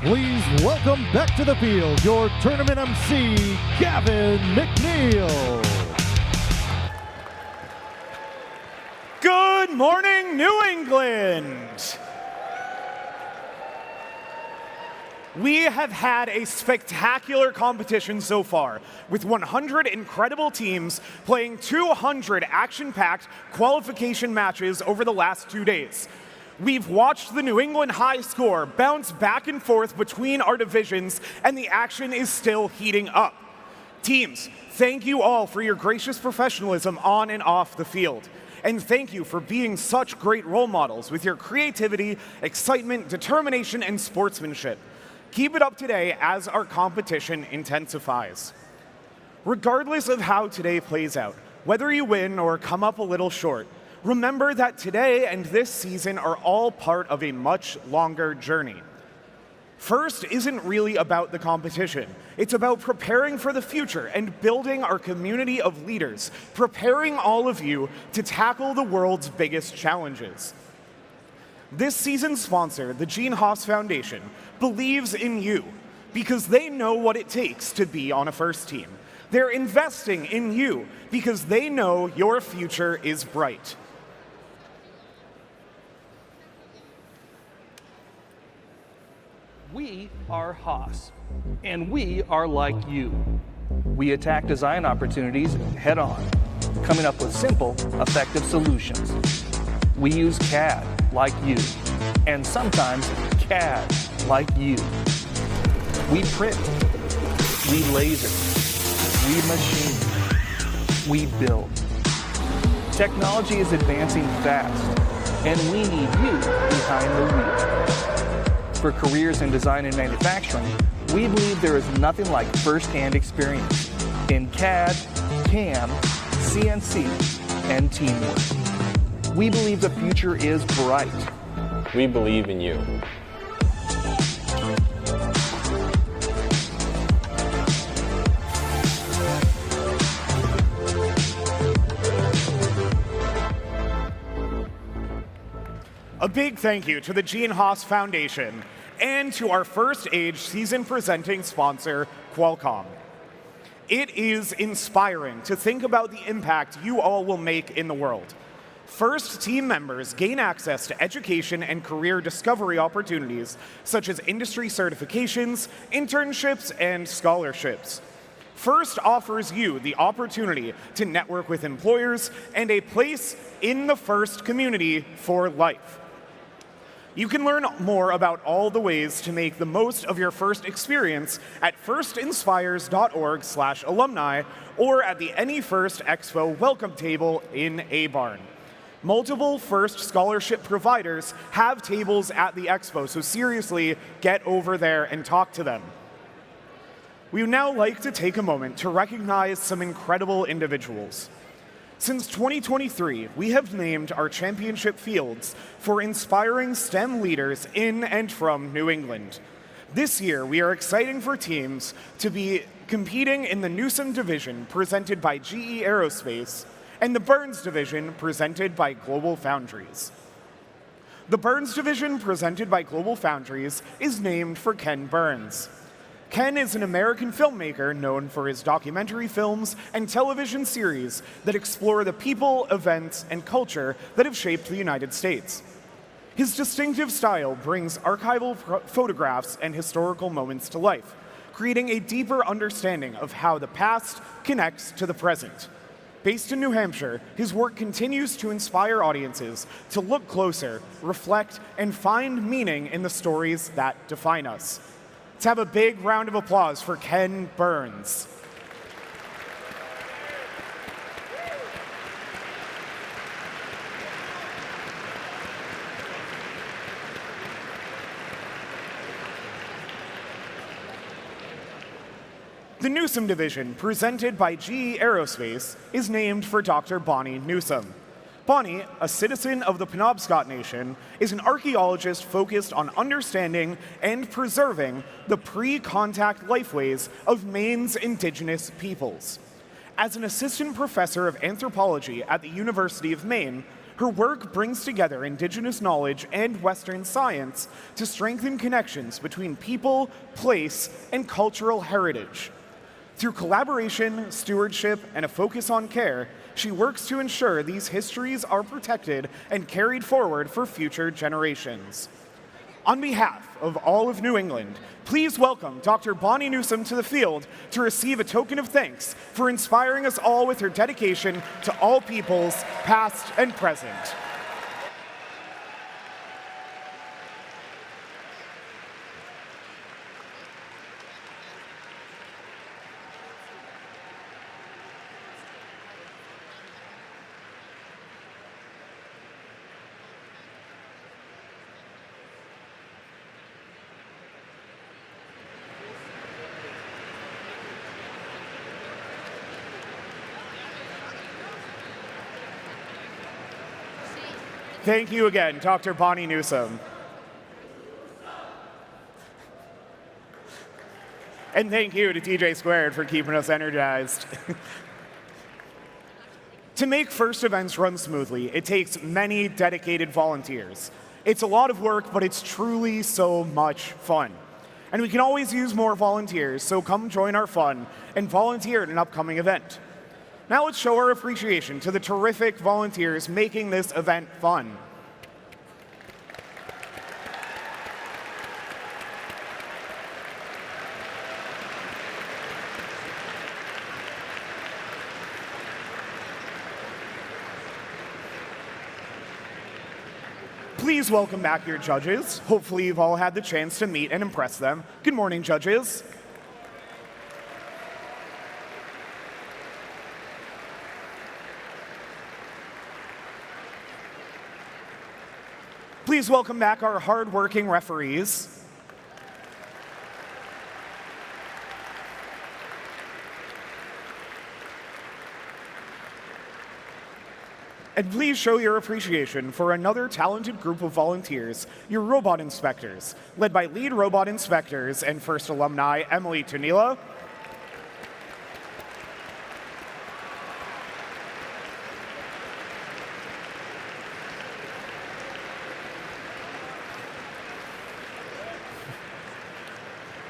Please welcome back to the field your tournament MC, Gavin McNeil. Good morning, New England! We have had a spectacular competition so far, with 100 incredible teams playing 200 action-packed qualification matches over the last 2 days. We've watched the New England high score bounce back and forth between our divisions, and the action is still heating up. Teams, thank you all for your gracious professionalism on and off the field. And thank you for being such great role models with your creativity, excitement, determination, and sportsmanship. Keep it up today as our competition intensifies. Regardless of how today plays out, whether you win or come up a little short, remember that today and this season are all part of a much longer journey. First isn't really about the competition. It's about preparing for the future and building our community of leaders, preparing all of you to tackle the world's biggest challenges. This season's sponsor, the Gene Haas Foundation, believes in you because they know what it takes to be on a first team. They're investing in you because they know your future is bright. We are Haas, and we are like you. We attack design opportunities head on, coming up with simple, effective solutions. We use CAD like you, and sometimes CAD like you. We print, we laser, we machine, we build. Technology is advancing fast, and we need you behind the wheel. For careers in design and manufacturing, we believe there is nothing like first-hand experience in CAD, CAM, CNC, and teamwork. We believe the future is bright. We believe in you. A big thank you to the Gene Haas Foundation and to our First Age season presenting sponsor, Qualcomm. It is inspiring to think about the impact you all will make in the world. First team members gain access to education and career discovery opportunities such as industry certifications, internships, and scholarships. First offers you the opportunity to network with employers and a place in the First community for life. You can learn more about all the ways to make the most of your First experience at firstinspires.org/alumni or at the Any First Expo welcome table in A-Barn. Multiple First scholarship providers have tables at the expo, so seriously, get over there and talk to them. We would now like to take a moment to recognize some incredible individuals. Since 2023, we have named our championship fields for inspiring STEM leaders in and from New England. This year, we are exciting for teams to be competing in the Newsom Division presented by GE Aerospace and the Burns Division presented by Global Foundries. The Burns Division presented by Global Foundries is named for Ken Burns. Ken is an American filmmaker known for his documentary films and television series that explore the people, events, and culture that have shaped the United States. His distinctive style brings archival photographs and historical moments to life, creating a deeper understanding of how the past connects to the present. Based in New Hampshire, his work continues to inspire audiences to look closer, reflect, and find meaning in the stories that define us. Let's have a big round of applause for Ken Burns. The Newsom Division, presented by GE Aerospace, is named for Dr. Bonnie Newsom. Bonnie, a citizen of the Penobscot Nation, is an archaeologist focused on understanding and preserving the pre-contact lifeways of Maine's indigenous peoples. As an assistant professor of anthropology at the University of Maine, Her work brings together Indigenous knowledge and Western science to strengthen connections between people, place, and cultural heritage. Through collaboration, stewardship, and a focus on care, she works to ensure these histories are protected and carried forward for future generations. On behalf of all of New England, please welcome Dr. Bonnie Newsom to the field to receive a token of thanks for inspiring us all with her dedication to all peoples, past and present. Thank you again, Dr. Bonnie Newsom. And thank you to TJ Squared for keeping us energized. To make FIRST events run smoothly, it takes many dedicated volunteers. It's a lot of work, but it's truly so much fun. And we can always use more volunteers, so come join our fun and volunteer at an upcoming event. Now let's show our appreciation to the terrific volunteers making this event fun. Please welcome back your judges. Hopefully you've all had the chance to meet and impress them. Good morning, judges. Please welcome back our hard-working referees. And please show your appreciation for another talented group of volunteers, your robot inspectors, led by lead robot inspectors and FIRST alumni Emily Tunila,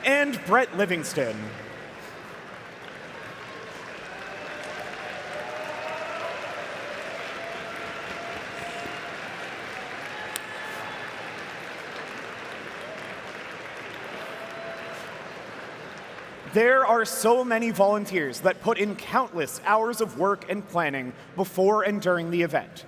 and Brett Livingston. There are so many volunteers that put in countless hours of work and planning before and during the event.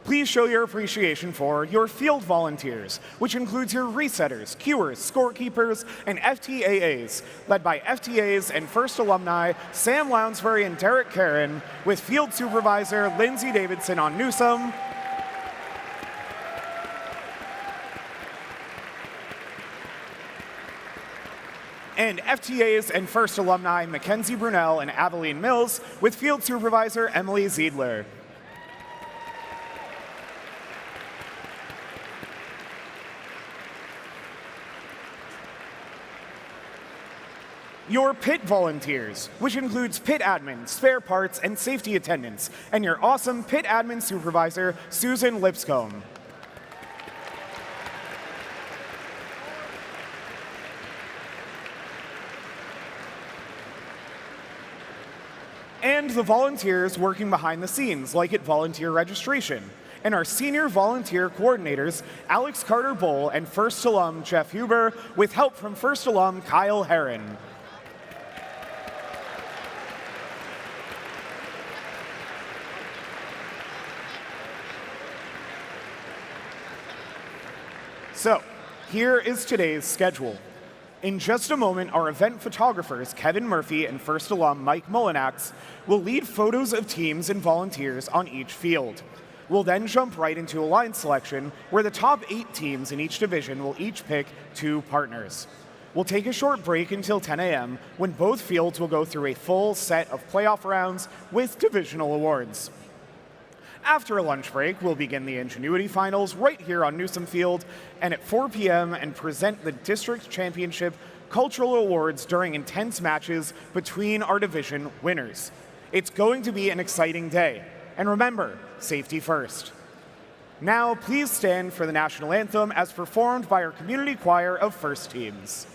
Please show your appreciation for your field volunteers, which includes your resetters, queuers, scorekeepers, and FTAAs, led by FTAs and FIRST alumni Sam Lounsbury and Derek Karen, with field supervisor Lindsay Davidson on Newsom, and FTAs and FIRST alumni Mackenzie Brunel and Aveline Mills, with field supervisor Emily Ziedler. Your pit volunteers, which includes pit admin, spare parts, and safety attendants, and your awesome pit admin supervisor, Susan Lipscomb. And the volunteers working behind the scenes, like at volunteer registration, and our senior volunteer coordinators, Alex Carter-Bowl and FIRST alum Jeff Huber, with help from FIRST alum Kyle Herron. So, here is today's schedule. In just a moment, our event photographers, Kevin Murphy and FIRST alum Mike Mullinax, will lead photos of teams and volunteers on each field. We'll then jump right into a line selection where the top 8 teams in each division will each pick 2 partners. We'll take a short break until 10 a.m. when both fields will go through a full set of playoff rounds with divisional awards. After a lunch break, we'll begin the Ingenuity Finals right here on Newsom Field, and at 4 p.m. and present the District Championship Cultural Awards during intense matches between our division winners. It's going to be an exciting day. And remember, safety first. Now, please stand for the national anthem as performed by our community choir of first teams.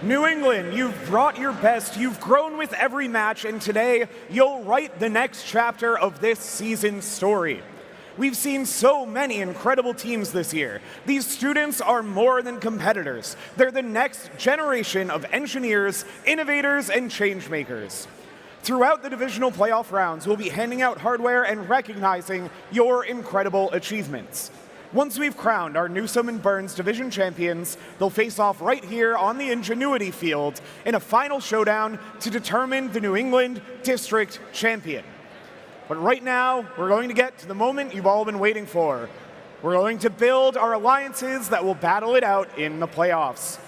New England, you've brought your best, you've grown with every match, and today you'll write the next chapter of this season's story. We've seen so many incredible teams this year. These students are more than competitors. They're the next generation of engineers, innovators, and change makers. Throughout the divisional playoff rounds, we'll be handing out hardware and recognizing your incredible achievements. Once we've crowned our Newsom and Burns division champions, they'll face off right here on the Ingenuity field in a final showdown to determine the New England District champion. But right now, we're going to get to the moment you've all been waiting for. We're going to build our alliances that will battle it out in the playoffs.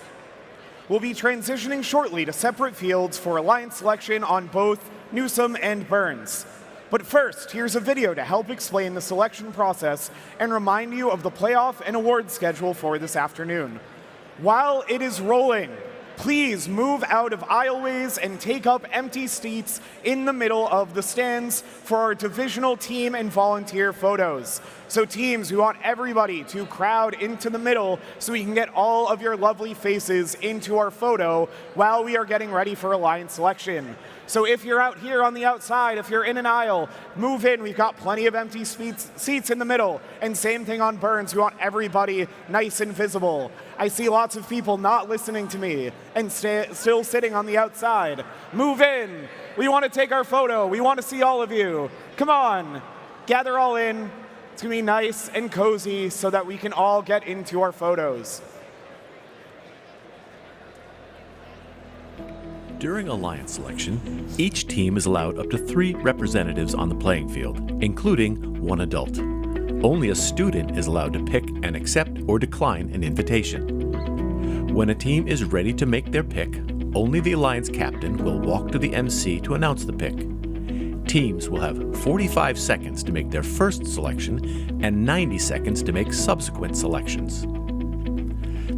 We'll be transitioning shortly to separate fields for alliance selection on both Newsom and Burns. But first, here's a video to help explain the selection process and remind you of the playoff and award schedule for this afternoon. While it is rolling, please move out of aisleways and take up empty seats in the middle of the stands for our divisional team and volunteer photos. So teams, we want everybody to crowd into the middle so we can get all of your lovely faces into our photo while we are getting ready for alliance selection. So if you're out here on the outside, if you're in an aisle, move in. We've got plenty of empty seats in the middle. And same thing on Burns. We want everybody nice and visible. I see lots of people not listening to me and still sitting on the outside. Move in. We want to take our photo. We want to see all of you. Come on. Gather all in. It's going to be nice and cozy so that we can all get into our photos. During alliance selection, each team is allowed up to 3 representatives on the playing field, including 1 adult. only a student is allowed to pick and accept or decline an invitation. When a team is ready to make their pick, only the Alliance captain will walk to the MC to announce the pick. Teams will have 45 seconds to make their first selection and 90 seconds to make subsequent selections.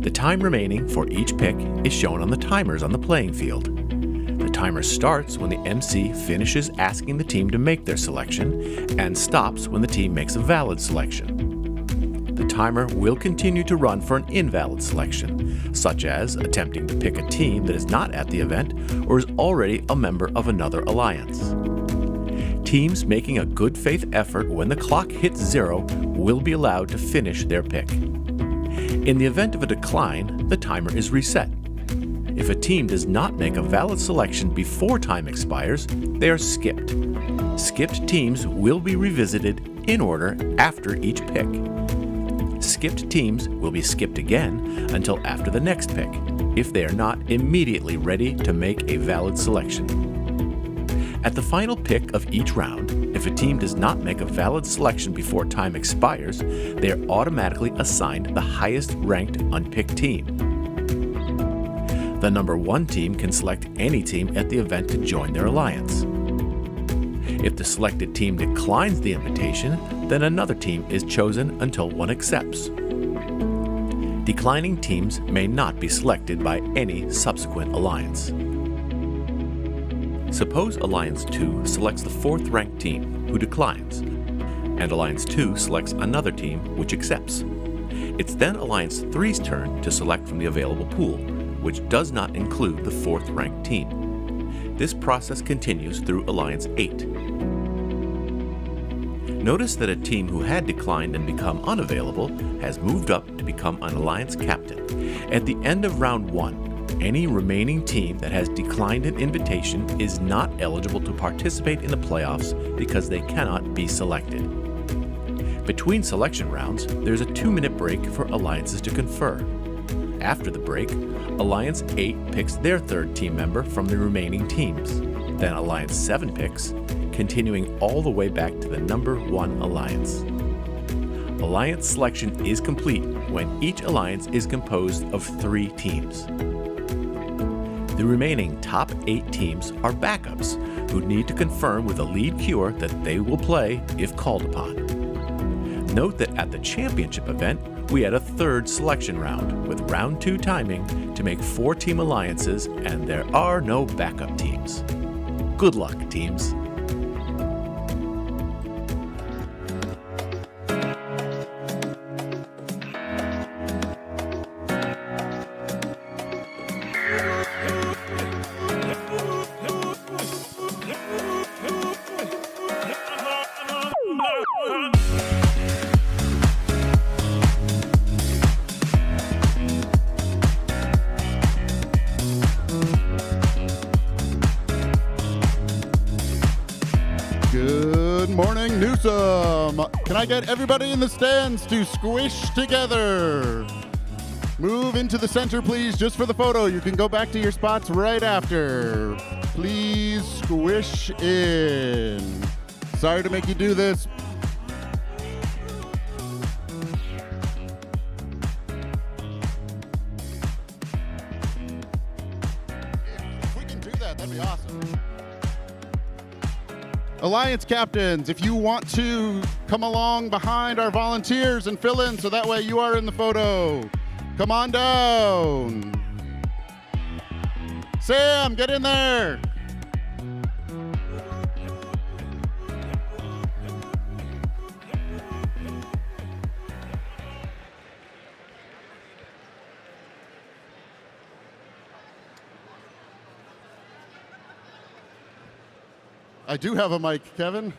The time remaining for each pick is shown on the timers on the playing field. The timer starts when the MC finishes asking the team to make their selection and stops when the team makes a valid selection. The timer will continue to run for an invalid selection, such as attempting to pick a team that is not at the event or is already a member of another alliance. Teams making a good faith effort when the clock hits 0 will be allowed to finish their pick. In the event of a decline, the timer is reset. If a team does not make a valid selection before time expires, they are skipped. Skipped teams will be revisited in order after each pick. Skipped teams will be skipped again until after the next pick, if they are not immediately ready to make a valid selection. At the final pick of each round, if a team does not make a valid selection before time expires, they are automatically assigned the highest ranked unpicked team. The number 1 team can select any team at the event to join their alliance. If the selected team declines the invitation, then another team is chosen until one accepts. Declining teams may not be selected by any subsequent alliance. Suppose Alliance 2 selects the 4th ranked team, who declines, and Alliance 2 selects another team, which accepts. It's then Alliance 3's turn to select from the available pool, which does not include the 4th ranked team. This process continues through Alliance 8. Notice that a team who had declined and become unavailable has moved up to become an Alliance captain. At the end of round 1, any remaining team that has declined an invitation is not eligible to participate in the playoffs because they cannot be selected. Between selection rounds, there's a 2-minute break for alliances to confer. After the break, Alliance 8 picks their 3rd team member from the remaining teams. Then Alliance 7 picks, continuing all the way back to the number 1 alliance. Alliance selection is complete when each alliance is composed of 3 teams. The remaining top 8 teams are backups who need to confirm with a lead queuer that they will play if called upon. Note that at the championship event, we had a 3rd selection round with round 2 timing to make 4-team alliances, and there are no backup teams. Good luck, teams. Good morning, Newsom. Can I get everybody in the stands to squish together? Move into the center, please, just for the photo. You can go back to your spots right after. Please squish in. Sorry to make you do this. If we can do that, that'd be awesome. Alliance captains, if you want to come along behind our volunteers and fill in so that way you are in the photo, come on down. Sam, get in there. I do have a mic, Kevin.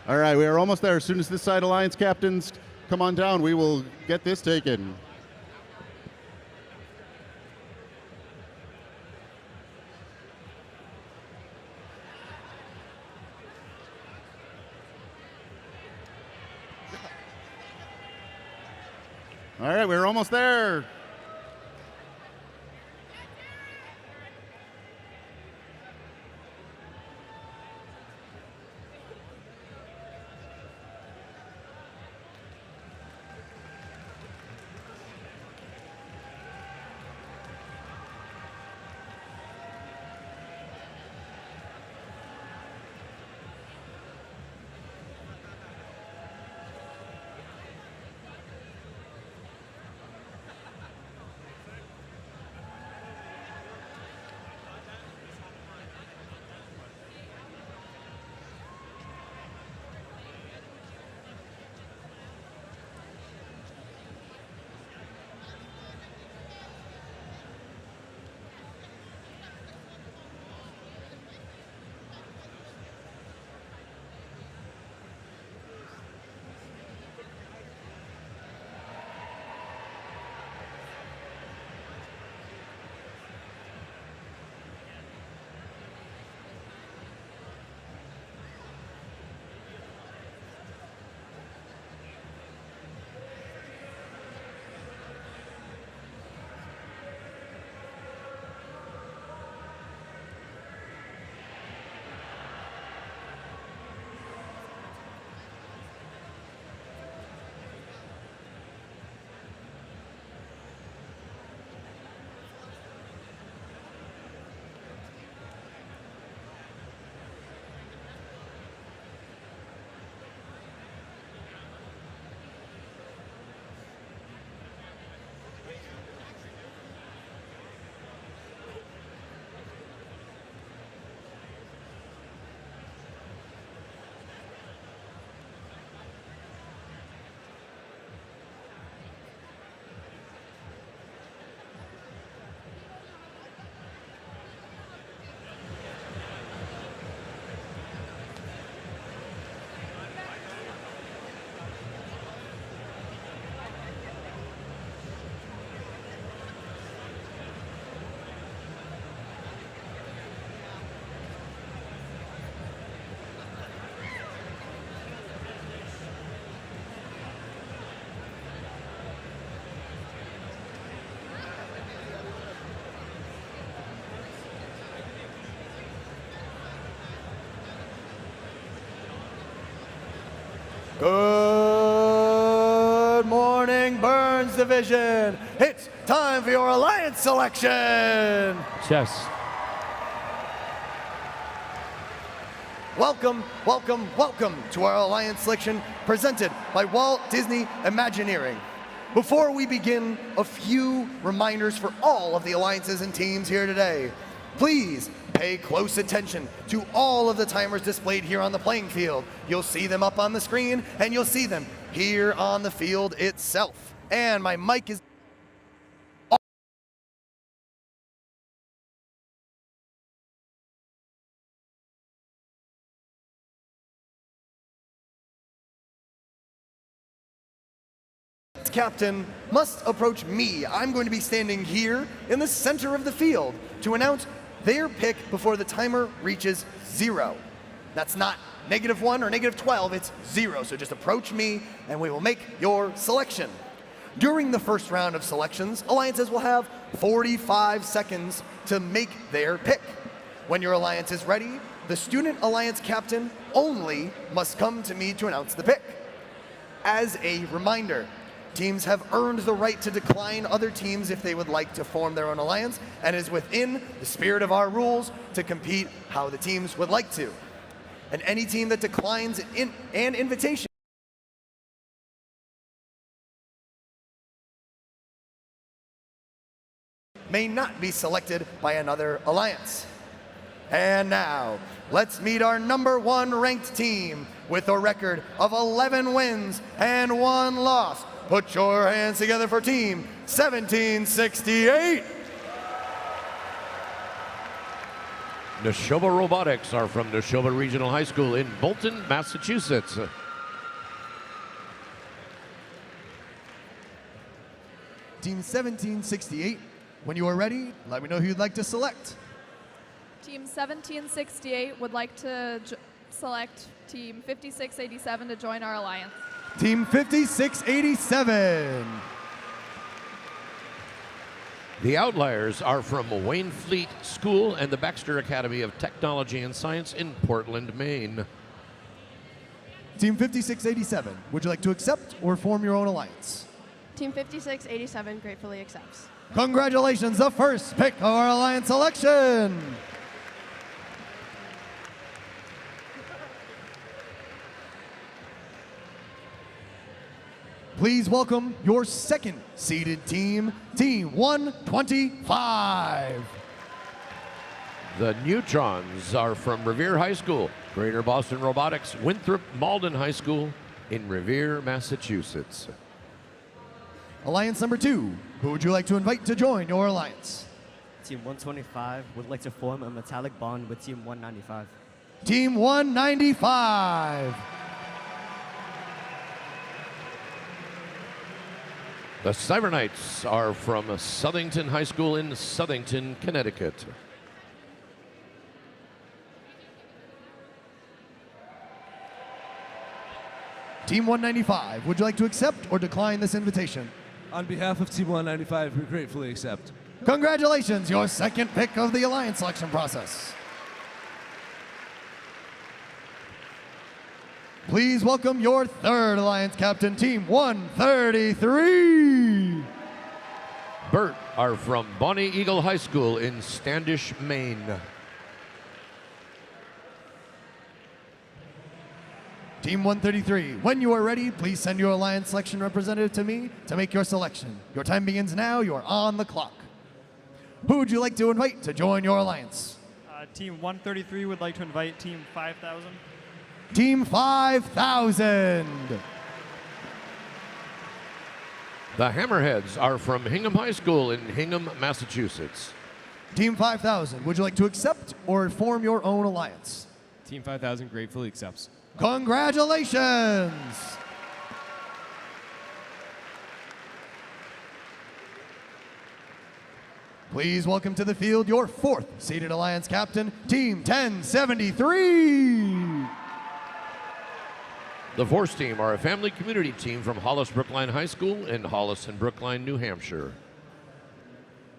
All right, we are almost there. As soon as this side Alliance captains come on down, we will get this taken. All right, we're almost there. Good morning, Burns Division. It's time for your alliance selection. Chess. Welcome, welcome, welcome to our alliance selection presented by Walt Disney Imagineering. Before we begin, a few reminders for all of the alliances and teams here today. Please pay close attention to all of the timers displayed here on the playing field. You'll see them up on the screen, and you'll see them here on the field itself. And my mic is captain must approach me. I'm going to be standing here in the center of the field to announce their pick before the timer reaches 0. That's not -1 or -12, it's 0. So just approach me and we will make your selection. During the first round of selections, alliances will have 45 seconds to make their pick. When your alliance is ready, the student alliance captain only must come to me to announce the pick. As a reminder, teams have earned the right to decline other teams if they would like to form their own alliance, and it is within the spirit of our rules to compete how the teams would like to. And any team that declines an invitation may not be selected by another alliance. And now, let's meet our #1 ranked team with a record of 11 wins and 1 loss. Put your hands together for Team 1768. Neshoba Robotics are from Neshoba Regional High School in Bolton, Massachusetts. Team 1768, when you are ready, let me know who you'd like to select. Team 1768 would like to select Team 5687 to join our alliance. Team 5687. The Outliers are from Wayne Fleet School and the Baxter Academy of Technology and Science in Portland, Maine. Team 5687, would you like to accept or form your own alliance? Team 5687 gratefully accepts. Congratulations, the first pick of our alliance selection. Please welcome your second seeded team, Team 125. The Neutrons are from Revere High School, Greater Boston Robotics, Winthrop Malden High School in Revere, Massachusetts. Alliance number 2, who would you like to invite to join your alliance? Team 125 would like to form a metallic bond with Team 195. Team 195. The Cyberknights are from Southington High School in Southington, Connecticut. Team 195, would you like to accept or decline this invitation? On behalf of Team 195, we gratefully accept. Congratulations, your second pick of the alliance selection process. Please welcome your third alliance captain, Team 133. Bert are from Bonnie Eagle High School in Standish, Maine. Team 133, when you are ready, please send your alliance selection representative to me to make your selection. Your time begins now. You are on the clock. Who would you like to invite to join your alliance? Team 133 would like to invite Team 5000. Team 5000. The Hammerheads are from Hingham High School in Hingham, Massachusetts. Team 5000, would you like to accept or form your own alliance? Team 5000 gratefully accepts. Congratulations! Please welcome to the field your fourth seeded alliance captain, Team 1073. The Force Team are a family community team from Hollis Brookline High School in Hollis and Brookline, New Hampshire.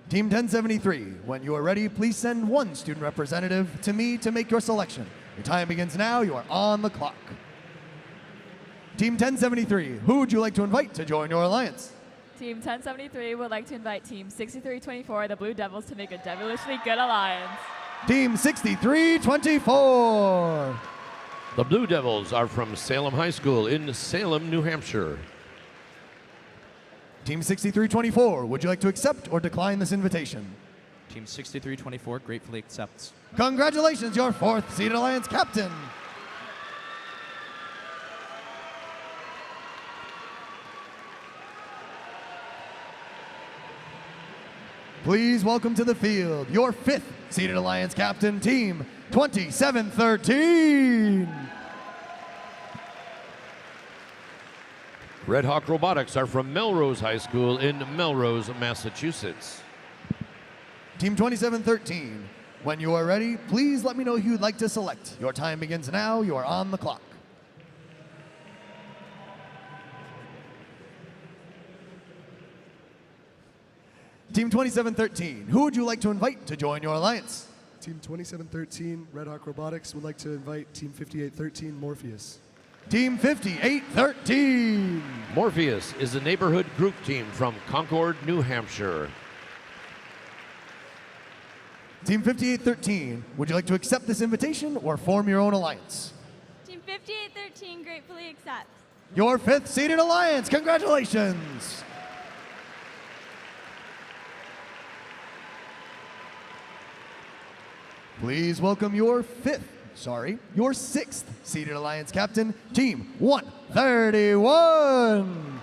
Team 1073, when you are ready, please send one student representative to me to make your selection. Your time begins now. You are on the clock. Team 1073, who would you like to invite to join your alliance? Team 1073 would like to invite Team 6324, the Blue Devils, to make a devilishly good alliance. Team 6324. The Blue Devils are from Salem High School in Salem, New Hampshire. Team 6324, would you like to accept or decline this invitation? Team 6324 gratefully accepts. Congratulations, your fourth seeded alliance captain. Please welcome to the field your fifth seeded alliance captain, Team 2713. Red Hawk Robotics are from Melrose High School in Melrose, Massachusetts. Team 2713, when you are ready, please let me know who you'd like to select. Your time begins now. You are on the clock. Team 2713, who would you like to invite to join your alliance? Team 2713, Red Hawk Robotics, would like to invite Team 5813, Morpheus. Team 5813. Morpheus is a neighborhood group team from Concord, New Hampshire. Team 5813, would you like to accept this invitation or form your own alliance? Team 5813 gratefully accepts. Your fifth seeded alliance, congratulations! Please welcome your sixth seeded alliance captain, Team 131.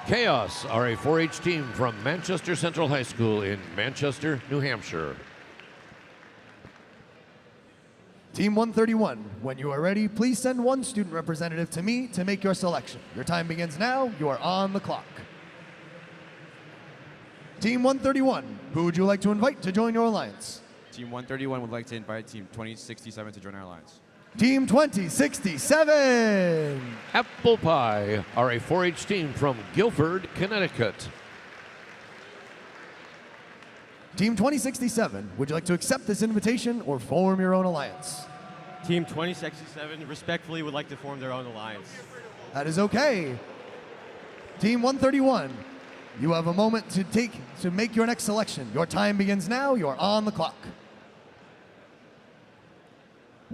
Chaos are a 4-H team from Manchester Central High School in Manchester, New Hampshire. Team 131, when you are ready, please send one student representative to me to make your selection. Your time begins now. You are on the clock. Team 131, who would you like to invite to join your alliance? Team 131 would like to invite Team 2067 to join our alliance. Team 2067. Apple Pie are a 4-H team from Guilford, Connecticut. Team 2067, would you like to accept this invitation or form your own alliance? Team 2067 respectfully would like to form their own alliance. That is okay. Team 131, you have a moment to make your next selection. Your time begins now. You're on the clock.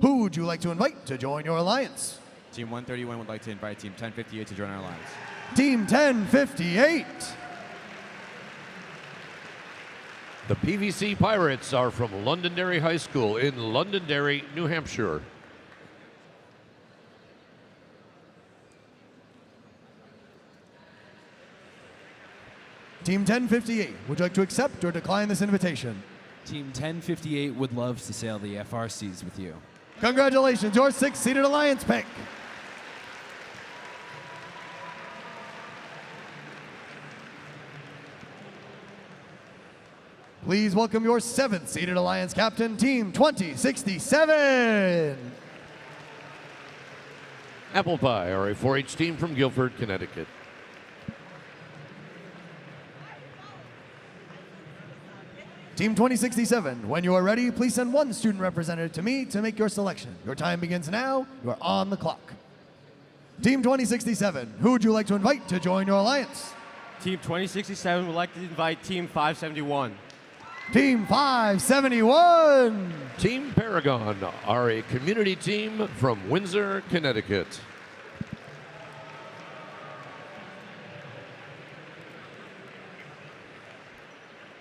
Who would you like to invite to join your alliance? Team 131 would like to invite Team 1058 to join our alliance. Team 1058. The PVC Pirates are from Londonderry High School in Londonderry, New Hampshire. Team 1058, would you like to accept or decline this invitation? Team 1058 would love to sail the FRCs with you. Congratulations, your six-seated alliance pick. Please welcome your seventh-seated alliance captain, Team 2067. Apple Pie are a 4-H team from Guilford, Connecticut. Team 2067, when you are ready, please send one student representative to me to make your selection. Your time begins now. You are on the clock. Team 2067, who would you like to invite to join your alliance? Team 2067 would like to invite Team 571. Team 571. Team Paragon are a community team from Windsor, Connecticut.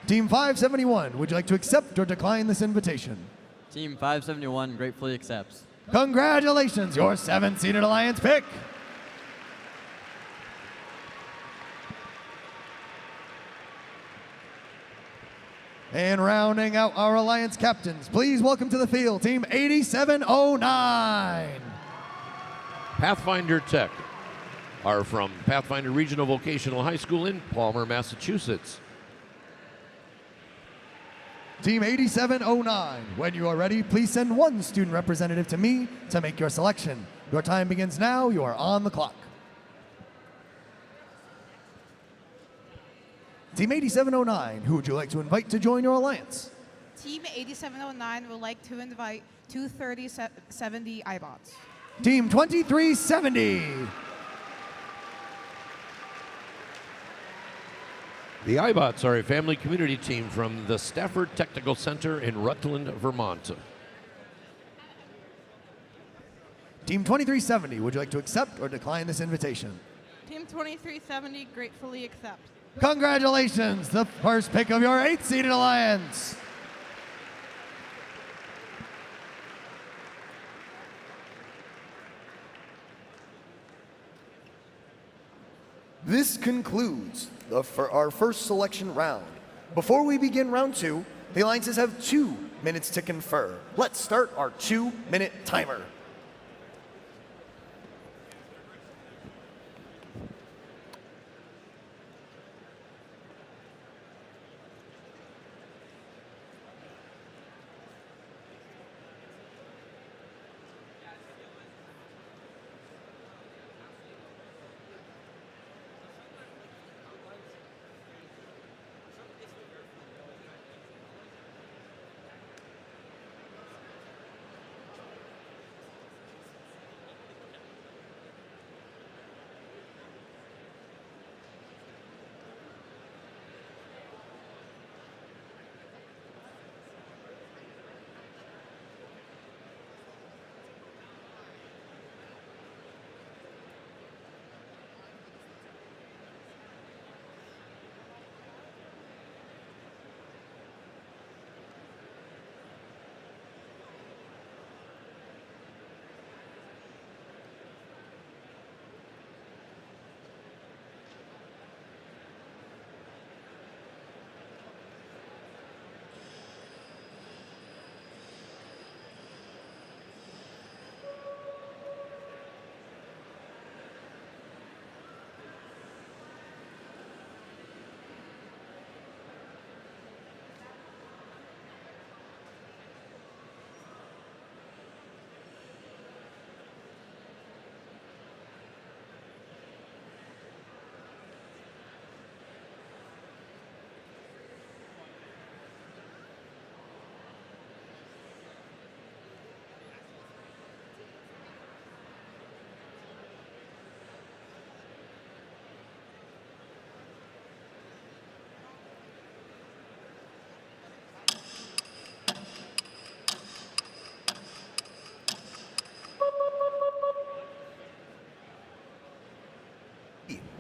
Team 571, would you like to accept or decline this invitation? Team 571 gratefully accepts. Congratulations, your seven-seated alliance pick. And rounding out our alliance captains, please welcome to the field Team 8709. Pathfinder Tech are from Pathfinder Regional Vocational High School in Palmer, Massachusetts. Team 8709, when you are ready, please send one student representative to me to make your selection. Your time begins now. You are on the clock. Team 8709, who would you like to invite to join your alliance? Team 8709 would like to invite 23070 iBots. Team 2370. The iBots are a family community team from the Stafford Technical Center in Rutland, Vermont. Team 2370, would you like to accept or decline this invitation? Team 2370 gratefully accepts. Congratulations, the first pick of your eight-seeded alliance. This concludes our first selection round. Before we begin round two, the alliances have 2 minutes to confer. Let's start our 2-minute timer.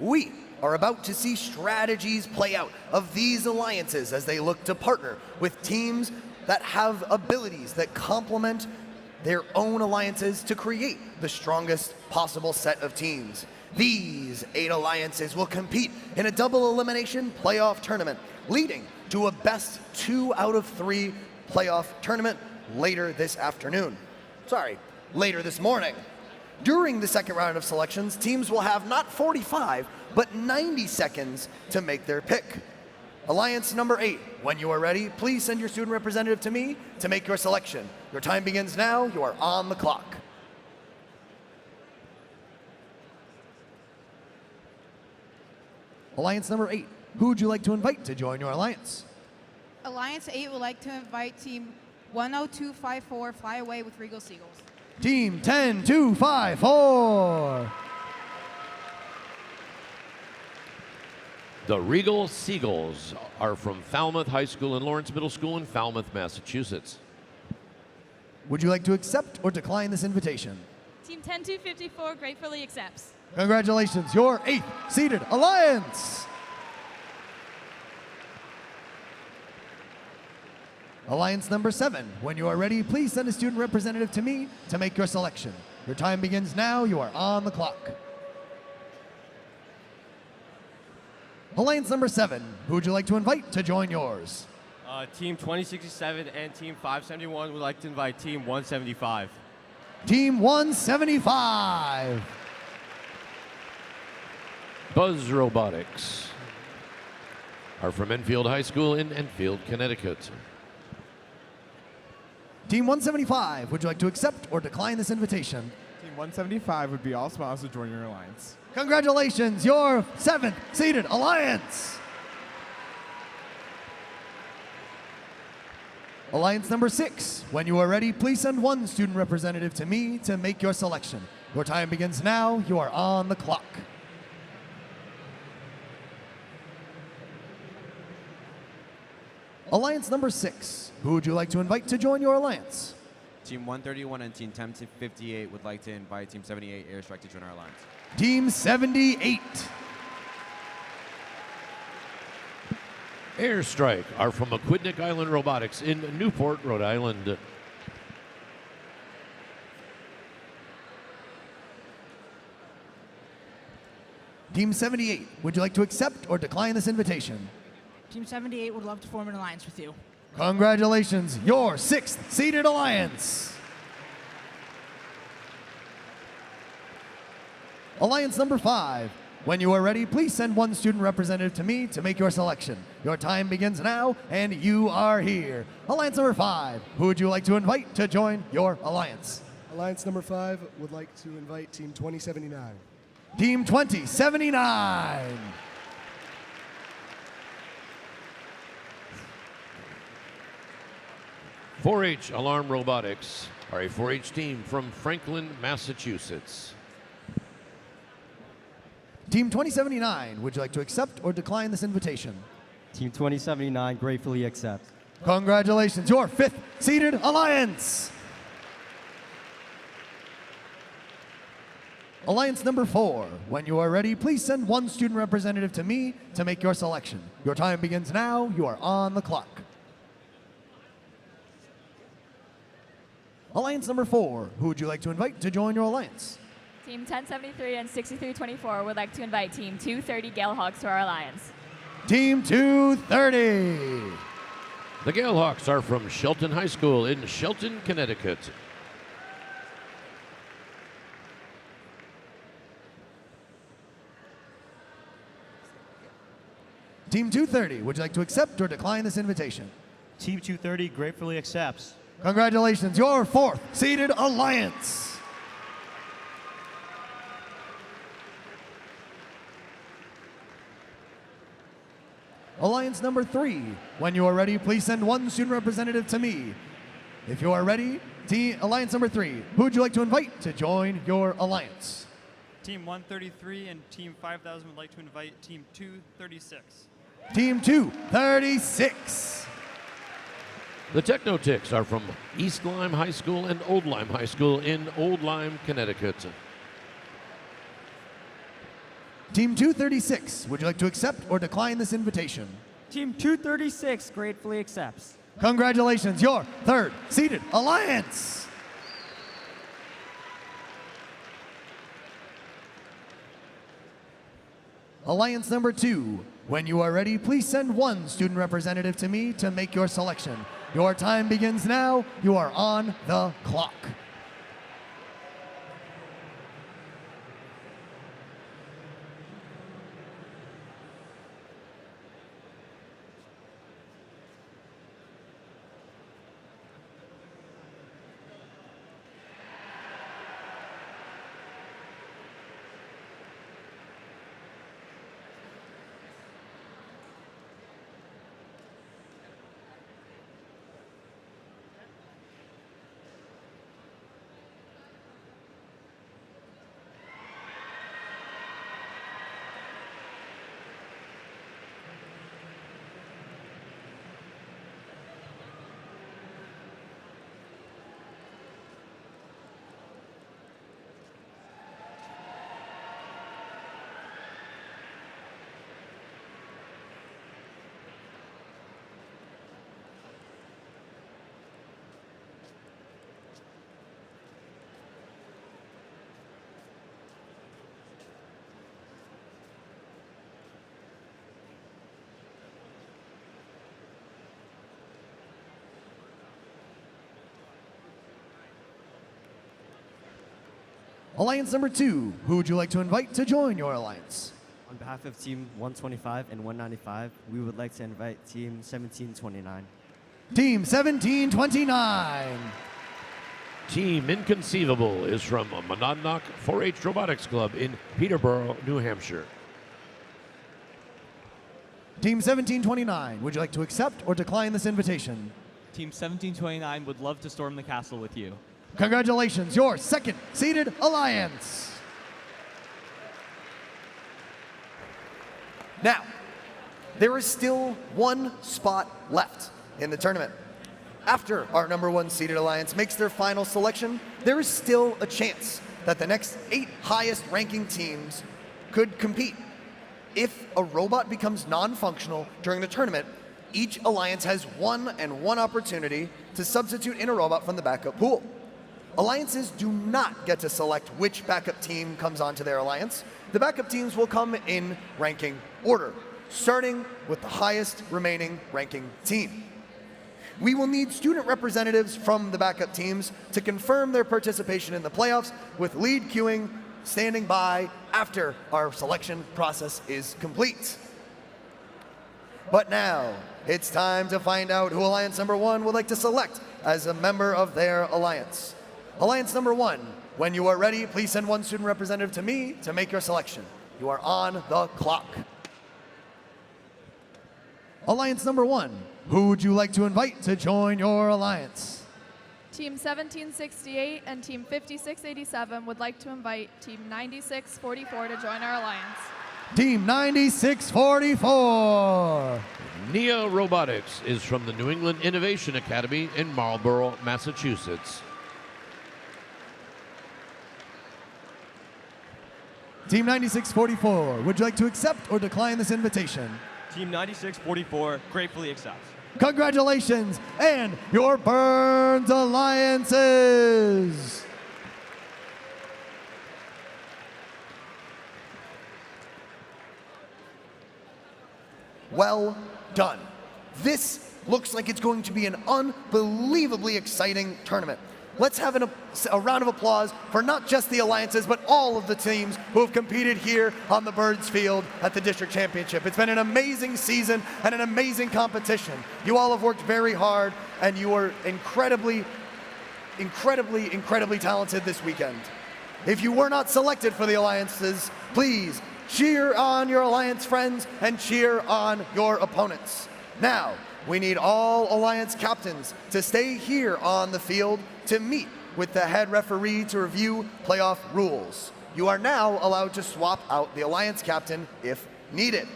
We are about to see strategies play out of these alliances as they look to partner with teams that have abilities that complement their own alliances to create the strongest possible set of teams. These 8 alliances will compete in a double elimination playoff tournament, leading to a best 2 out of 3 playoff tournament later this afternoon. Later this morning. During the second round of selections, teams will have not 45, but 90 seconds to make their pick. Alliance number 8, when you are ready, please send your student representative to me to make your selection. Your time begins now. You are on the clock. Alliance number 8, who would you like to invite to join your alliance? Alliance 8 would like to invite Team 10254 Fly Away with Regal Seagulls. Team 10254. The Regal Seagulls are from Falmouth High School and Lawrence Middle School in Falmouth, Massachusetts. Would you like to accept or decline this invitation? Team 10254 gratefully accepts. Congratulations, your 8th seeded alliance. Alliance number 7, when you are ready, please send a student representative to me to make your selection. Your time begins now. You are on the clock. Alliance number 7, who would you like to invite to join yours? Team 2067 and Team 571 would like to invite Team 175. Team 175. Buzz Robotics are from Enfield High School in Enfield, Connecticut. Team 175, would you like to accept or decline this invitation? Team 175 would be all smiles to join your alliance. Congratulations, your 7th seeded alliance. Alliance number 6, when you are ready, please send 1 student representative to me to make your selection. Your time begins now. You are on the clock. Alliance number 6, who would you like to invite to join your alliance? Team 131 and Team 1058 would like to invite Team 78 Airstrike to join our alliance. Team 78. Airstrike are from Aquidneck Island Robotics in Newport, Rhode Island. Team 78, would you like to accept or decline this invitation? Team 78 would love to form an alliance with you. Congratulations, your 6th seeded alliance. Alliance number 5, when you are ready, please send 1 student representative to me to make your selection. Your time begins now, and you are here. Alliance number 5, who would you like to invite to join your alliance? Alliance number 5 would like to invite Team 2079. Team 2079. .4H Alarm Robotics are a 4-H team from Franklin, Massachusetts. Team 2079, would you like to accept or decline this invitation? Team 2079 gratefully accepts. Congratulations, your 5th seeded alliance. Alliance number 4, when you are ready, please send 1 student representative to me to make your selection. Your time begins now. You are on the clock. Alliance number 4, who would you like to invite to join your alliance? Team 1073 and 6324 would like to invite Team 230 Galehawks to our alliance. Team 230. The Galehawks are from Shelton High School in Shelton, Connecticut. Team 230, would you like to accept or decline this invitation? Team 230 gratefully accepts. Congratulations, your 4th seeded alliance. Alliance number 3, when you are ready, please send 1 student representative to me. If you are ready, Alliance number 3, who would you like to invite to join your alliance? Team 133 and Team 5000 would like to invite Team 236. Team 236. The Technotics are from East Lyme High School and Old Lyme High School in Old Lyme, Connecticut. Team 236, would you like to accept or decline this invitation? Team 236 gratefully accepts. Congratulations, your third seeded alliance. Alliance number 2. When you are ready, please send one student representative to me to make your selection. Your time begins now. You are on the clock. Alliance number 2, who would you like to invite to join your alliance? On behalf of Team 125 and 195, we would like to invite Team 1729. Team 1729. Team Inconceivable is from Monadnock 4-H Robotics Club in Peterborough, New Hampshire. Team 1729, would you like to accept or decline this invitation? Team 1729 would love to storm the castle with you. Congratulations, your second seeded alliance. Now, there is still one spot left in the tournament. After our number 1 seeded alliance makes their final selection, there is still a chance that the next 8 highest ranking teams could compete. If a robot becomes non-functional during the tournament, each alliance has one opportunity to substitute in a robot from the backup pool. Alliances do not get to select which backup team comes onto their alliance. The backup teams will come in ranking order, starting with the highest remaining ranking team. We will need student representatives from the backup teams to confirm their participation in the playoffs, with lead queuing standing by after our selection process is complete. But now, it's time to find out who Alliance number 1 would like to select as a member of their alliance. Alliance number 1, when you are ready, please send one student representative to me to make your selection. You are on the clock. Alliance number 1, who would you like to invite to join your alliance? Team 1768 and Team 5687 would like to invite Team 9644 to join our alliance. Team 9644. NIA Robotics is from the New England Innovation Academy in Marlborough, Massachusetts. Team 9644, would you like to accept or decline this invitation? Team 9644 gratefully accepts. Congratulations, and your Burns alliances. Well done. This looks like it's going to be an unbelievably exciting tournament. Let's have a round of applause for not just the alliances, but all of the teams who have competed here on the Birds Field at the District Championship. It's been an amazing season and an amazing competition. You all have worked very hard, and you are incredibly talented this weekend. If you were not selected for the alliances, please cheer on your alliance friends and cheer on your opponents. Now, we need all alliance captains to stay here on the field to meet with the head referee to review playoff rules. You are now allowed to swap out the alliance captain if needed.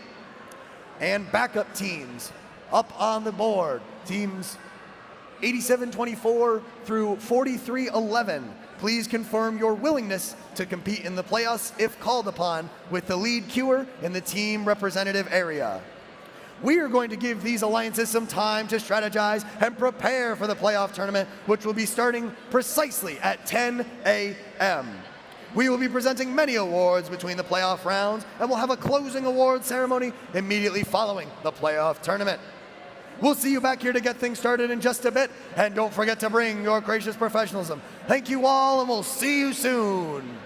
And backup teams up on the board, teams 8724 through 4311. please confirm your willingness to compete in the playoffs if called upon with the lead queuer in the team representative area. We are going to give these alliances some time to strategize and prepare for the playoff tournament, which will be starting precisely at 10 a.m. We will be presenting many awards between the playoff rounds, and we'll have a closing award ceremony immediately following the playoff tournament. We'll see you back here to get things started in just a bit, and don't forget to bring your gracious professionalism. Thank you all, and we'll see you soon.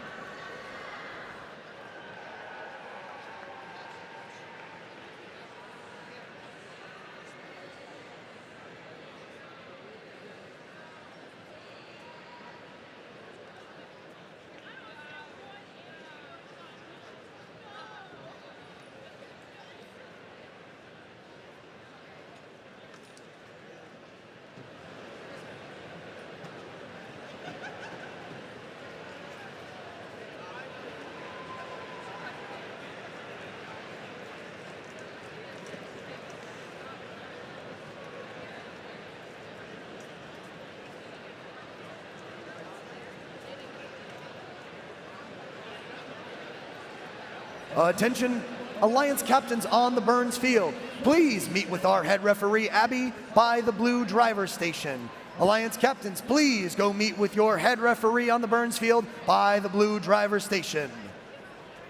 Attention, Alliance captains on the Burns field. Please meet with our head referee, Abby, by the blue driver's station. Alliance captains, please go meet with your head referee on the Burns field by the blue driver's station.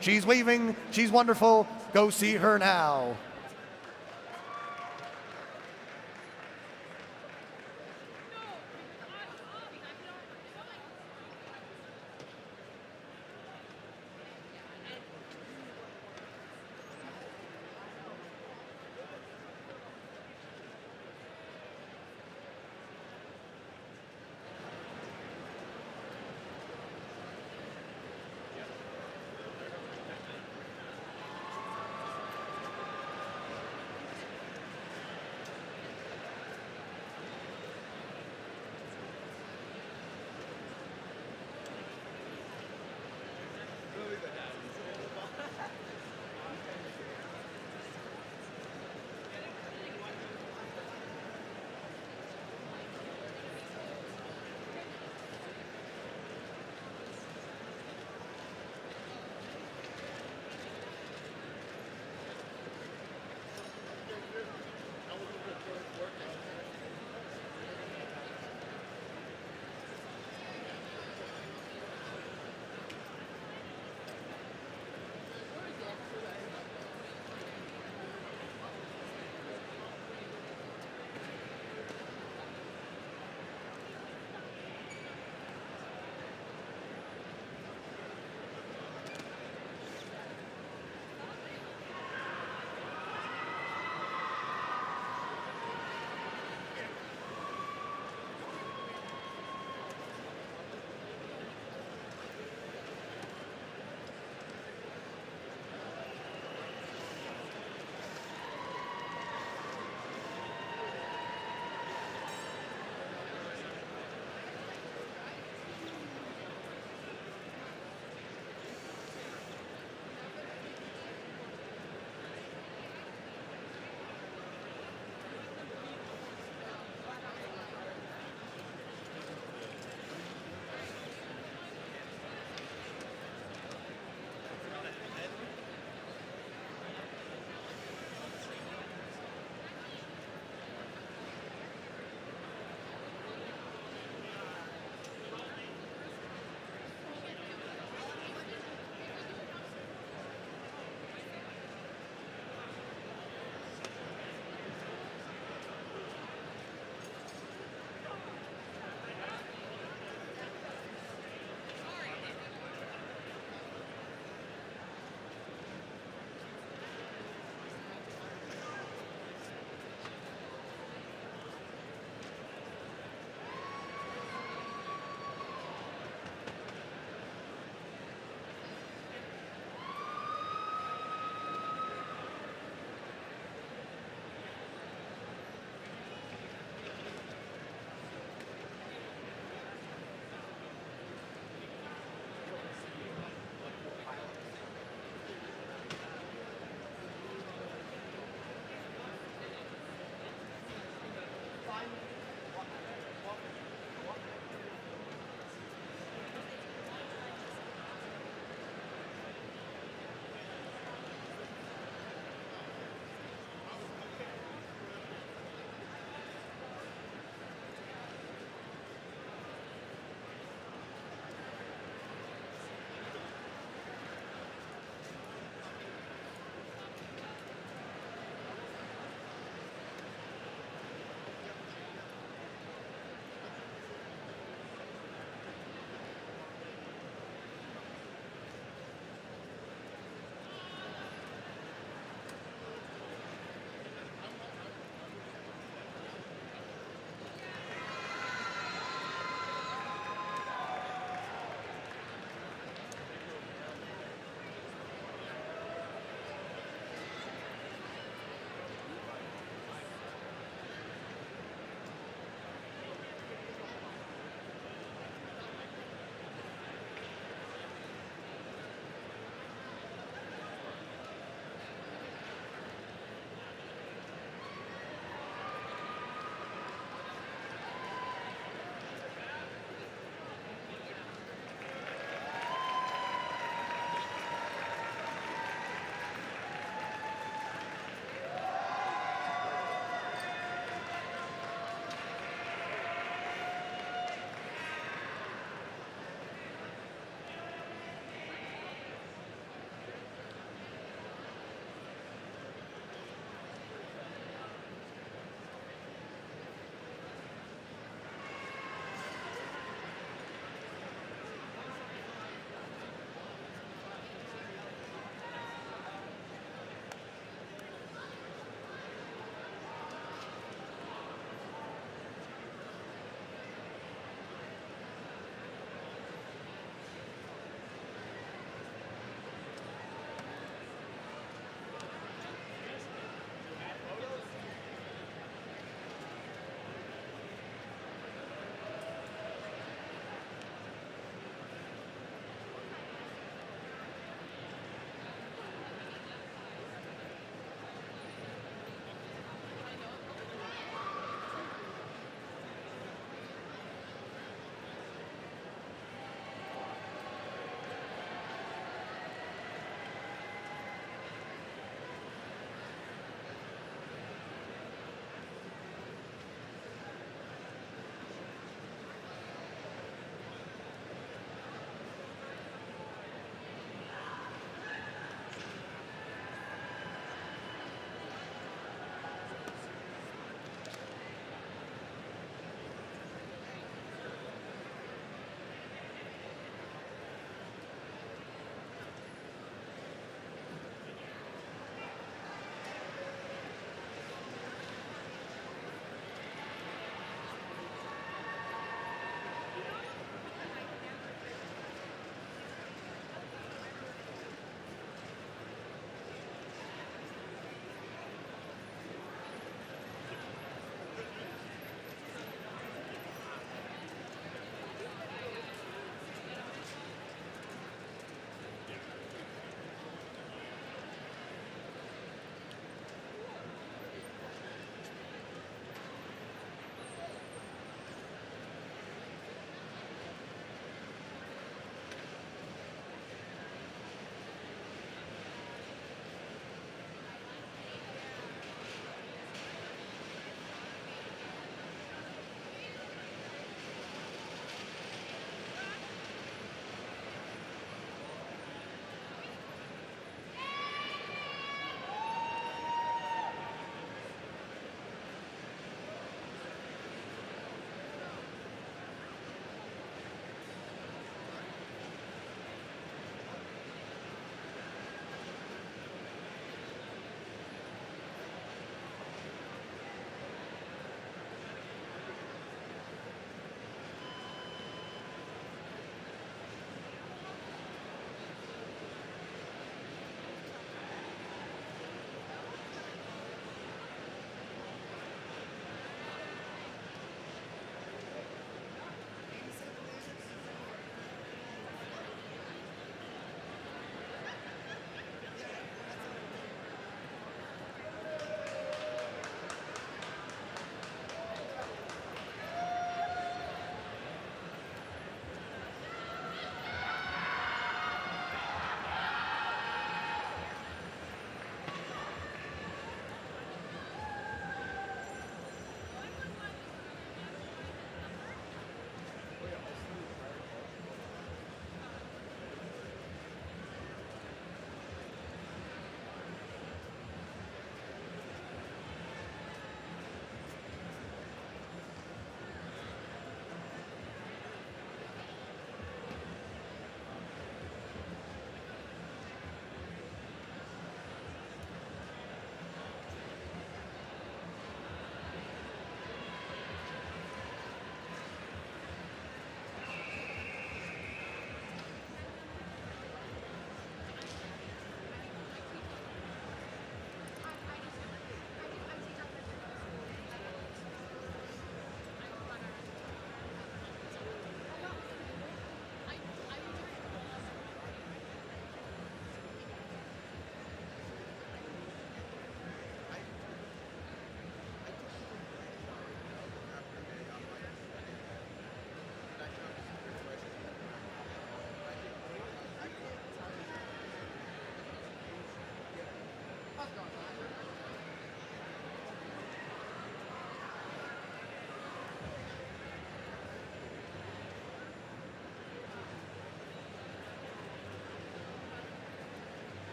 She's waving, she's wonderful, go see her now.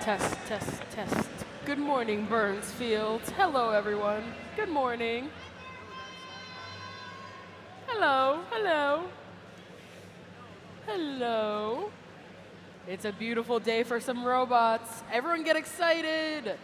Test, test, test. Good morning, Burnsfield. Hello, everyone. Good morning. Hello, hello. Hello. It's a beautiful day for some robots. Everyone get excited.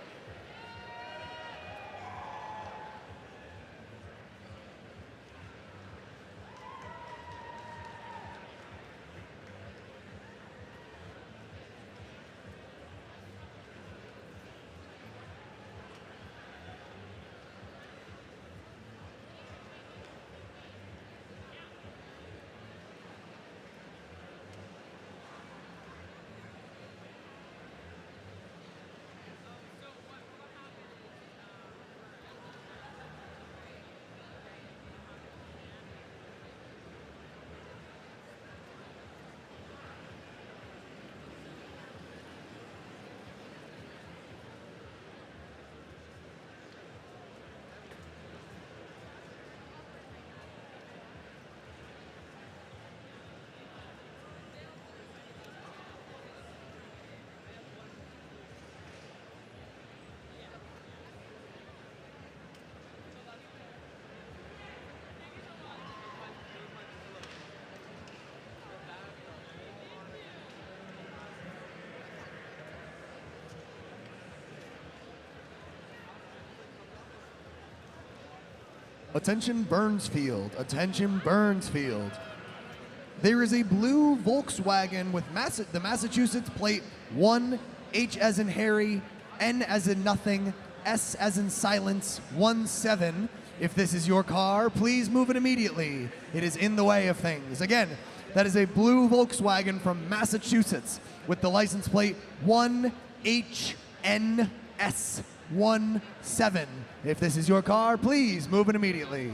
Attention Burnsfield, attention Burnsfield. There is a blue Volkswagen with the Massachusetts plate 1, H as in Harry, N as in nothing, S as in silence, 17. If this is your car, please move it immediately. It is in the way of things. Again, that is a blue Volkswagen from Massachusetts with the license plate 1HNS17. If this is your car, please move it immediately.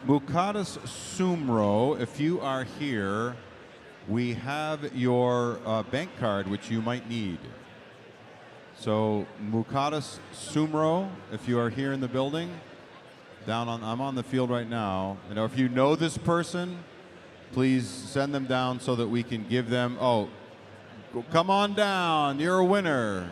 Mukadas Sumro, if you are here, we have your bank card, which you might need. So Mukadas Sumro, if you are here in the building, I'm on the field right now. You know, if you know this person, please send them down so that we can give them, come on down, you're a winner.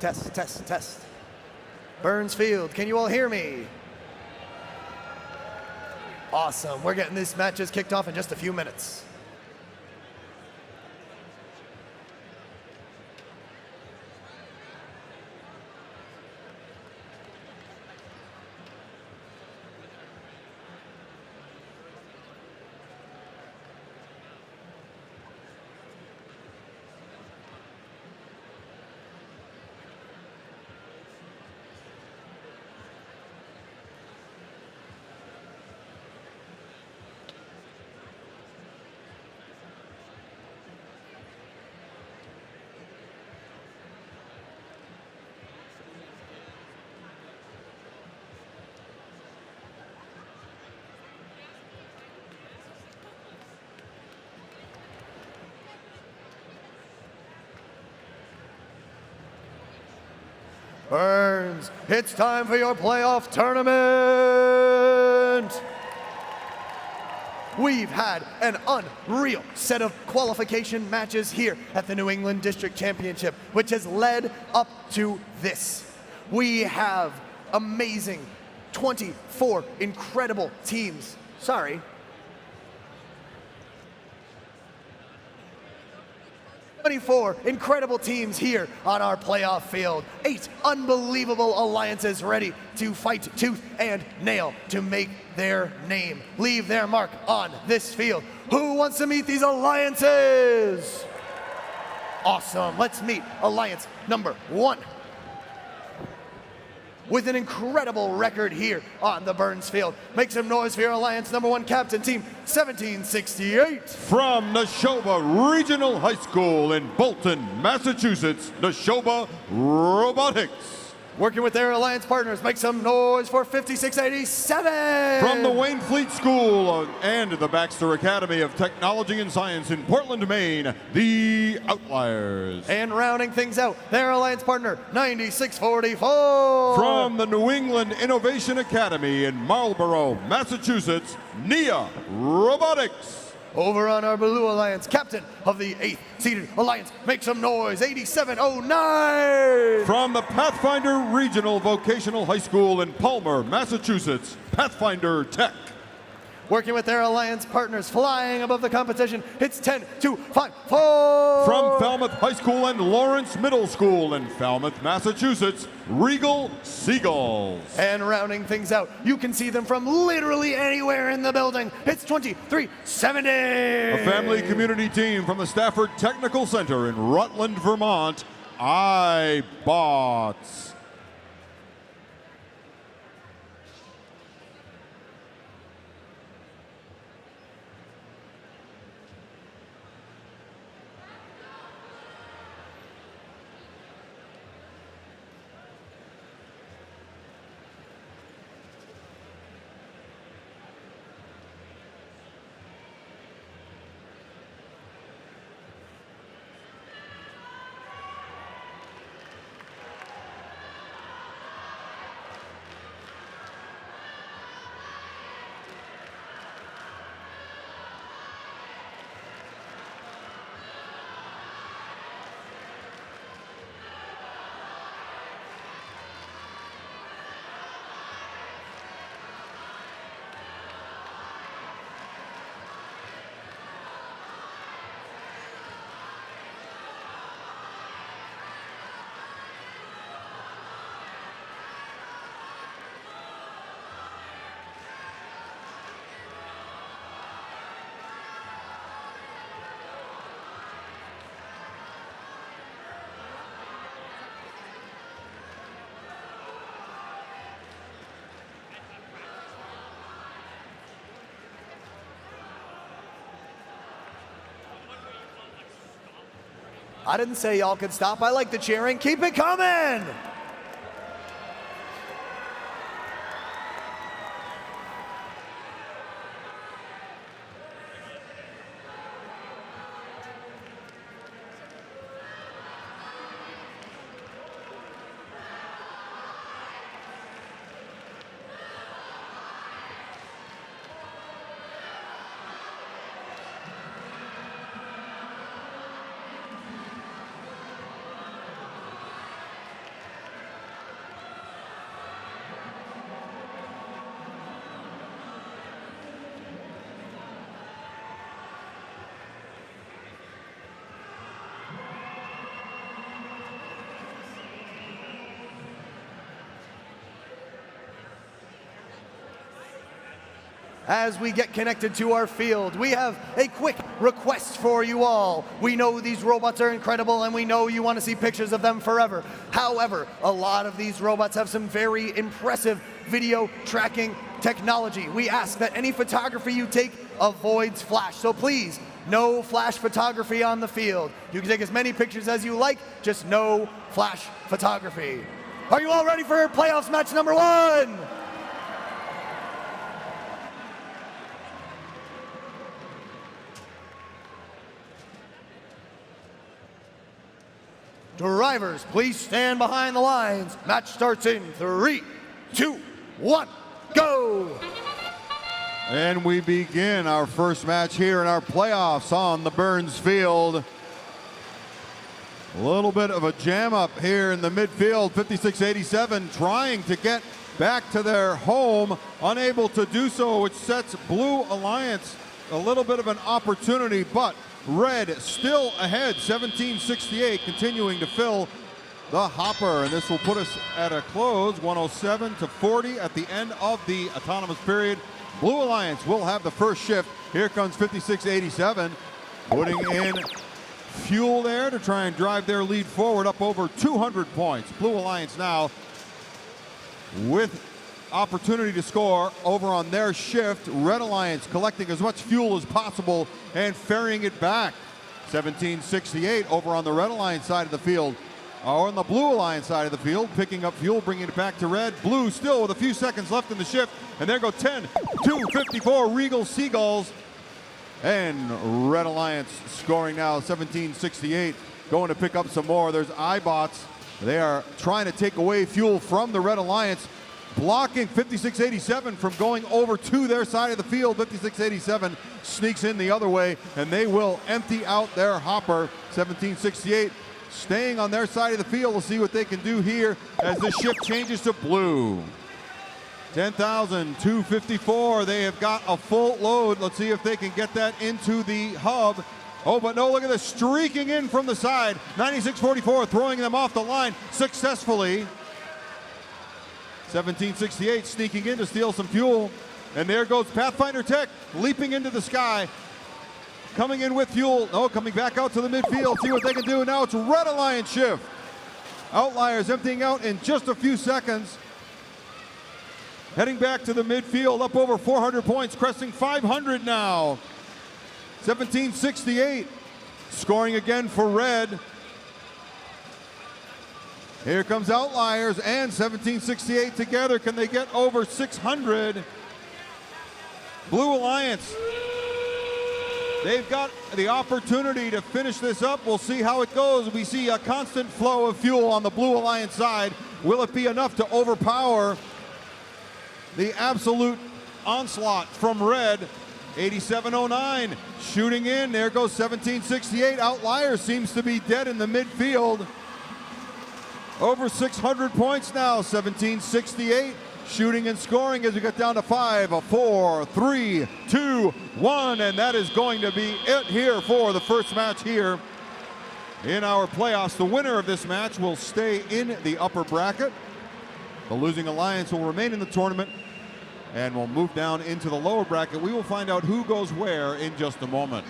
Test, test, test. Burns Field, can you all hear me? Awesome. We're getting these matches kicked off in just a few minutes. Burns, it's time for your playoff tournament. We've had an unreal set of qualification matches here at the New England District Championship, which has led up to this. We have amazing 24 incredible teams. Sorry. 24 incredible teams here on our playoff field. 8 unbelievable alliances ready to fight tooth and nail to make their name, leave their mark on this field. Who wants to meet these alliances? Awesome. Let's meet alliance number 1. With an incredible record here on the Burns Field. Make some noise for your alliance number 1 captain, team 1768. From Neshoba Regional High School in Bolton, Massachusetts, Neshoba Robotics. Working with their alliance partners, make some noise for 5687. From the Wayne Fleet School and the Baxter Academy of Technology and Science in Portland, Maine, the Outliers. And rounding things out, their alliance partner, 9644. From the New England Innovation Academy in Marlborough, Massachusetts, NIA Robotics. Over on our Blue Alliance, captain of the 8th seeded alliance, make some noise, 8709. From the Pathfinder Regional Vocational High School in Palmer, Massachusetts, Pathfinder Tech. Working with their alliance partners, flying above the competition, it's 10254. From Falmouth High School and Lawrence Middle School in Falmouth, Massachusetts, Regal Seagulls. And rounding things out, you can see them from literally anywhere in the building. It's 2370. A family community team from the Stafford Technical Center in Rutland, Vermont, iBots. I didn't say y'all could stop. I like the cheering. Keep it coming. As we get connected to our field, we have a quick request for you all. We know these robots are incredible and we know you want to see pictures of them forever. However, a lot of these robots have some very impressive video tracking technology. We ask that any photography you take avoids flash. So please, no flash photography on the field. You can take as many pictures as you like, just no flash photography. Are you all ready for playoffs match number 1? Drivers, please stand behind the lines. Match starts in 3, 2, 1, go! And we begin our first match here in our playoffs on the Burns Field. A little bit of a jam up here in the midfield. 5687 trying to get back to their home, unable to do so, which sets Blue Alliance a little bit of an opportunity, but Red still ahead, 1768, continuing to fill the hopper, and this will put us at a close, 107-40 at the end of the autonomous period. Blue Alliance will have the first shift. Here comes 5687, putting in fuel there to try and drive their lead forward up over 200 points. Blue Alliance now with opportunity to score over on their shift. Red Alliance collecting as much fuel as possible and ferrying it back. 1768 over on the Red Alliance side of the field, or on the Blue Alliance side of the field, picking up fuel, bringing it back to Red. Blue still with a few seconds left in the shift, and there go 10-254 Regal Seagulls. And Red Alliance scoring now, 1768, going to pick up some more. There's iBots. They are trying to take away fuel from the Red Alliance, blocking 5687 from going over to their side of the field. 5687 sneaks in the other way, and they will empty out their hopper. 1768 staying on their side of the field. We'll see what they can do here as the shift changes to Blue. 10,254. They have got a full load. Let's see if they can get that into the hub. Oh, but no, look at this, streaking in from the side. 9644 throwing them off the line successfully. 1768 sneaking in to steal some fuel. And there goes Pathfinder Tech leaping into the sky. Coming in with fuel. No, coming back out to the midfield. See what they can do. Now it's Red Alliance shift. Outliers emptying out in just a few seconds. Heading back to the midfield, up over 400 points, cresting 500 now. 1768 scoring again for Red. Here comes Outliers and 1768 together. Can they get over 600? Blue Alliance, they've got the opportunity to finish this up. We'll see how it goes. We see a constant flow of fuel on the Blue Alliance side. Will it be enough to overpower the absolute onslaught from Red? 8709 shooting in. There goes 1768. Outliers seems to be dead in the midfield. Over 600 points now. 1768 shooting and scoring as we get down to 5, 4, 3, 2, 1, and that is going to be it here for the first match here in our playoffs. The winner of this match will stay in the upper bracket. The losing alliance will remain in the tournament and will move down into the lower bracket. We will find out who goes where in just a moment.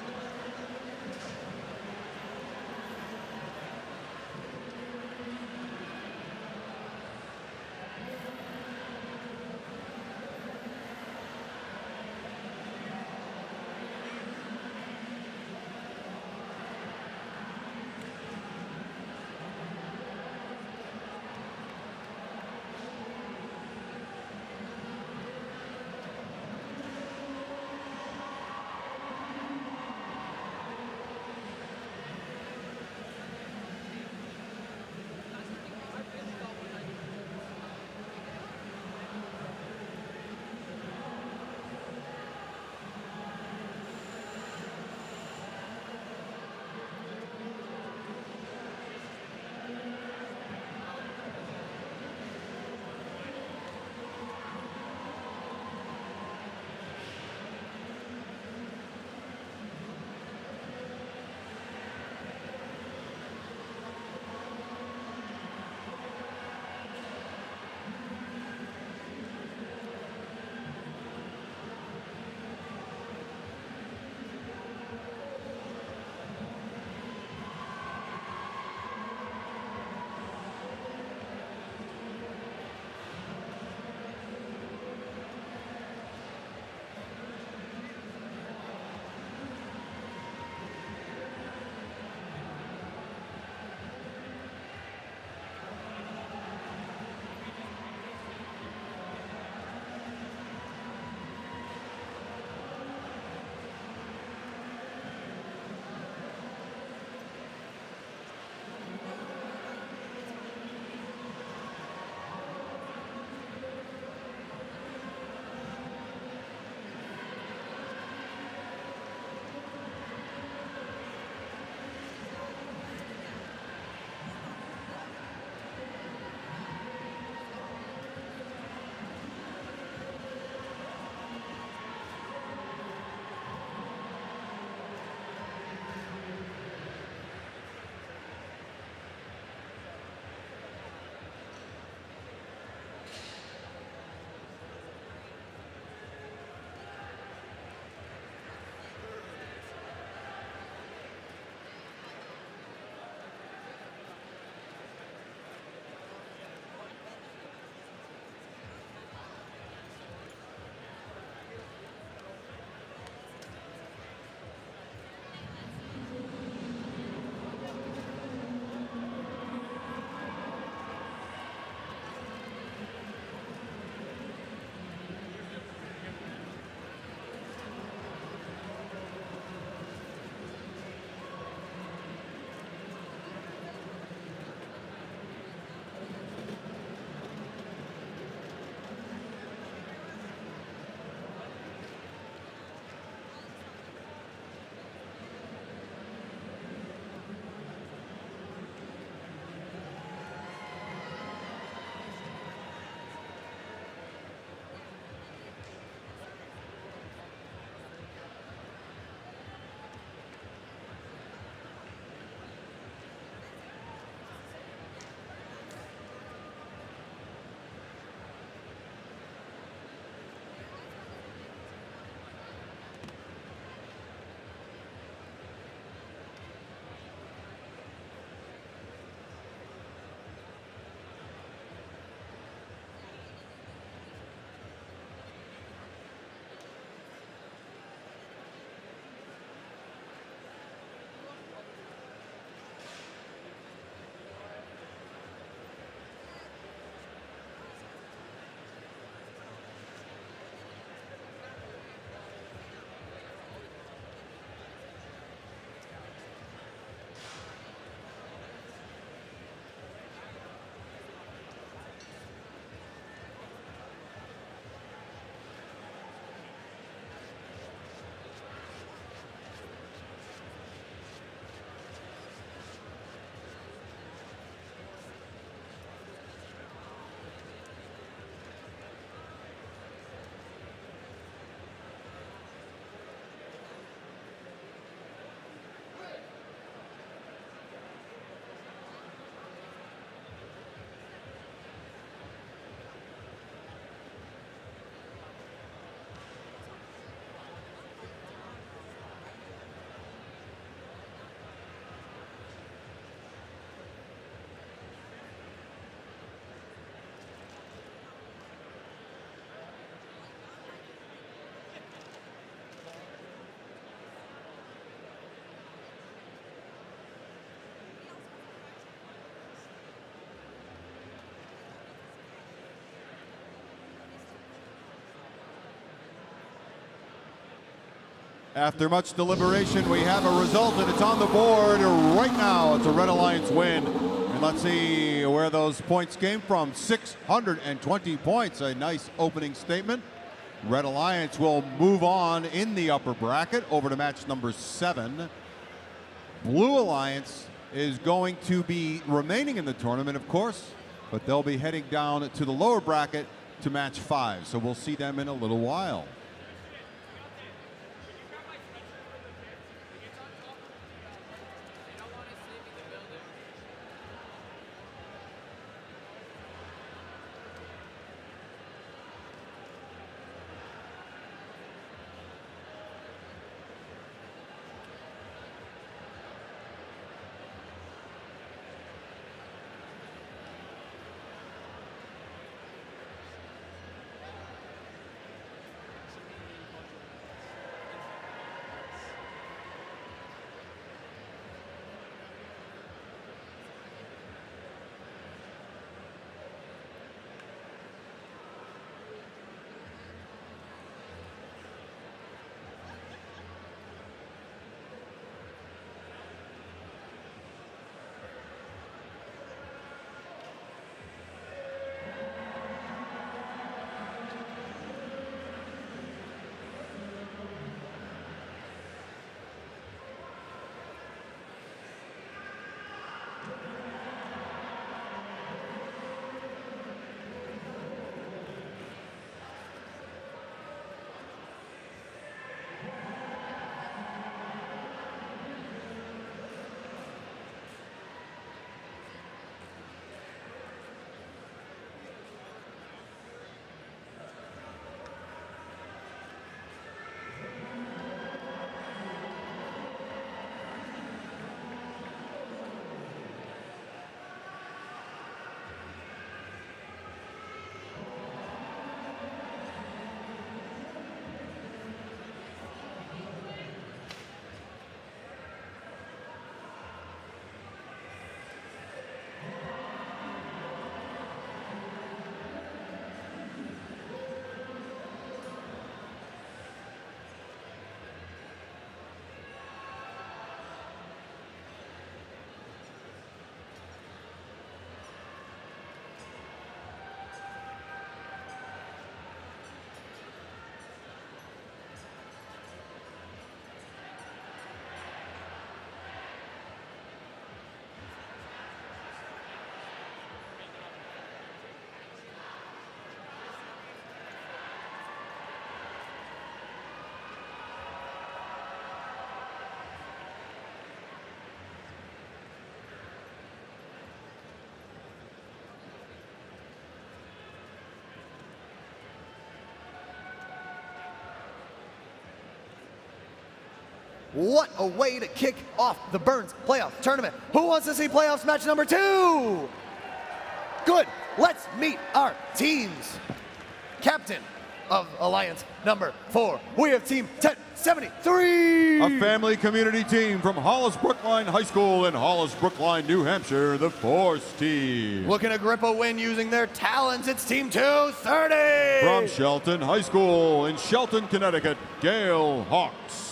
After much deliberation, we have a result, and it's on the board right now. It's a Red Alliance win. And let's see where those points came from. 620 points, a nice opening statement. Red Alliance will move on in the upper bracket over to match number 7. Blue Alliance is going to be remaining in the tournament, of course, but they'll be heading down to the lower bracket to match 5. So we'll see them in a little while. What a way to kick off the Burns playoff tournament. Who wants to see playoffs match number 2? Good, let's meet our teams. Captain of Alliance number 4, we have team 1073. A family community team from Hollis Brookline High School in Hollis Brookline, New Hampshire, the Force team. Looking to grip a win using their talents, it's team 230. From Shelton High School in Shelton, Connecticut, Gale Hawks.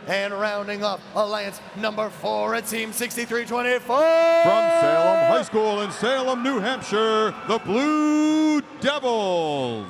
And rounding up Alliance number 4 at team 6324. From Salem High School in Salem, New Hampshire, the Blue Devils.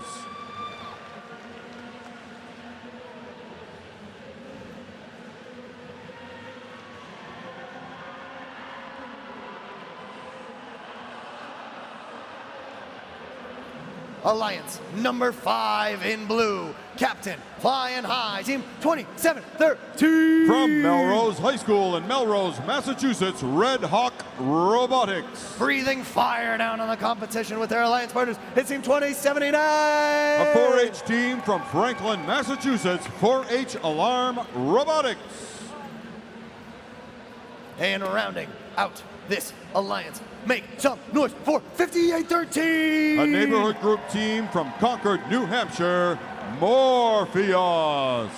Alliance number 5 in blue, Captain Flying High, team 2713. From Melrose High School in Melrose, Massachusetts, Red Hawk Robotics. Breathing fire down on the competition with their Alliance partners, it's team 2079. A 4-H team from Franklin, Massachusetts, 4-H Alarm Robotics. And rounding out this alliance, make some noise for 5813. A neighborhood group team from Concord, New Hampshire, Morpheus.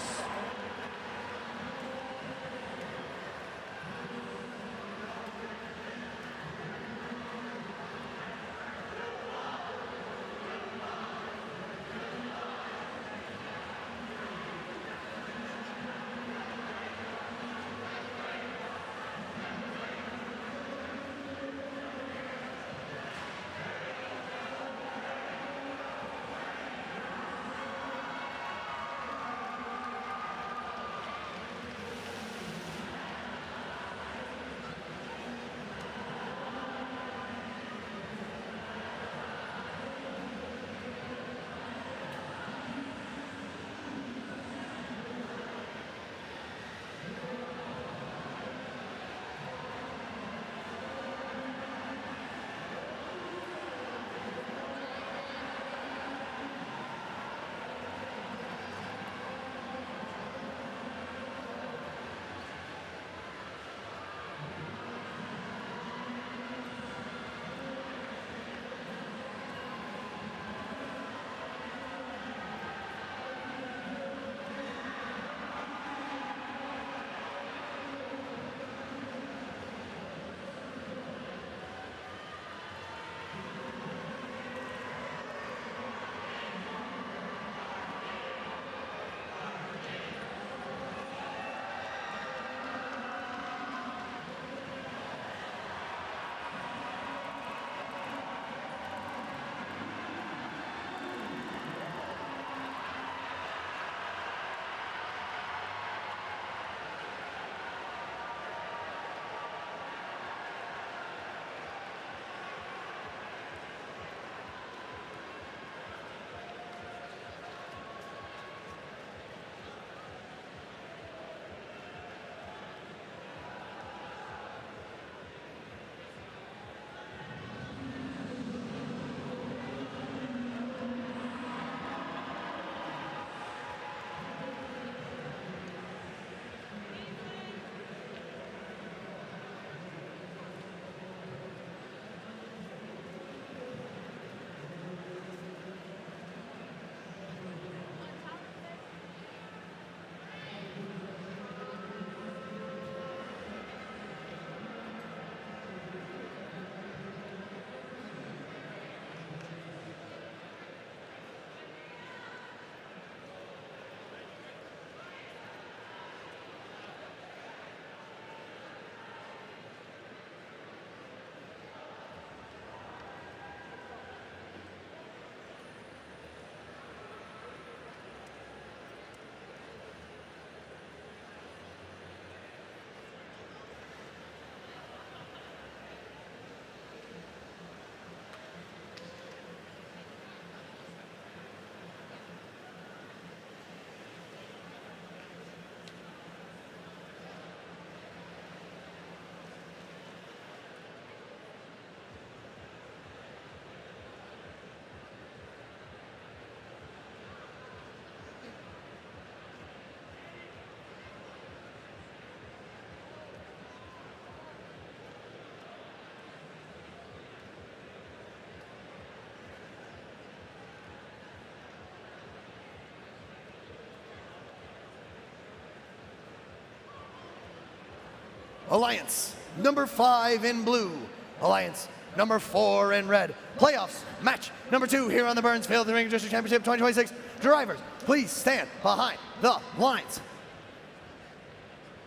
Alliance number 5 in blue. Alliance number 4 in red. Playoffs match number 2 here on the Burns Field, the Ring District Championship 2026. Drivers, please stand behind the lines.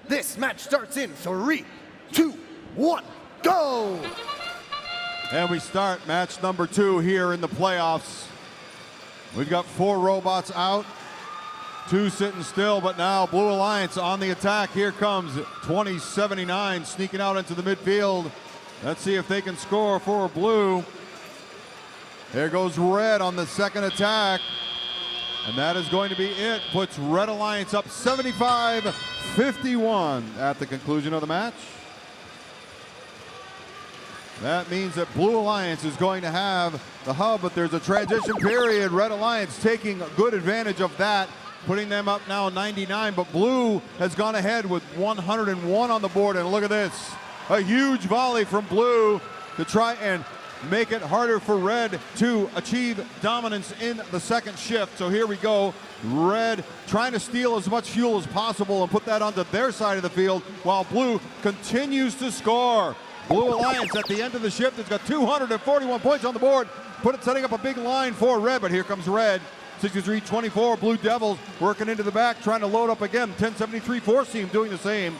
This match starts in 3, 2, 1, go! And we start match number 2 here in the playoffs. We've got 4 robots out, 2 sitting still, but now Blue Alliance on the attack. Here comes 2079 sneaking out into the midfield. Let's see if they can score for Blue. There goes Red on the second attack. And that is going to be it. Puts Red Alliance up 75-51 at the conclusion of the match. That means that Blue Alliance is going to have the hub, but there's a transition period. Red Alliance taking good advantage of that, putting them up now 99, but Blue has gone ahead with 101 on the board, and look at this. A huge volley from Blue to try and make it harder for Red to achieve dominance in the second shift. So here we go. Red trying to steal as much fuel as possible and put that onto their side of the field while Blue continues to score. Blue Alliance at the end of the shift has got 241 points on the board, setting up a big line for Red, but here comes Red. 63-24, Blue Devils working into the back, trying to load up again. 1073 Force Team doing the same.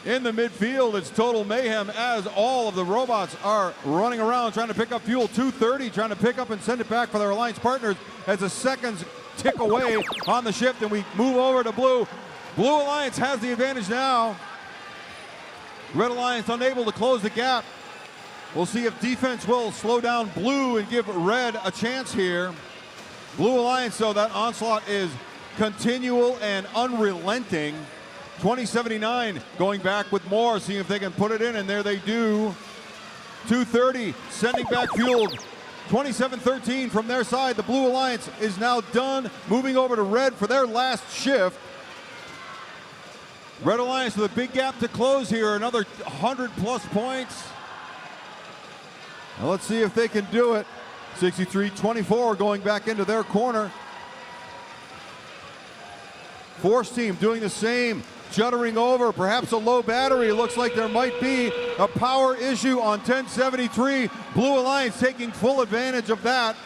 In the midfield, it's total mayhem as all of the robots are running around trying to pick up fuel. 230 trying to pick up and send it back for their Alliance partners as the seconds tick away on the shift, and we move over to Blue. Blue Alliance has the advantage now. Red Alliance unable to close the gap. We'll see if defense will slow down Blue and give Red a chance here. Blue Alliance, though, that onslaught is continual and unrelenting. 2079 going back with more, seeing if they can put it in, and there they do. 230 sending back fuel. 27-13 from their side. The Blue Alliance is now done, moving over to Red for their last shift. Red Alliance with a big gap to close here, another 100+ points. Now let's see if they can do it. 63-24 going back into their corner. Force Team doing the same, juddering over, perhaps a low battery. It looks like there might be a power issue on 1073. Blue Alliance taking full advantage of that.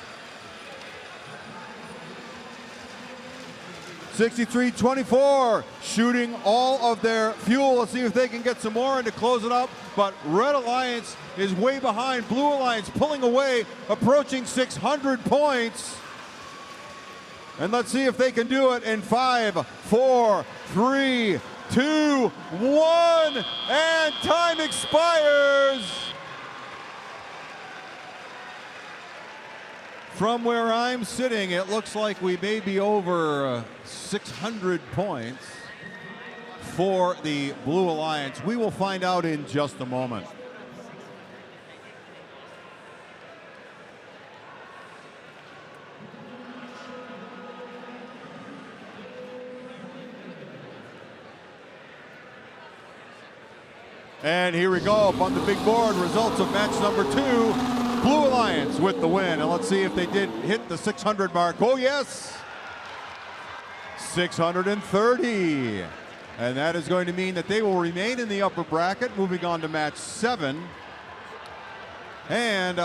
63-24, shooting all of their fuel. Let's see if they can get some more and to close it up. But Red Alliance is way behind. Blue Alliance pulling away, approaching 600 points. And let's see if they can do it in 5, 4, 3, 2, 1, and time expires. From where I'm sitting, it looks like we may be over 600 points for the Blue Alliance. We will find out in just a moment. And here we go, up on the big board, results of match number 2. Blue Alliance with the win. And let's see if they did hit the 600 mark. Oh, yes. 630. And that is going to mean that they will remain in the upper bracket, moving on to match 7. And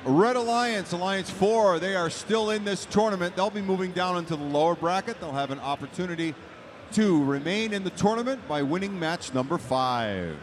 Red Alliance, Alliance 4, they are still in this tournament. They'll be moving down into the lower bracket. They'll have an opportunity to remain in the tournament by winning match number 5.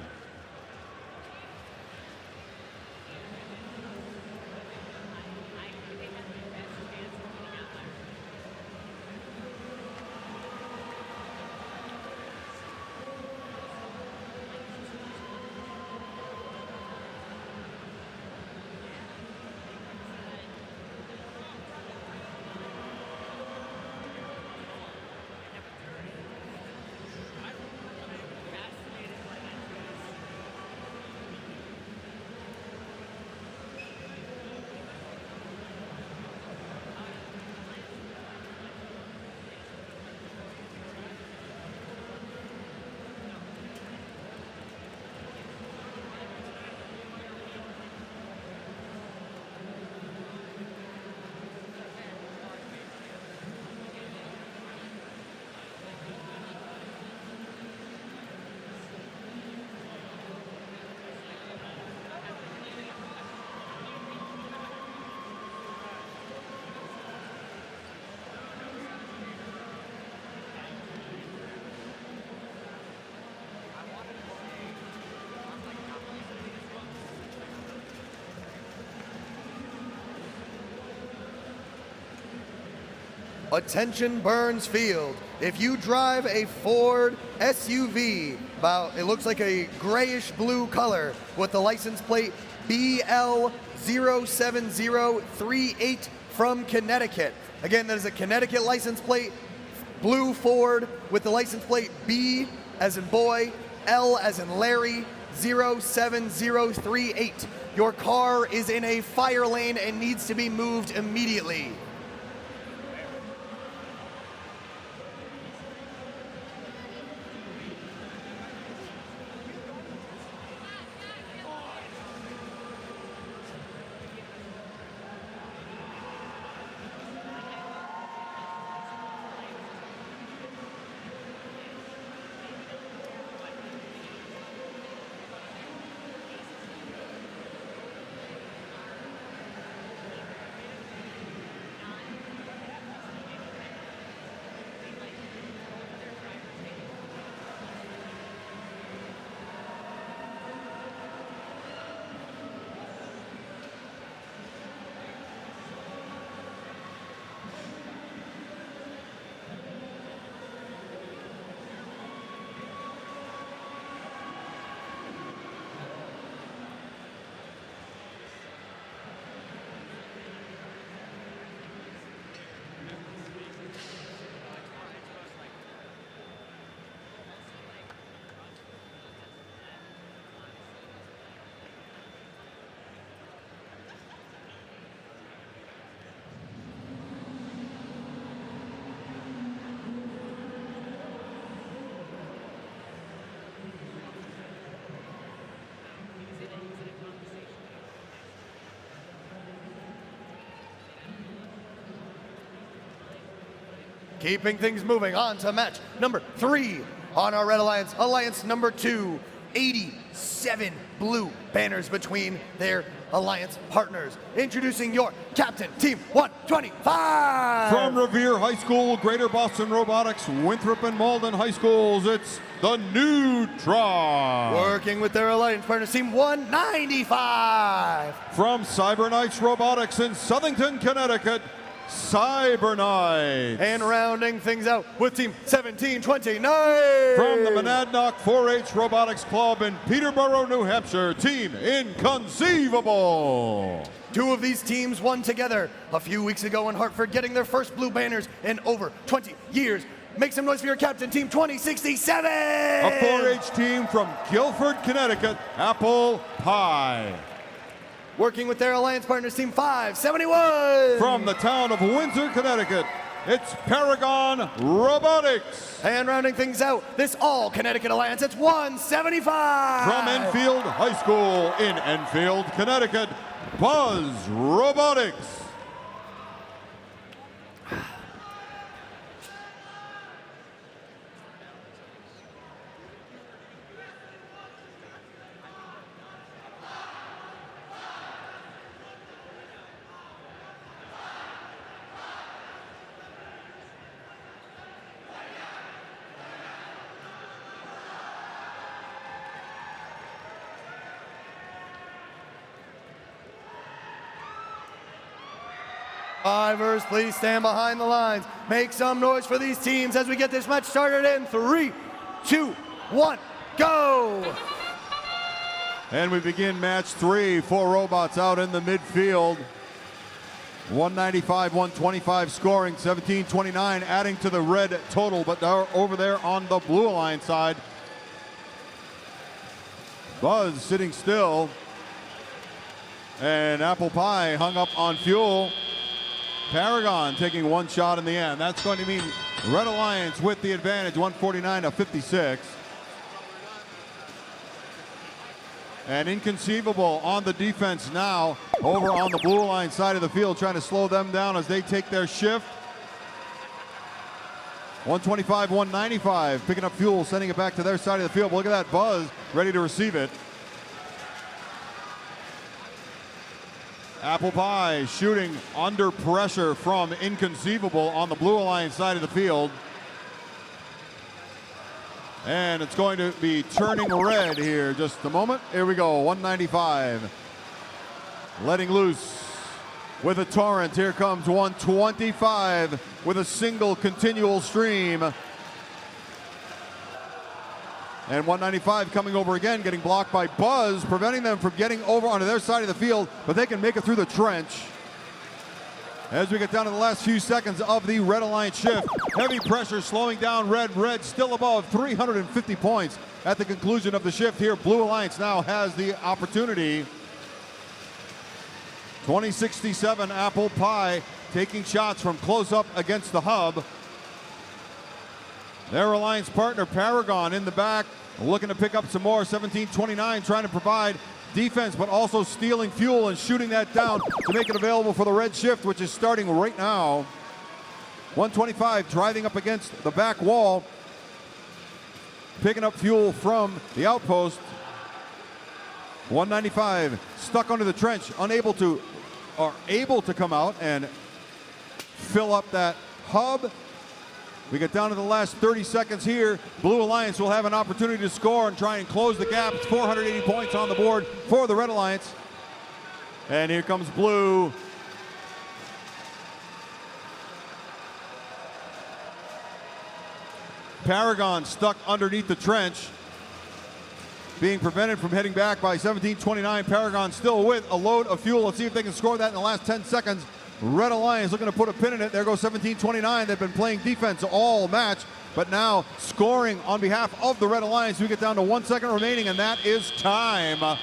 Attention Burns Field. If you drive a Ford SUV, it looks like a grayish blue color with the license plate BL07038 from Connecticut. Again, that is a Connecticut license plate, blue Ford with the license plate B as in boy, L as in Larry, 07038. Your car is in a fire lane and needs to be moved immediately. Keeping things moving on to match number 3 on our Red Alliance. Alliance number 2, 87 blue banners between their alliance partners. Introducing your captain, Team 125. From Revere High School, Greater Boston Robotics, Winthrop and Malden High Schools, it's the Neutron. Working with their alliance partners, Team 195. From Cyberknights Robotics in Southington, Connecticut, Cyberknights. And rounding things out with Team 1729. From the Monadnock 4-H Robotics Club in Peterborough, New Hampshire, Team Inconceivable. 2 of these teams won together a few weeks ago in Hartford, getting their first blue banners in over 20 years. Make some noise for your captain, Team 2067. A 4-H team from Guilford, Connecticut, Apple Pie. Working with their alliance partners, Team 571. From the town of Windsor, Connecticut, it's Paragon Robotics. And rounding things out, this all Connecticut alliance, it's 175. From Enfield High School in Enfield, Connecticut, Buzz Robotics. Drivers, please stand behind the lines. Make some noise for these teams as we get this match started in 3, 2, 1, go! And we begin match 3. 4 robots out in the midfield. 195, 125 scoring, 1729 adding to the red total, but they're over there on the blue alliance side. Buzz sitting still. And Apple Pie hung up on fuel. Paragon taking one shot in the end. That's going to mean Red Alliance with the advantage, 149 to 56. And Inconceivable on the defense now, over on the blue line side of the field, trying to slow them down as they take their shift. 125, 195, picking up fuel, sending it back to their side of the field. But look at that, Buzz ready to receive it. Apple Pie shooting under pressure from Inconceivable on the Blue Alliance side of the field. And it's going to be turning red here just a moment. Here we go, 195. Letting loose. with a torrent. Here comes 125 with a single continual stream. And 195 coming over again, getting blocked by Buzz, preventing them from getting over onto their side of the field, but they can make it through the trench. As we get down to the last few seconds of the Red Alliance shift, heavy pressure slowing down Red. Red still above 350 points at the conclusion of the shift here. Blue Alliance now has the opportunity. 2067 Apple Pie taking shots from close up against the hub. Their alliance partner Paragon in the back, looking to pick up some more. 1729 trying to provide defense, but also stealing fuel and shooting that down to make it available for the red shift, which is starting right now. 125 driving up against the back wall, picking up fuel from the outpost. 195 stuck under the trench, unable to, or able to come out and fill up that hub. We get down to the last 30 seconds here. Blue Alliance will have an opportunity to score and try and close the gap. It's 480 points on the board for the Red Alliance. And here comes Blue. Paragon stuck underneath the trench, being prevented from heading back by 1729. Paragon still with a load of fuel. Let's see if they can score that in the last 10 seconds. Red Alliance looking to put a pin in it. There goes 1729. They've been playing defense all match, but now scoring on behalf of the Red Alliance. We get down to 1 second remaining, and that is time.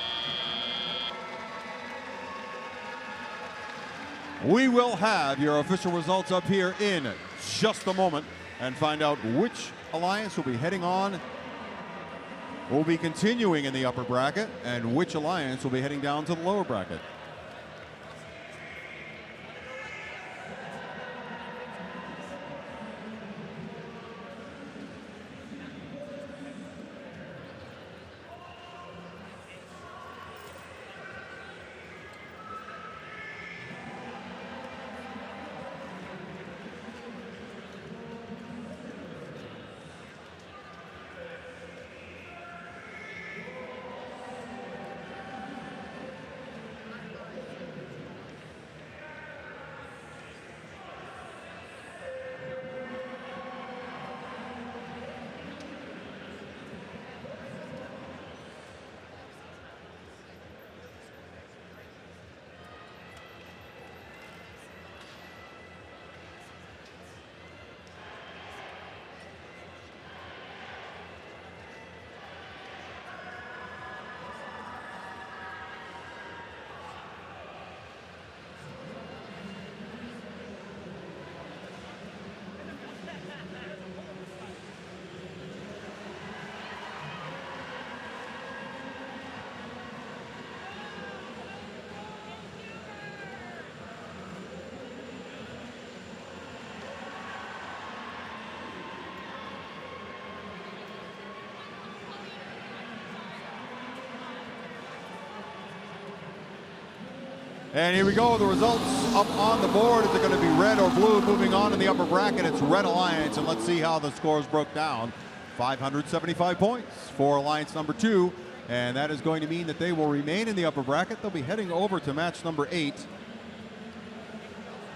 We will have your official results up here in just a moment and find out which alliance will be heading on, will be continuing in the upper bracket, and which alliance will be heading down to the lower bracket. And here we go, the results up on the board. Is it going to be red or blue moving on in the upper bracket? It's Red Alliance, and let's see how the scores broke down. 575 points for Alliance number 2, and that is going to mean that they will remain in the upper bracket. They'll be heading over to match number 8.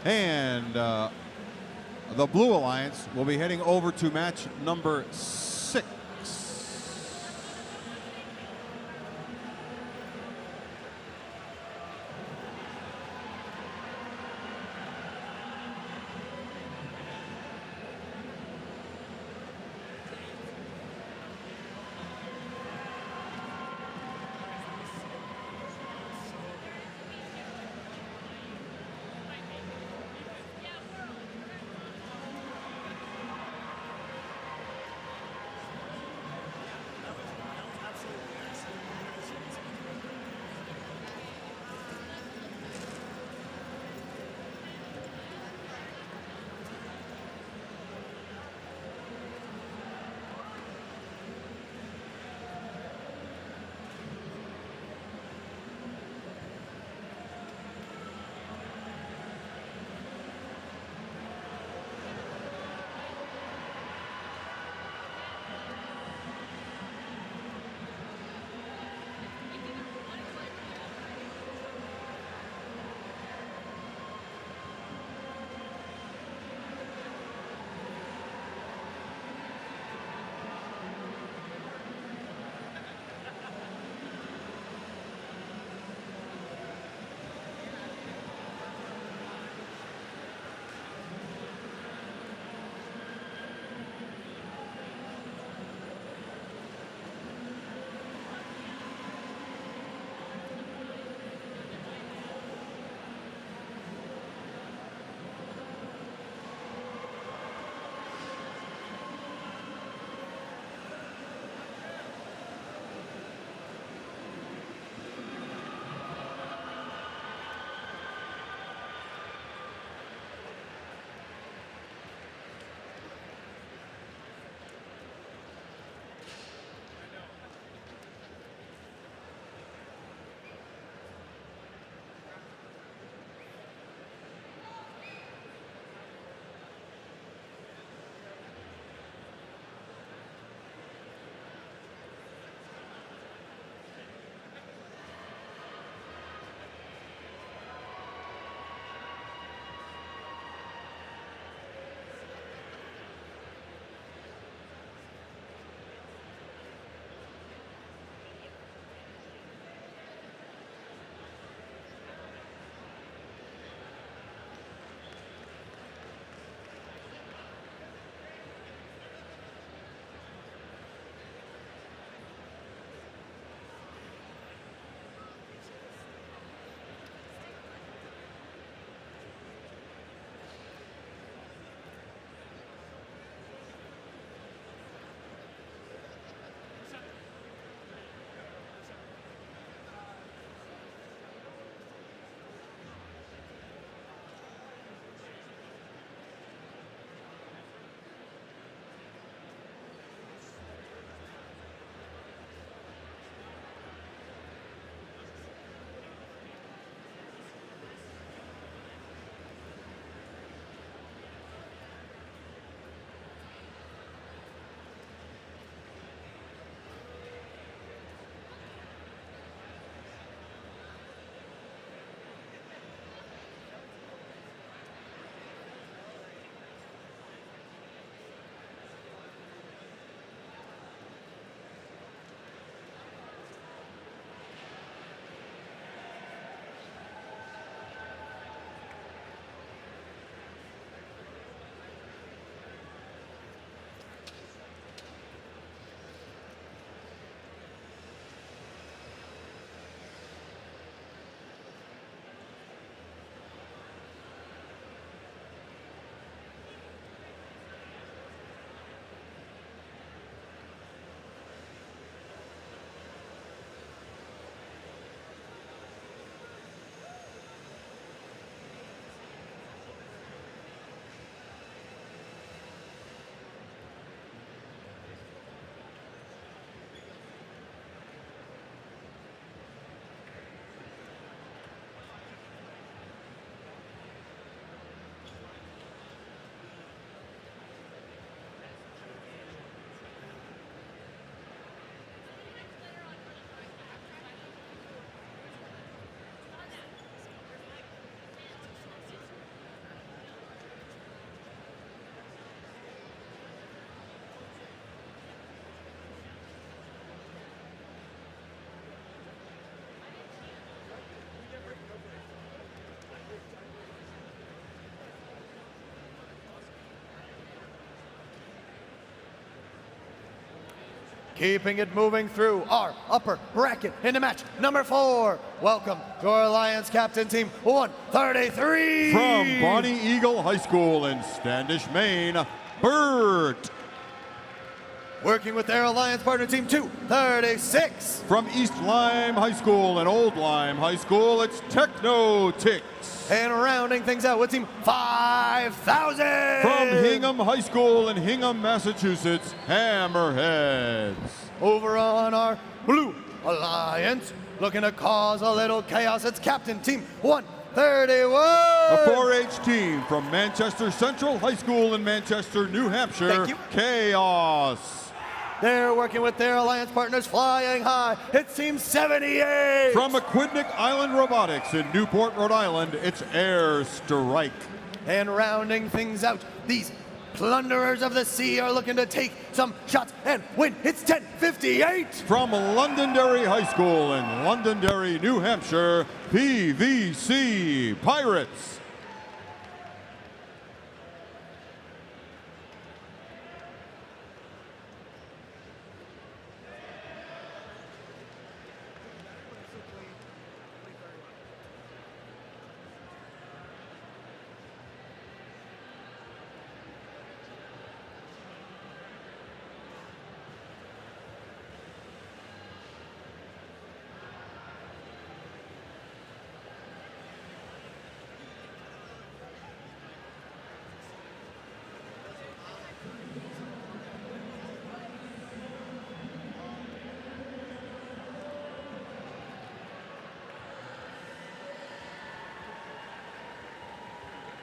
And the Blue Alliance will be heading over to match number 6. Keeping it moving through our upper bracket into match number 4. Welcome to our Alliance Captain Team 133. From Bonnie Eagle High School in Standish, Maine, Bert. Working with their Alliance partner Team 236. From East Lyme High School and Old Lyme High School, it's Techno-Tix. And rounding things out with Team 5000. From Hingham High School in Hingham, Massachusetts, Hammerheads. Over on our Blue Alliance, looking to cause a little chaos, it's Captain Team 131. A 4-H team from Manchester Central High School in Manchester, New Hampshire, Thank you. Chaos. They're working with their Alliance partners flying high. It's Team 78. From Aquidneck Island Robotics in Newport, Rhode Island, it's Air Strike. And rounding things out, these plunderers of the sea are looking to take some shots and win. It's 1058. From Londonderry High School in Londonderry, New Hampshire, PVC Pirates.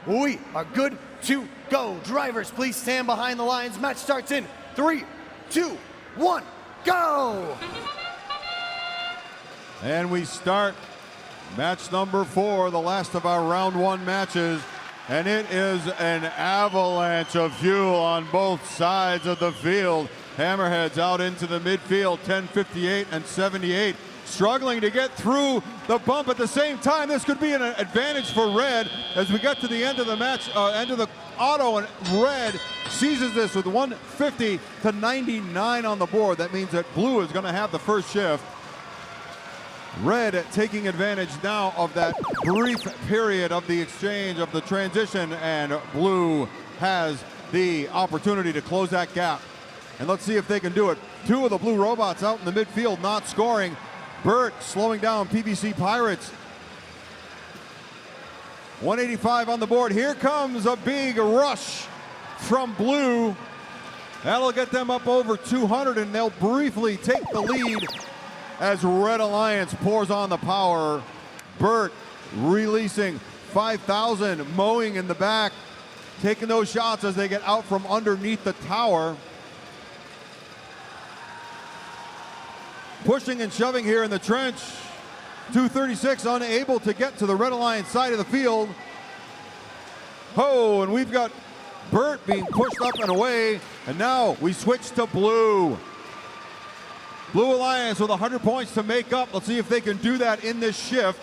We are good to go. Drivers, please stand behind the lines. Match starts in 3, 2, 1, go! And we start match number 4, the last of our round 1 matches. And it is an avalanche of fuel on both sides of the field. Hammerheads out into the midfield, 10:58 and 78. Struggling to get through the bump at the same time. This could be an advantage for Red as we get to the end of the match, end of the auto, and Red seizes this with 150 to 99 on the board. That means that Blue is going to have the first shift. Red taking advantage now of that brief period of the exchange, of the transition, and Blue has the opportunity to close that gap. And let's see if they can do it. 2 of the Blue robots out in the midfield not scoring. Bert slowing down PVC Pirates. 185 on the board. Here comes a big rush from Blue. That'll get them up over 200, and they'll briefly take the lead as Red Alliance pours on the power. Bert releasing 5,000, mowing in the back, taking those shots as they get out from underneath the tower. Pushing and shoving here in the trench. 236 unable to get to the Red Alliance side of the field. Oh, and we've got Bert being pushed up and away. And now we switch to Blue. Blue Alliance with 100 points to make up. Let's see if they can do that in this shift.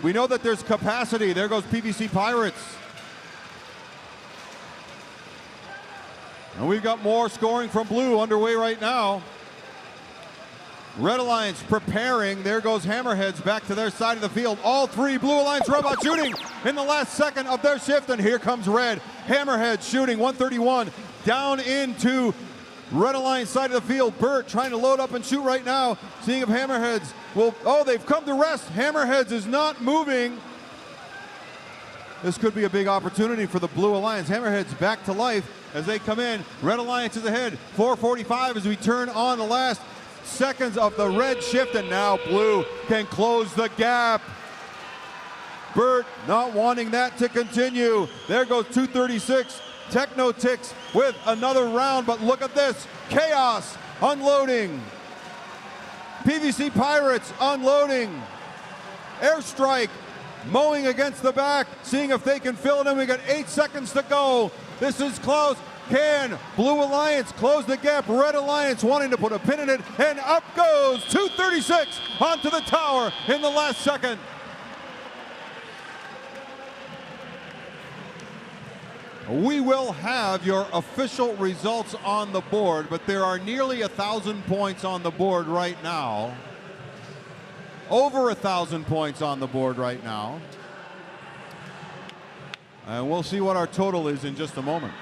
We know that there's capacity. There goes PVC Pirates. And we've got more scoring from Blue underway right now. Red Alliance preparing. There goes Hammerheads back to their side of the field. All 3 Blue Alliance robots shooting in the last second of their shift. And here comes Red. Hammerheads shooting 131 down into Red Alliance side of the field. Bert trying to load up and shoot right now. Seeing if Hammerheads will, oh, they've come to rest. Hammerheads is not moving. This could be a big opportunity for the Blue Alliance. Hammerheads back to life as they come in. Red Alliance is ahead. 4:45 as we turn on the last seconds of the Red shift, and now Blue can close the gap. Bert not wanting that to continue. There goes 236. Techno-Tix with another round, but look at this. Chaos unloading. PVC Pirates unloading. Airstrike mowing against the back, seeing if they can fill it in. We got 8 seconds to go. This is close. Can Blue Alliance close the gap? Red Alliance wanting to put a pin in it, and up goes 236 onto the tower in the last second. we will have your official results on the board, but there are nearly 1,000 points on the board right now. Over 1,000 points on the board right now. And we'll see what our total is in just a moment.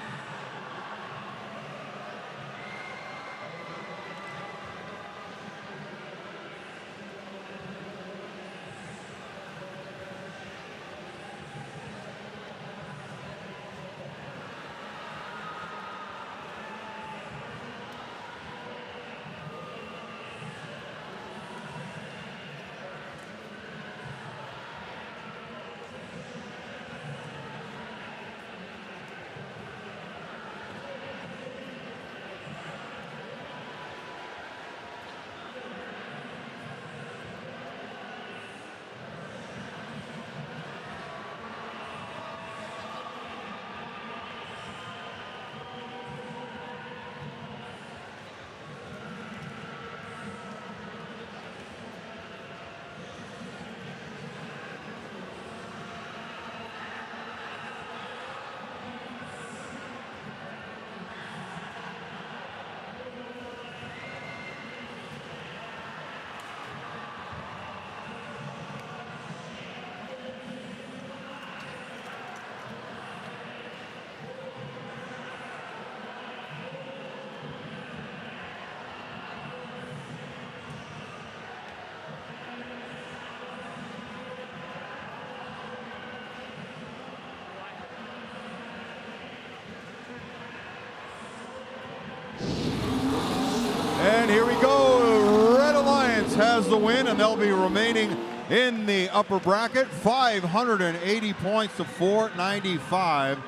And here we go. Red Alliance has the win, and they'll be remaining in the upper bracket. 580 points to 495.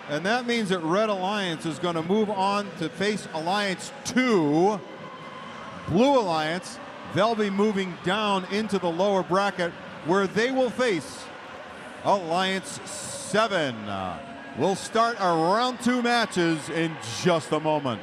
And that means that Red Alliance is going to move on to face Alliance 2. Blue Alliance, they'll be moving down into the lower bracket where they will face Alliance 7. We'll start our round 2 matches in just a moment.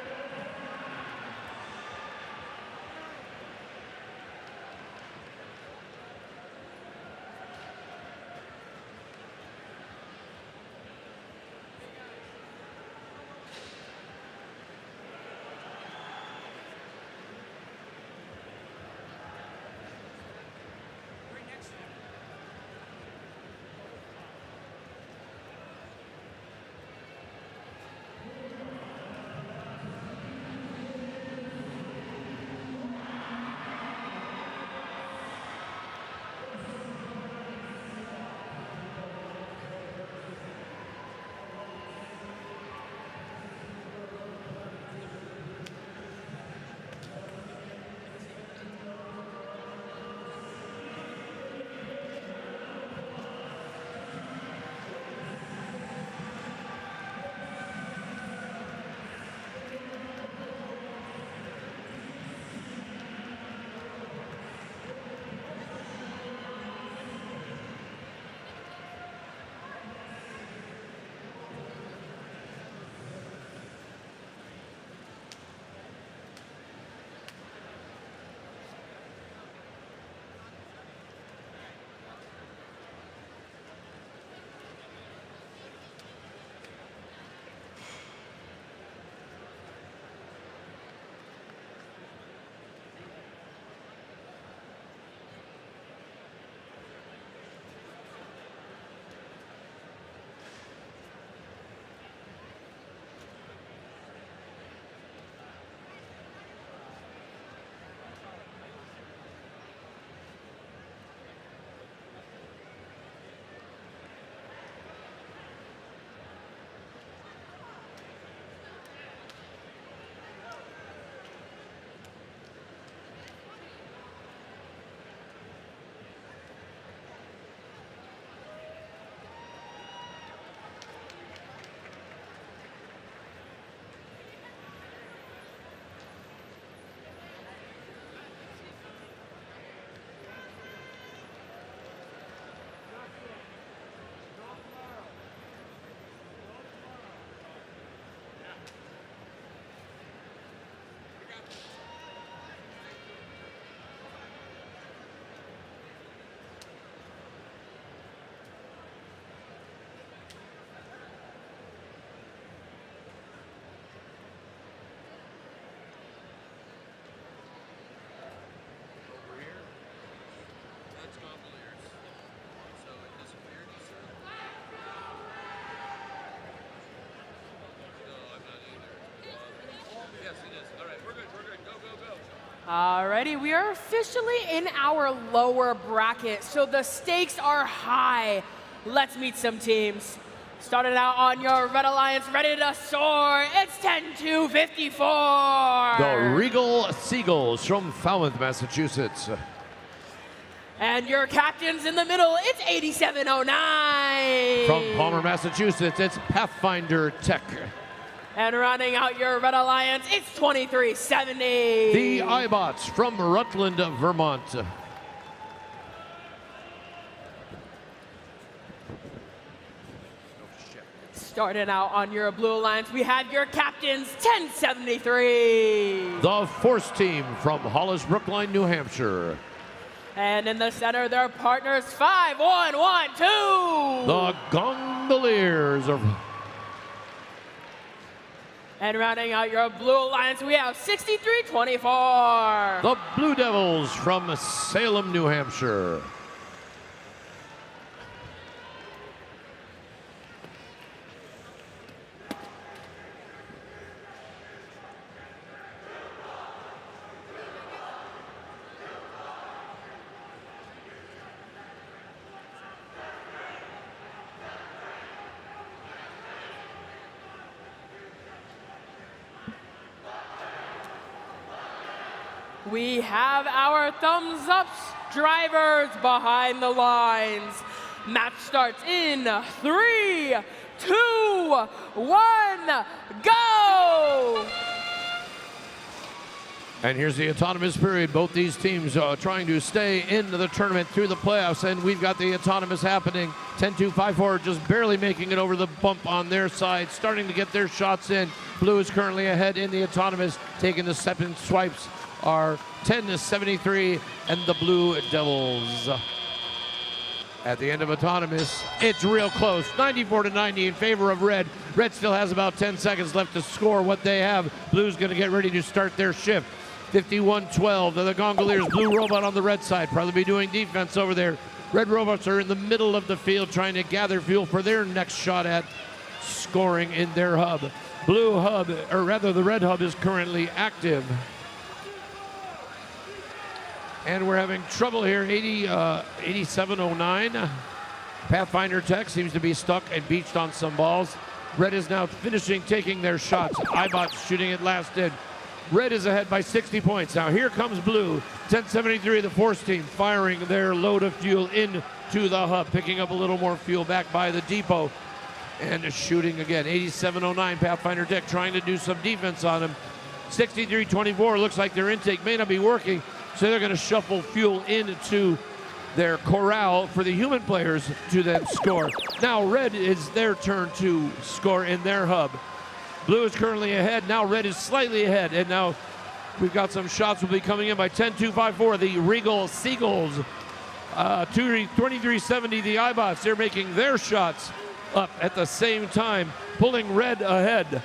Alrighty, we are officially in our lower bracket, so the stakes are high. Let's meet some teams. Starting out on your Red Alliance, ready to soar, it's 10-2-54. The Regal Seagulls from Falmouth, Massachusetts. And your captains in the middle, it's 8709. From Palmer, Massachusetts, it's Pathfinder Tech. And rounding out your Red Alliance, it's 2370. The iBots from Rutland, Vermont. Starting out on your Blue Alliance, we have your captains, 1073. The Force Team from Hollis Brookline, New Hampshire. And in the center, their partners, 5112. The Gondoliers of... And rounding out your Blue Alliance, we have 6324. The Blue Devils from Salem, New Hampshire. We have our thumbs ups, drivers behind the lines. Match starts in 3, 2, 1, go! And here's the autonomous period. Both these teams are trying to stay into the tournament through the playoffs, and we've got the autonomous happening. 10-2-5-4 just barely making it over the bump on their side, starting to get their shots in. Blue is currently ahead in the autonomous, taking the second swipes are 10-73, and the Blue Devils. At the end of autonomous, it's real close, 94-90 in favor of Red. Red still has about 10 seconds left to score what they have. Blue's going to get ready to start their shift. 51-12, the Gondoliers, Blue Robot on the red side, probably be doing defense over there. Red Robots are in the middle of the field trying to gather fuel for their next shot at scoring in their hub. Blue hub, or rather the red hub is currently active. And we're having trouble here, 8709. Pathfinder Tech seems to be stuck and beached on some balls. Red is now finishing taking their shots. iBots shooting it last in. Red is ahead by 60 points. Now here comes Blue, 1073, the Force Team, firing their load of fuel into the hub, picking up a little more fuel back by the depot. And shooting again, 8709, Pathfinder Tech trying to do some defense on him. 6324, looks like their intake may not be working. So they're going to shuffle fuel into their corral for the human players to then score. Now Red is their turn to score in their hub. Blue is currently ahead. Now Red is slightly ahead. And now we've got some shots will be coming in by 10-2-5-4. The Regal Seagulls, 2370, the iBots. They're making their shots up at the same time, pulling Red ahead.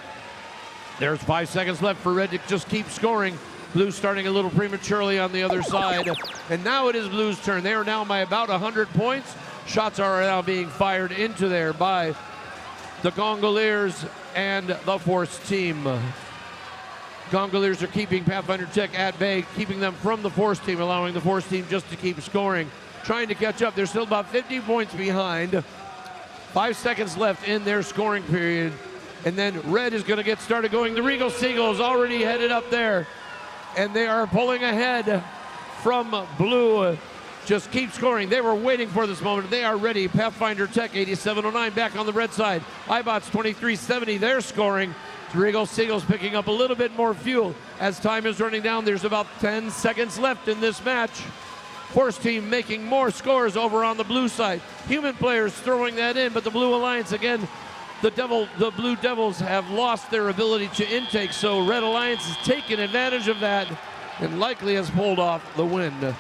There's 5 seconds left for Red to just keep scoring. Blue starting a little prematurely on the other side. And now it is Blue's turn. They are now by about 100 points. Shots are now being fired into there by the Gondoliers and the Force Team. Gondoliers are keeping Pathfinder Tech at bay, keeping them from the Force Team, allowing the Force Team just to keep scoring, trying to catch up. They're still about 50 points behind. 5 seconds left in their scoring period. And then Red is going to get started going. The Regal Seagulls already headed up there. And they are pulling ahead from Blue. Just keep scoring. They were waiting for this moment. They are ready. Pathfinder Tech, 8709, back on the red side. iBots, 2370, they're scoring. Regal Seagulls picking up a little bit more fuel. As time is running down, there's about 10 seconds left in this match. Force Team making more scores over on the blue side. Human players throwing that in, but the Blue Alliance, again, the Blue Devils have lost their ability to intake, so Red Alliance has taken advantage of that and likely has pulled off the win.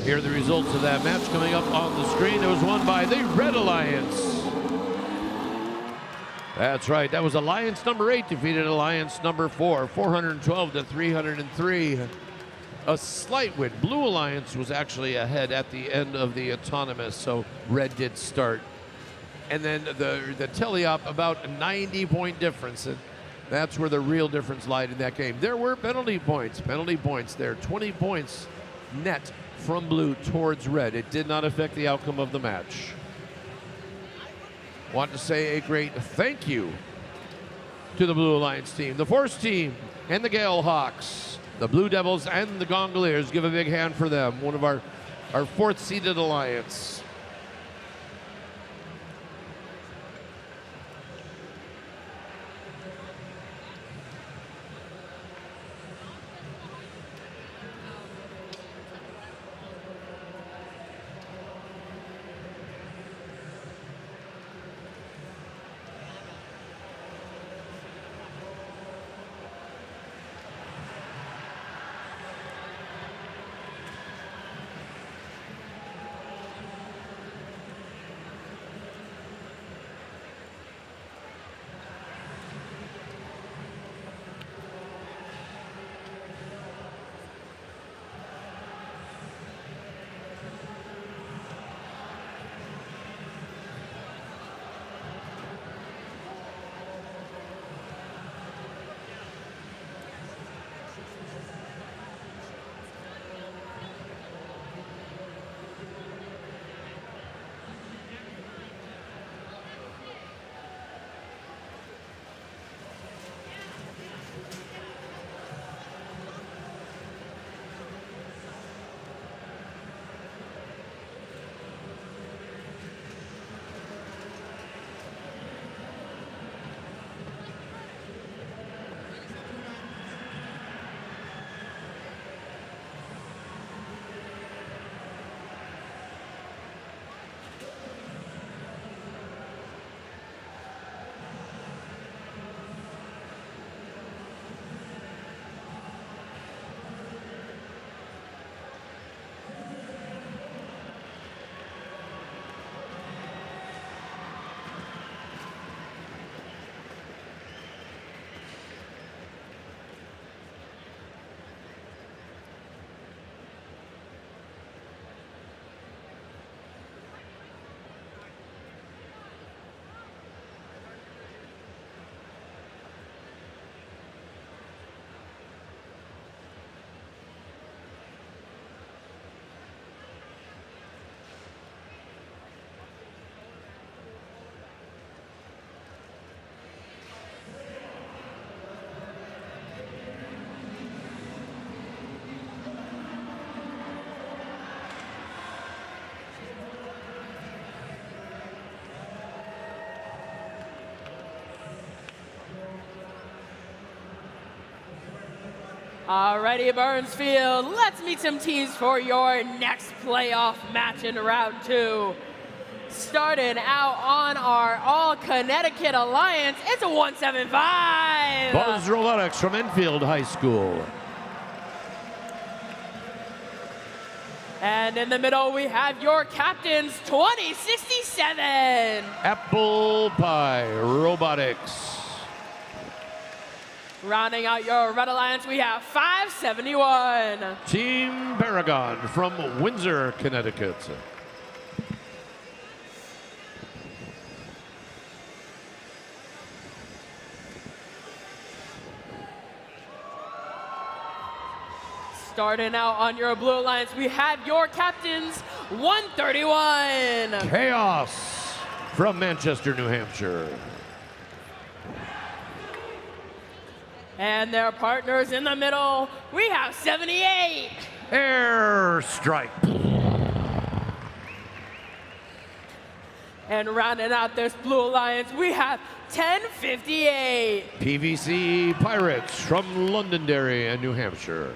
Here are the results of that match coming up on the screen. It was won by the Red Alliance. That's right. That was Alliance number 8 defeated Alliance number 4, 412 to 303. A slight win. Blue Alliance was actually ahead at the end of the autonomous, so Red did start. And then the tele-op, about a 90-point difference. And that's where the real difference lied in that game. There were penalty points there. 20 points net from Blue towards Red. It did not affect the outcome of the match. Want to say a great thank you to the Blue Alliance team, the Force team, and the Gale Hawks. The Blue Devils and the Gondoliers, give a big hand for them. One of our fourth-seeded alliance. Alrighty, Burnsfield, let's meet some teams for your next playoff match in round 2. Starting out on our All-Connecticut Alliance, it's a 175. Buzz Robotics from Enfield High School. And in the middle, we have your captains, 2067. Apple Pie Robotics. Rounding out your Red Alliance, we have 571. Team Paragon from Windsor, Connecticut. Starting out on your Blue Alliance, we have your captains, 131. Chaos from Manchester, New Hampshire. And their partners in the middle, we have 78. Airstrike. And rounding out this Blue Alliance, we have 1058. PVC Pirates from Londonderry and New Hampshire.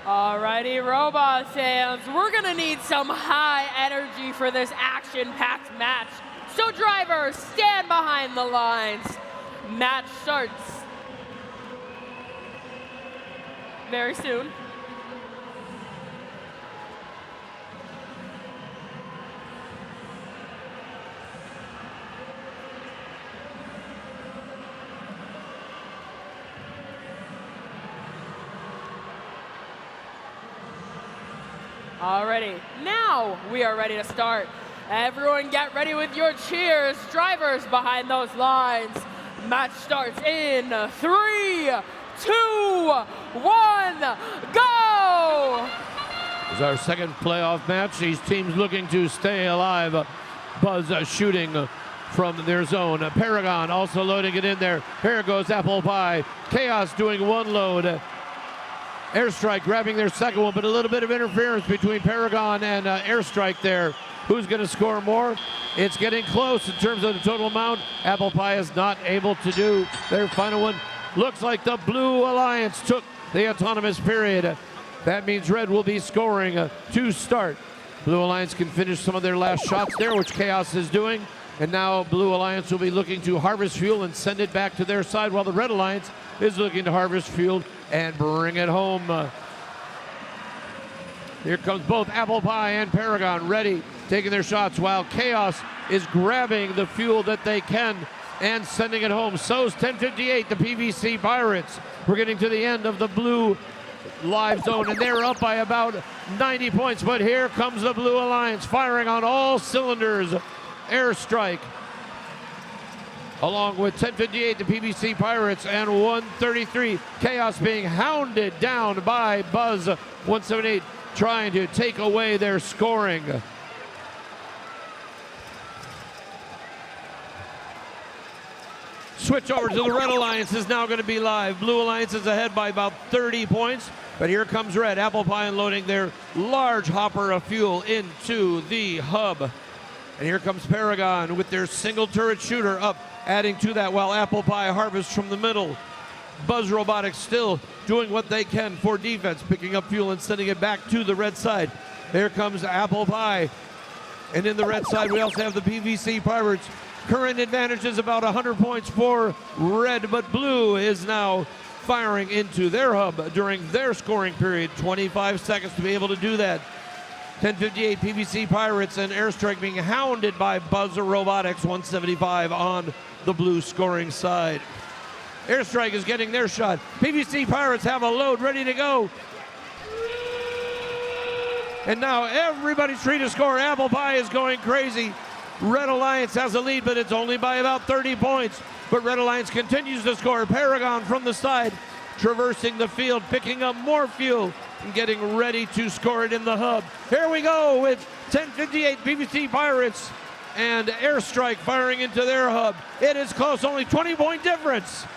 Alrighty, Robot fans, we're gonna need some high energy for this action-packed match. So drivers, stand behind the lines. Match starts very soon. Alrighty, now we are ready to start. Everyone get ready with your cheers. Drivers behind those lines. Match starts in 3, 2, 1, go! It's our second playoff match. These teams looking to stay alive. Buzz shooting from their zone. Paragon also loading it in there. Here goes Apple Pie. Chaos doing one load. Airstrike grabbing their second one, but a little bit of interference between Paragon and Airstrike there. Who's going to score more? It's getting close in terms of the total amount. Apple Pie is not able to do their final one. Looks like the Blue Alliance took the autonomous period. That means Red will be scoring to start. Blue Alliance can finish some of their last shots there, which Chaos is doing. And now Blue Alliance will be looking to harvest fuel and send it back to their side, while the Red Alliance is looking to harvest fuel and bring it home. Here comes both Apple Pie and Paragon ready, taking their shots, while Chaos is grabbing the fuel that they can and sending it home. So's 1058, the PVC Pirates. We're getting to the end of the blue live zone, and they're up by about 90 points. But here comes the Blue Alliance, firing on all cylinders. Airstrike, along with 1058, the PVC Pirates, and 133. Chaos being hounded down by Buzz 178, trying to take away their scoring. Switch over to the Red Alliance is now going to be live. Blue Alliance is ahead by about 30 points, but here comes Red. Apple Pie unloading their large hopper of fuel into the hub. And here comes Paragon with their single turret shooter up, adding to that, while Apple Pie harvests from the middle. Buzz Robotics still doing what they can for defense, picking up fuel and sending it back to the red side. Here comes Apple Pie. And in the red side, we also have the PVC Pirates. Current advantage is about 100 points for Red, but Blue is now firing into their hub during their scoring period. 25 seconds to be able to do that. 1058 PVC Pirates and Airstrike being hounded by Buzz Robotics, 175 on the blue scoring side. Airstrike is getting their shot. PVC Pirates have a load ready to go. And now everybody's free to score. Apple Pie is going crazy. Red Alliance has a lead, but it's only by about 30 points. But Red Alliance continues to score. Paragon from the side, traversing the field, picking up more fuel and getting ready to score it in the hub. Here we go with 1058 PVC Pirates and Airstrike firing into their hub. It is close, only 20-point difference.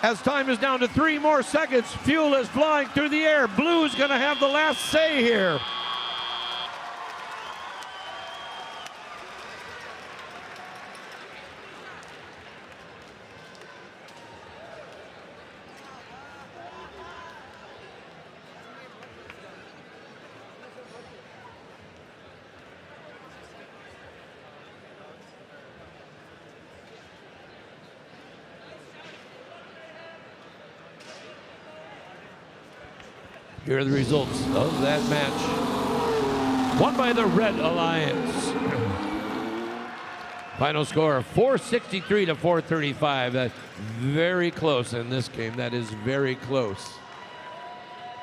As time is down to 3 more seconds, fuel is flying through the air. Blue's gonna have the last say here. Here are the results of that match. Won by the Red Alliance. Final score, 463 to 435. That's very close in this game. That is very close.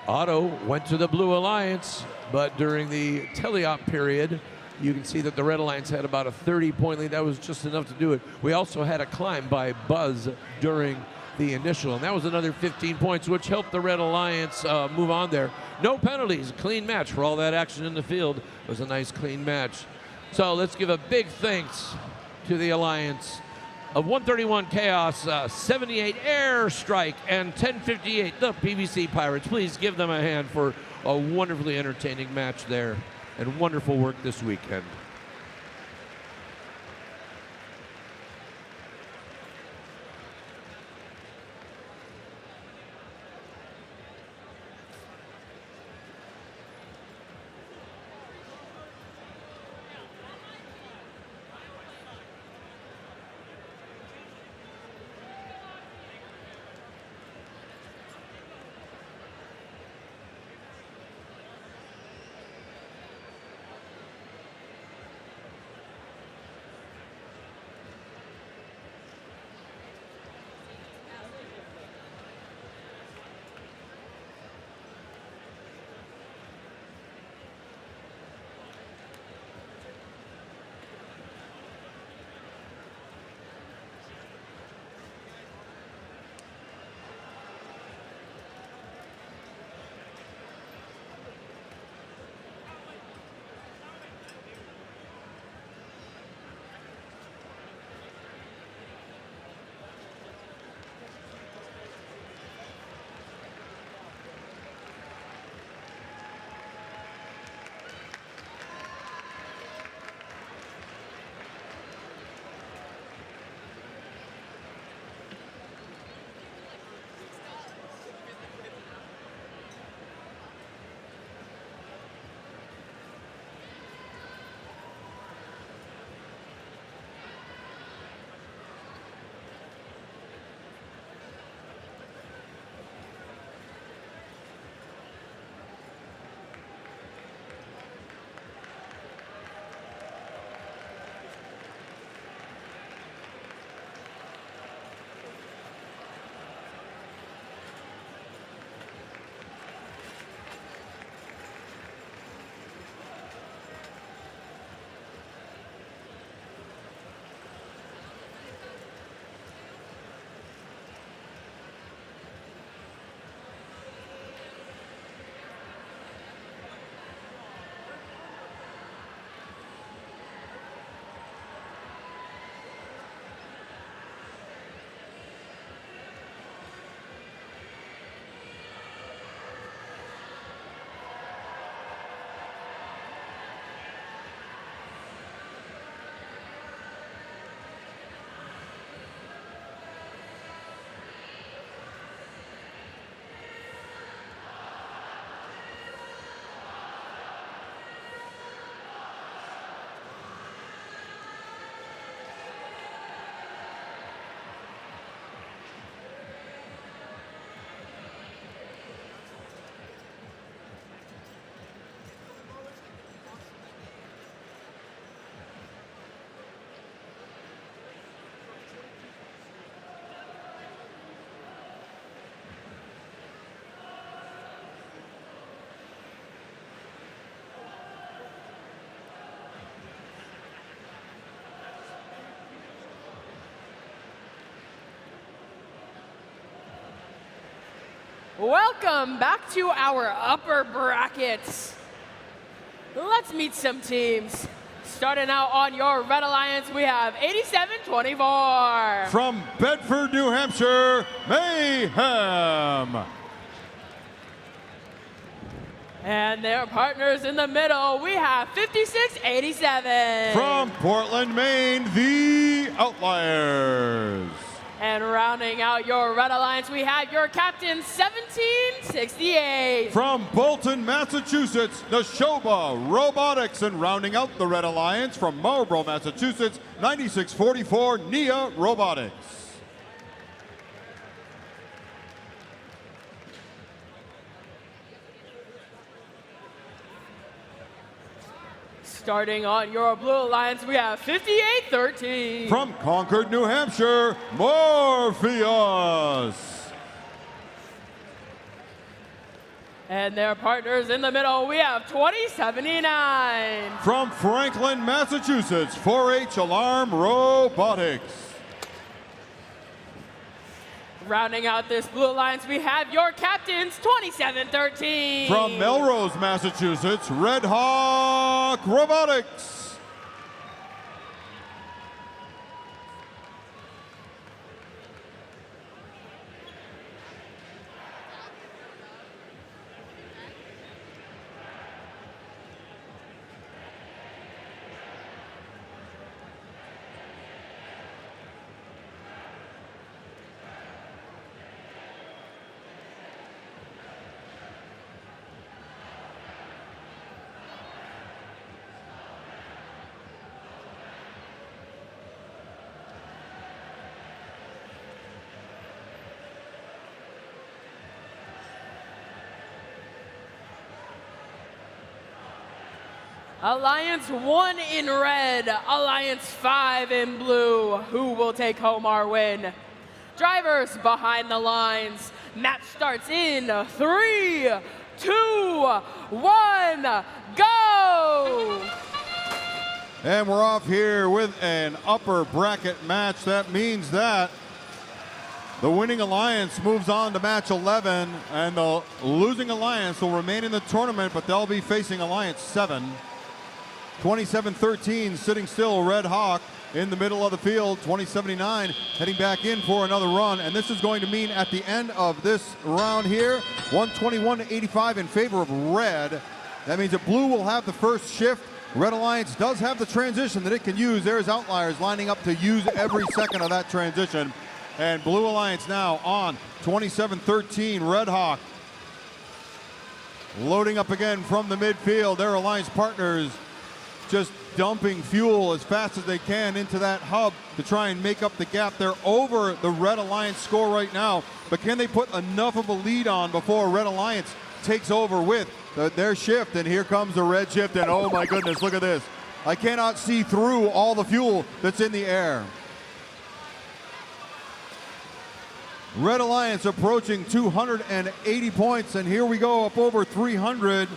Otto went to the Blue Alliance, but during the teleop period, you can see that the Red Alliance had about a 30-point lead. That was just enough to do it. We also had a climb by Buzz during the initial, and that was another 15 points, which helped the Red Alliance move on there. No penalties, clean match for all that action in the field. It was a nice clean match. So let's give a big thanks to the Alliance of 131 Chaos, 78 Airstrike, and 1058 the PVC Pirates. Please give them a hand for a wonderfully entertaining match there and wonderful work this weekend. Welcome back to our upper brackets. Let's meet some teams. Starting out on your Red Alliance, we have 87-24. From Bedford, New Hampshire, Mayhem. And their partners in the middle, we have 56-87. From Portland, Maine, the Outliers. And rounding out your Red Alliance, we have your captain, 1768. From Bolton, Massachusetts, Neshoba Robotics. And rounding out the Red Alliance from Marlborough, Massachusetts, 9644 NIA Robotics. Starting on your Blue Alliance, we have 58-13. From Concord, New Hampshire, Morpheus. And their partners in the middle, we have 2079. From Franklin, Massachusetts, 4-H Alarm Robotics. Rounding out this Blue Alliance, we have your captains, 27-13. From Melrose, Massachusetts, Red Hawk Robotics. Alliance 1 in red, Alliance 5 in blue. Who will take home our win? Drivers behind the lines. Match starts in 3, 2, 1, go! And we're off here with an upper bracket match. That means that the winning alliance moves on to match 11, and the losing alliance will remain in the tournament, but they'll be facing Alliance 7. 27-13, sitting still, Red Hawk in the middle of the field. 2079 heading back in for another run, and this is going to mean at the end of this round here, 121-85 in favor of red. That means that blue will have the first shift. Red Alliance does have the transition that it can use. There's Outliers lining up to use every second of that transition. And Blue Alliance now on 27-13, Red Hawk loading up again from the midfield. Their Alliance partners just dumping fuel as fast as they can into that hub to try and make up the gap. They're over the Red Alliance score right now, but can they put enough of a lead on before Red Alliance takes over with their shift? And here comes the red shift, and oh my goodness, look at this. I cannot see through all the fuel that's in the air. Red Alliance approaching 280 points, and here we go up over 300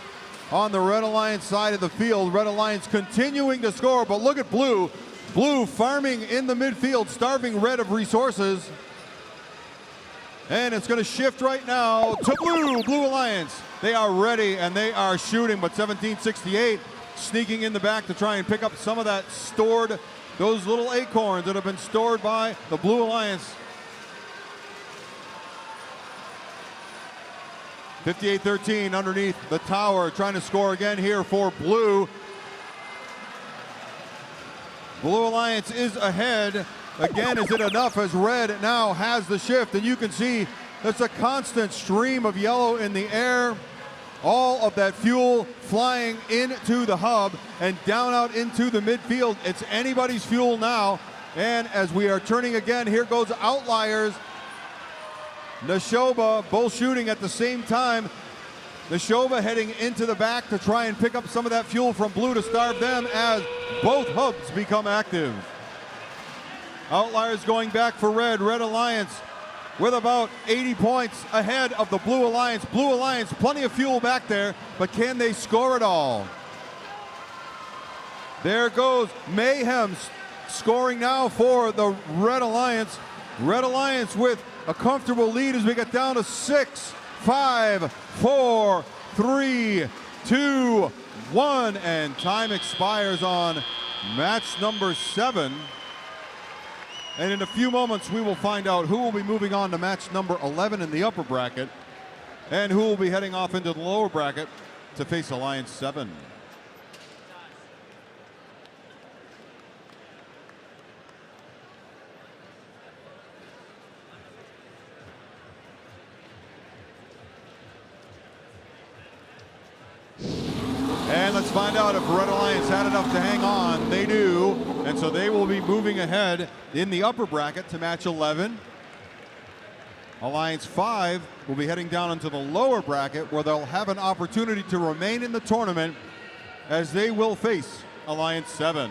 on the Red Alliance side of the field. Red Alliance continuing to score, but look at Blue. Blue farming in the midfield, starving Red of resources. And it's going to shift right now to Blue. Blue Alliance, they are ready and they are shooting, but 1768 sneaking in the back to try and pick up some of that stored, those little acorns that have been stored by the Blue Alliance. 58-13 underneath the tower, trying to score again here for Blue. Blue Alliance is ahead. Again, is it enough as Red now has the shift? And you can see there's a constant stream of yellow in the air. All of that fuel flying into the hub and down out into the midfield. It's anybody's fuel now. And as we are turning again, here goes Outliers. Neshoba both shooting at the same time. Neshoba heading into the back to try and pick up some of that fuel from Blue to starve them as both hubs become active. Outliers going back for Red. Red Alliance with about 80 points ahead of the Blue Alliance. Blue Alliance, plenty of fuel back there, but can they score it all? There goes Mayhem scoring now for the Red Alliance. Red Alliance with a comfortable lead as we get down to 6 5, 4, 3, 2, 1, and time expires on match number 7. And in a few moments, we will find out who will be moving on to match number 11 in the upper bracket and who will be heading off into the lower bracket to face Alliance 7. And let's find out if Red Alliance had enough to hang on. They do. And so they will be moving ahead in the upper bracket to match 11. Alliance 5 will be heading down into the lower bracket where they'll have an opportunity to remain in the tournament as they will face Alliance 7.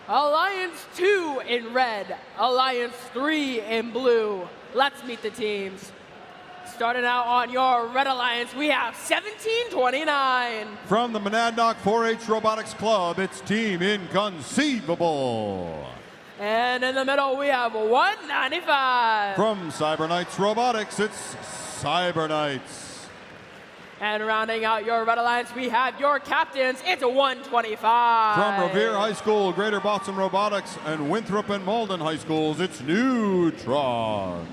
Alliance 2 in red, Alliance 3 in blue. Let's meet the teams. Starting out on your Red Alliance, we have 1729. From the Monadnock 4-H Robotics Club, it's Team Inconceivable. And in the middle, we have 195. From Cyberknights Robotics, it's Cyberknights. And rounding out your Red Alliance, we have your captains. It's 125. From Revere High School, Greater Boston Robotics, and Winthrop and Malden High Schools, it's Neutron.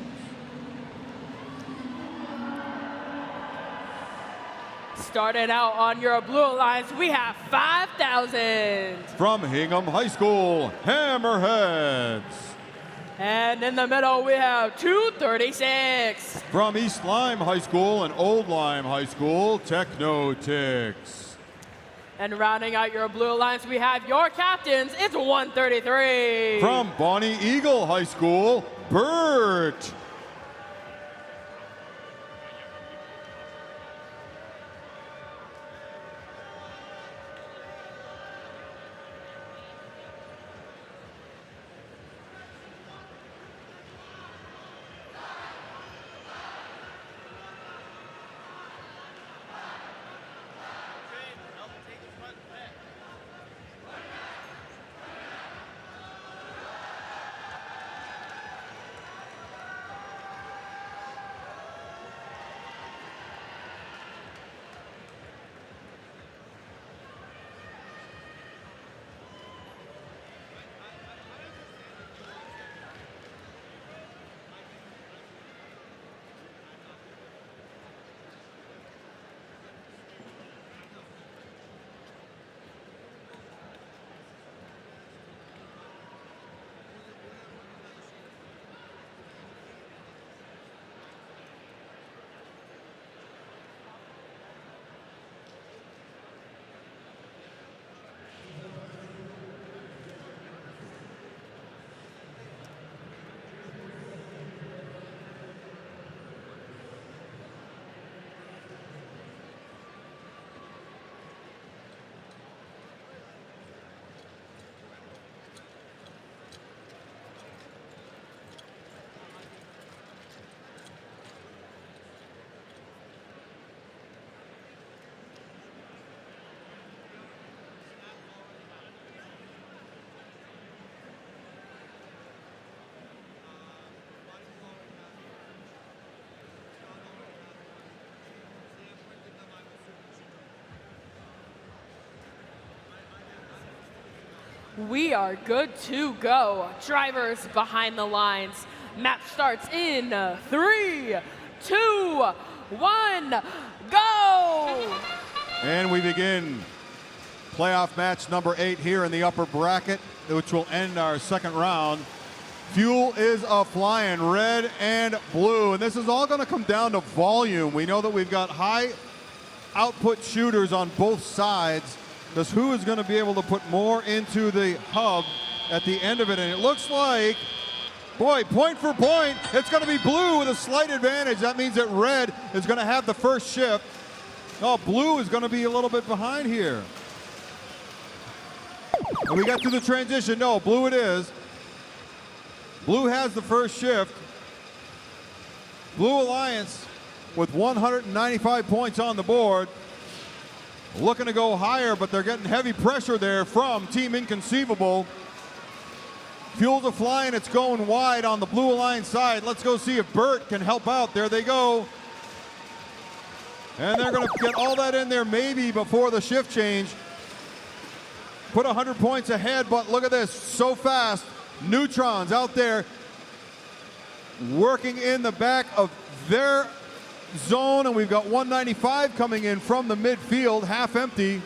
Starting out on your Blue Alliance, we have 5,000. From Hingham High School, Hammerheads. And in the middle, we have 236. From East Lyme High School and Old Lyme High School, Technotics. And rounding out your Blue Alliance, we have your captains. It's 133. From Bonnie Eagle High School, Bert. We are good to go. Drivers behind the lines. Map starts in 3, 2, 1, go! And we begin playoff match number 8 here in the upper bracket, which will end our second round. Fuel is a-flying, red and blue, and this is all going to come down to volume. We know that we've got high output shooters on both sides. Just who is going to be able to put more into the hub at the end of it, and it looks like, boy, point for point, it's going to be blue with a slight advantage. That means that red is going to have the first shift. Oh, blue is going to be a little bit behind here. And we got to the transition. No, blue it is. Blue has the first shift. Blue Alliance with 195 points on the board. Looking to go higher, but they're getting heavy pressure there from Team Inconceivable. Fuel's a-flying, it's going wide on the Blue Alliance side. Let's go see if Burt can help out. There they go. And they're going to get all that in there maybe before the shift change. Put 100 points ahead, but look at this, so fast. Neutrons out there working in the back of their zone, and we've got 195 coming in from the midfield, half empty.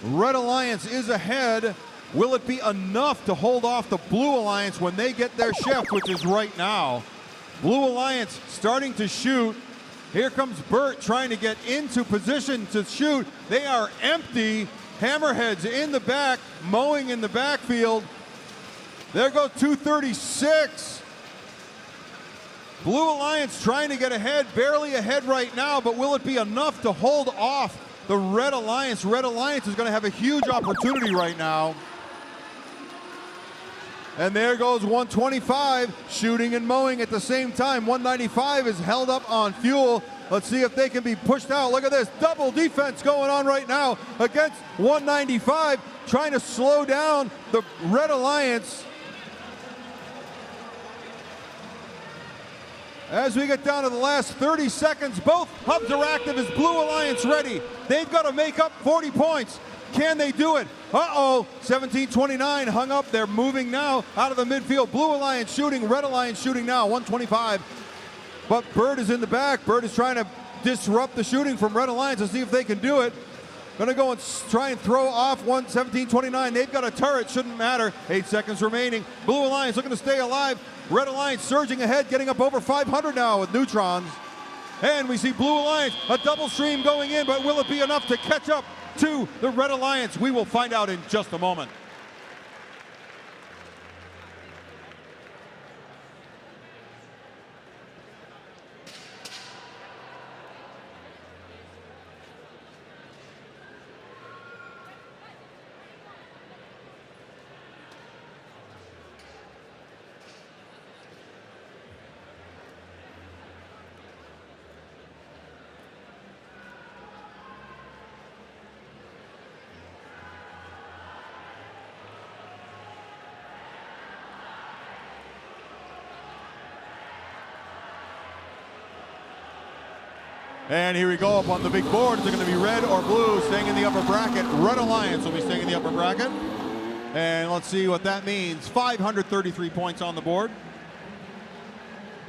Red Alliance is ahead. Will it be enough to hold off the Blue Alliance when they get their shift, which is right now? Blue Alliance starting to shoot. Here comes Burt trying to get into position to shoot. They are empty. Hammerheads in the back, mowing in the backfield. There goes 236. Blue Alliance trying to get ahead, barely ahead right now, but will it be enough to hold off the Red Alliance? Red Alliance is going to have a huge opportunity right now. And there goes 125, shooting and mowing at the same time. 195 is held up on Fuel. Let's see if they can be pushed out. Look at this, double defense going on right now against 195, trying to slow down the Red Alliance. As we get down to the last 30 seconds, both hubs are active. Is Blue Alliance ready? They've got to make up 40 points. Can they do it? Uh-oh, 17-29 hung up. They're moving now out of the midfield. Blue Alliance shooting, Red Alliance shooting now, 125. But Bird is in the back. Bird is trying to disrupt the shooting from Red Alliance to see if they can do it. Gonna go and try and throw off 17-29. They've got a turret, shouldn't matter. 8 seconds remaining. Blue Alliance looking to stay alive. Red Alliance surging ahead, getting up over 500 now with neutrons. And we see Blue Alliance, a double stream going in, but will it be enough to catch up to the Red Alliance? We will find out in just a moment. And here we go up on the big board. Is it going to be red or blue staying in the upper bracket? Red Alliance will be staying in the upper bracket. And let's see what that means. 533 points on the board.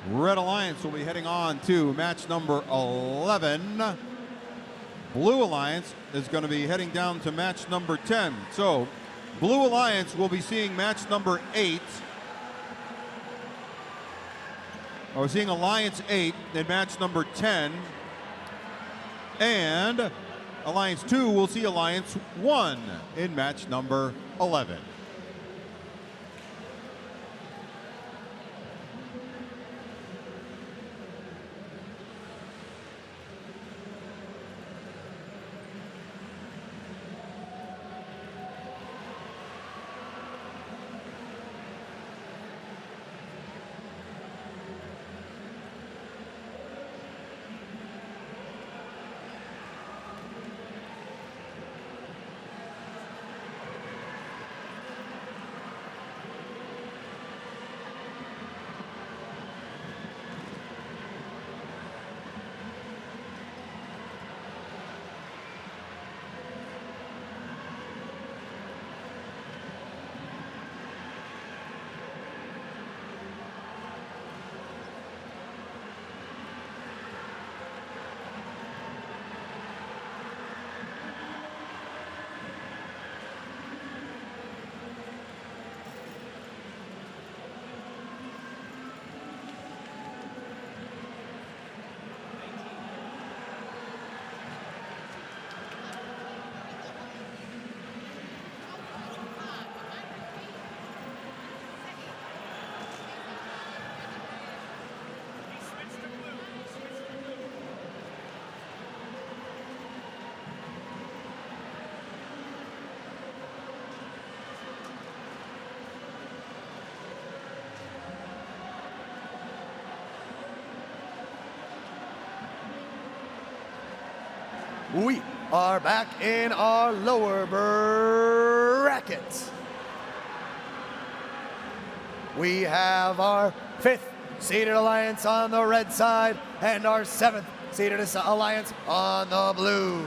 Red Alliance will be heading on to match number 11. Blue Alliance is going to be heading down to match number 10. So Blue Alliance will be seeing match number 8. We're seeing Alliance 8 in match number 10. And Alliance 2 will see Alliance 1 in match number 11. We are back in our lower brackets. We have our 5th seeded alliance on the red side and our 7th seeded alliance on the blue.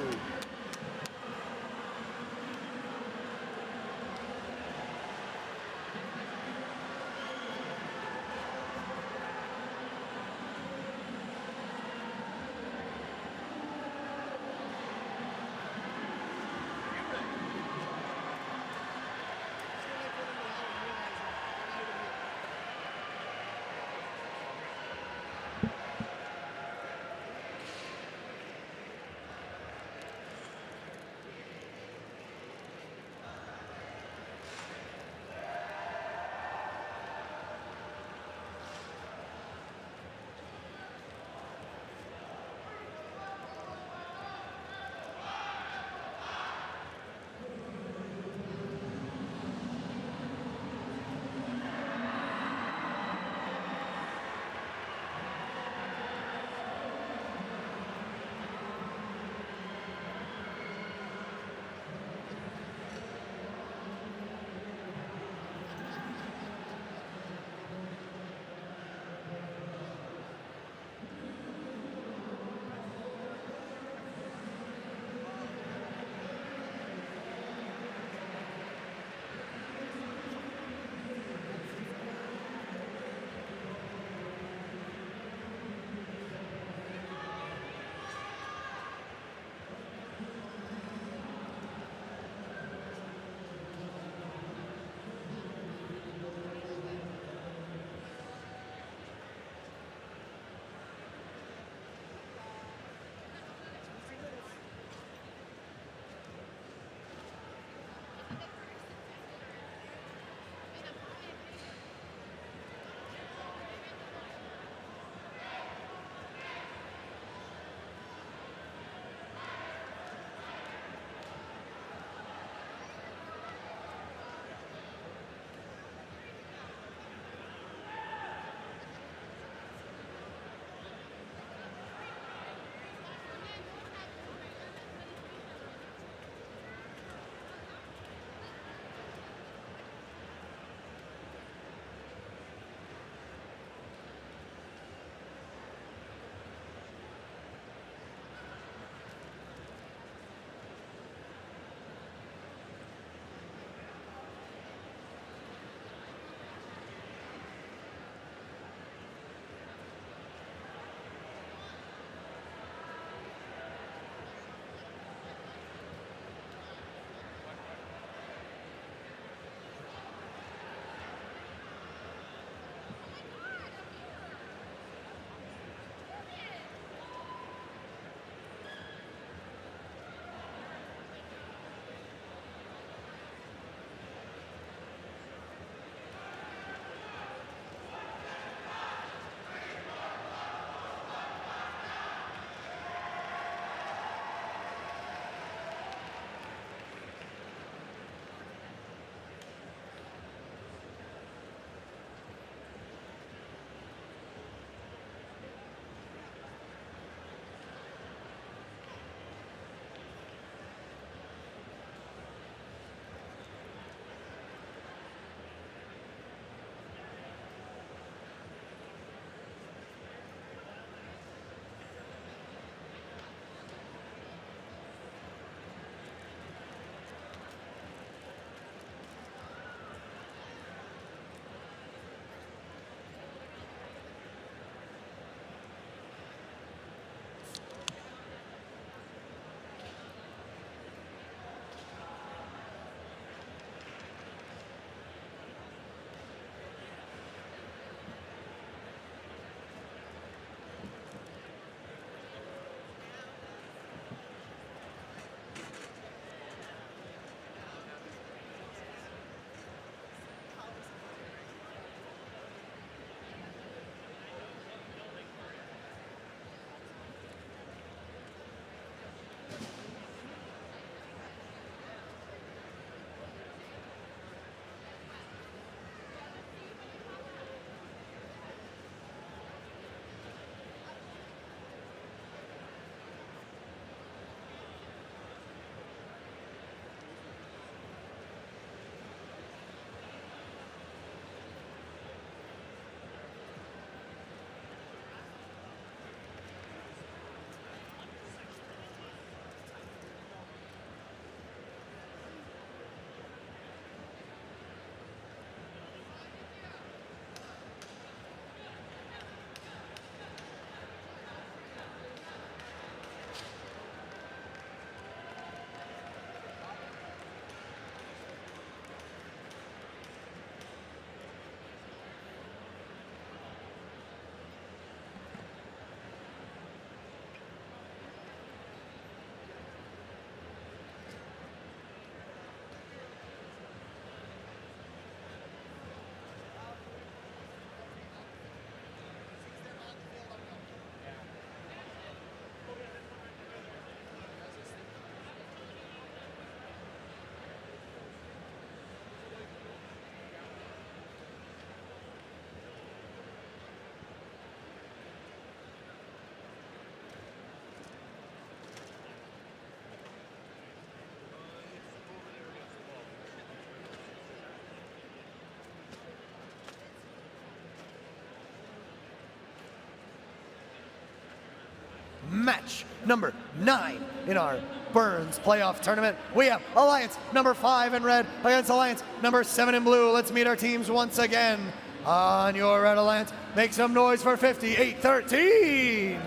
match number 9 in our Burns playoff tournament. We have Alliance number 5 in red against Alliance number 7 in blue. Let's meet our teams once again. On your red Alliance, make some noise for 58-13.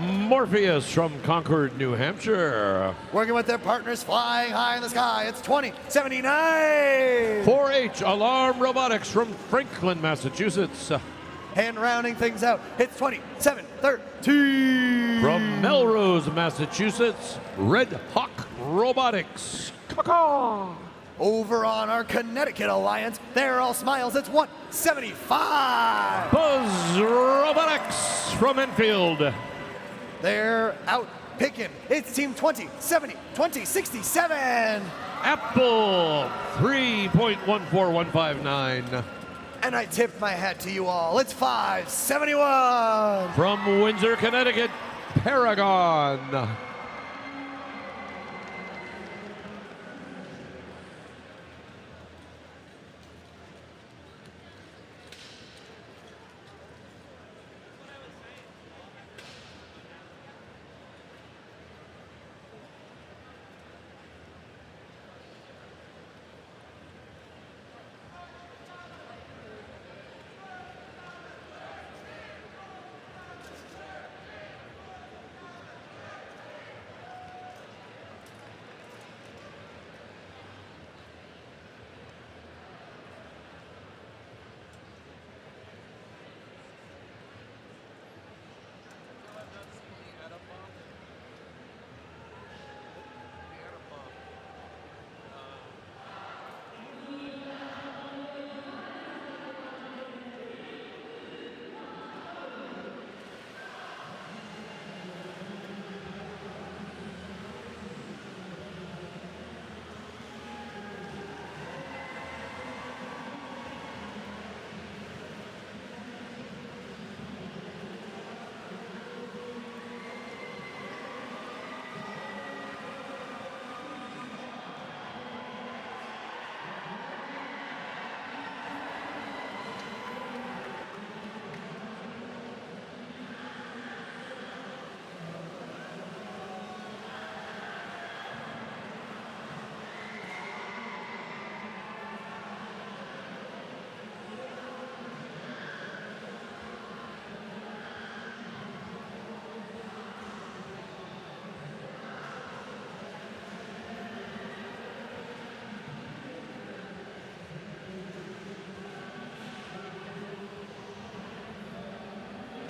Morpheus from Concord, New Hampshire. Working with their partners flying high in the sky, it's 2079. 4H Alarm Robotics from Franklin, Massachusetts. And rounding things out, it's 27-13. From Melrose, Massachusetts, Red Hawk Robotics. Caw-caw. Over on our Connecticut Alliance, they're all smiles, it's 175. Buzz Robotics from Enfield. They're out picking. It's team 2070, 2067. Apple 3.14159. And I tip my hat to you all. It's 571. From Windsor, Connecticut, Paragon.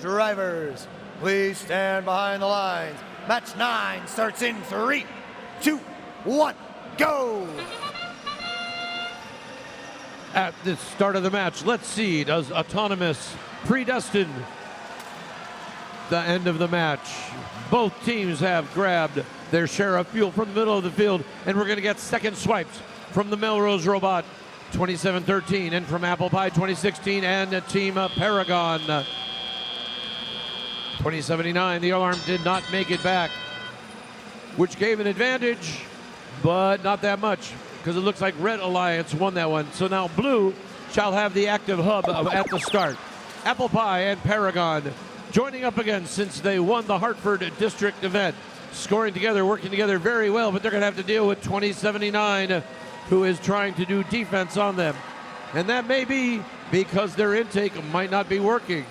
Drivers, please stand behind the lines. Match 9 starts in 3, 2, 1, go! At the start of the match, let's see, does Autonomous predestine the end of the match? Both teams have grabbed their share of fuel from the middle of the field, and we're going to get second swipes from the Melrose Robot 2713 and from Apple Pie 2016 and Team Paragon 2079. The alarm did not make it back, which gave an advantage, but not that much, because it looks like Red Alliance won that one. So now Blue shall have the active hub at the start. Apple Pie and Paragon joining up again since they won the Hartford District event. Scoring together, working together very well, but they're going to have to deal with 2079, who is trying to do defense on them. And that may be because their intake might not be working.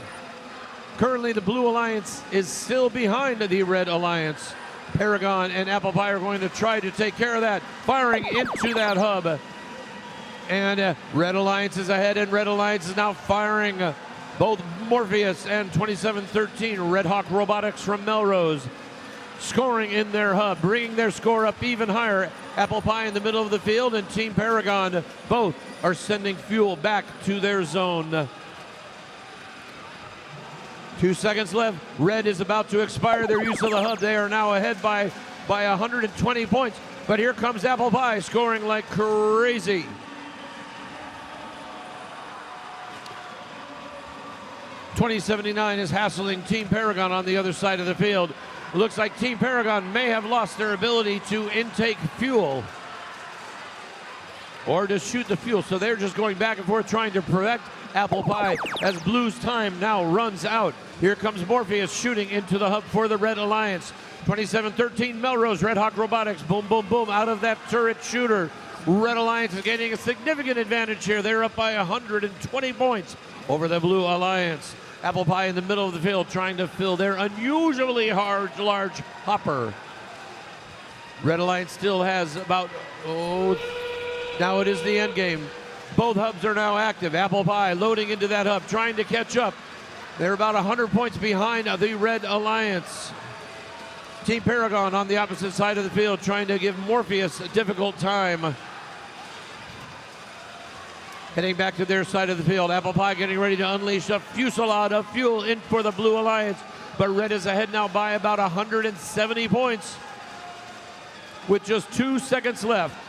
Currently, the Blue Alliance is still behind the Red Alliance. Paragon and Apple Pie are going to try to take care of that, firing into that hub. And Red Alliance is ahead, and Red Alliance is now firing both Morpheus and 2713, Red Hawk Robotics from Melrose, scoring in their hub, bringing their score up even higher. Apple Pie in the middle of the field and Team Paragon both are sending fuel back to their zone. 2 seconds left. Red is about to expire their use of the hub. They are now ahead by 120 points. But here comes Apple Pie scoring like crazy. .2079 is hassling Team Paragon on the other side of the field. It looks like Team Paragon may have lost their ability to intake fuel or to shoot the fuel. So they're just going back and forth trying to protect Apple Pie as Blue's time now runs out. Here comes Morpheus shooting into the hub for the Red Alliance. 27-13 Melrose, Red Hawk Robotics. Boom, boom, boom, out of that turret shooter. Red Alliance is gaining a significant advantage here. They're up by 120 points over the Blue Alliance. Apple Pie in the middle of the field trying to fill their unusually large hopper. Red Alliance still has about, now it is the end game. Both hubs are now active. Apple Pie loading into that hub, trying to catch up. They're about 100 points behind the Red Alliance. Team Paragon on the opposite side of the field trying to give Morpheus a difficult time. Heading back to their side of the field. Apple Pie getting ready to unleash a fusillade of fuel in for the Blue Alliance. But Red is ahead now by about 170 points with just 2 seconds left.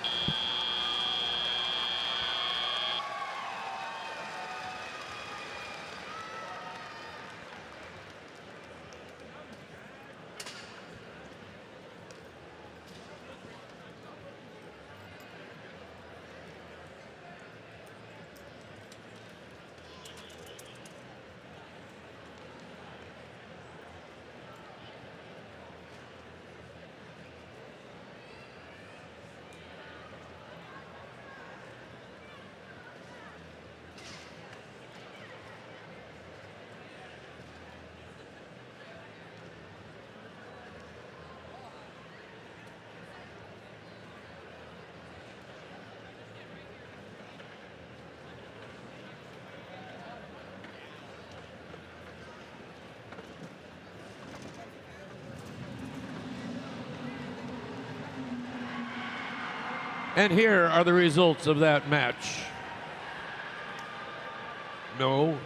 And here are the results of that match. No.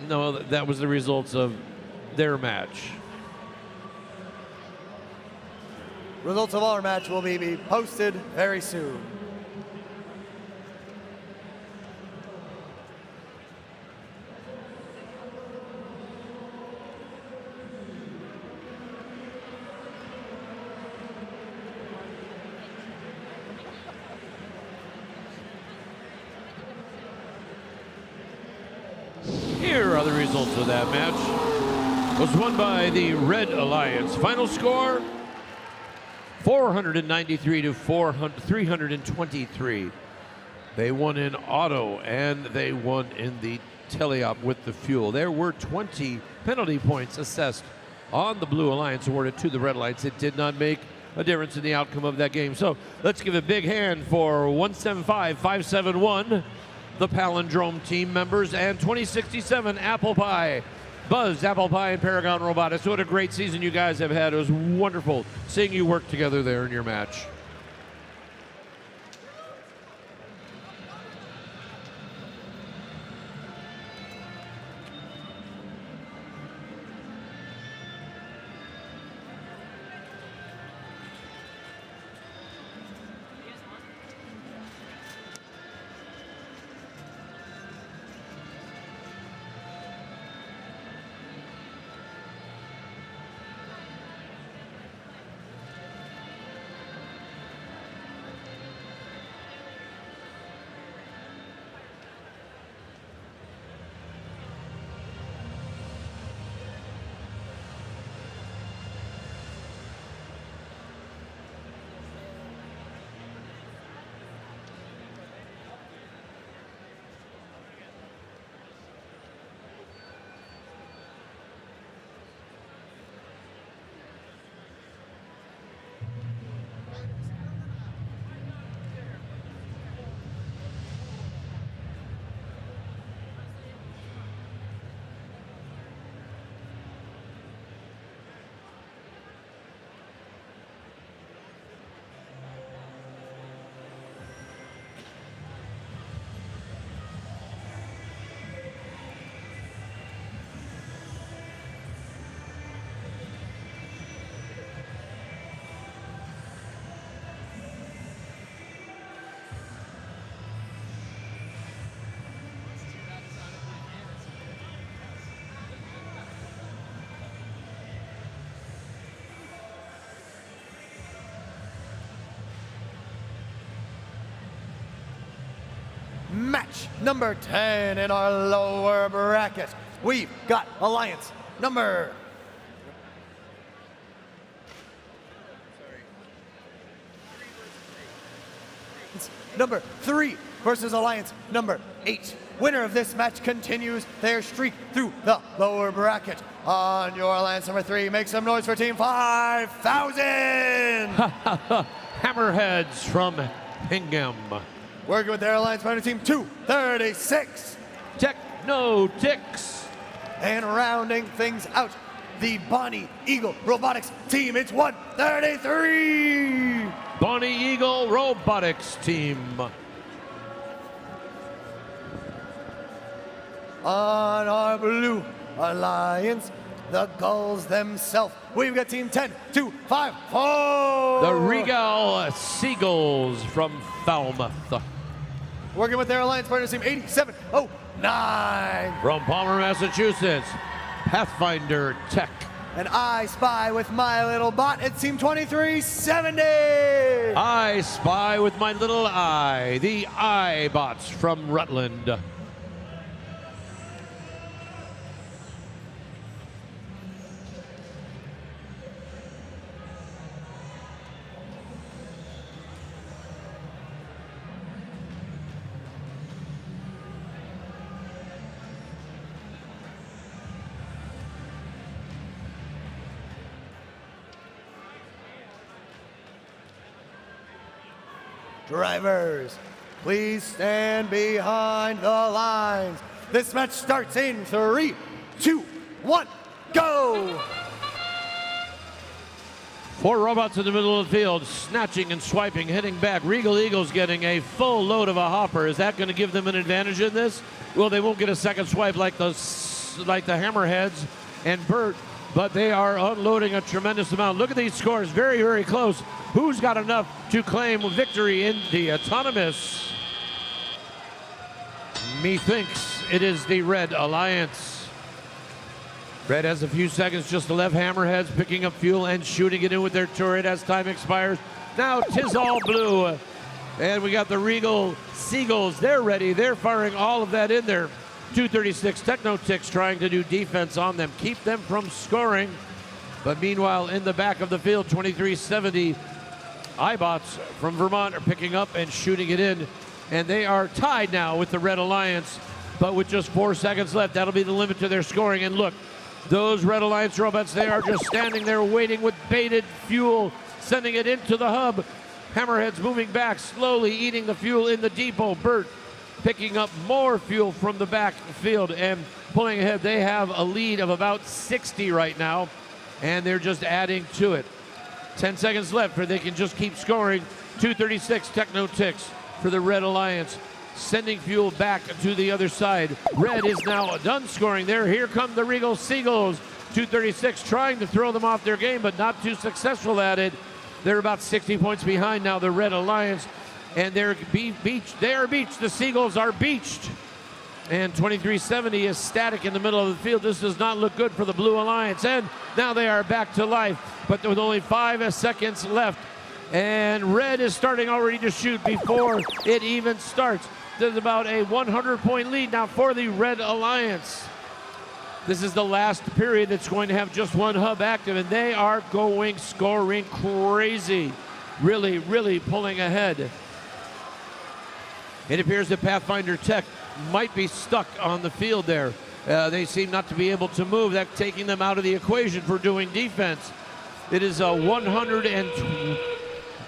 No, that was the results of their match. Results of our match will be posted very soon. Here are the results of that match. It was won by the Red Alliance. Final score, 493 to 323. They won in auto and they won in the teleop with the fuel. There were 20 penalty points assessed on the Blue Alliance awarded to the Red Alliance. It did not make a difference in the outcome of that game. So let's give a big hand for 175-571. The Palindrome team members, and 2067 Apple Pie. Buzz, Apple Pie, and Paragon Robotics. What a great season you guys have had. It was wonderful seeing you work together there in your match. match number 10 in our lower bracket. We've got Alliance number number 3 versus Alliance number 8. Winner of this match continues their streak through the lower bracket. On your Alliance number 3, make some noise for Team 5000! Hammerheads from Hingham. Working with their Alliance partner, Team 236. Techno-Ticks. And rounding things out, the Bonnie Eagle Robotics team, it's 133! Bonnie Eagle Robotics team. On our blue Alliance, the Gulls themselves, we've got Team 10254. The Regal Seagulls from Falmouth. Working with their Alliance partners, Team 8709. From Palmer, Massachusetts, Pathfinder Tech. And I Spy with my little bot, it's Team 2370. I Spy with my little eye, the iBots from Rutland. Drivers, please stand behind the lines. This match starts in 3, 2, 1, go! 4 robots in the middle of the field, snatching and swiping, hitting back. Regal Eagles getting a full load of a hopper. Is that going to give them an advantage in this? Well, they won't get a second swipe like the Hammerheads and Burt, but they are unloading a tremendous amount. Look at these scores, very, very close. Who's got enough to claim victory in the autonomous? Methinks it is the Red Alliance. Red has a few seconds just left. Hammerheads picking up fuel and shooting it in with their turret as time expires. Now 'tis all blue. And we got the Regal Seagulls. They're ready. They're firing all of that in there. 236 Techno-Ticks trying to do defense on them, keep them from scoring. But meanwhile, in the back of the field, 2370 iBots from Vermont are picking up and shooting it in. And they are tied now with the Red Alliance. But with just 4 seconds left, that'll be the limit to their scoring. And look, those Red Alliance robots, they are just standing there waiting with baited fuel, sending it into the hub. Hammerheads moving back, slowly eating the fuel in the depot. Burt picking up more fuel from the back field and pulling ahead. They have a lead of about 60 right now, and they're just adding to it. 10 seconds left, or they can just keep scoring. 236 Techno-Ticks for the Red Alliance, sending fuel back to the other side. Red is now done scoring there. Here come the Regal Seagulls. 236 trying to throw them off their game, but not too successful at it. They're about 60 points behind now, the Red Alliance, and they're beached. They are beached. The Seagulls are beached. And 2370 is static in the middle of the field. This does not look good for the Blue Alliance. And now they are back to life, but with only 5 seconds left. And Red is starting already to shoot before it even starts. There's about a 100-point lead now for the Red Alliance. This is the last period that's going to have just one hub active, and they are scoring crazy. Really, really pulling ahead. It appears that Pathfinder Tech might be stuck on the field there. They seem not to be able to move. That's taking them out of the equation for doing defense. It is a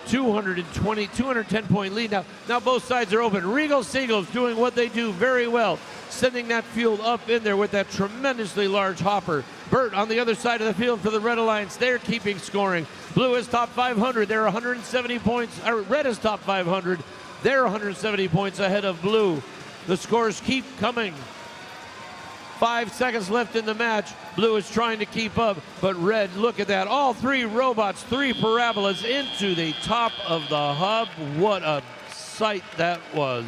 210-point lead now. Now both sides are open. Regal Seagulls doing what they do very well, sending that fuel up in there with that tremendously large hopper. Burt on the other side of the field for the Red Alliance. They're keeping scoring. Blue is top 500. They're 170 points. Red is top 500. They're 170 points ahead of Blue. The scores keep coming. 5 seconds left in the match. Blue is trying to keep up, but Red, look at that. All 3 robots, 3 parabolas into the top of the hub. What a sight that was.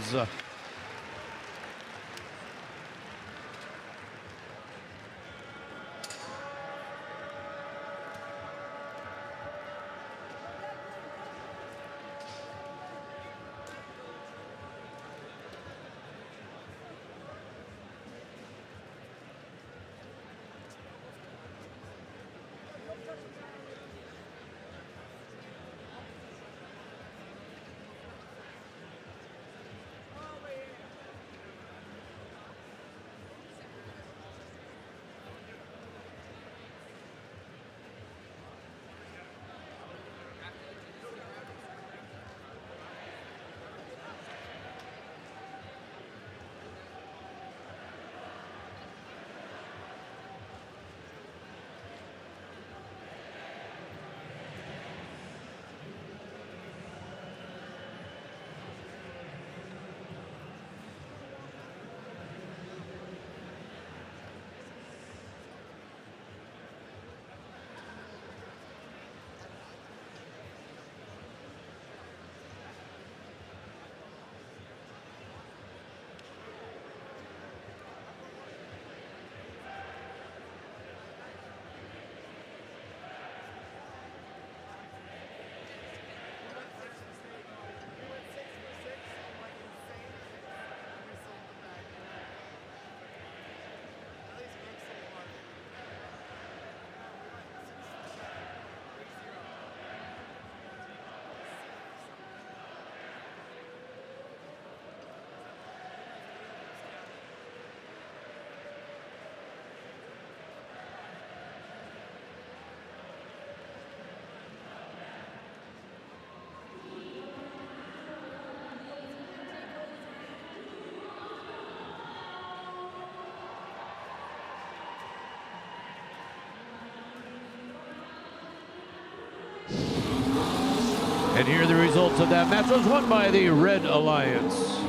And here are the results of that match. It was won by the Red Alliance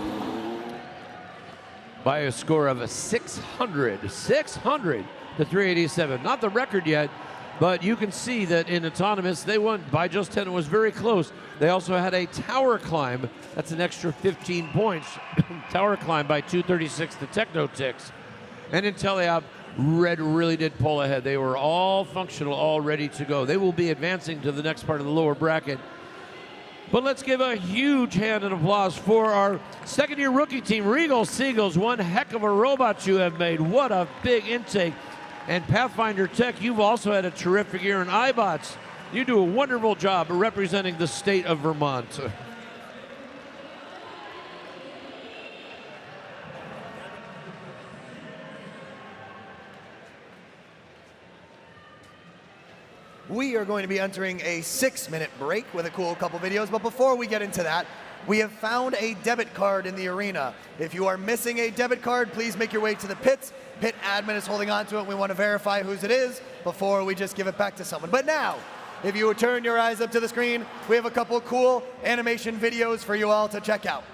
by a score of 600 to 387. Not the record yet, but you can see that in autonomous, they won by just 10. It was very close. They also had a tower climb. That's an extra 15 points. Tower climb by 236 to Technotix. And in Teleop, Red really did pull ahead. They were all functional, all ready to go. They will be advancing to the next part of the lower bracket. But let's give a huge hand and applause for our second-year rookie team, Regal Seagulls. One heck of a robot you have made. What a big intake. And Pathfinder Tech, you've also had a terrific year in iBots. You do a wonderful job representing the state of Vermont. We are going to be entering a 6-minute break with a cool couple videos, but before we get into that, we have found a debit card in the arena. If you are missing a debit card, please make your way to the pits. Pit admin is holding on to it. We want to verify whose it is before we just give it back to someone. But now, if you would turn your eyes up to the screen, we have a couple cool animation videos for you all to check out.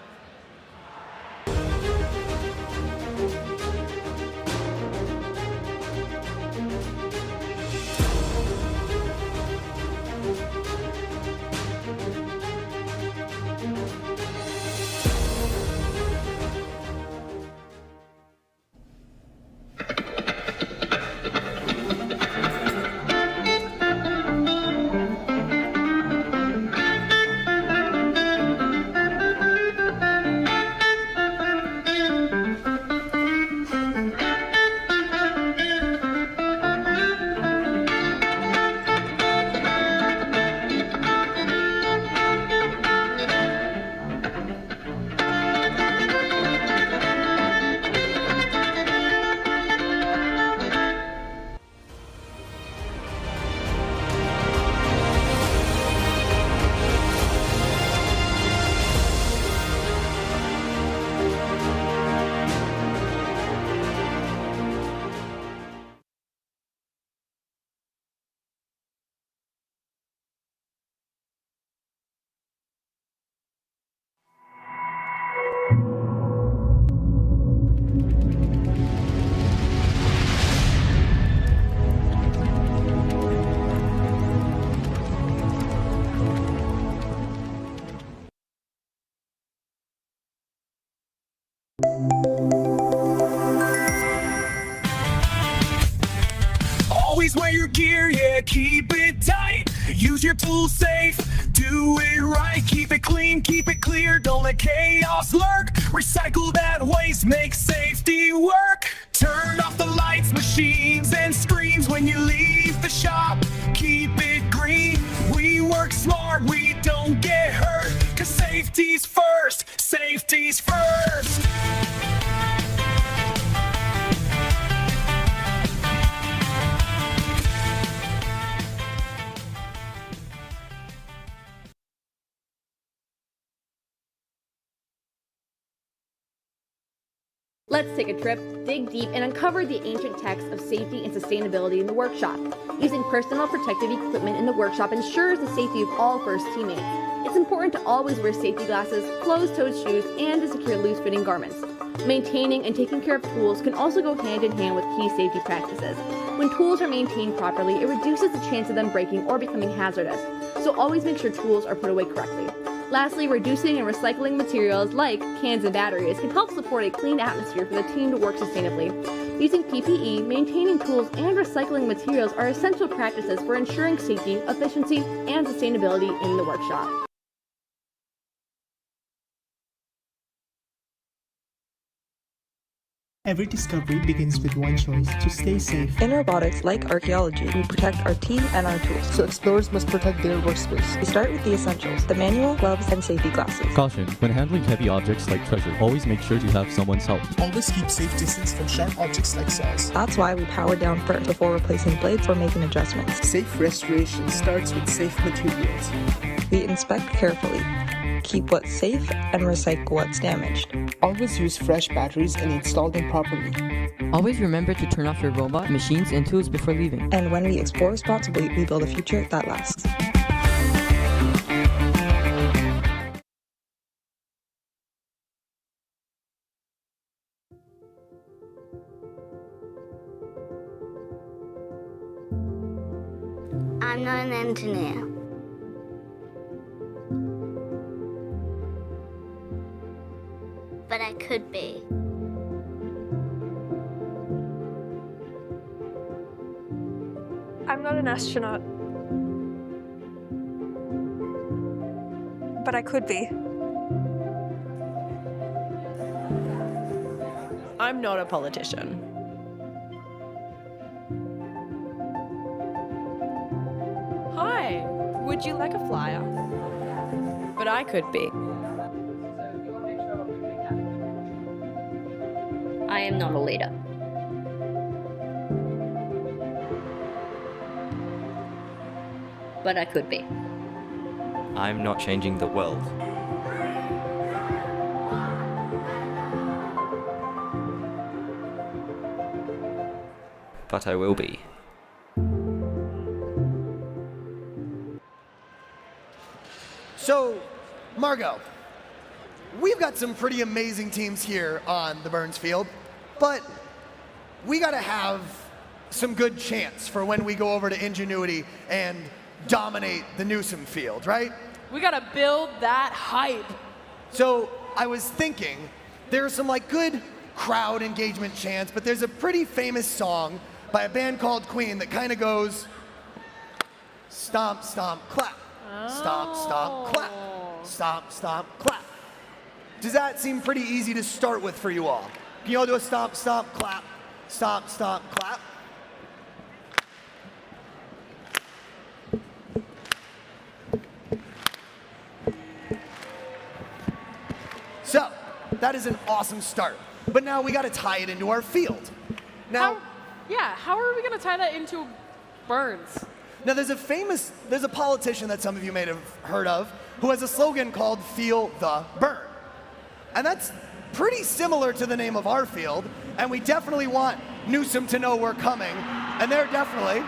Always wear your gear, yeah, keep it tight. Use your tools safe, do it right. Keep it clean, keep it clear, don't let chaos lurk. Recycle that waste, make safety work. Turn off the lights, machines, and screens when you leave the shop. Keep it green, we work smart, we don't get hurt. Cause safety's first, safety's first. Let's take a trip, dig deep, and uncover the ancient texts of safety and sustainability in the workshop. Using personal protective equipment in the workshop ensures the safety of all first teammates. It's important to always wear safety glasses, closed-toed shoes, and to secure loose-fitting garments. Maintaining and taking care of tools can also go hand in hand with key safety practices. When tools are maintained properly, it reduces the chance of them breaking or becoming hazardous. So always make sure tools are put away correctly. Lastly, reducing and recycling materials like cans and batteries can help support a clean atmosphere for the team to work sustainably. Using PPE, maintaining tools, and recycling materials are essential practices for ensuring safety, efficiency, and sustainability in the workshop. Every discovery begins with one choice: to stay safe. In robotics, like archaeology, we protect our team and our tools. So explorers must protect their workspace. We start with the essentials: the manual, gloves, and safety glasses. Caution: when handling heavy objects like treasure, always make sure to have someone's help. Always keep safe distance from sharp objects like saws. That's why we power down first before replacing blades or making adjustments. Safe restoration starts with safe materials. We inspect carefully, keep what's safe, and recycle what's damaged. Always use fresh batteries and install them properly. Always remember to turn off your robot, machines, and tools before leaving. And when we explore responsibly, we build a future that lasts. I'm not an engineer. But I could be. I'm not an astronaut. But I could be. I'm not a politician. Hi, would you like a flyer? But I could be. I am not a leader. But I could be. I'm not changing the world. But I will be. So, Margot, we've got some pretty amazing teams here on the Burns field, but we gotta have some good chance for when we go over to Ingenuity and dominate the Newsom field, right? We gotta build that hype. So I was thinking, there's some like good crowd engagement chants, but there's a pretty famous song by a band called Queen that kind of goes, stomp, stomp, clap. Stomp, stomp, clap. Stomp, stomp, clap. Does that seem pretty easy to start with for you all? Can you all do a stomp, stomp, clap? Stomp, stomp, clap. So, that is an awesome start. But now we got to tie it into our field. Now, how are we gonna tie that into Burns? Now there's a politician that some of you may have heard of who has a slogan called "Feel the Burn." And that's pretty similar to the name of our field, and we definitely want Newsom to know we're coming, and they're definitely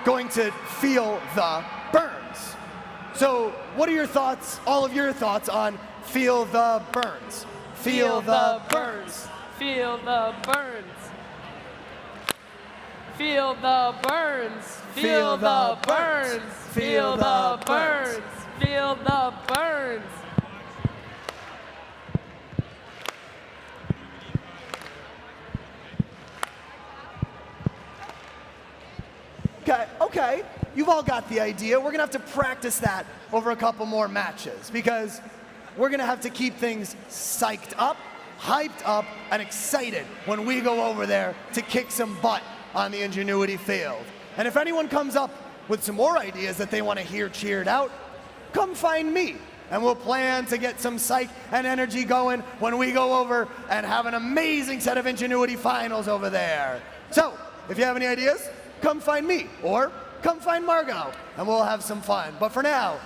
going to feel the burns. So what are your thoughts, all of your thoughts on "Feel the Burns"? Feel the burns. Feel the burns. Feel the burns. Feel the burns. Feel the burns. Feel the burns. Okay, you've all got the idea. We're gonna have to practice that over a couple more matches because we're gonna have to keep things psyched up, hyped up, and excited when we go over there to kick some butt on the Ingenuity field. And if anyone comes up with some more ideas that they want to hear cheered out, come find me, and we'll plan to get some psych and energy going when we go over and have an amazing set of Ingenuity finals over there. So, if you have any ideas, come find me, or come find Margot, and we'll have some fun. But for now,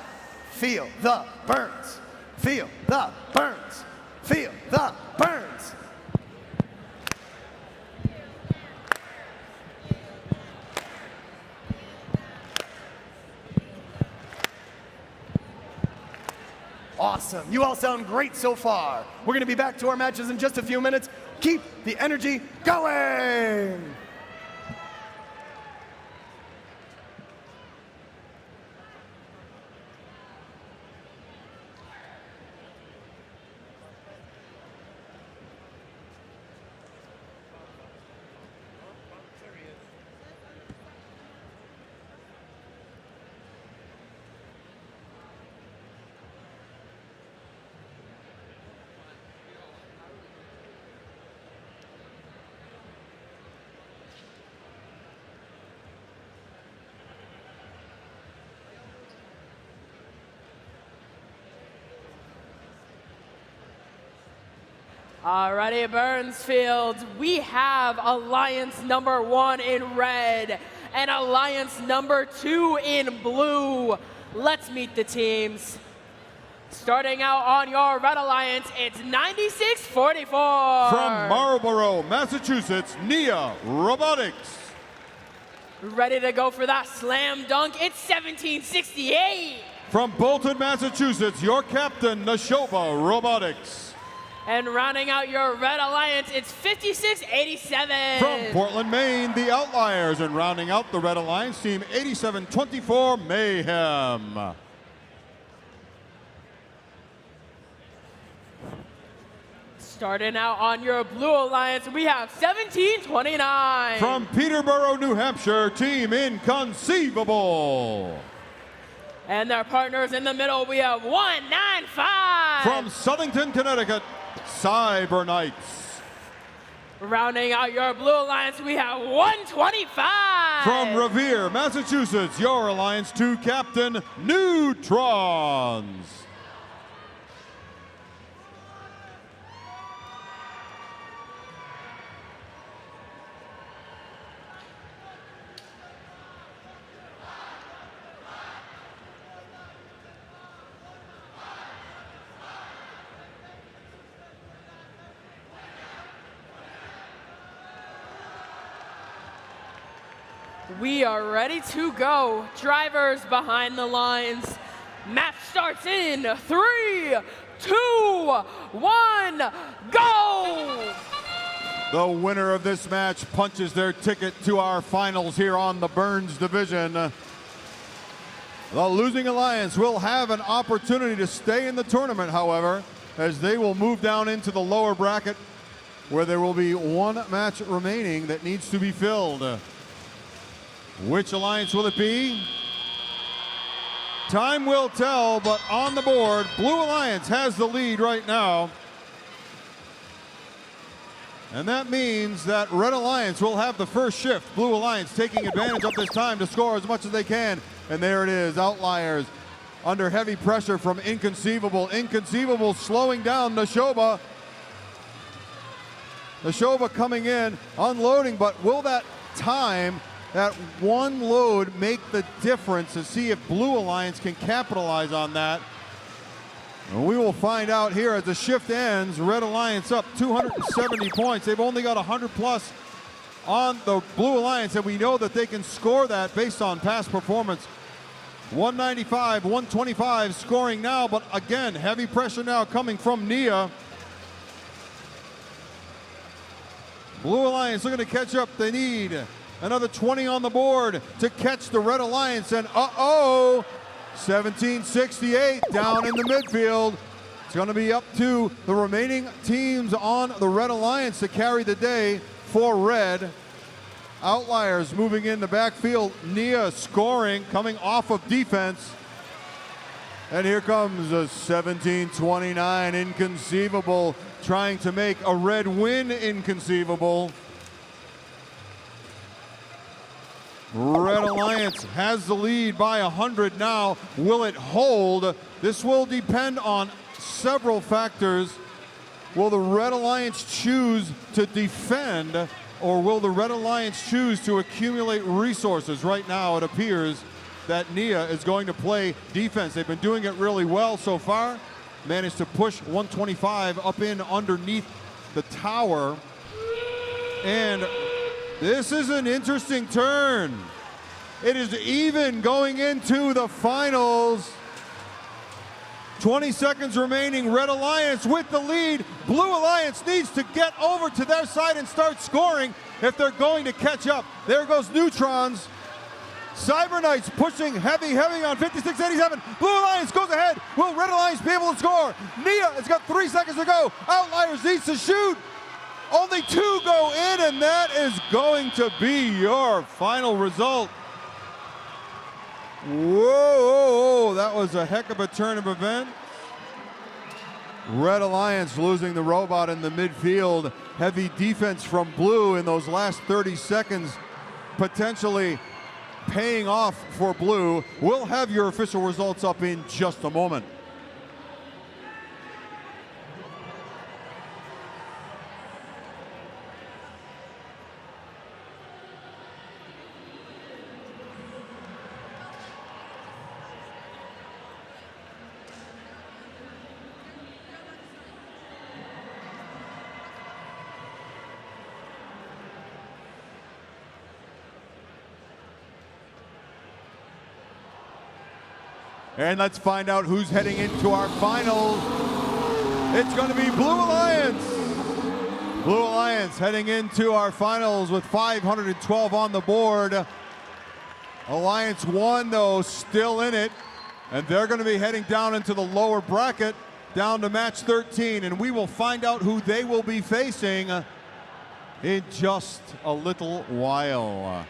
feel the burns. Feel the burns. Feel the burns. Awesome. You all sound great so far. We're going to be back to our matches in just a few minutes. Keep the energy going. Alrighty, Burnsfield, we have Alliance number 1 in red and Alliance number 2 in blue. Let's meet the teams. Starting out on your red Alliance, it's 9644. From Marlborough, Massachusetts, Nia Robotics. Ready to go for that slam dunk, it's 1768. From Bolton, Massachusetts, your captain, Nashoba Robotics. And rounding out your Red Alliance, it's 56-87. From Portland, Maine, the Outliers, and rounding out the Red Alliance team, 87-24 Mayhem. Starting out on your Blue Alliance, we have 17-29. From Peterborough, New Hampshire, Team Inconceivable. And their partners in the middle, we have 195. From Southington, Connecticut, Cyber Knights. Rounding out your Blue Alliance, we have 125. From Revere, Massachusetts, your Alliance 2 Captain, Neutrons. We are ready to go. Drivers behind the lines. Match starts in 3, 2, 1, go! The winner of this match punches their ticket to our finals here on the Burns division. The losing alliance will have an opportunity to stay in the tournament, however, as they will move down into the lower bracket where there will be one match remaining that needs to be filled. Which alliance will it be? Time will tell, but on the board, Blue Alliance has the lead right now. And that means that Red Alliance will have the first shift. Blue Alliance taking advantage of this time to score as much as they can. And there it is, Outliers under heavy pressure from Inconceivable. Inconceivable slowing down Nashoba. Nashoba coming in, unloading, but will that time, that one load, make the difference to see if Blue Alliance can capitalize on that? And we will find out here as the shift ends. Red Alliance up 270 points. They've only got 100 plus on the Blue Alliance, and we know that they can score that based on past performance. 195, 125 scoring now, but again, heavy pressure now coming from Nia. Blue Alliance looking to catch up. They need another 20 on the board to catch the Red Alliance, and 1768 down in the midfield. It's going to be up to the remaining teams on the Red Alliance to carry the day for Red. Outliers moving in the backfield. Nia scoring, coming off of defense. And here comes a 1729 Inconceivable, trying to make a Red win inconceivable. Red Alliance has the lead by 100 now. Will it hold? This will depend on several factors. Will the Red Alliance choose to defend, or will the Red Alliance choose to accumulate resources? Right now it appears that Nia is going to play defense. They've been doing it really well so far. Managed to push 125 up in underneath the tower. And this is an interesting turn. It is even going into the finals. 20 seconds remaining. Red Alliance with the lead. Blue Alliance needs to get over to their side and start scoring if they're going to catch up. There goes Neutrons. Cyber Knights pushing heavy on 5687. Blue Alliance goes ahead. Will Red Alliance be able to score? Nia has got 3 seconds to go. Outliers needs to shoot. Only 2 go in, and that is going to be your final result. Whoa, that was a heck of a turn of events. Red Alliance losing the robot in the midfield. Heavy defense from Blue in those last 30 seconds, potentially paying off for Blue. We'll have your official results up in just a moment. And let's find out who's heading into our finals. It's going to be Blue Alliance. Blue Alliance heading into our finals with 512 on the board. Alliance 1, though, still in it, and they're going to be heading down into the lower bracket, down to match 13, and we will find out who they will be facing in just a little while.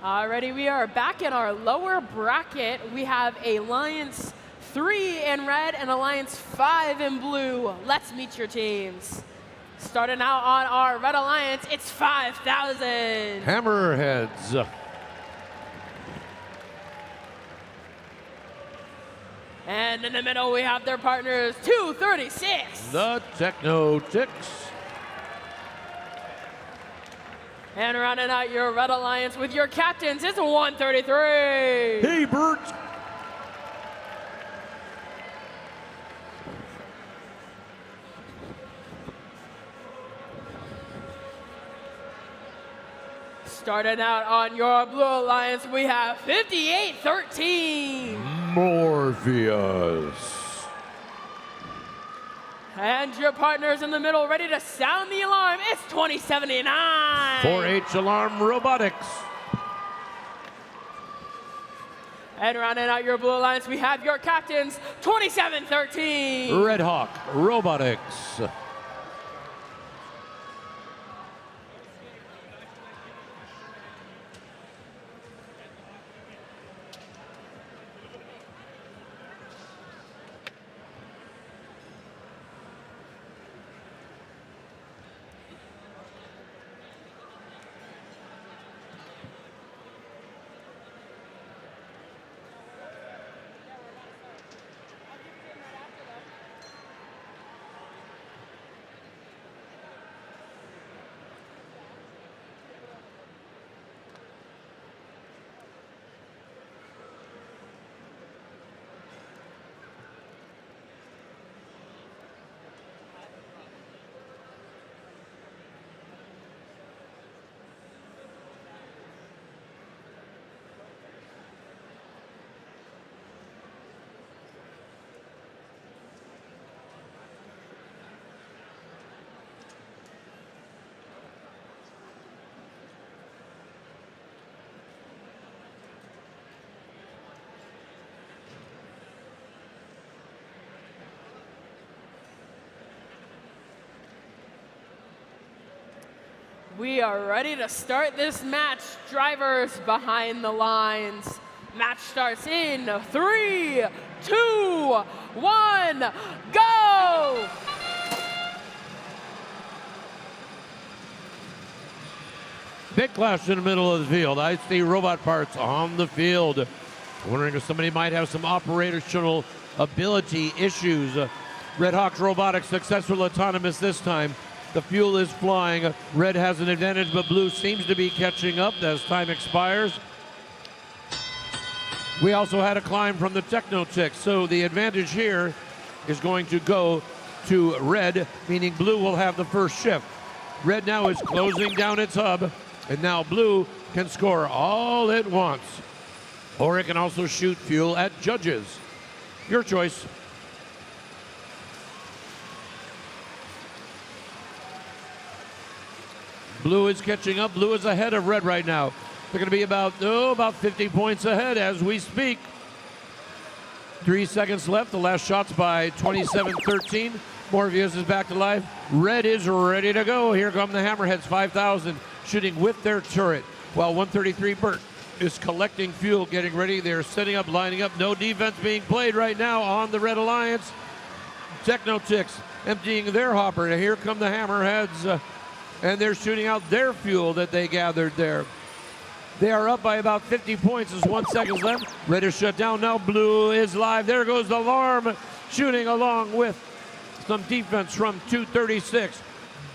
Alrighty, we are back in our lower bracket. We have Alliance 3 in red and Alliance 5 in blue. Let's meet your teams. Starting out on our Red Alliance, it's 5,000. Hammerheads. And in the middle, we have their partners, 236. The Techno-Ticks. And rounding out your Red Alliance with your captains, it's 133. Hey, Bert. Starting out on your Blue Alliance, we have 5813. Morpheus. And your partners in the middle ready to sound the alarm. It's 2079. 4H Alarm Robotics. And rounding out your Blue Alliance, we have your captains, 2713. Red Hawk Robotics. We are ready to start this match. Drivers behind the lines. Match starts in 3, 2, 1, go! Big clash in the middle of the field. I see robot parts on the field. Wondering if somebody might have some operational ability issues. Red Hawk Robotics successful autonomous this time. The fuel is flying. Red has an advantage, but blue seems to be catching up as time expires. We also had a climb from the Techno-Ticks, so the advantage here is going to go to red, meaning blue will have the first shift. Red now is closing down its hub, and now blue can score all it wants. Or it can also shoot fuel at judges. Your choice. Blue is catching up. Blue is ahead of red right now. They're going to be about 50 points ahead as we speak. 3 seconds left. The last shot's by 27-13. Morpheus is back to life. Red is ready to go. Here come the Hammerheads, 5,000, shooting with their turret. While 133 Burt is collecting fuel, getting ready. They're setting up, lining up. No defense being played right now on the Red Alliance. Techno-Ticks emptying their hopper. And here come the Hammerheads. And they're shooting out their fuel that they gathered there. They are up by about 50 points. There's 1 second left. Red is shut down. Now blue is live. There goes the alarm, shooting along with some defense from 236.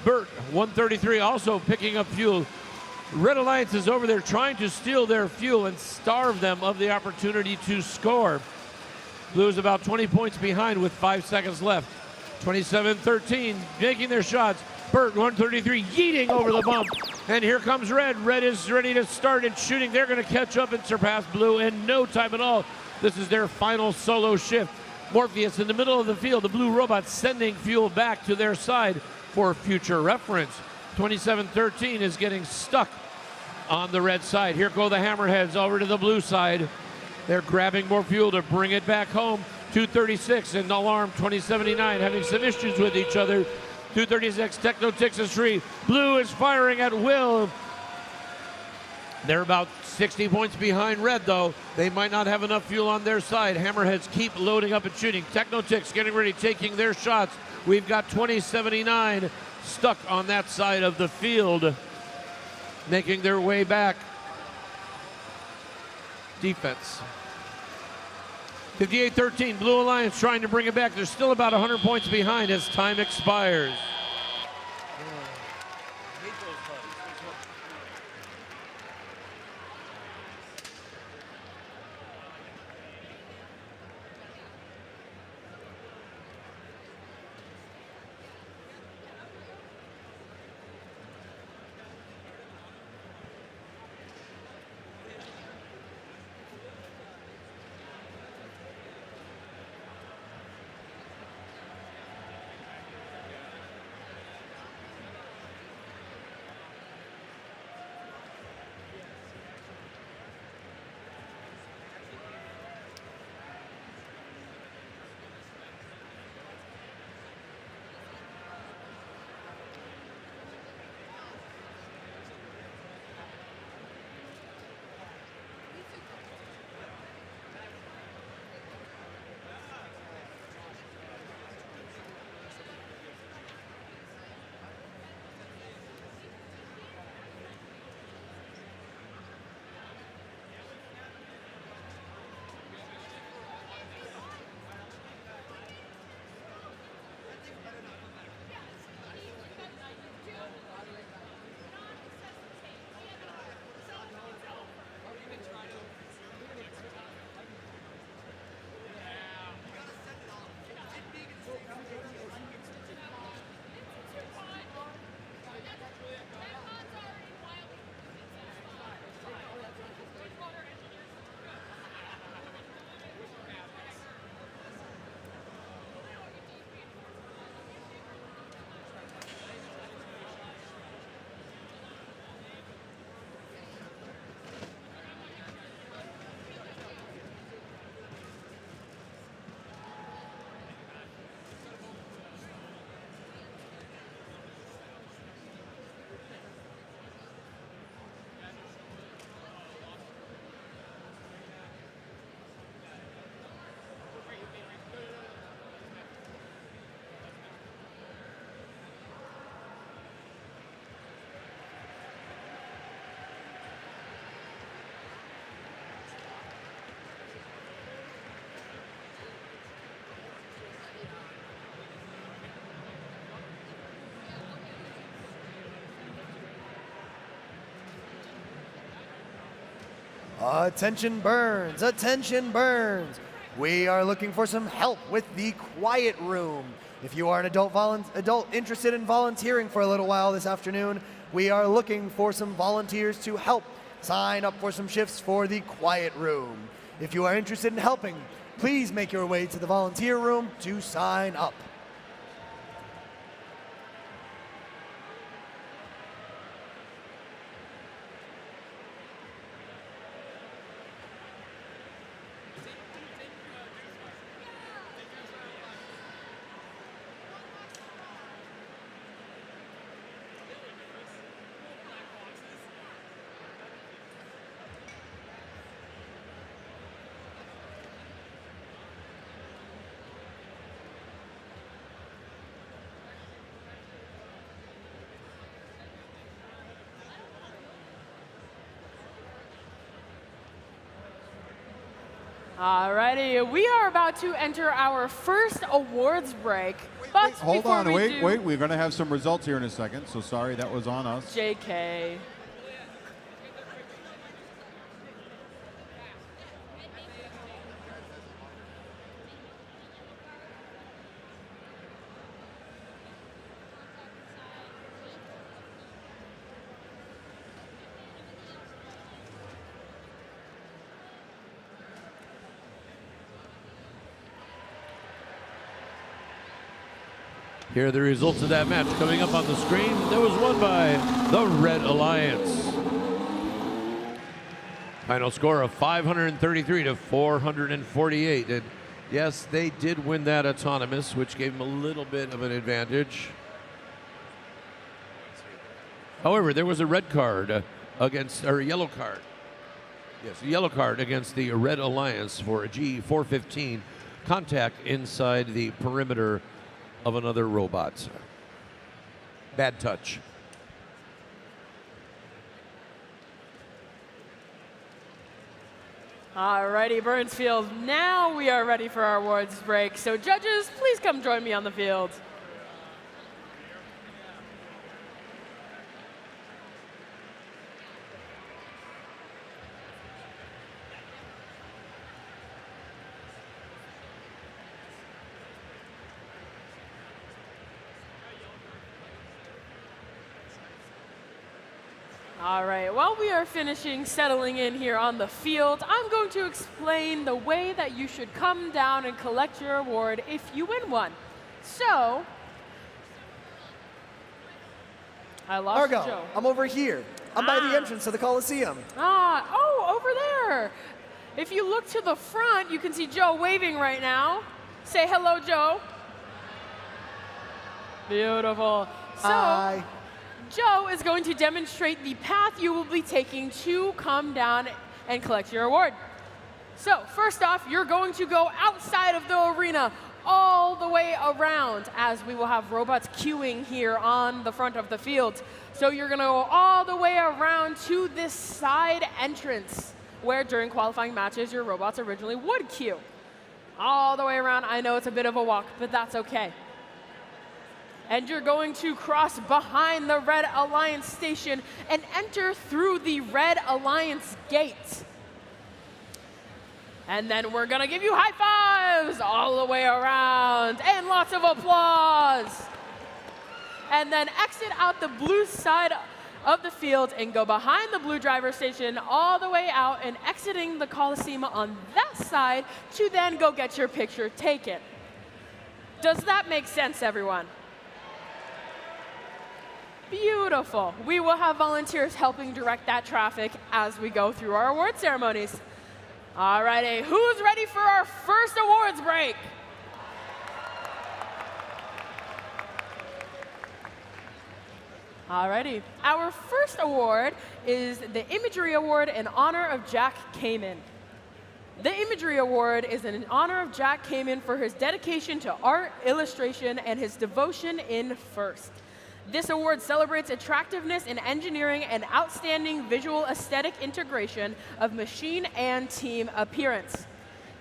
Burt, 133, also picking up fuel. Red Alliance is over there trying to steal their fuel and starve them of the opportunity to score. Blue is about 20 points behind with 5 seconds left. 27-13, making their shots. Burt, 133, yeeting over the bump. And here comes Red. Red is ready to start and shooting. They're going to catch up and surpass Blue in no time at all. This is their final solo shift. Morpheus in the middle of the field. The blue robot sending fuel back to their side for future reference. 27-13 is getting stuck on the red side. Here go the Hammerheads over to the blue side. They're grabbing more fuel to bring it back home. 236 and Alarm 2079 having some issues with each other. 236, Techno-Ticks is free. Blue is firing at will. They're about 60 points behind Red, though. They might not have enough fuel on their side. Hammerheads keep loading up and shooting. Technotics getting ready, taking their shots. We've got 2079 stuck on that side of the field, making their way back. Defense. 58-13, Blue Alliance trying to bring it back. They're still about 100 points behind as time expires. Attention Burns, attention Burns. We are looking for some help with the quiet room. If you are an adult interested in volunteering for a little while this afternoon, we are looking for some volunteers to help sign up for some shifts for the quiet room. If you are interested in helping, please make your way to the volunteer room to sign up. Alrighty, we are about to enter our first awards break. But Hold on, wait. We're going to have some results here in a second, so sorry, that was on us. JK. Here are the results of that match coming up on the screen. That was won by the Red Alliance. Final score of 533 to 448. And yes, they did win that autonomous, which gave them a little bit of an advantage. However, there was a red card. against, or yellow card. Yes, a yellow card against the Red Alliance for a G415 contact inside the perimeter of another robot. Bad touch. Alrighty, Burnsfield, now we are ready for our awards break. So judges, please come join me on the field. All right, while we are finishing settling in here on the field, I'm going to explain the way that you should come down and collect your award if you win one. So, I lost Argo, Joe. I'm over here. I'm by the entrance to the Coliseum. Over there. If you look to the front, you can see Joe waving right now. Say hello, Joe. Beautiful. So, Hi. Joe is going to demonstrate the path you will be taking to come down and collect your award. So first off, you're going to go outside of the arena all the way around, as we will have robots queuing here on the front of the field. So you're going to go all the way around to this side entrance, where during qualifying matches your robots originally would queue. All the way around. I know it's a bit of a walk, but that's okay. And you're going to cross behind the Red Alliance station and enter through the Red Alliance gate. And then we're going to give you high fives all the way around and lots of applause. And then exit out the blue side of the field and go behind the blue driver station all the way out and exiting the Coliseum on that side to then go get your picture taken. Does that make sense, everyone? Beautiful. We will have volunteers helping direct that traffic as we go through our award ceremonies. All righty, who's ready for our first awards break? All righty. Our first award is the Imagery Award in honor of Jack Kamen. The Imagery Award is in honor of Jack Kamen for his dedication to art, illustration, and his devotion in FIRST. This award celebrates attractiveness in engineering and outstanding visual aesthetic integration of machine and team appearance.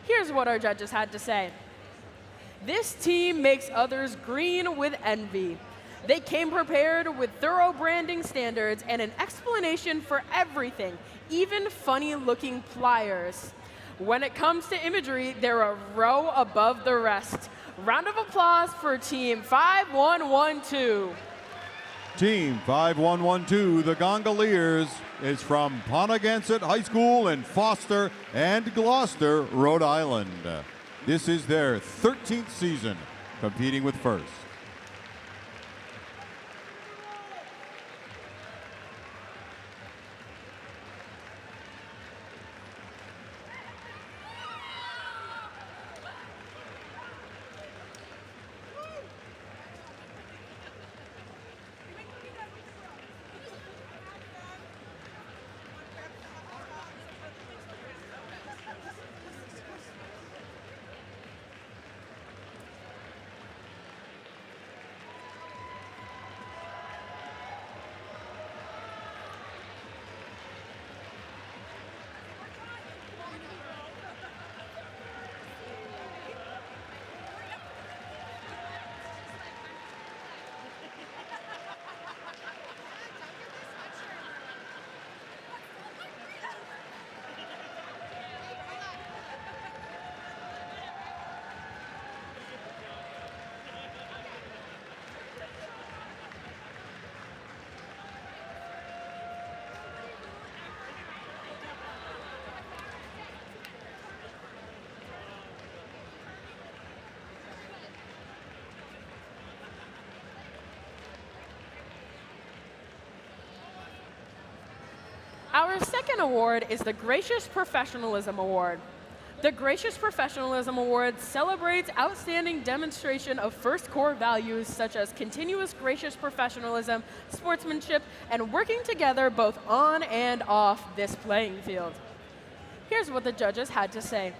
Here's what our judges had to say. This team makes others green with envy. They came prepared with thorough branding standards and an explanation for everything, even funny-looking pliers. When it comes to imagery, they're a row above the rest. Round of applause for Team 5112. Team 5112, the Gondoliers, is from Ponagansett High School in Foster and Gloucester, Rhode Island. This is their 13th season competing with FIRST. Our second award is the Gracious Professionalism Award. The Gracious Professionalism Award celebrates outstanding demonstration of first core values such as continuous gracious professionalism, sportsmanship, and working together both on and off this playing field. Here's what the judges had to say.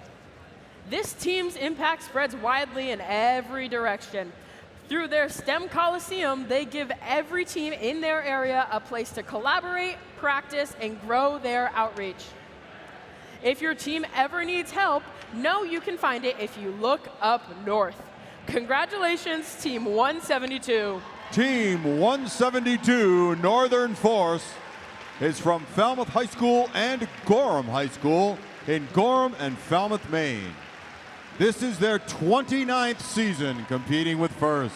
This team's impact spreads widely in every direction. Through their STEM Coliseum, they give every team in their area a place to collaborate, practice, and grow their outreach. If your team ever needs help, know you can find it if you look up north. Congratulations, Team 172. Team 172 Northern Force is from Falmouth High School and Gorham High School in Gorham and Falmouth, Maine. This is their 29th season competing with First.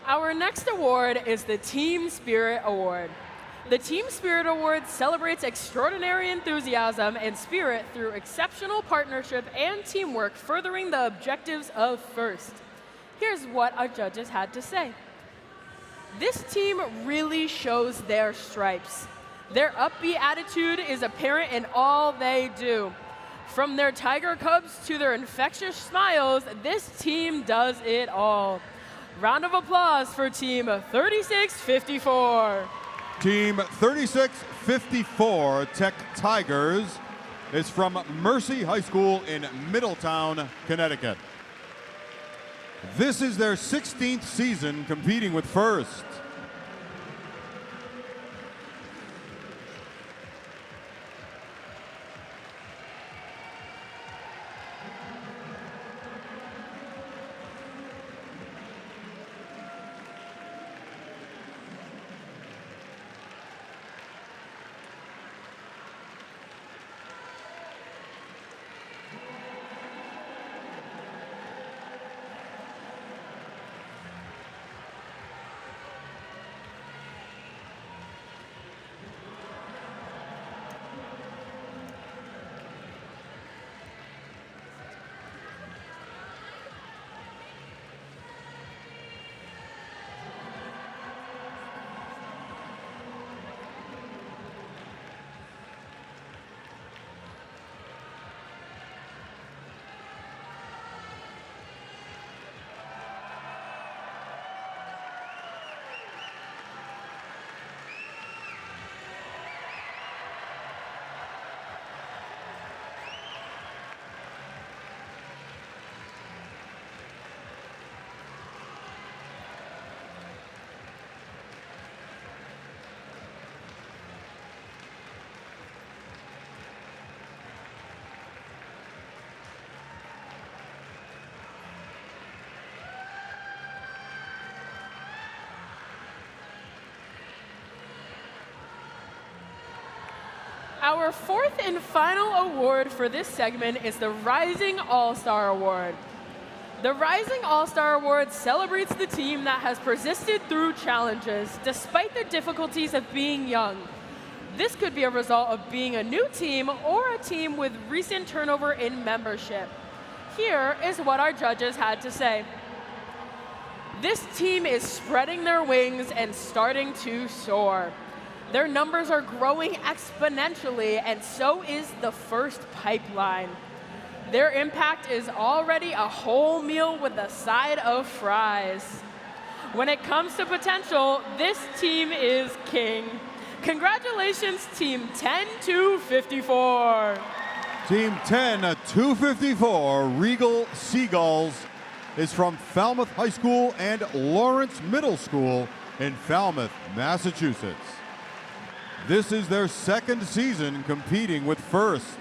Our next award is the Team Spirit Award. The Team Spirit Award celebrates extraordinary enthusiasm and spirit through exceptional partnership and teamwork, furthering the objectives of First. Here's what our judges had to say. This team really shows their stripes. Their upbeat attitude is apparent in all they do. From their Tiger Cubs to their infectious smiles, this team does it all. Round of applause for Team 3654. Team 3654 Tech Tigers is from Mercy High School in Middletown, Connecticut. This is their 16th season competing with First. Our fourth and final award for this segment is the Rising All-Star Award. The Rising All-Star Award celebrates the team that has persisted through challenges despite the difficulties of being young. This could be a result of being a new team or a team with recent turnover in membership. here is what our judges had to say. This team is spreading their wings and starting to soar. Their numbers are growing exponentially, and so is the first pipeline. Their impact is already a whole meal with a side of fries. When it comes to potential, this team is king. Congratulations, Team 10-54. Team 10-254, Regal Seagulls, is from Falmouth High School and Lawrence Middle School in Falmouth, Massachusetts. This is their second season competing with First.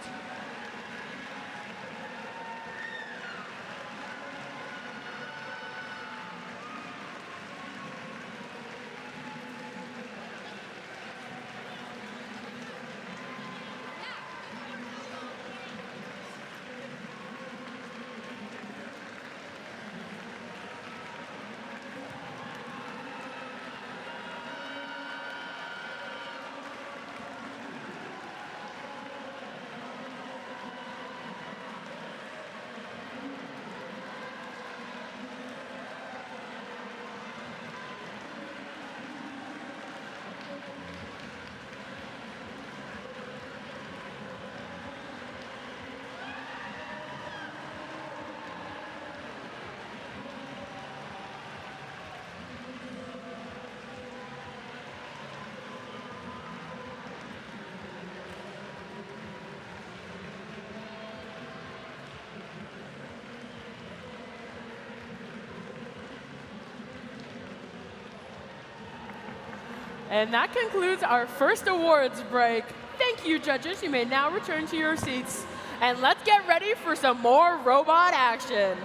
And that concludes our first awards break. Thank you, judges. You may now return to your seats. And let's get ready for some more robot action.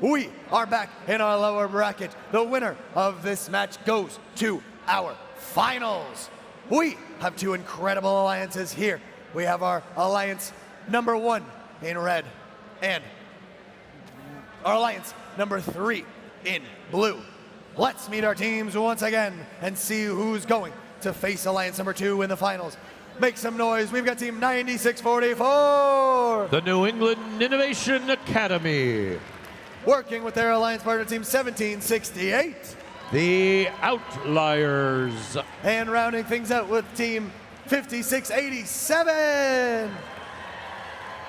we are back in our lower bracket. The winner of this match goes to our finals. We have two incredible alliances here. We have our alliance number 1 in red and our alliance number 3 in blue. Let's meet our teams once again and see who's going to face alliance number 2 in the finals. Make some noise. We've got team 9644. The New England Innovation Academy. Working with their alliance partner team 1768. The Outliers. And rounding things out with team 5687.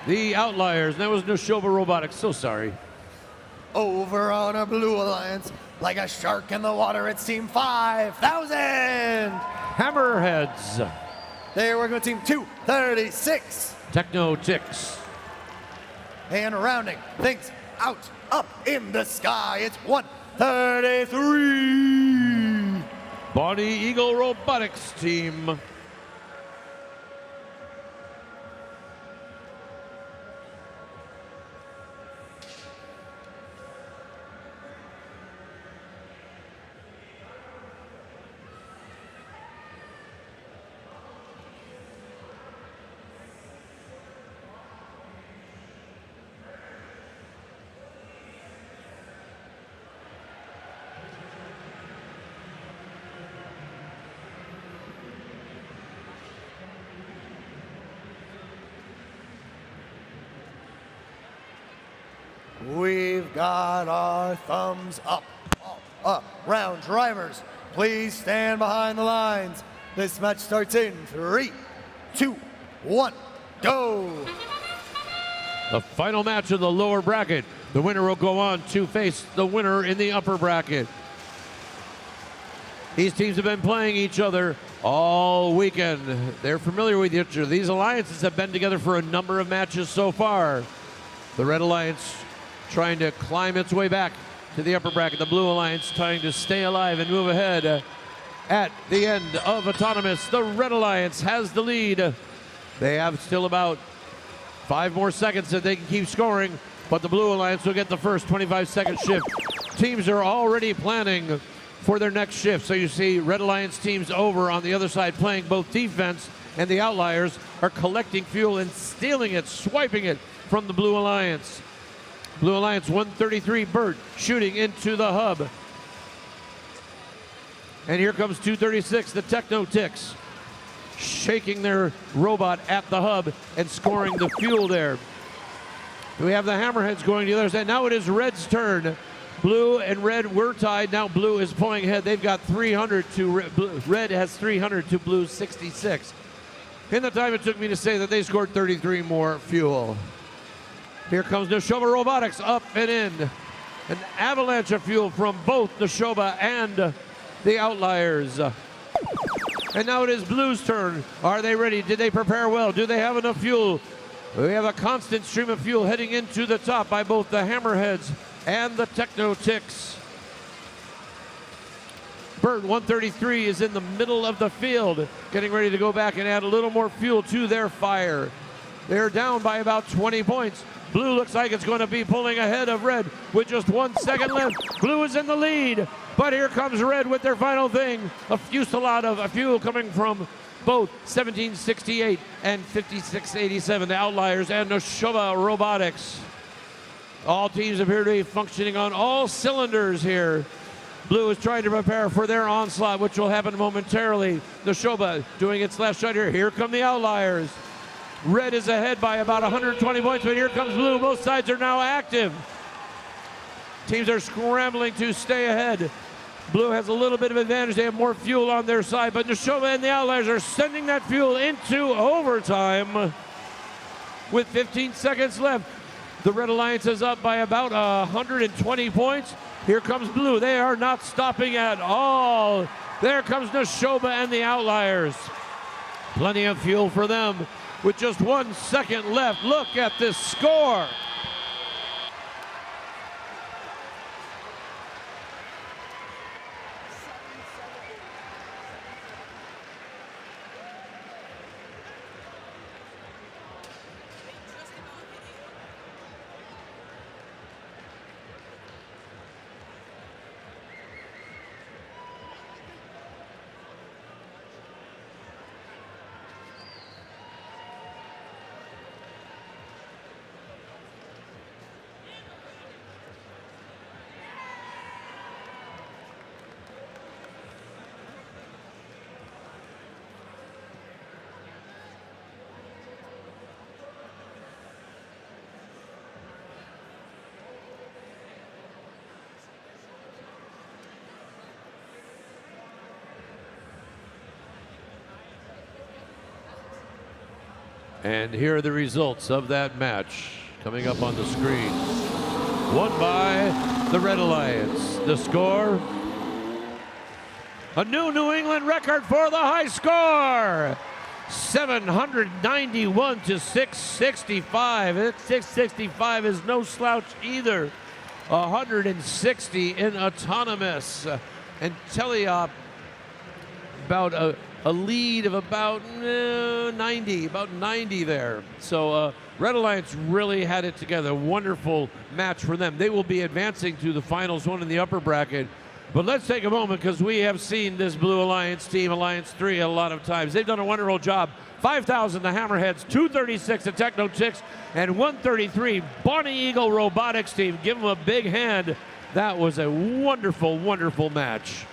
The Outliers. That was Neshoba Robotics. So sorry. Over on our blue alliance, like a shark in the water, it's team 5000. Hammerheads. They're working with team 236. Techno Ticks. And rounding things out, up in the sky, it's 133. Bonnie Eagle Robotics team. We've got our thumbs up. All around drivers, please stand behind the lines. This match starts in 3, 2, 1, go. The final match of the lower bracket. The winner will go on to face the winner in the upper bracket. These teams have been playing each other all weekend. They're familiar with each other. These alliances have been together for a number of matches so far. The Red Alliance trying to climb its way back to the upper bracket. The Blue Alliance trying to stay alive and move ahead. At the end of Autonomous, the Red Alliance has the lead. They have still about 5 more seconds that they can keep scoring, but the Blue Alliance will get the first 25-second shift. Teams are already planning for their next shift. So you see Red Alliance teams over on the other side playing both defense, and the Outliers are collecting fuel and stealing it, swiping it from the Blue Alliance. Blue Alliance 133 Burt shooting into the hub. And here comes 236, the Techno Ticks, shaking their robot at the hub and scoring the fuel there. We have the Hammerheads going to the other side. Now it is Red's turn. Blue and Red were tied. Now Blue is pulling ahead. They've got 300 to Red has 300 to Blue's 66. In the time it took me to say that they scored 33 more fuel. Here comes Neshoba Robotics up and in. An avalanche of fuel from both Neshoba and the Outliers. And now it is Blue's turn. Are they ready? Did they prepare well? Do they have enough fuel? We have a constant stream of fuel heading into the top by both the Hammerheads and the Techno Ticks. Burt 133 is in the middle of the field, getting ready to go back and add a little more fuel to their fire. They're down by about 20 points. Blue looks like it's going to be pulling ahead of Red with just 1 second left. Blue is in the lead, but here comes Red with their final thing. A fusillade of fuel coming from both 1768 and 5687, the Outliers and Neshoba Robotics. All teams appear to be functioning on all cylinders here. Blue is trying to prepare for their onslaught, which will happen momentarily. Neshoba doing its last shot here. Here come the Outliers. Red is ahead by about 120 points, but here comes Blue. Both sides are now active. Teams are scrambling to stay ahead. Blue has a little bit of advantage. They have more fuel on their side, but Neshoba and the Outliers are sending that fuel into overtime with 15 seconds left. The Red Alliance is up by about 120 points. Here comes Blue. They are not stopping at all. There comes Neshoba and the Outliers. Plenty of fuel for them with just 1 second left. Look at this score. And here are the results of that match coming up on the screen. Won by the Red Alliance. The score, a new New England record for the high score. 791 to 665. 665 is no slouch either. 160 in autonomous. And Teleop about a lead of about 90 there. So Red Alliance really had it together. Wonderful match for them. They will be advancing to the finals, one in the upper bracket. But let's take a moment because we have seen this Blue Alliance team, Alliance 3, a lot of times. They've done a wonderful job. 5,000 the Hammerheads, 236 the Techno Chicks, and 133 Bonnie Eagle Robotics team. Give them a big hand. That was a wonderful, wonderful match.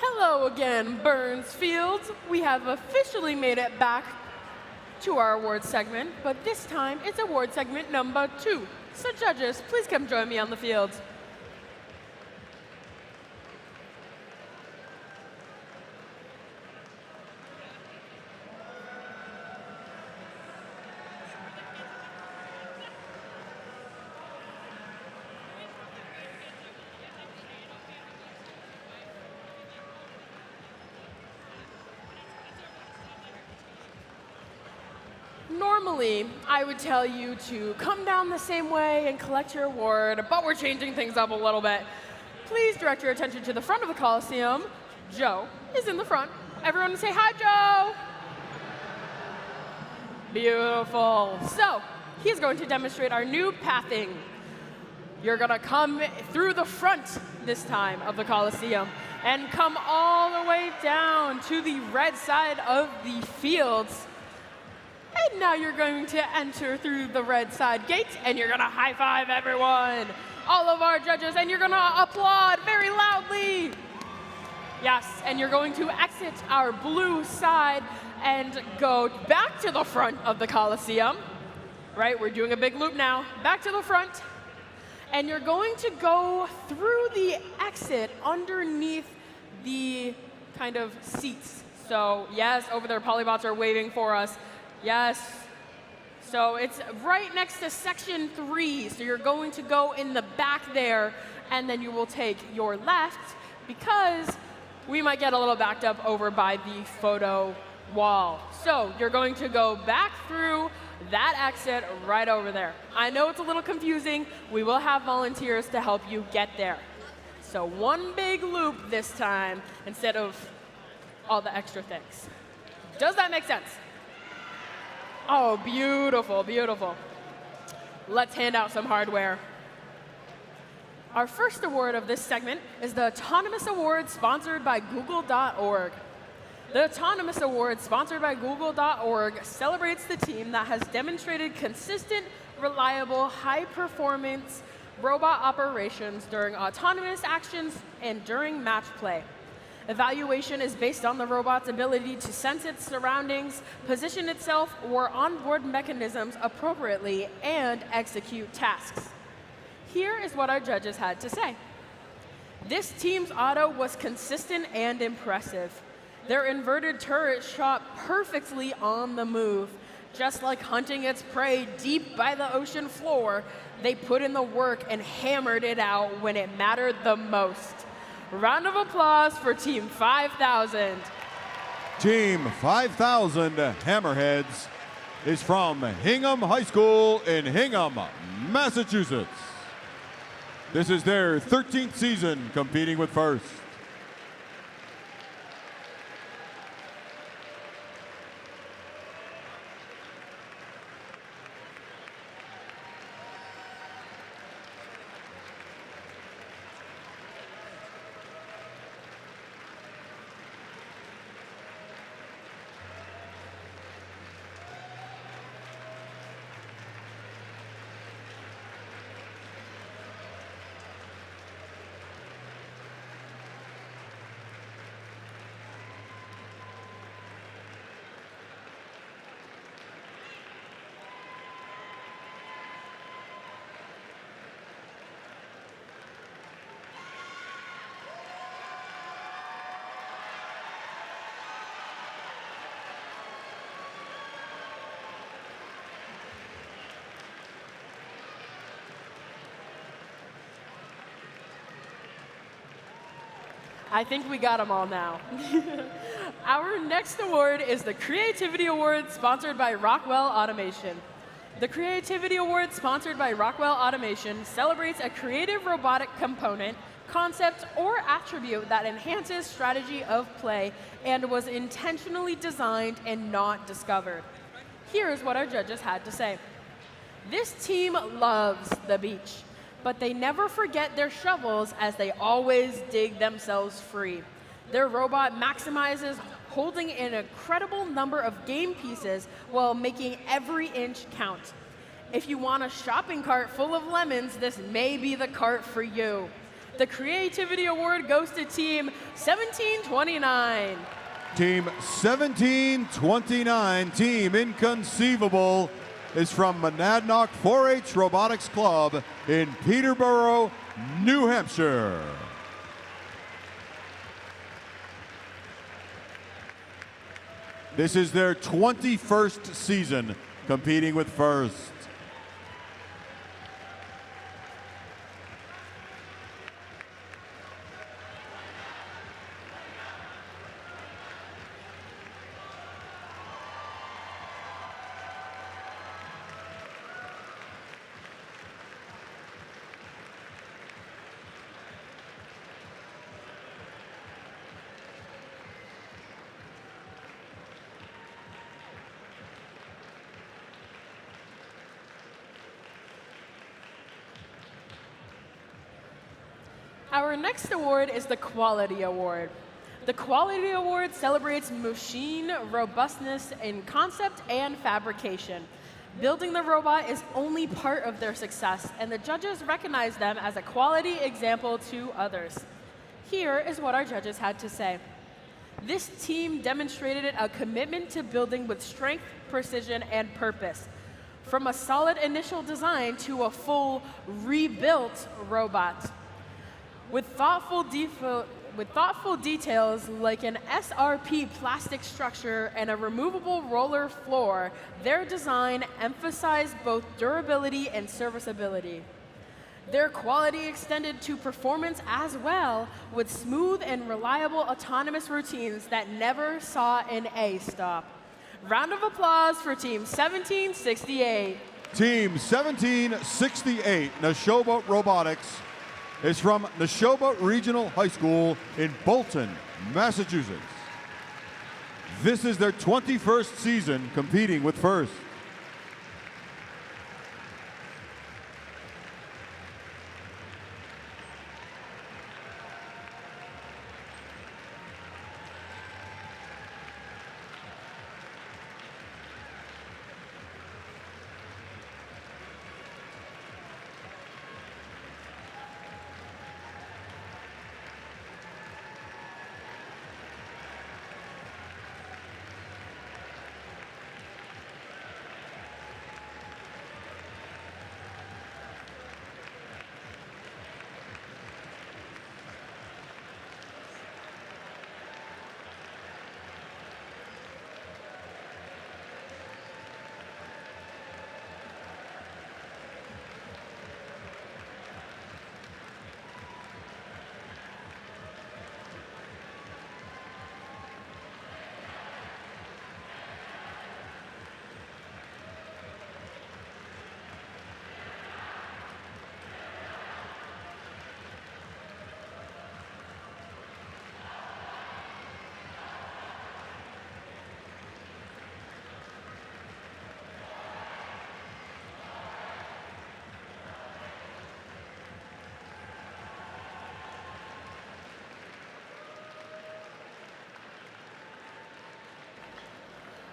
Hello again, Burns Fields. We have officially made it back to our award segment, but this time it's award segment number 2. So judges, please come join me on the field. Normally, I would tell you to come down the same way and collect your award, but we're changing things up a little bit. Please direct your attention to the front of the Coliseum. Joe is in the front. Everyone say hi, Joe. Beautiful. So, he's going to demonstrate our new pathing. You're going to come through the front this time of the Coliseum and come all the way down to the red side of the fields. And now you're going to enter through the red side gate, and you're going to high-five everyone, all of our judges, and you're going to applaud very loudly. Yes, and you're going to exit our blue side and go back to the front of the Coliseum. Right, we're doing a big loop now. Back to the front. And you're going to go through the exit underneath the kind of seats So yes, over there, polybots are waving for us. Yes. So it's right next to section 3. So you're going to go in the back there, and then you will take your left because we might get a little backed up over by the photo wall. So you're going to go back through that exit right over there. I know it's a little confusing. We will have volunteers to help you get there. So one big loop this time instead of all the extra things. Does that make sense? Oh, beautiful, beautiful. Let's hand out some hardware. Our first award of this segment is the Autonomous Award sponsored by Google.org. The Autonomous Award sponsored by Google.org celebrates the team that has demonstrated consistent, reliable, high-performance robot operations during autonomous actions and during match play. Evaluation is based on the robot's ability to sense its surroundings, position itself or onboard mechanisms appropriately, and execute tasks. Here is what our judges had to say. This team's auto was consistent and impressive. Their inverted turret shot perfectly on the move. Just like hunting its prey deep by the ocean floor, they put in the work and hammered it out when it mattered the most. Round of applause for Team 5000. Team 5000 Hammerheads is from Hingham High School in Hingham, Massachusetts. This is their 13th season competing with FIRST. I think we got them all now. Our next award is the Creativity Award, sponsored by Rockwell Automation. The Creativity Award, sponsored by Rockwell Automation, celebrates a creative robotic component, concept, or attribute that enhances strategy of play and was intentionally designed and not discovered. Here's what our judges had to say. This team loves the beach, but they never forget their shovels as they always dig themselves free. Their robot maximizes holding an incredible number of game pieces while making every inch count. If you want a shopping cart full of lemons, this may be the cart for you. The Creativity Award goes to Team 1729. Team 1729, Team Inconceivable, is from Monadnock 4-H Robotics Club in Peterborough, New Hampshire. This is their 21st season competing with FIRST. Our next award is the Quality Award. The Quality Award celebrates machine robustness in concept and fabrication. Building the robot is only part of their success, and the judges recognize them as a quality example to others. Here is what our judges had to say. This team demonstrated a commitment to building with strength, precision, and purpose. From a solid initial design to a full rebuilt robot. With thoughtful With thoughtful details like an SRP plastic structure and a removable roller floor, their design emphasized both durability and serviceability. Their quality extended to performance as well, with smooth and reliable autonomous routines that never saw an A stop. Round of applause for Team 1768. Team 1768, Neshoba Robotics, is from Neshoba Regional High School in Bolton, Massachusetts. This is their 21st season competing with FIRST.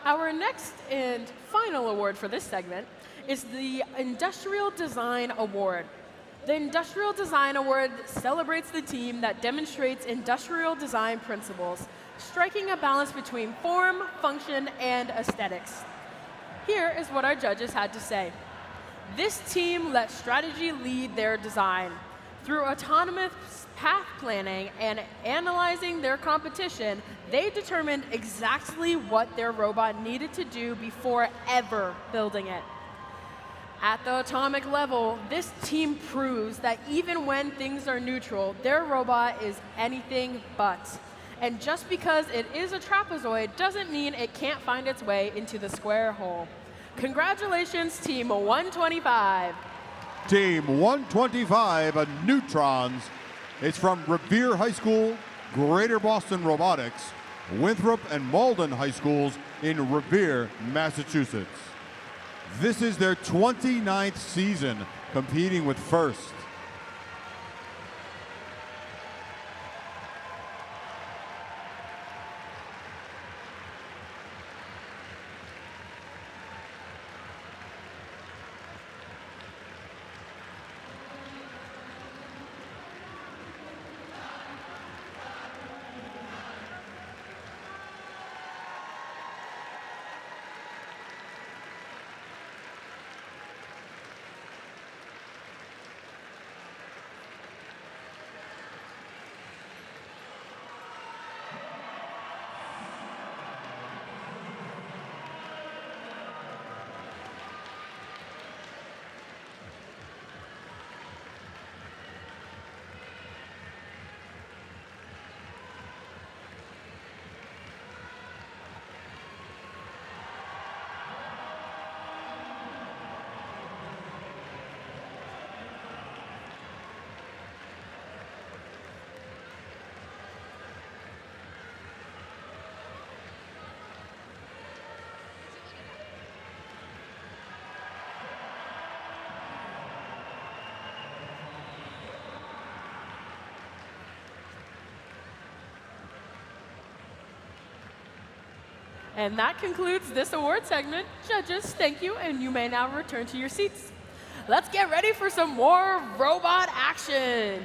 Our next and final award for this segment is the Industrial Design Award. The Industrial Design Award celebrates the team that demonstrates industrial design principles, striking a balance between form, function, and aesthetics. Here is what our judges had to say. This team let strategy lead their design. Through autonomous path planning and analyzing their competition, they determined exactly what their robot needed to do before ever building it. At the atomic level, this team proves that even when things are neutral, their robot is anything but. And just because it is a trapezoid doesn't mean it can't find its way into the square hole. Congratulations, Team 125. Team 125 Neutrons. It's from Revere High School, Greater Boston Robotics, Winthrop and Malden High Schools in Revere, Massachusetts. This is their 29th season competing with FIRST. And that concludes this award segment. Judges, thank you, and you may now return to your seats. Let's get ready for some more robot action.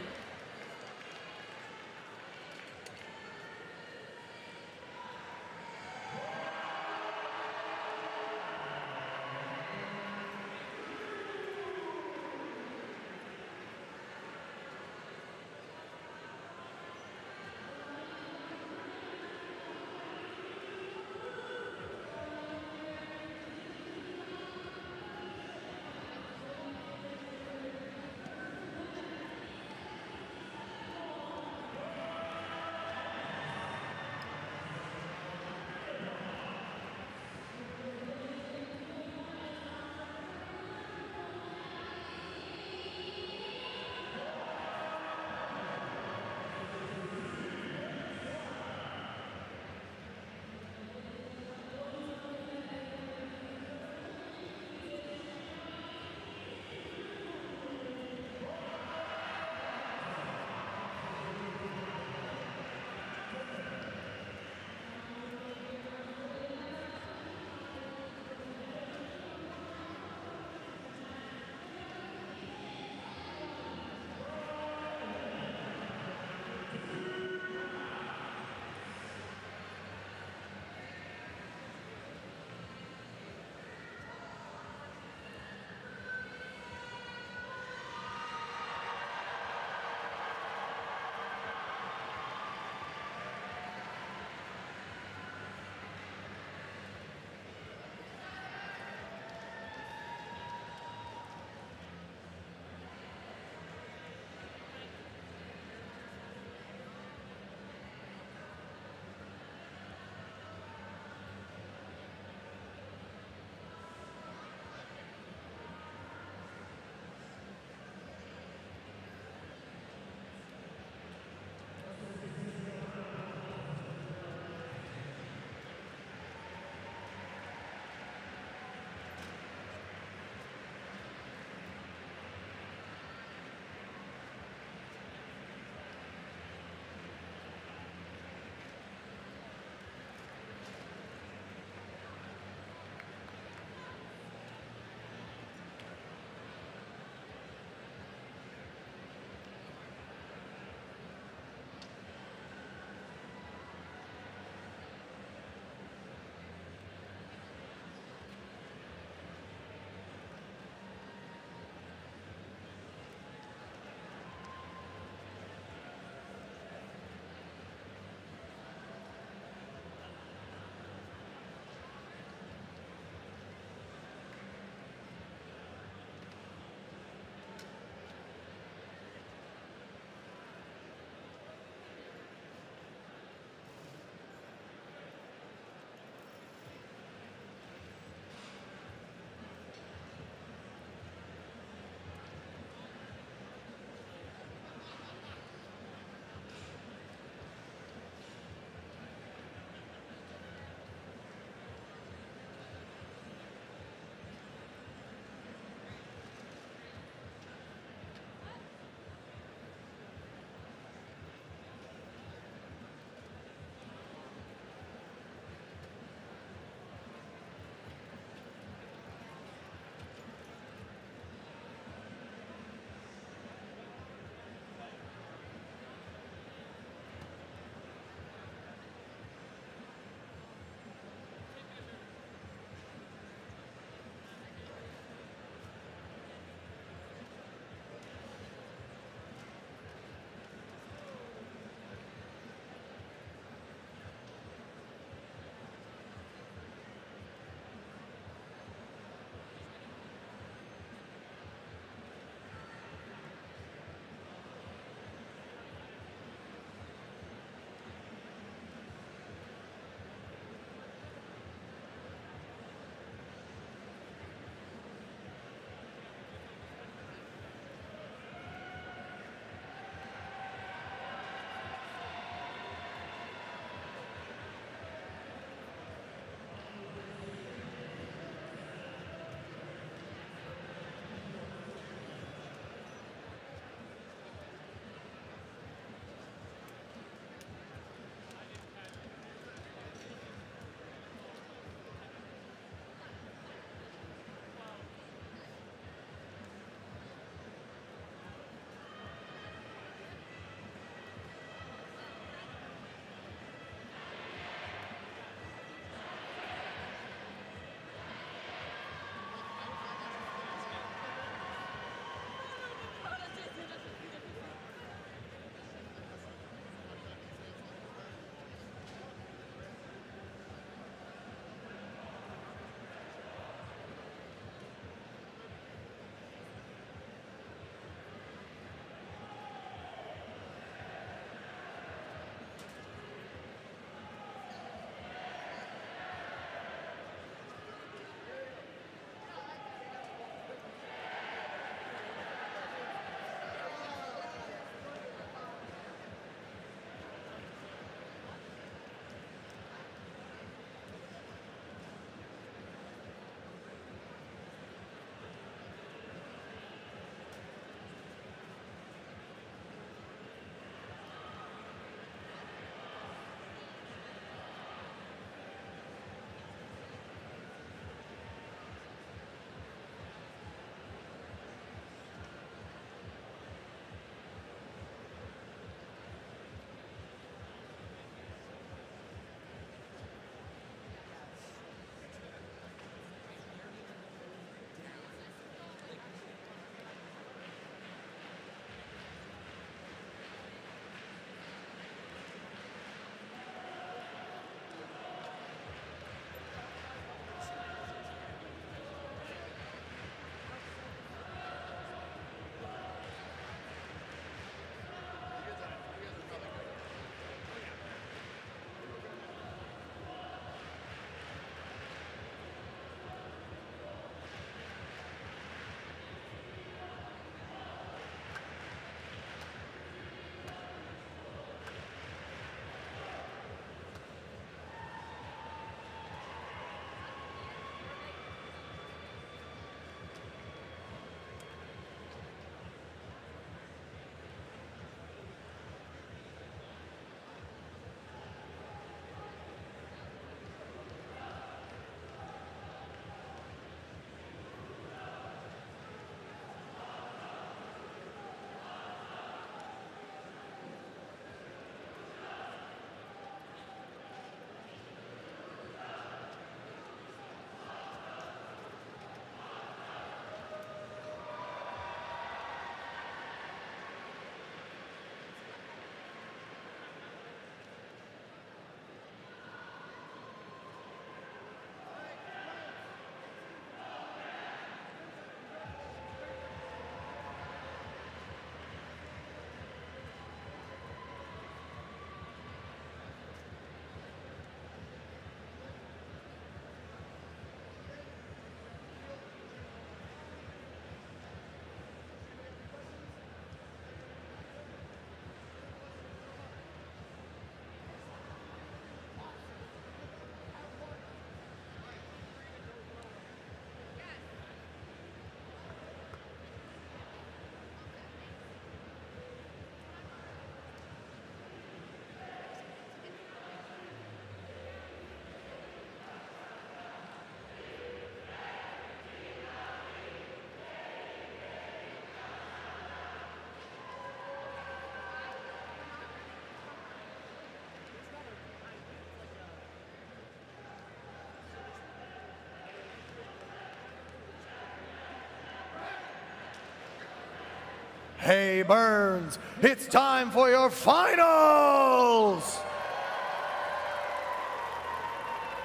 Hey Burns, it's time for your finals!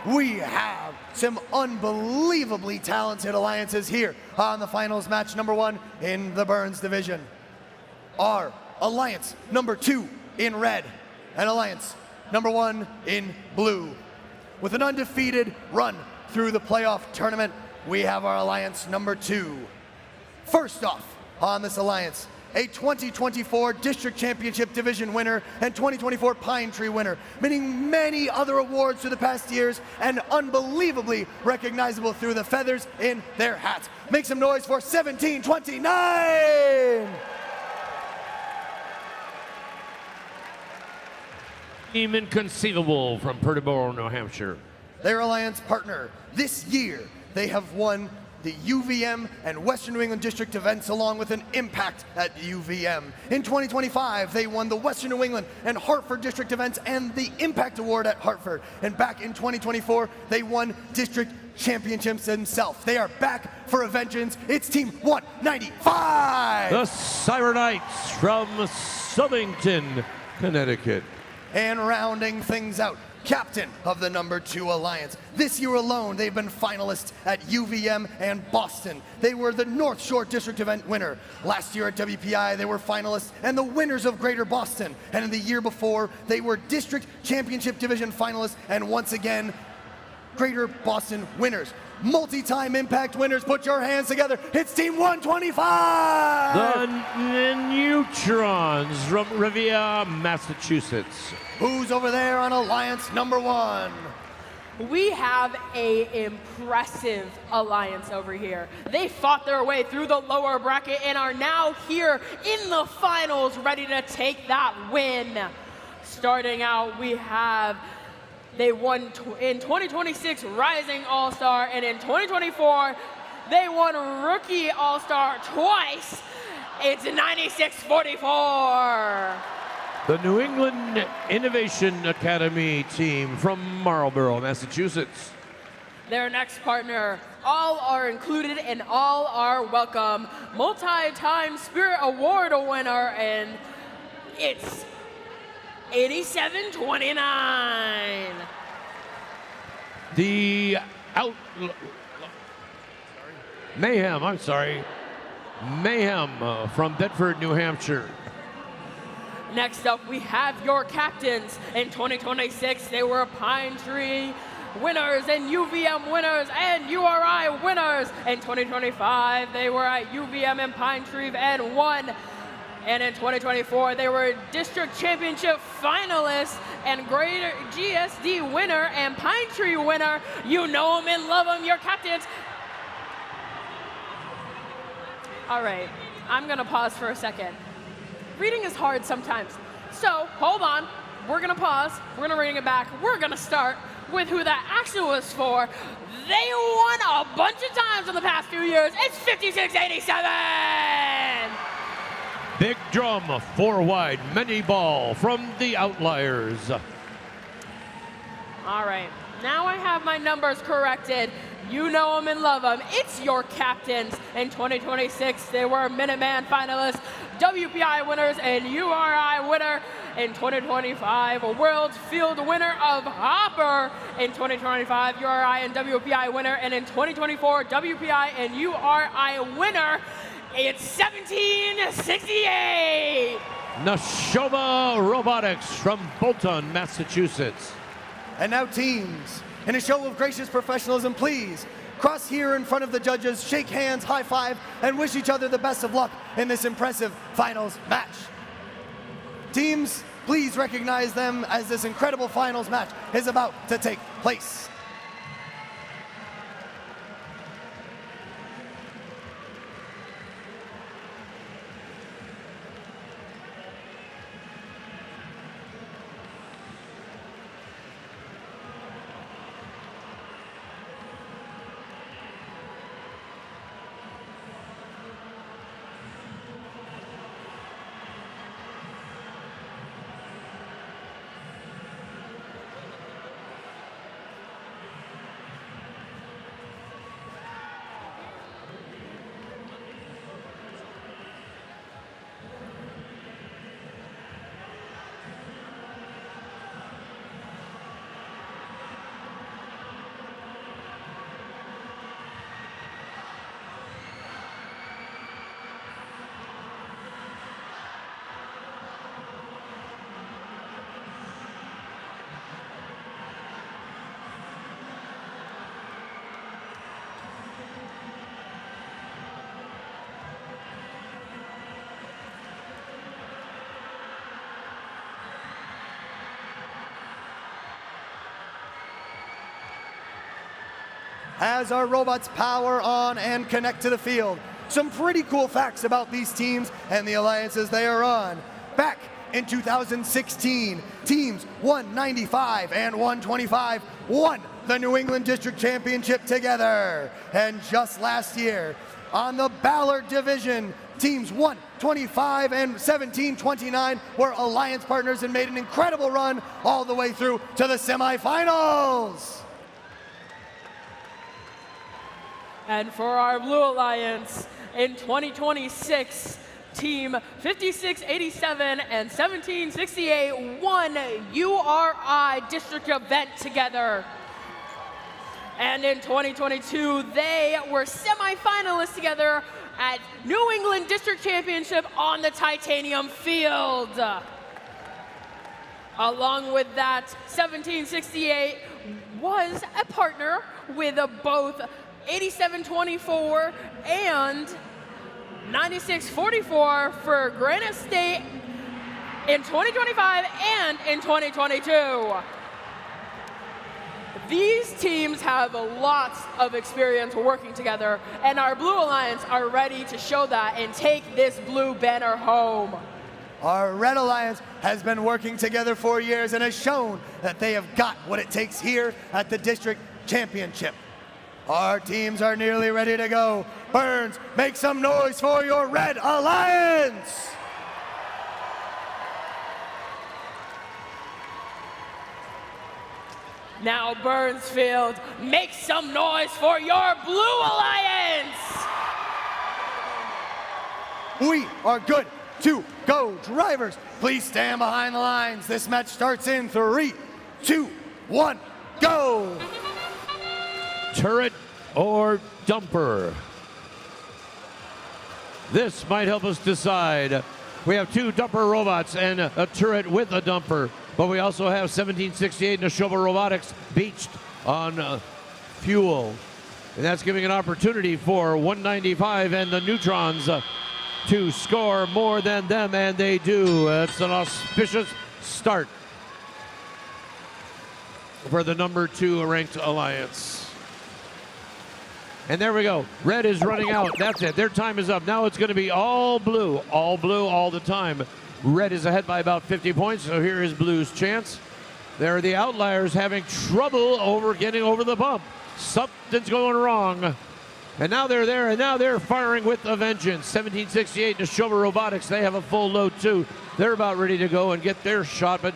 We have some unbelievably talented alliances here on the finals match number 1 in the Burns division. Our alliance number 2 in red and alliance number 1 in blue. With an undefeated run through the playoff tournament, we have our alliance number 2. First off on this alliance, a 2024 District Championship Division winner and 2024 Pine Tree winner, winning many other awards through the past years and unbelievably recognizable through the feathers in their hats. Make some noise for 1729! Team Inconceivable from Peterborough, New Hampshire. Their alliance partner this year, they have won the UVM and Western New England District events along with an impact at UVM. In 2025, they won the Western New England and Hartford District events and the Impact Award at Hartford. And back in 2024, they won District Championships themselves. They are back for a vengeance. It's Team 195! The Cybernetics from Southington, Connecticut. And rounding things out, captain of the number 2 alliance. This year alone, they've been finalists at UVM and Boston. They were the North Shore District event winner. Last year at WPI, they were finalists and the winners of Greater Boston. And in the year before, they were District Championship Division finalists and once again, Greater Boston winners. Multi-time impact winners, put your hands together. It's Team 125! The Neutrons from Revere, Massachusetts. Who's over there on alliance number 1? We have a impressive alliance over here. They fought their way through the lower bracket and are now here in the finals, ready to take that win. Starting out, we have they won in 2026 Rising All-Star, and in 2024 they won Rookie All-Star twice. It's 96-44. The New England Innovation Academy team from Marlborough, Massachusetts. Their next partner, all are included and all are welcome. Multi-time Spirit Award winner, and it's 87-29. The Mayhem from Bedford, New Hampshire. Next up, we have your captains. In 2026, they were Pine Tree winners and UVM winners and URI winners. In 2025, they were at UVM and Pine Tree and won. And in 2024, they were District Championship finalists and Greater GSD winner and Pine Tree winner. You know them and love them, your captains. All right, I'm gonna pause for a second. Reading is hard sometimes. So, hold on, we're gonna pause, we're gonna bring it back. We're gonna start with who that actually was for. They won a bunch of times in the past few years. It's 56-87! Big drum, 4 wide, many ball from the Outliers. All right, now I have my numbers corrected. You know them and love them. It's your captains. In 2026, they were Minuteman finalists, WPI winners, and URI winner. In 2025, a World Field winner of Hopper. In 2025, URI and WPI winner. And in 2024, WPI and URI winner. It's 1768. Neshoba Robotics from Bolton, Massachusetts. And now teams, in a show of gracious professionalism, please cross here in front of the judges, shake hands, high five, and wish each other the best of luck in this impressive finals match. Teams, please recognize them as this incredible finals match is about to take place. as our robots power on and connect to the field. Some pretty cool facts about these teams and the alliances they are on. Back in 2016, teams 195 and 125 won the New England District Championship together. And just last year, on the Ballard Division, teams 125 and 1729 were alliance partners and made an incredible run all the way through to the semifinals. And for our Blue Alliance, in 2026, Team 5687 and 1768 won URI District event together. And in 2022, they were semifinalists together at New England District Championship on the Titanium Field. Along with that, 1768 was a partner with both 8724 and 9644 for Granite State in 2025 and in 2022. These teams have lots of experience working together, and our Blue Alliance are ready to show that and take this blue banner home. Our Red Alliance has been working together for years and has shown that they have got what it takes here at the District Championship. Our teams are nearly ready to go. Burns, make some noise for your Red Alliance! Now Burnsfield, make some noise for your Blue Alliance! We are good to go. Drivers, please stand behind the lines. This match starts in 3, 2, 1, go! Turret or dumper? This might help us decide. We have 2 dumper robots and a turret with a dumper, but we also have 1768 Neshoba Robotics beached on fuel. And that's giving an opportunity for 195 and the Neutrons to score more than them, and they do. It's an auspicious start for the number 2 ranked alliance. And there we go. Red is running out. That's it. Their time is up. Now it's going to be all blue all the time. Red is ahead by about 50 points, so here is Blue's chance. There are the outliers having trouble getting over the bump. Something's going wrong. And now they're there, and now they're firing with a vengeance. 1768 Neshoba Robotics, they have a full load too. They're about ready to go and get their shot, but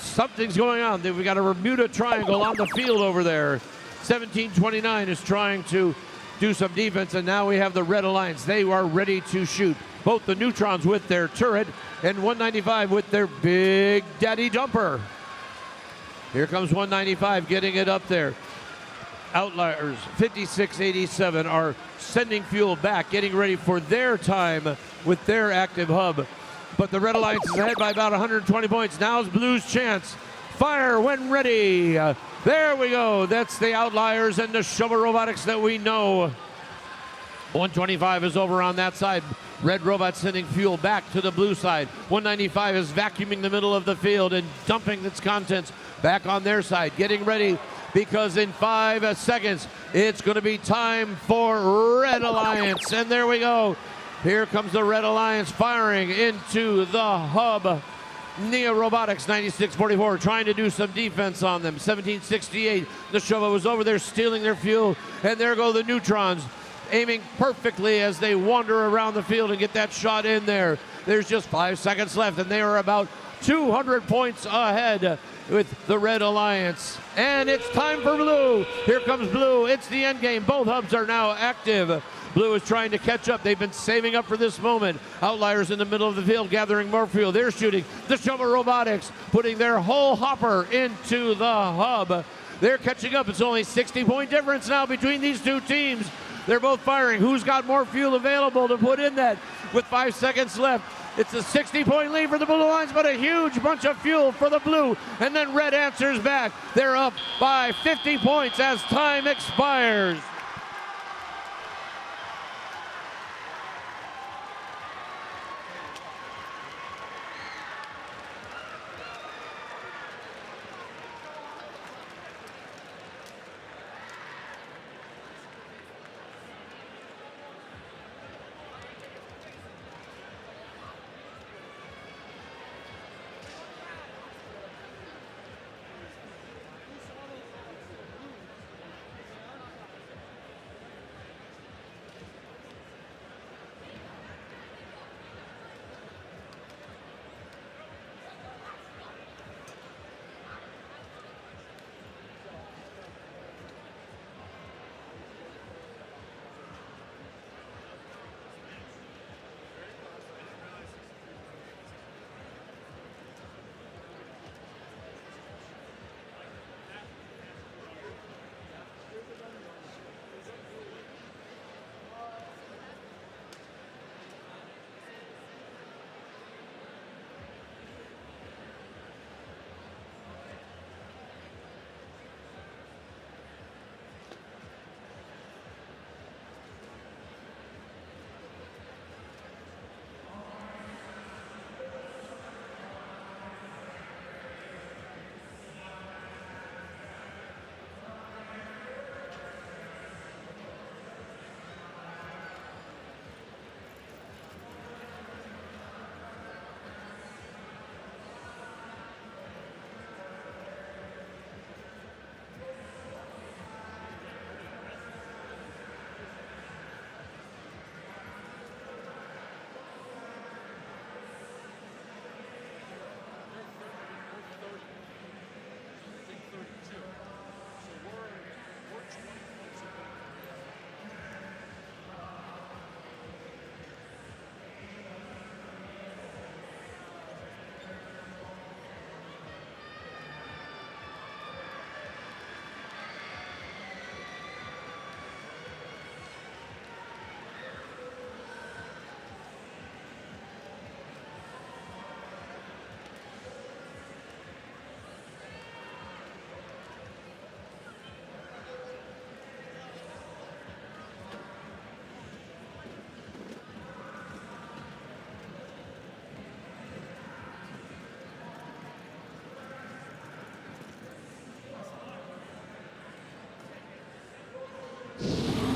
something's going on. We've got a Bermuda Triangle on the field over there. 1729 is trying to do some defense, and now we have the Red Alliance. They are ready to shoot. Both the Neutrons with their turret and 195 with their Big Daddy dumper. Here comes 195 getting it up there. Outliers 5687 are sending fuel back, getting ready for their time with their active hub. But the Red Alliance is ahead by about 120 points. Now's Blue's chance. Fire when ready. There we go. That's the Outliers and the Neshoba Robotics that we know. 125 is over on that side. Red Robot sending fuel back to the blue side. 195 is vacuuming the middle of the field and dumping its contents back on their side. Getting ready because in 5 seconds, it's going to be time for Red Alliance. And there we go. Here comes the Red Alliance firing into the hub. Nia Robotics, 9644, trying to do some defense on them. 1768, Neshoba was over there stealing their fuel. And there go the Neutrons, aiming perfectly as they wander around the field and get that shot in there. There's just 5 seconds left, and they are about 200 points ahead with the Red Alliance. And it's time for Blue. Here comes Blue. It's the end game. Both hubs are now active. Blue is trying to catch up. They've been saving up for this moment. Outliers in the middle of the field gathering more fuel. They're shooting. The Neshoba Robotics putting their whole hopper into the hub. They're catching up. It's only 60-point difference now between these two teams. They're both firing. Who's got more fuel available to put in that with 5 seconds left? It's a 60-point lead for the Blue Alliance, but a huge bunch of fuel for the Blue. And then Red answers back. They're up by 50 points as time expires.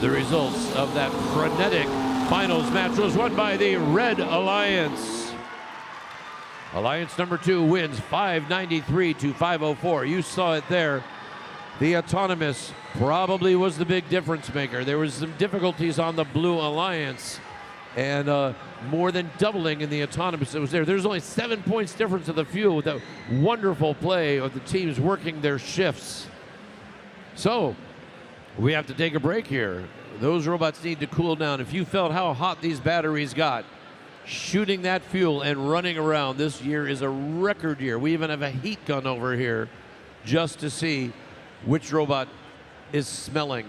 The results of that frenetic finals match was won by the Red Alliance. Alliance number 2 wins 593 to 504. You saw it there. The autonomous probably was the big difference maker. There was some difficulties on the Blue Alliance, and more than doubling in the autonomous that was there. There's only 7 points difference of the fuel with that wonderful play of the teams working their shifts. So we have to take a break here. Those robots need to cool down. If you felt how hot these batteries got, shooting that fuel and running around, this year is a record year. We even have a heat gun over here just to see which robot is smelling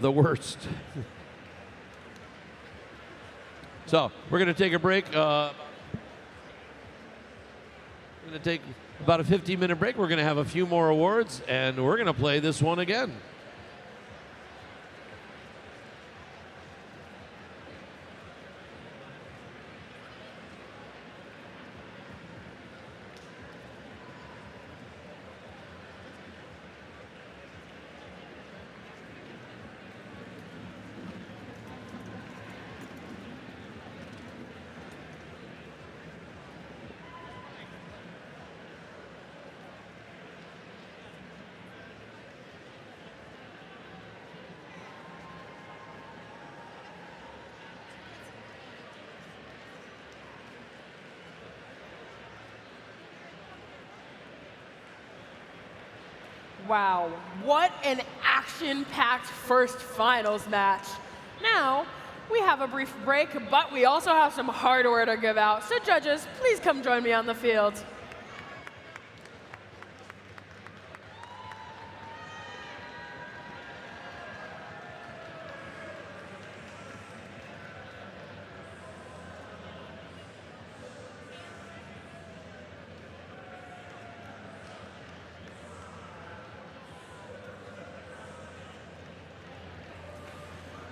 the worst. So we're going to take a break. We're going to take about a 15-minute break. We're going to have a few more awards, and we're going to play this one again. Wow, what an action-packed first finals match. Now, we have a brief break, but we also have some hardware to give out. So judges, please come join me on the field.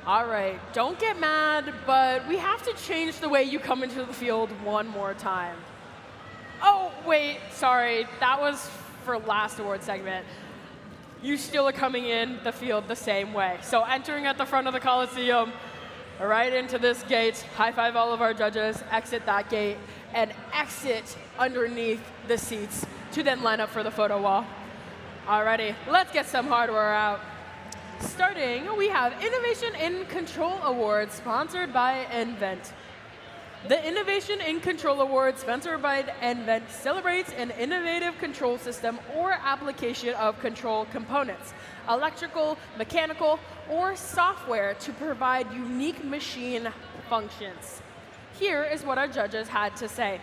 All right, don't get mad, but we have to change the way you come into the field one more time. Oh, wait, sorry, that was for last award segment. You still are coming in the field the same way. So entering at the front of the Coliseum, right into this gate, high five all of our judges, exit that gate, and exit underneath the seats to then line up for the photo wall. Alrighty, let's get some hardware out. Starting, we have Innovation in Control Award, sponsored by nVent. The Innovation in Control Award, sponsored by nVent, celebrates an innovative control system or application of control components, electrical, mechanical, or software to provide unique machine functions. Here is what our judges had to say.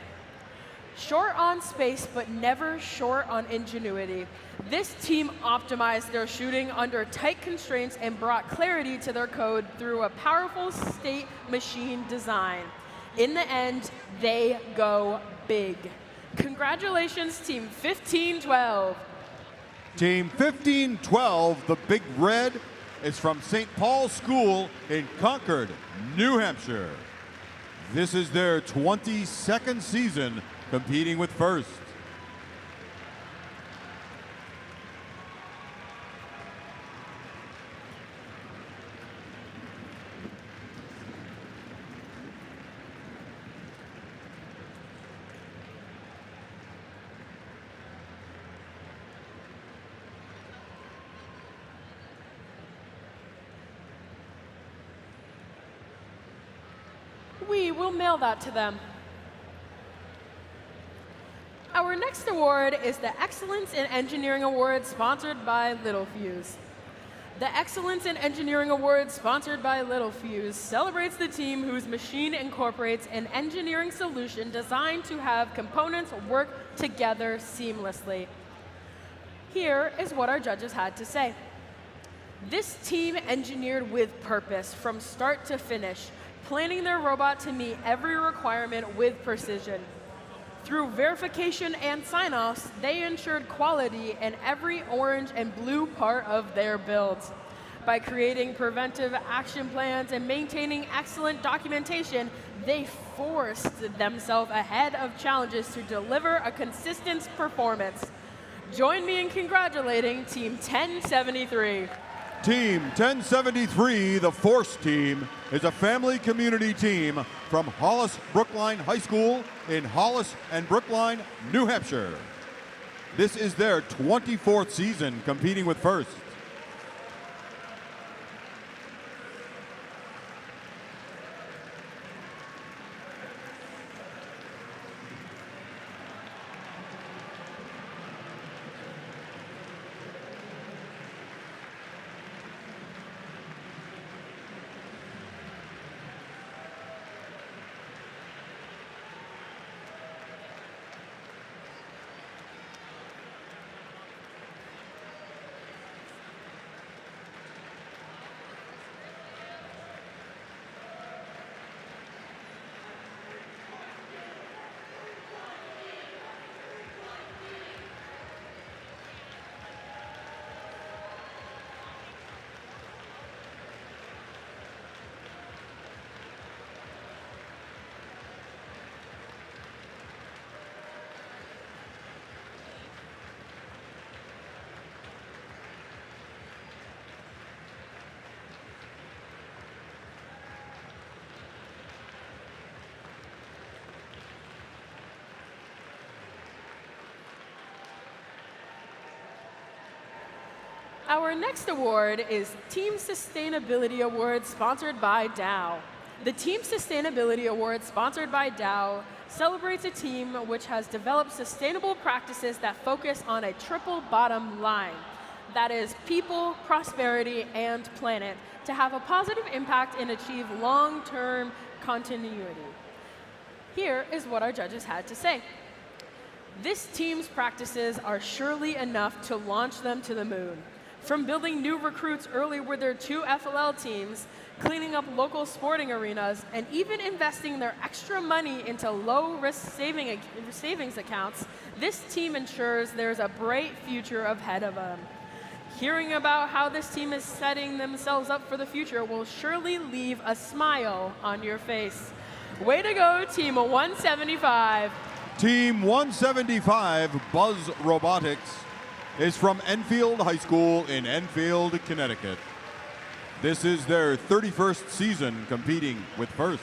Short on space, but never short on ingenuity. This team optimized their shooting under tight constraints and brought clarity to their code through a powerful state machine design. In the end, they go big. Congratulations, Team 1512. Team 1512, the Big Red, is from St. Paul's School in Concord, New Hampshire. This is their 22nd season competing with FIRST. We will mail that to them. Our next award is the Excellence in Engineering Award, sponsored by Littelfuse. The Excellence in Engineering Award, sponsored by Littelfuse, celebrates the team whose machine incorporates an engineering solution designed to have components work together seamlessly. Here is what our judges had to say. This team engineered with purpose from start to finish, planning their robot to meet every requirement with precision. Through verification and sign-offs, they ensured quality in every orange and blue part of their builds. By creating preventive action plans and maintaining excellent documentation, they forced themselves ahead of challenges to deliver a consistent performance. Join me in congratulating Team 1073. Team 1073, the Force Team, is a family community team from Hollis Brookline High School in Hollis and Brookline, New Hampshire. This is their 24th season competing with First. Our next award is Team Sustainability Award, sponsored by Dow. The Team Sustainability Award, sponsored by Dow, celebrates a team which has developed sustainable practices that focus on a triple bottom line. That is people, prosperity, and planet, to have a positive impact and achieve long-term continuity. Here is what our judges had to say. This team's practices are surely enough to launch them to the moon. From building new recruits early with their 2 FLL teams, cleaning up local sporting arenas, and even investing their extra money into low-risk savings accounts, this team ensures there's a bright future ahead of them. Hearing about how this team is setting themselves up for the future will surely leave a smile on your face. Way to go, Team 175. Team 175, Buzz Robotics, is from Enfield High School in Enfield, Connecticut. This is their 31st season competing with First.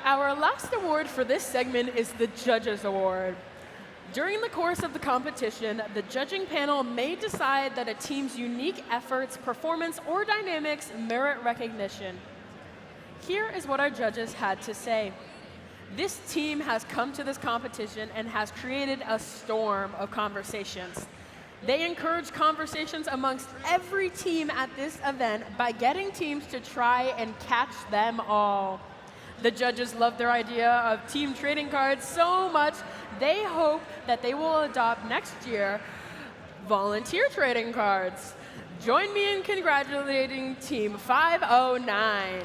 Our last award for this segment is the Judges Award. During the course of the competition, the judging panel may decide that a team's unique efforts, performance, or dynamics merit recognition. Here is what our judges had to say. This team has come to this competition and has created a storm of conversations. They encourage conversations amongst every team at this event by getting teams to try and catch them all. The judges love their idea of team trading cards so much, they hope that they will adopt next year volunteer trading cards. Join me in congratulating Team 509.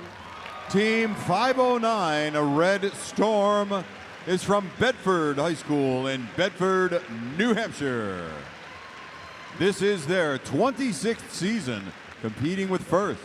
Team 509, a Red Storm, is from Bedford High School in Bedford, New Hampshire. This is their 26th season competing with First.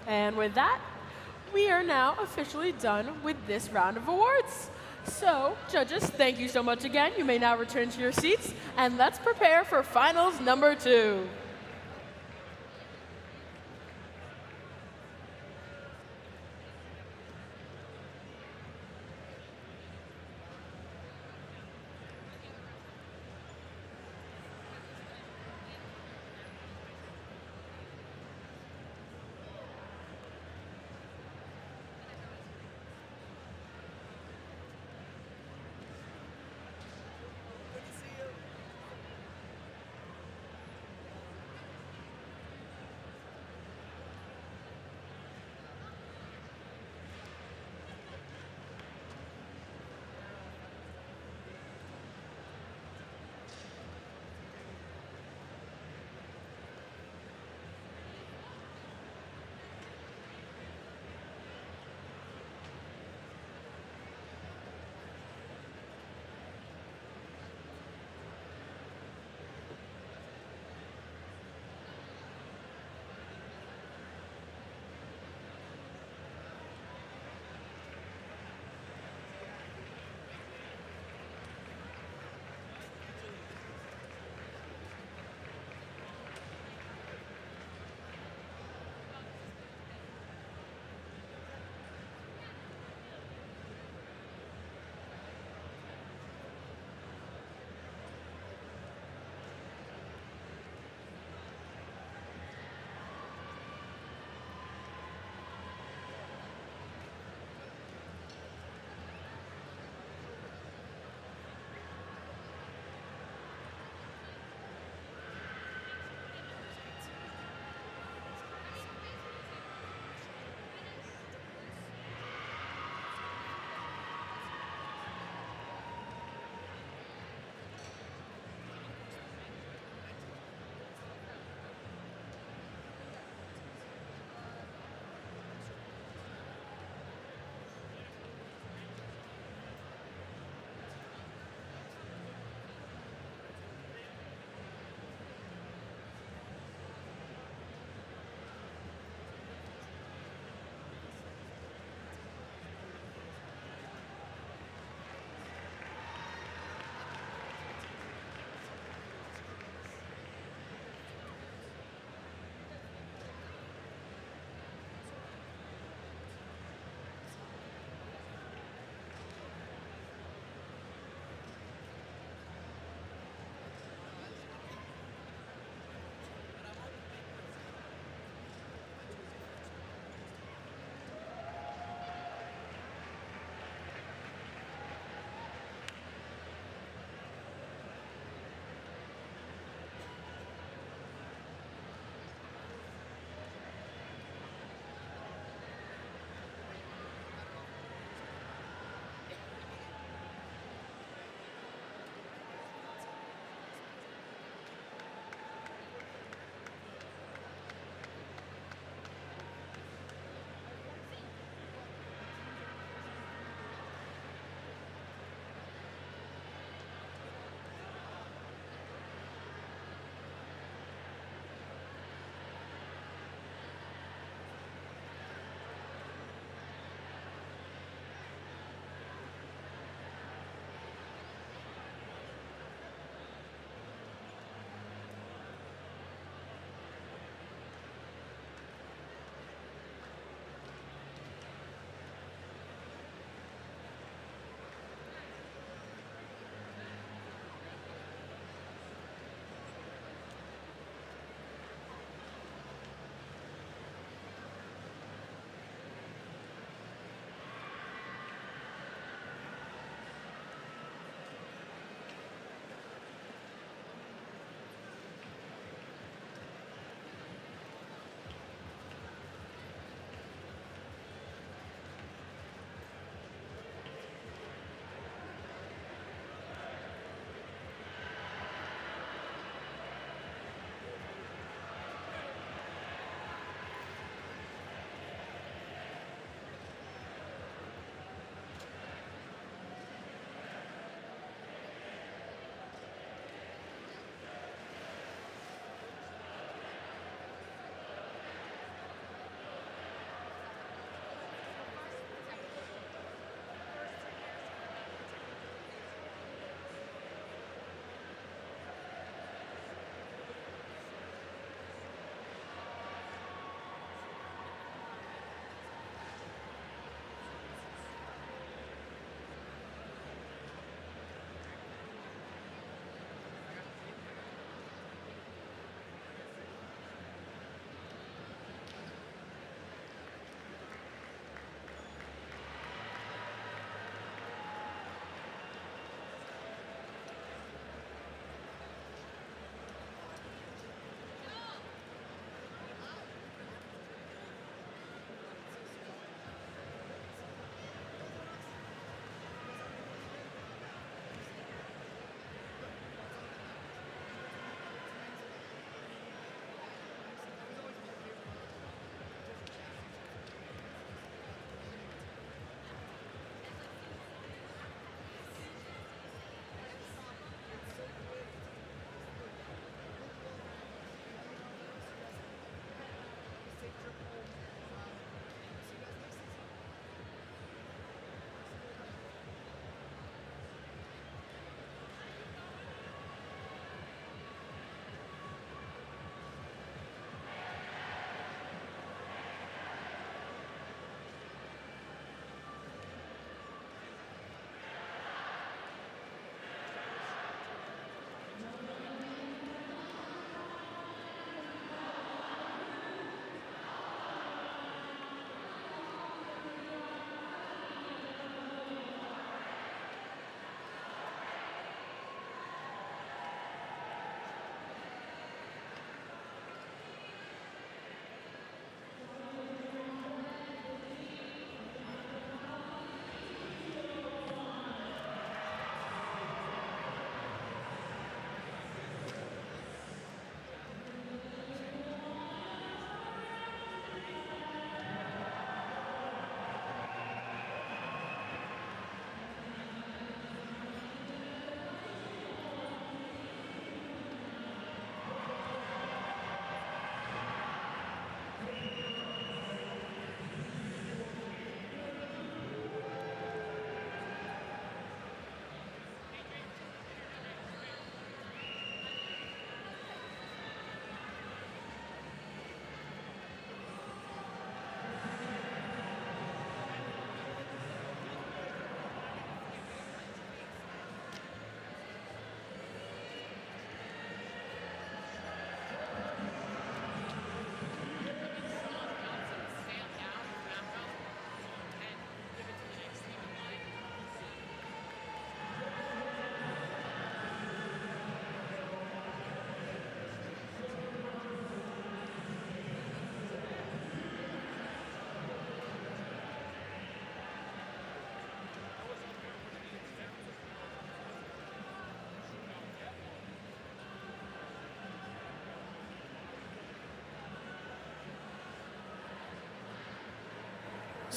And with that, we are now officially done with this round of awards. So, judges, thank you so much again. You may now return to your seats, and let's prepare for finals number 2.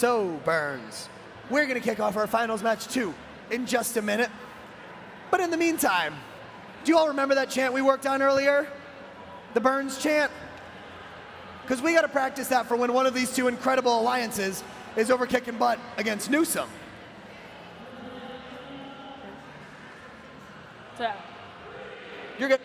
So, Burns, we're going to kick off our finals match 2 in just a minute. But in the meantime, do you all remember that chant we worked on earlier? The Burns chant? Because we got to practice that for when one of these two incredible alliances is over kicking butt against Newsome. You're good.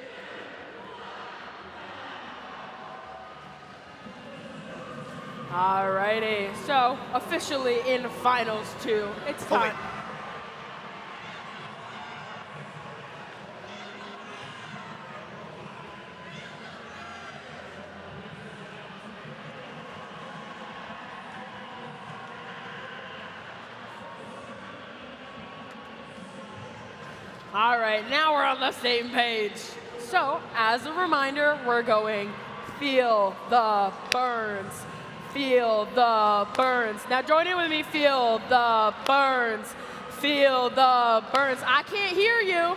Alrighty, so officially in finals 2, it's time. All right, now we're on the same page. So, as a reminder, we're going feel the burns. Feel the burns. Now join in with me, feel the burns. Feel the burns. I can't hear you.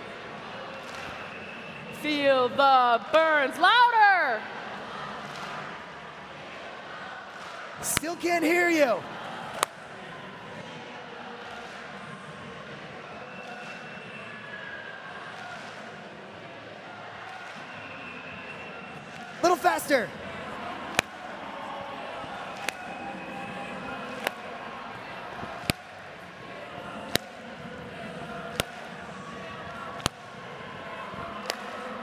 Feel the burns. Louder. Still can't hear you. Little faster.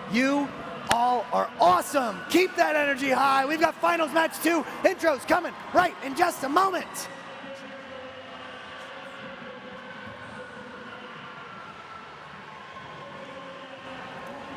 You all are awesome. Keep that energy high. We've got finals match 2 intros coming right in just a moment.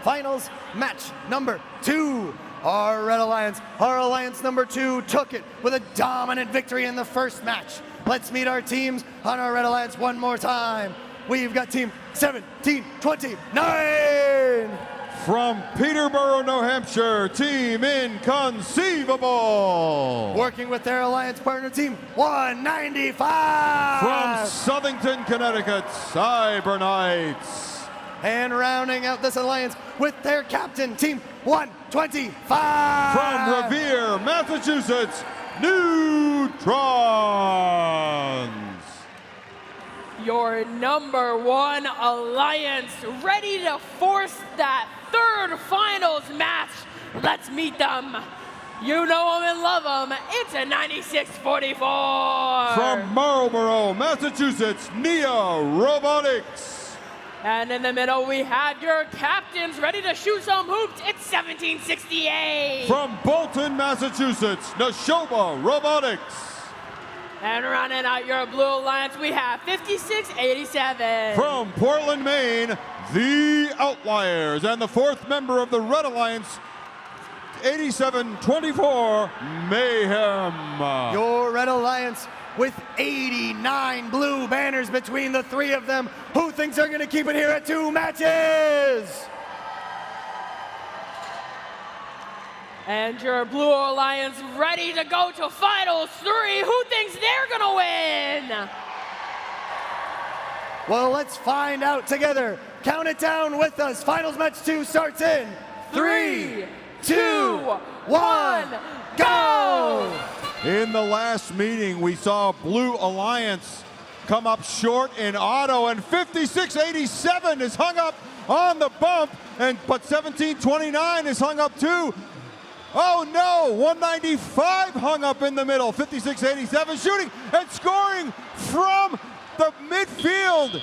Finals match number 2. Our Red Alliance, our Alliance number 2 took it with a dominant victory in the first match. Let's meet our teams on our Red Alliance one more time. We've got team 1729. From Peterborough, New Hampshire, Team Inconceivable. Working with their Alliance partner team 195. From Southington, Connecticut, Cyber Knights. And rounding out this alliance with their captain, Team 125. From Revere, Massachusetts, Neutrons. Your number 1 alliance ready to force that 3rd finals match. Let's meet them. You know them and love them. It's a 96-44. From Marlborough, Massachusetts, Nia Robotics. And in the middle, we have your captains ready to shoot some hoops. It's 1768. From Bolton, Massachusetts, Nashoba Robotics. And rounding out your blue alliance, we have 5687. From Portland, Maine, the Outliers. And the 4th member of the Red Alliance, 8724 Mayhem. Your Red Alliance with 89 blue banners between the 3 of them. Who thinks they're going to keep it here at 2 matches? And your blue alliance ready to go to finals 3. Who thinks they're going to win? Well, let's find out together. Count it down with us. Finals match 2 starts in 3, 2, 1, go! In the last meeting, we saw Blue Alliance come up short in auto, and 5687 is hung up on the bump, but 1729 is hung up too. Oh no, 195 hung up in the middle. 5687 shooting and scoring from the midfield.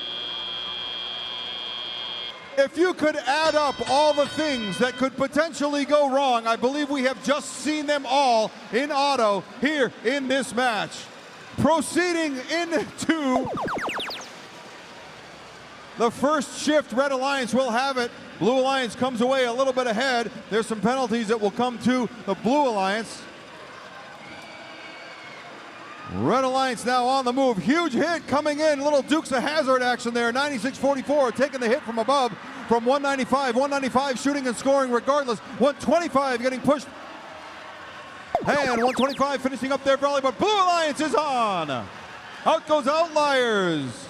If you could add up all the things that could potentially go wrong, I believe we have just seen them all in auto here in this match. Proceeding into the first shift, Red Alliance will have it. Blue Alliance comes away a little bit ahead. There's some penalties that will come to the Blue Alliance. Red Alliance now on the move. Huge hit coming in. Little Dukes of Hazzard action there. 96-44 taking the hit from above from 195. 195 shooting and scoring regardless. 125 getting pushed. And 125 finishing up their volley, but Blue Alliance is on. Out goes Outliers.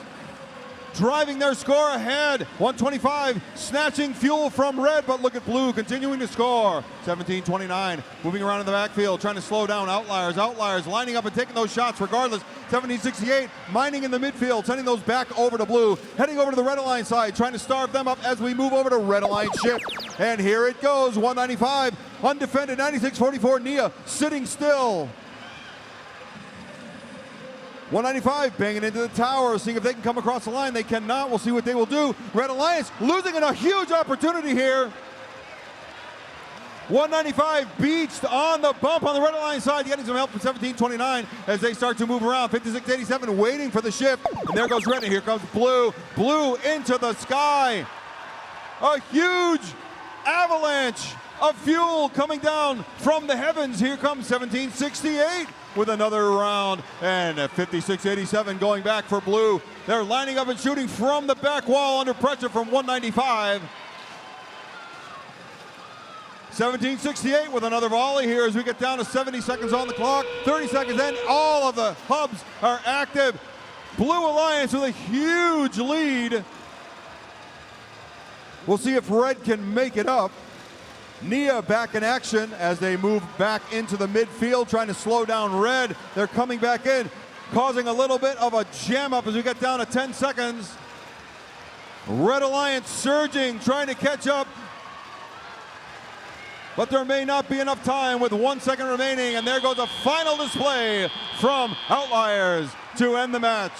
Driving their score ahead. 125 snatching fuel from Red, but look at Blue continuing to score. 17-29 moving around in the backfield, trying to slow down Outliers. Outliers lining up and taking those shots regardless. 1768 mining in the midfield, sending those back over to blue, heading over to the Red Alliance side, trying to starve them up as we move over to Red Alliance ship. And here it goes, 195, undefended, 9644, Nia sitting still. 195 banging into the tower, seeing if they can come across the line. They cannot. We'll see what they will do. Red Alliance losing in a huge opportunity here. 195 beached on the bump on the Red Alliance side, getting some help from 1729 as they start to move around. 5687 waiting for the ship. And there goes Red, and here comes Blue. Blue into the sky. A huge avalanche of fuel coming down from the heavens. Here comes 1768 with another round, and 5687 going back for Blue. They're lining up and shooting from the back wall under pressure from 195. 1768 with another volley here as we get down to 70 seconds on the clock. 30 seconds in, all of the hubs are active. Blue Alliance with a huge lead. We'll see if Red can make it up. Nia back in action as they move back into the midfield, trying to slow down Red. They're coming back in, causing a little bit of a jam up as we get down to 10 seconds. Red Alliance surging, trying to catch up. But there may not be enough time with 1 second remaining, and there goes a final display from Outliers to end the match.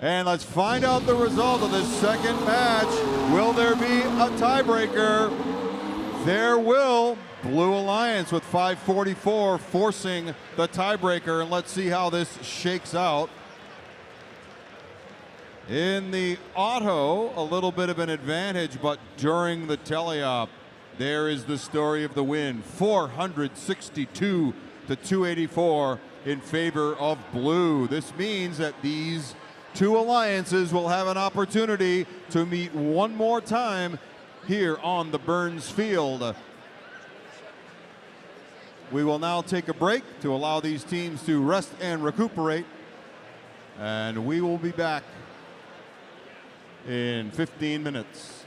And let's find out the result of this second match. Will there be a tiebreaker? There will. Blue Alliance with 5:44 forcing the tiebreaker, and let's see how this shakes out. In the auto, a little bit of an advantage, but during the teleop, there is the story of the win. 462 to 284 in favor of blue. This means that these two alliances will have an opportunity to meet one more time here on the Burns Field. We will now take a break to allow these teams to rest and recuperate, and we will be back in 15 minutes.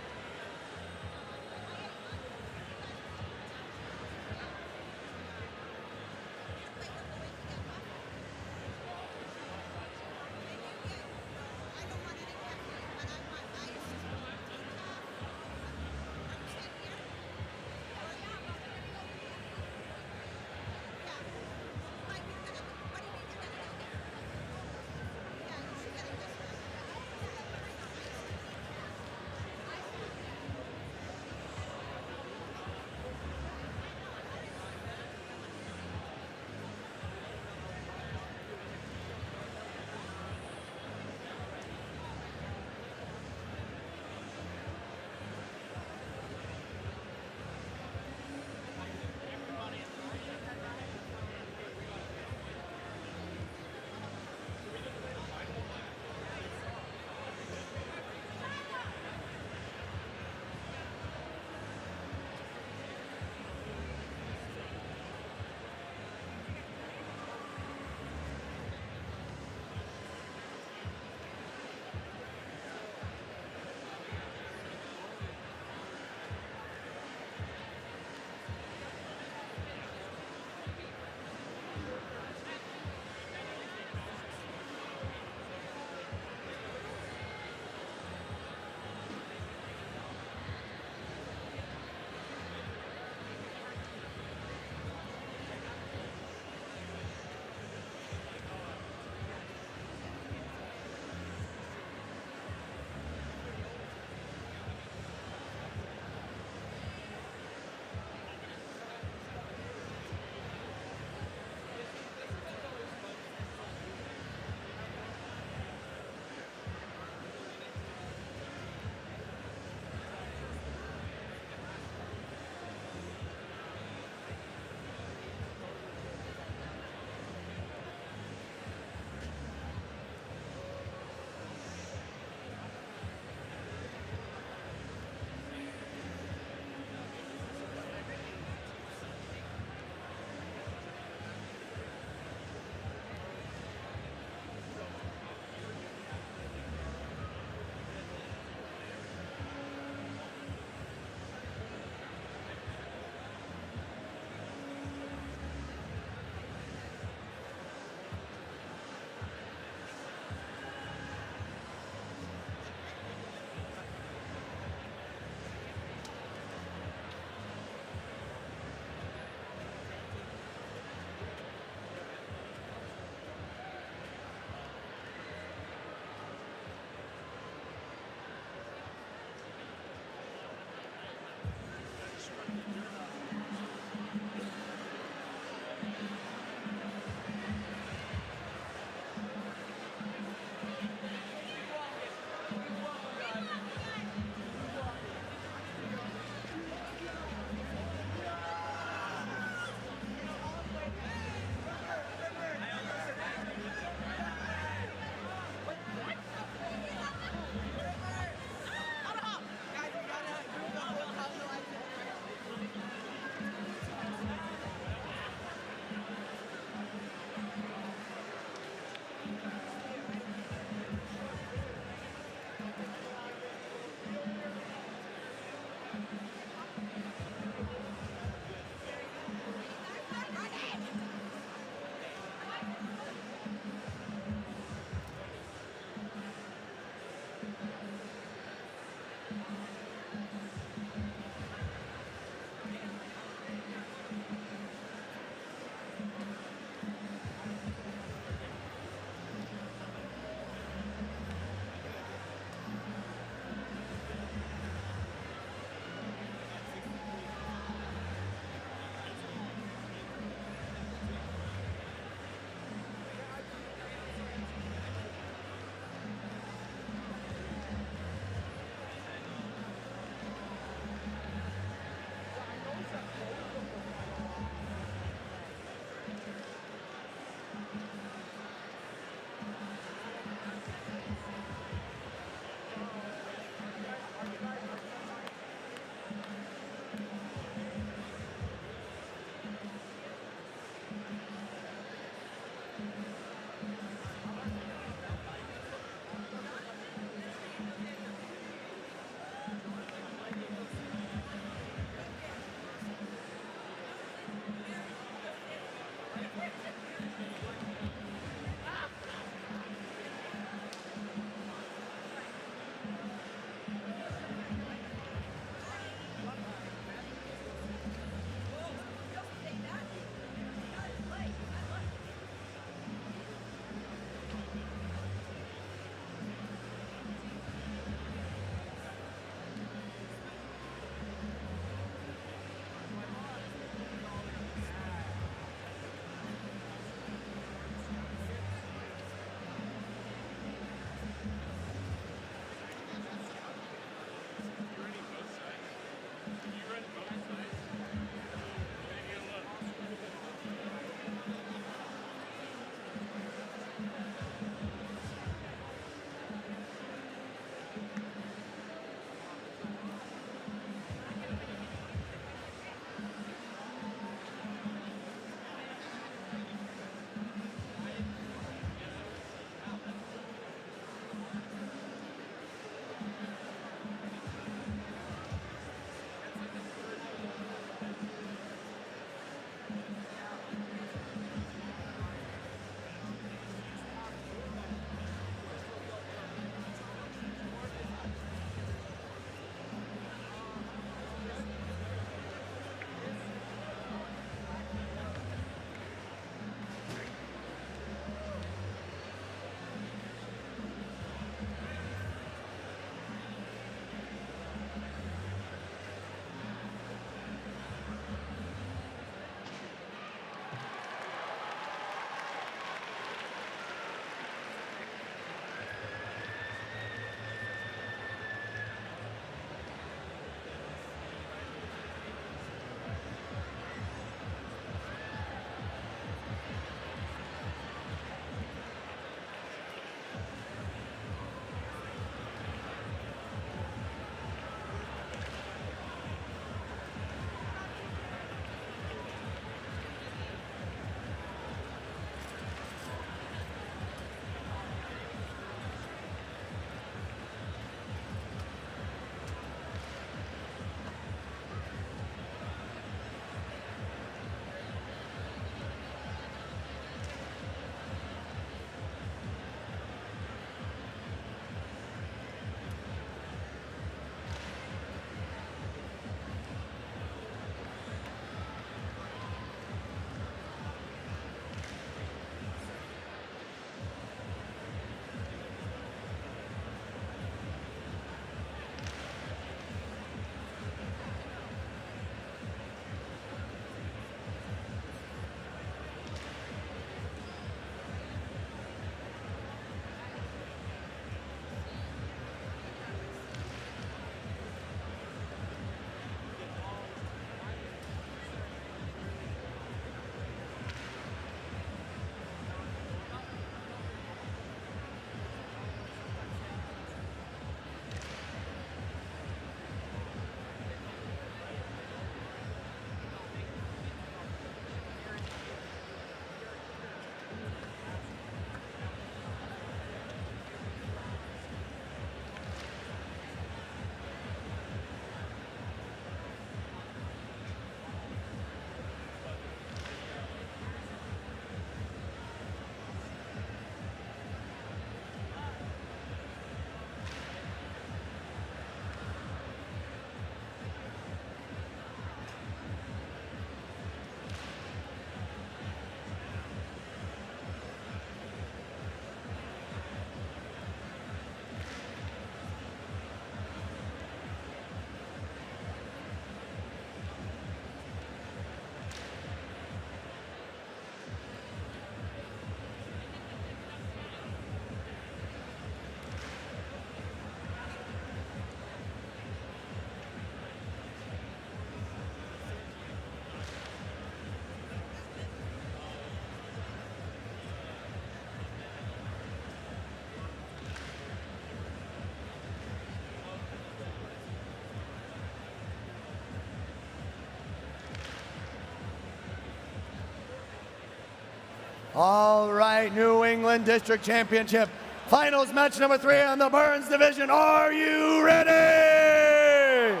All right, New England District Championship. Finals match number 3 on the Burns division. Are you ready?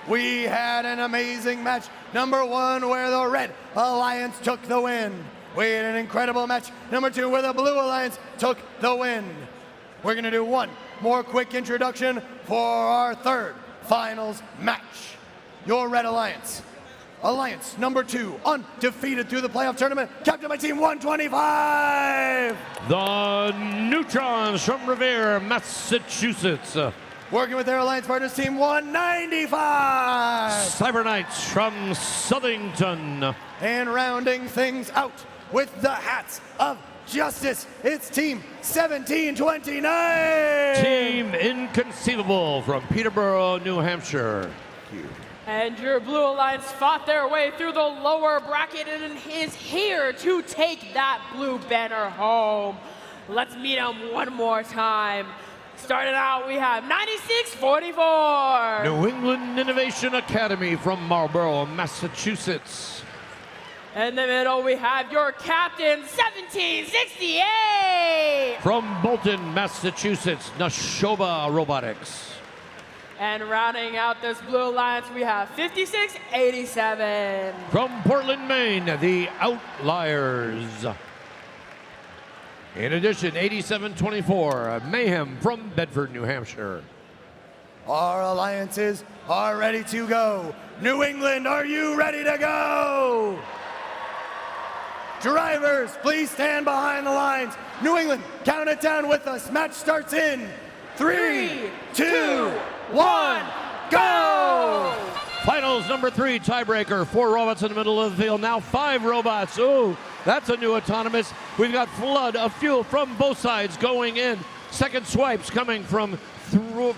We had an amazing match number 1 where the Red Alliance took the win. We had an incredible match number 2 where the Blue Alliance took the win. We're gonna do one more quick introduction for our 3rd finals match. Your Red Alliance. Alliance number 2, undefeated through the playoff tournament, captain by Team 125. The Neutrons from Revere, Massachusetts. Working with their alliance partners, Team 195. Cyber Knights from Southington. And rounding things out with the Hats of Justice, it's Team 1729. Team Inconceivable from Peterborough, New Hampshire. And your Blue Alliance fought their way through the lower bracket and is here to take that blue banner home. Let's meet them one more time. Starting out, we have 9644. New England Innovation Academy from Marlborough, Massachusetts. In the middle, we have your captain, 1768. From Bolton, Massachusetts, Nashoba Robotics. And rounding out this Blue Alliance, we have 5687. From Portland, Maine, the Outliers. In addition, 8724, Mayhem from Bedford, New Hampshire. Our alliances are ready to go. New England, are you ready to go? Drivers, please stand behind the lines. New England, count it down with us. Match starts in 3, 2, 1, go! Finals number 3, tiebreaker. 4 robots in the middle of the field. Now 5 robots. Ooh, that's a new autonomous. We've got flood of fuel from both sides going in. Second swipes coming from 2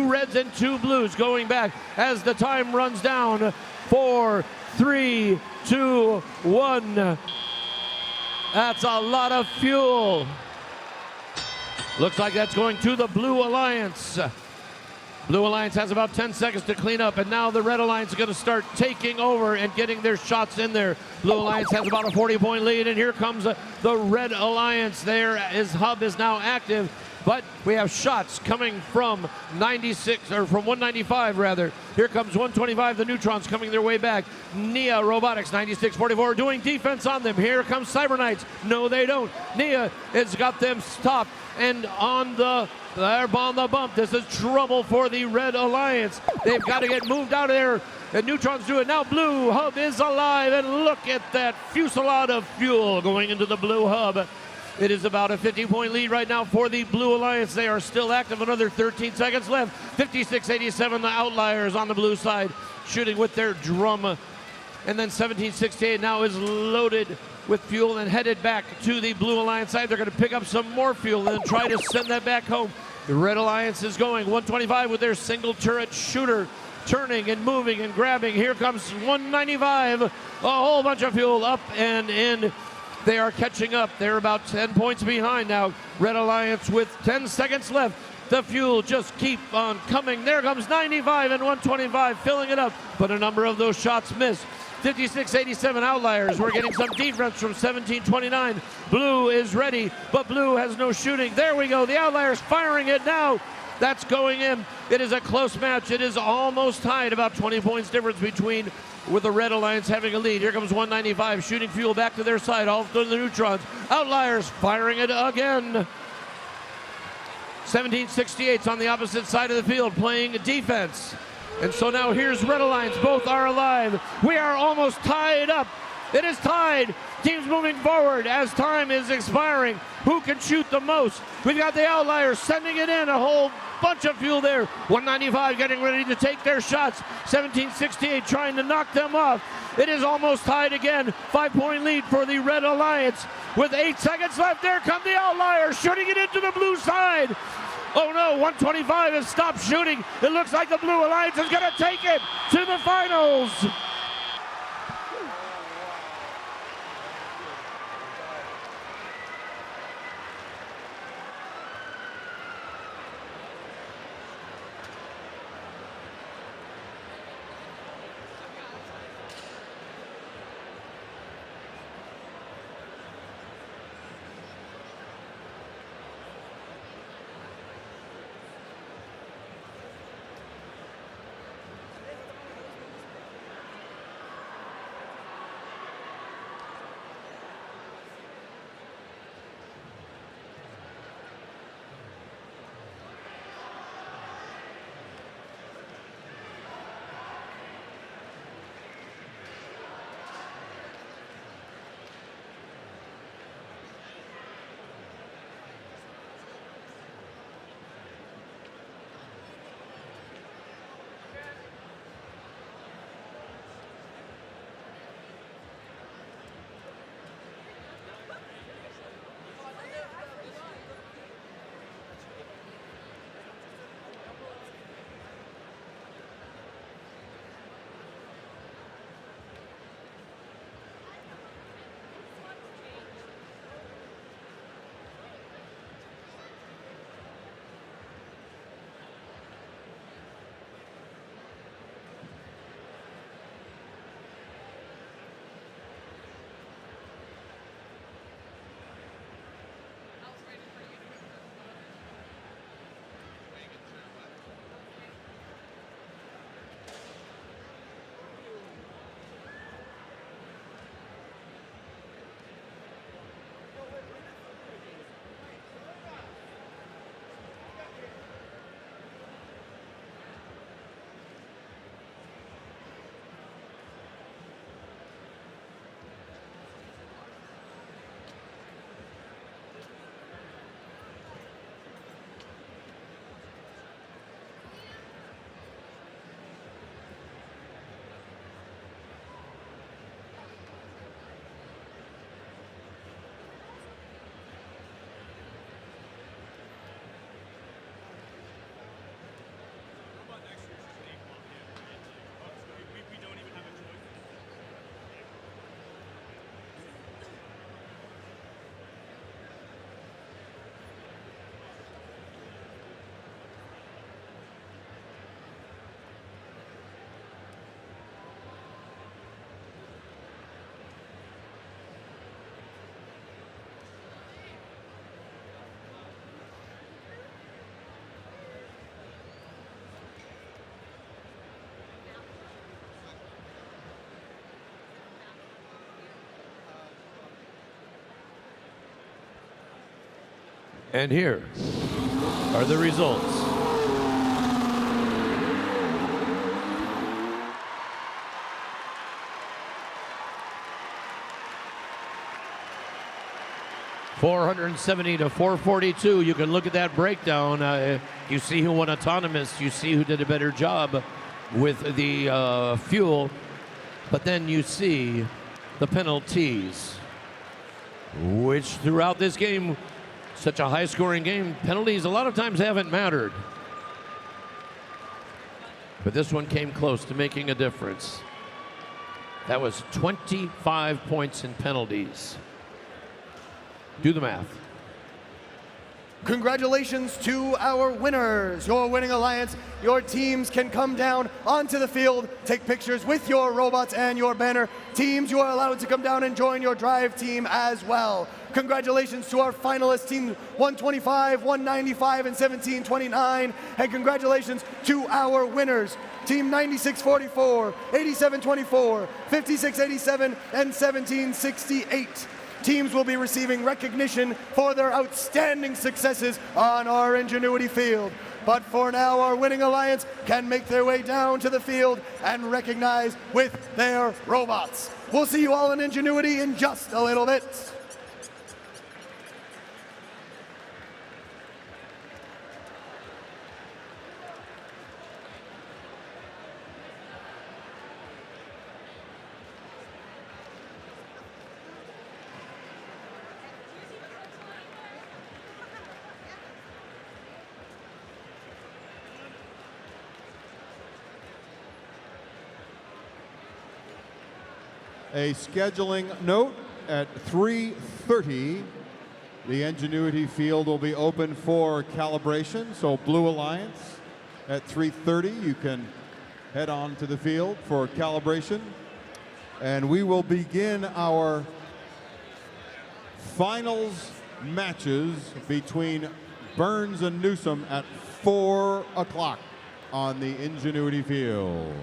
reds and 2 blues going back as the time runs down. 4, 3, 2, 1. That's a lot of fuel. Looks like that's going to the Blue Alliance. Blue Alliance has about 10 seconds to clean up, and now the Red Alliance is going to start taking over and getting their shots in there. Blue Alliance has about a 40-point lead, and here comes the Red Alliance. His hub is now active, but we have shots coming from 96, or from 195 rather. Here comes 125, the Neutrons coming their way back. Nia Robotics, 9644, doing defense on them. Here comes Cyber Knights. No, they don't. Nia has got them stopped and on the bump. This is trouble for the Red Alliance. They've got to get moved out of there. And Neutrons do it. Now Blue Hub is alive, and look at that fusillade of fuel going into the Blue Hub. It is about a 50-point lead right now for the Blue Alliance. They are still active. Another 13 seconds left. 56-87, the Outliers on the blue side, shooting with their drum. And then 1768 now is loaded with fuel and headed back to the Blue Alliance side. They're going to pick up some more fuel and try to send that back home. The Red Alliance is going 125 with their single turret shooter, turning and moving and grabbing. Here comes 195, a whole bunch of fuel up and in. They are catching up. They're about 10 points behind now. Red Alliance with 10 seconds left. The fuel just keep on coming. There comes 95 and 125 filling it up, but a number of those shots missed. 56-87 Outliers. We're getting some defense from 1729. Blue is ready, but Blue has no shooting. There we go. The Outliers firing it now. That's going in. It is a close match. It is almost tied. About 20 points difference between, with the Red Alliance having a lead. Here comes 195 shooting fuel back to their side. All to the Neutrons. Outliers firing it again. 1768's on the opposite side of the field playing defense. And so now here's Red Alliance. Both are alive. We are almost tied up. It is tied. Teams moving forward as time is expiring. Who can shoot the most? We've got the Outliers sending it in. A whole bunch of fuel there. 195 getting ready to take their shots. 1768 trying to knock them off. It is almost tied again. 5-point lead for the Red Alliance. With 8 seconds left, there come the Outliers shooting it into the blue side. Oh no, 125 has stopped shooting. It looks like the Blue Alliance is going to take it to the finals. And here are the results. $470 to $442. You can look at that breakdown. You see who won autonomous. You see who did a better job with the fuel. But then you see the penalties, which throughout this game, such a high-scoring game, penalties a lot of times haven't mattered. But this one came close to making a difference. That was 25 points in penalties. Do the math. Congratulations to our winners. Your winning alliance, your teams can come down onto the field, take pictures with your robots and your banner. Teams, you are allowed to come down and join your drive team as well. Congratulations to our finalists, team 125, 195, and 1729. And congratulations to our winners, team 9644, 8724, 5687, and 1768. Teams will be receiving recognition for their outstanding successes on our Ingenuity field. But for now, our winning alliance can make their way down to the field and recognize with their robots. We'll see you all in Ingenuity in just a little bit. A scheduling note, at 3:30, the Ingenuity field will be open for calibration. So Blue Alliance, at 3:30, you can head on to the field for calibration. And we will begin our finals matches between Burns and Newsom at 4 o'clock on the Ingenuity field.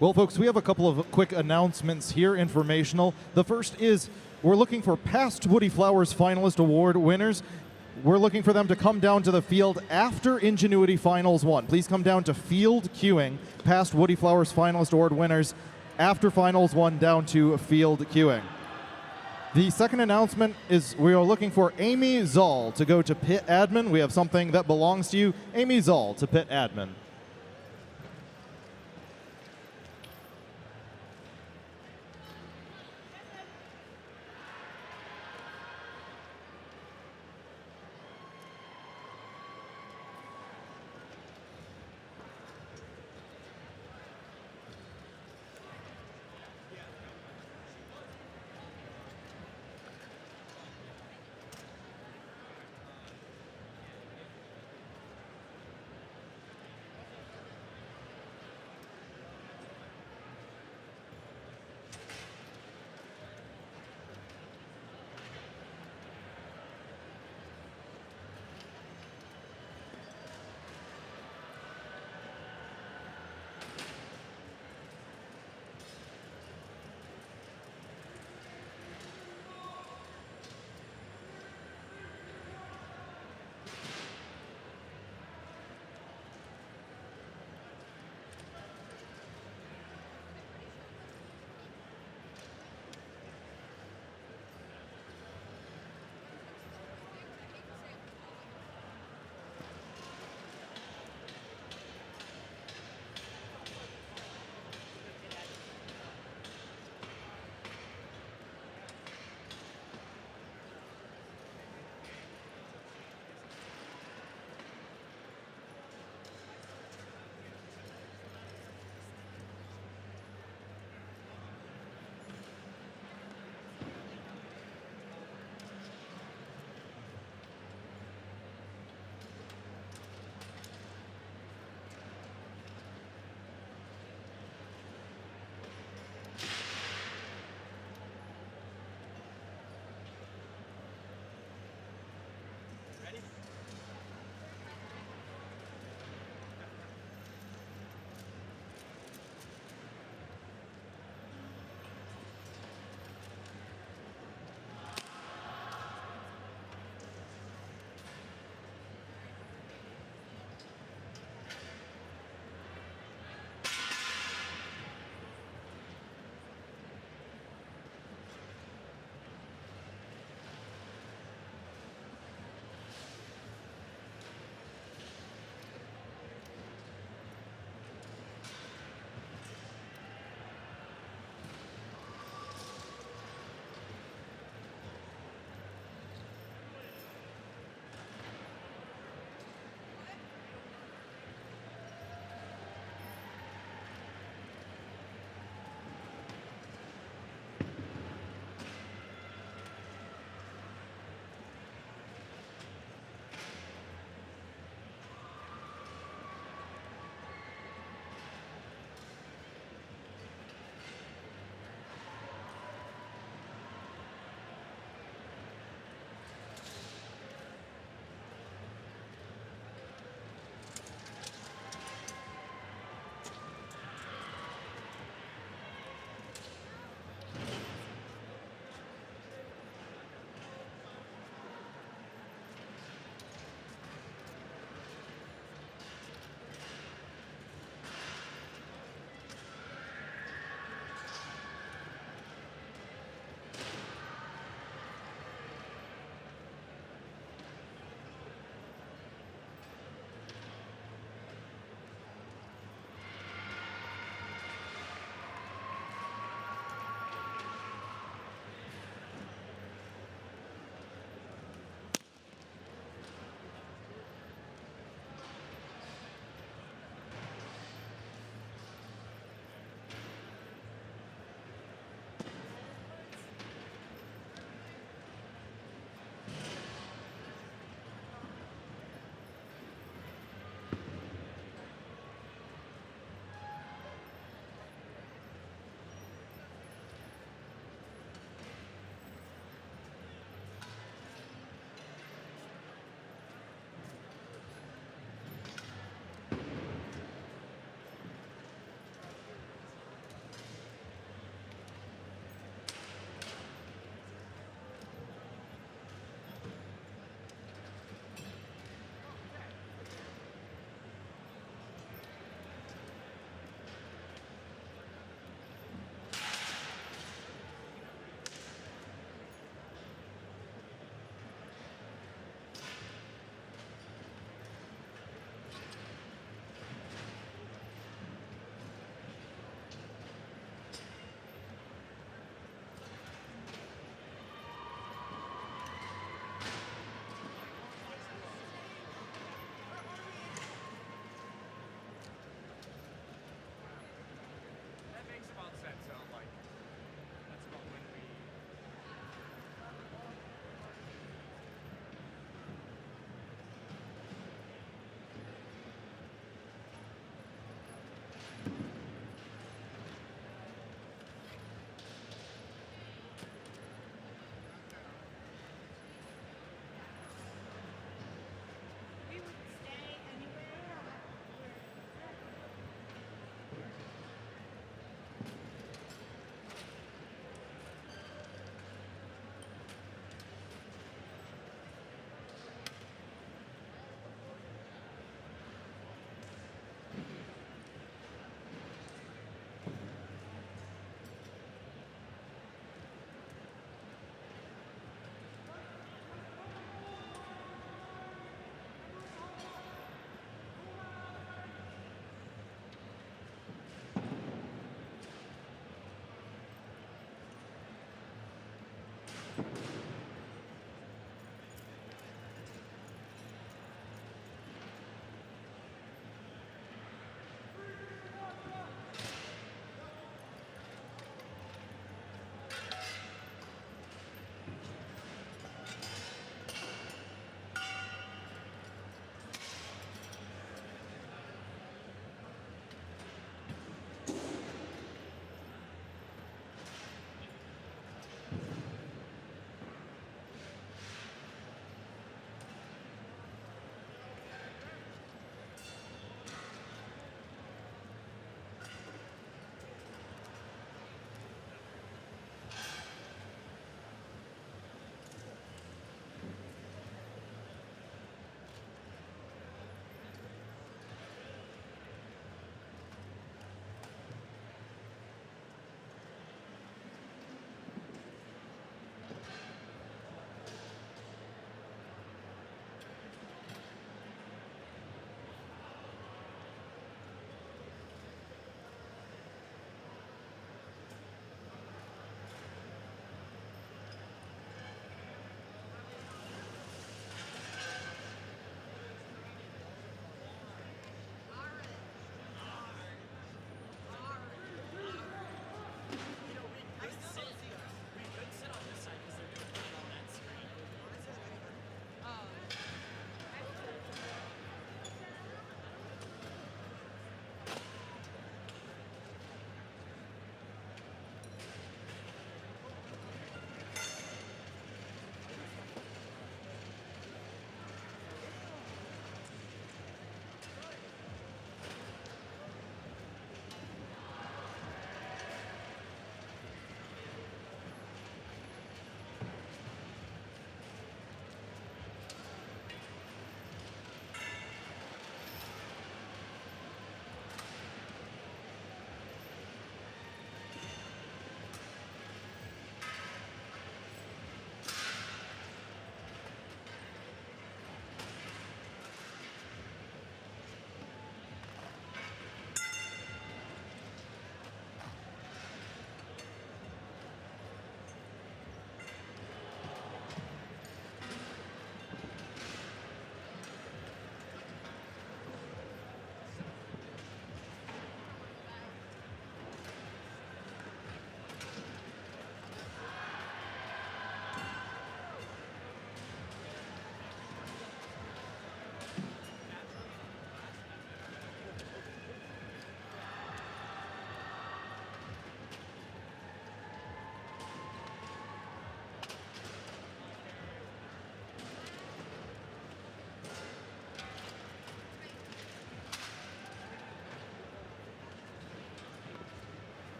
Well, folks, we have a couple of quick announcements here, informational. The first is we're looking for past Woody Flowers Finalist Award winners. We're looking for them to come down to the field after Ingenuity Finals 1. Please come down to field queuing, past Woody Flowers Finalist Award winners, after Finals 1 down to field queuing. The second announcement is we are looking for Amy Zoll to go to pit admin. We have something that belongs to you. Amy Zoll to pit admin.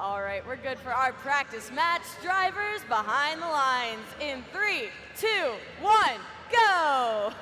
All right, we're good for our practice match. Drivers behind the lines in 3, 2, 1, go!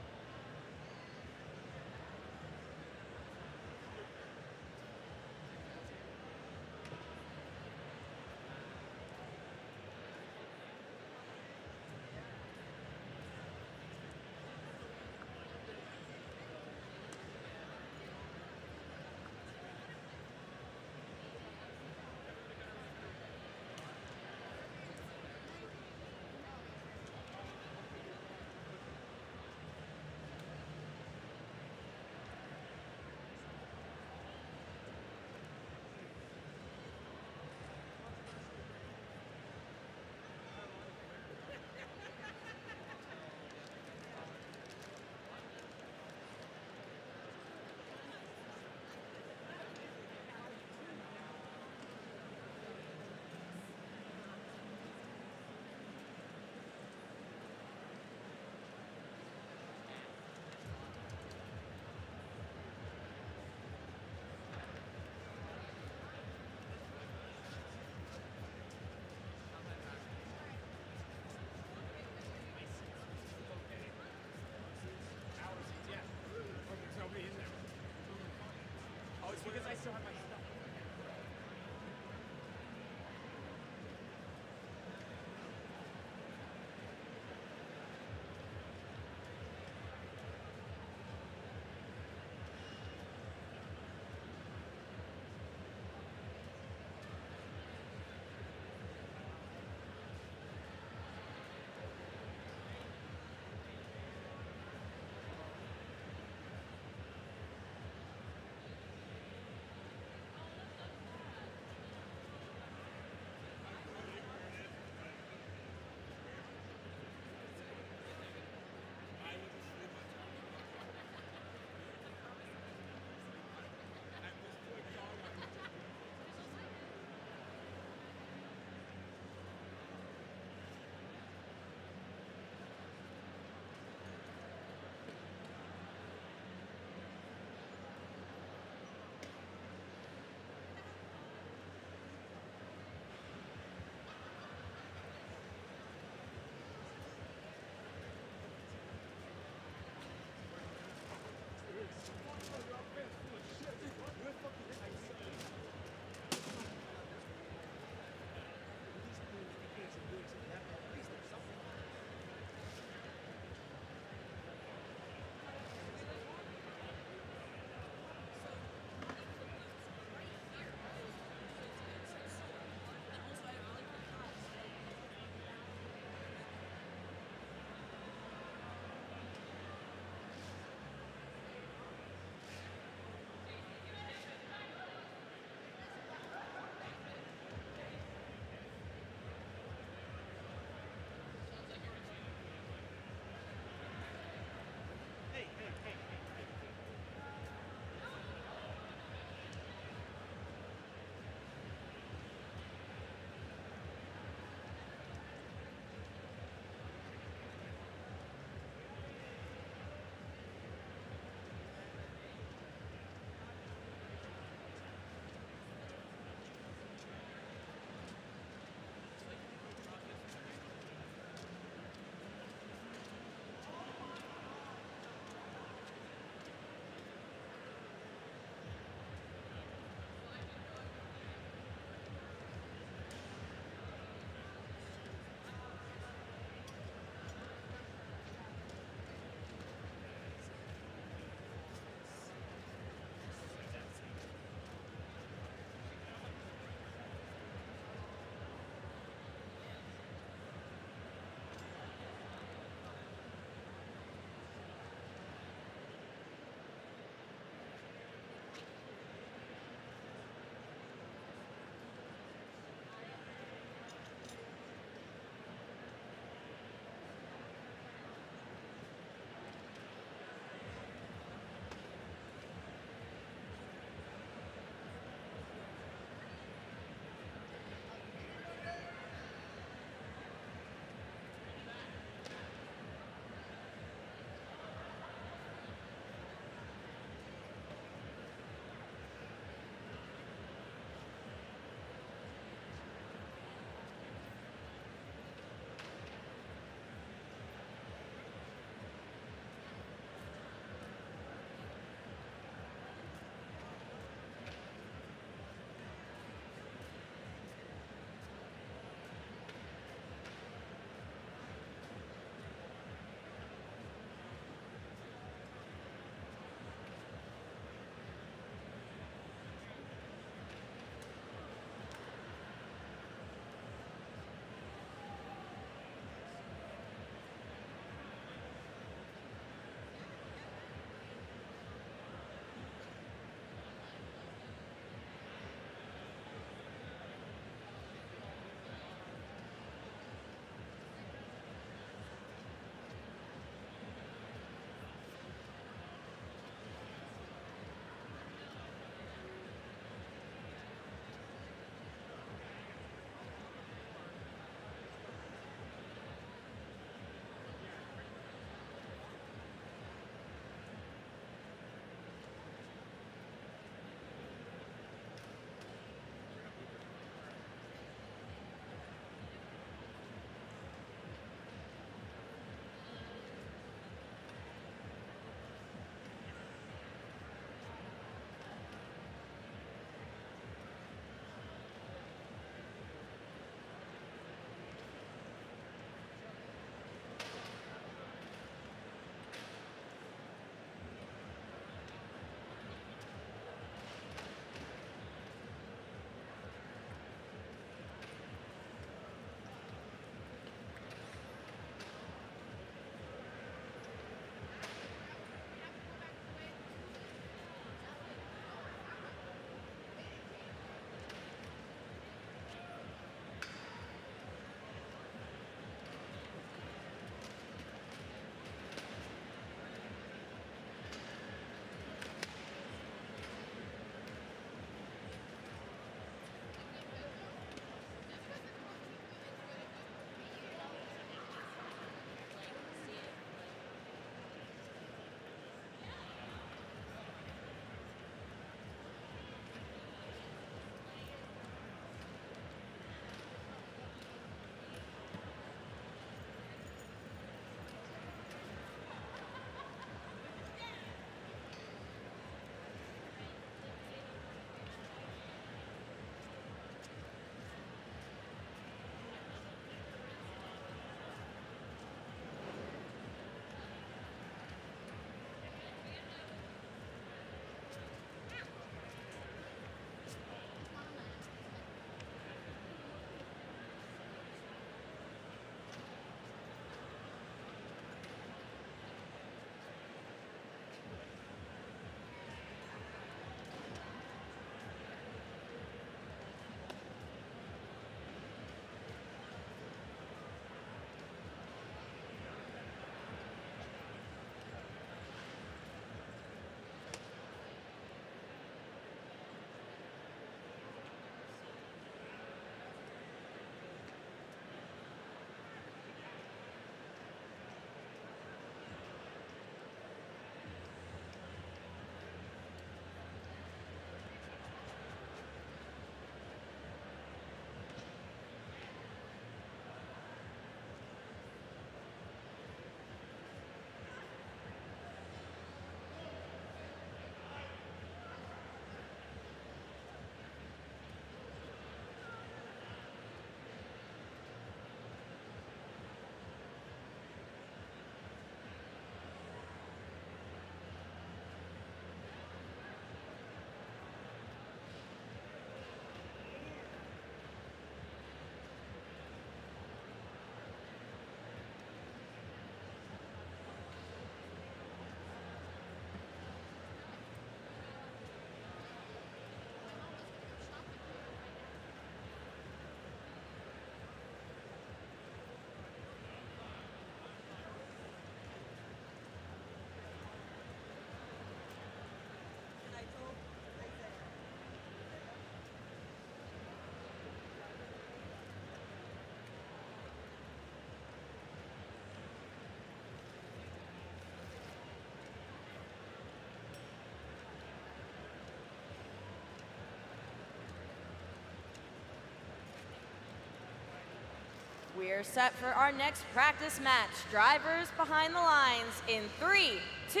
We're set for our next practice match. Drivers behind the lines in 3, 2,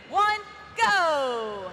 1, go!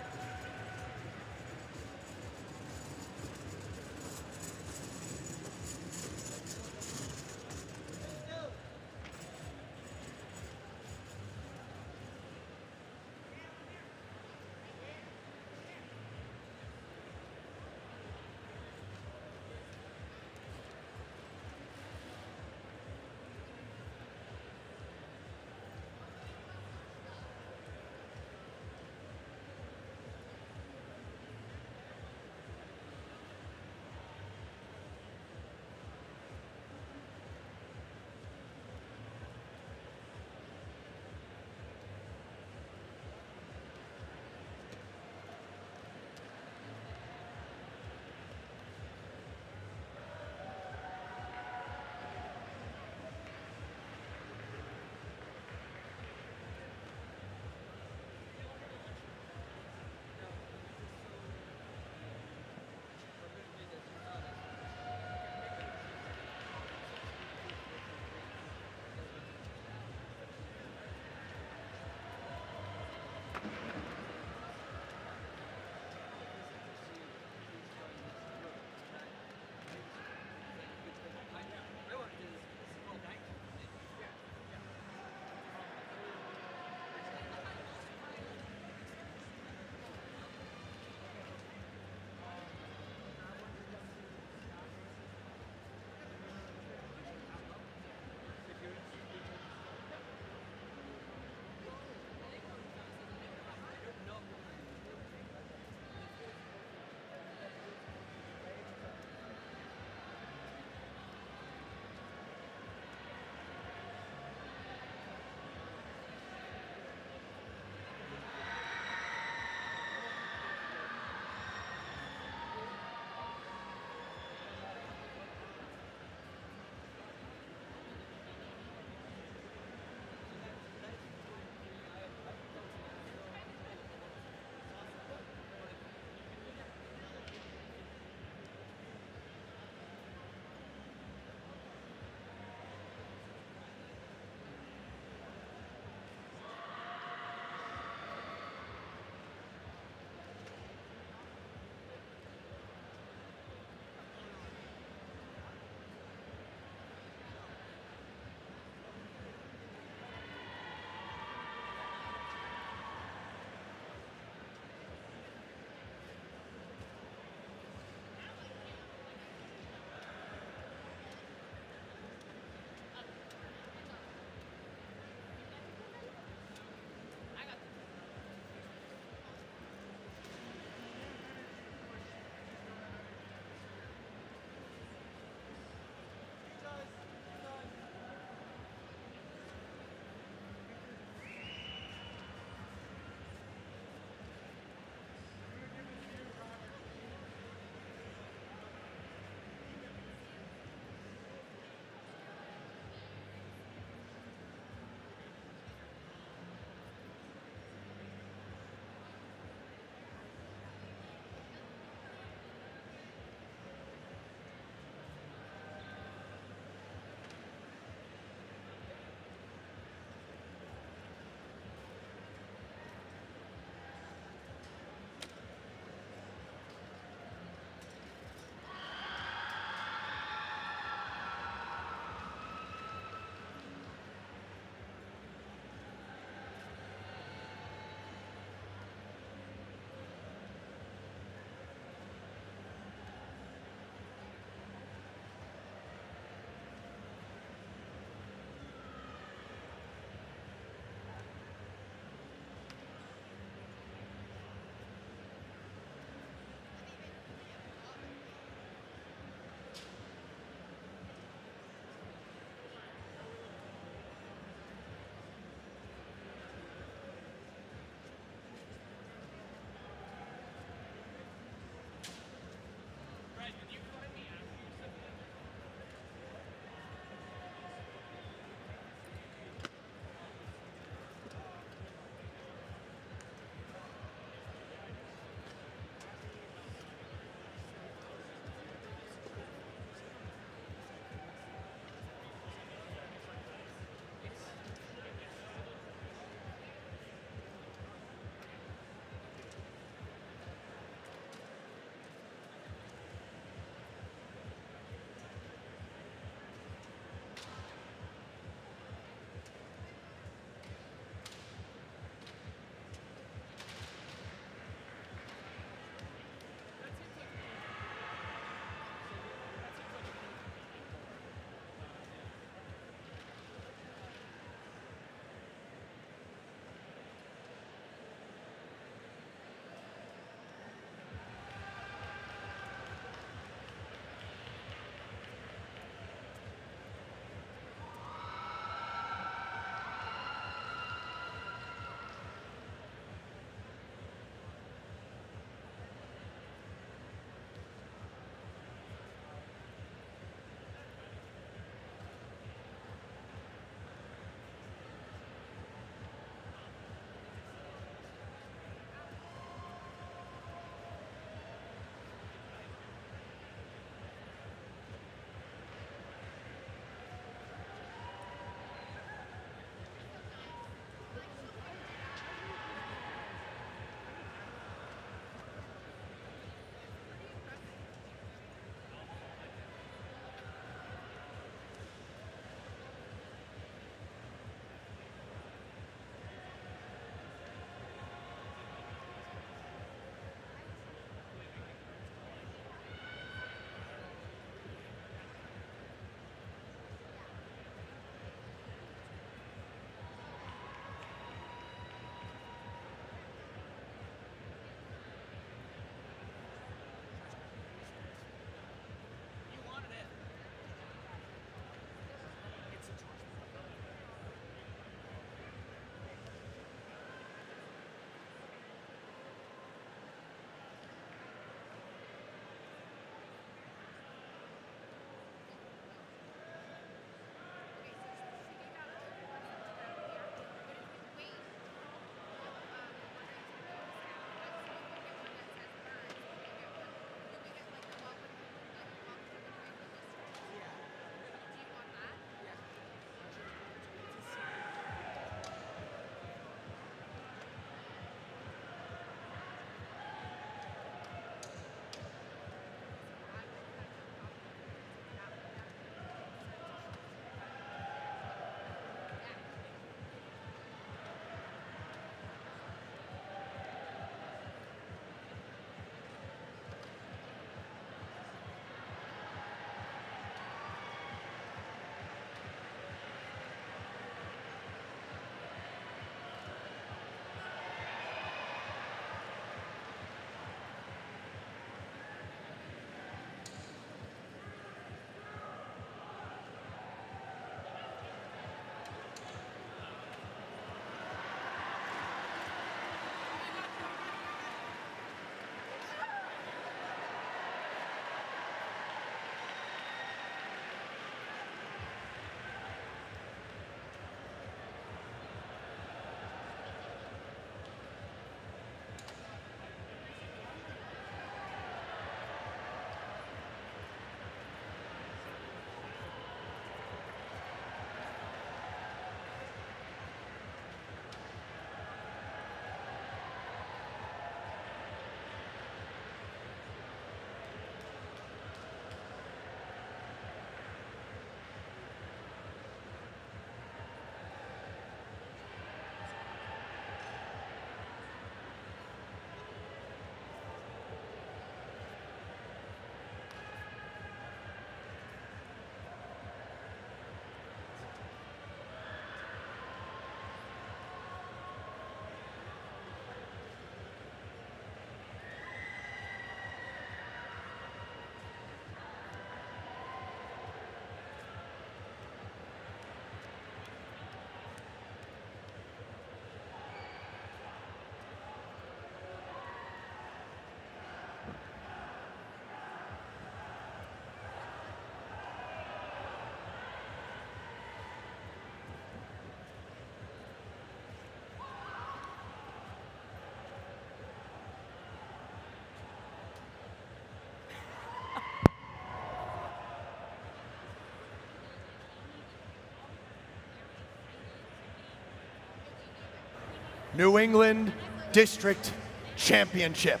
New England District Championship.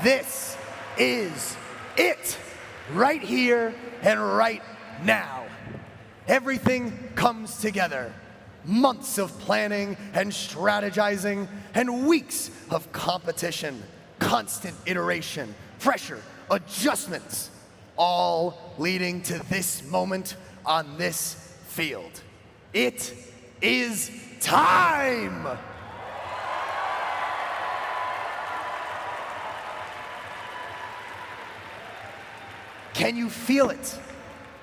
This is it, right here and right now. Everything comes together. Months of planning and strategizing, and weeks of competition, constant iteration, pressure, adjustments, all leading to this moment on this field. It is time! Can you feel it?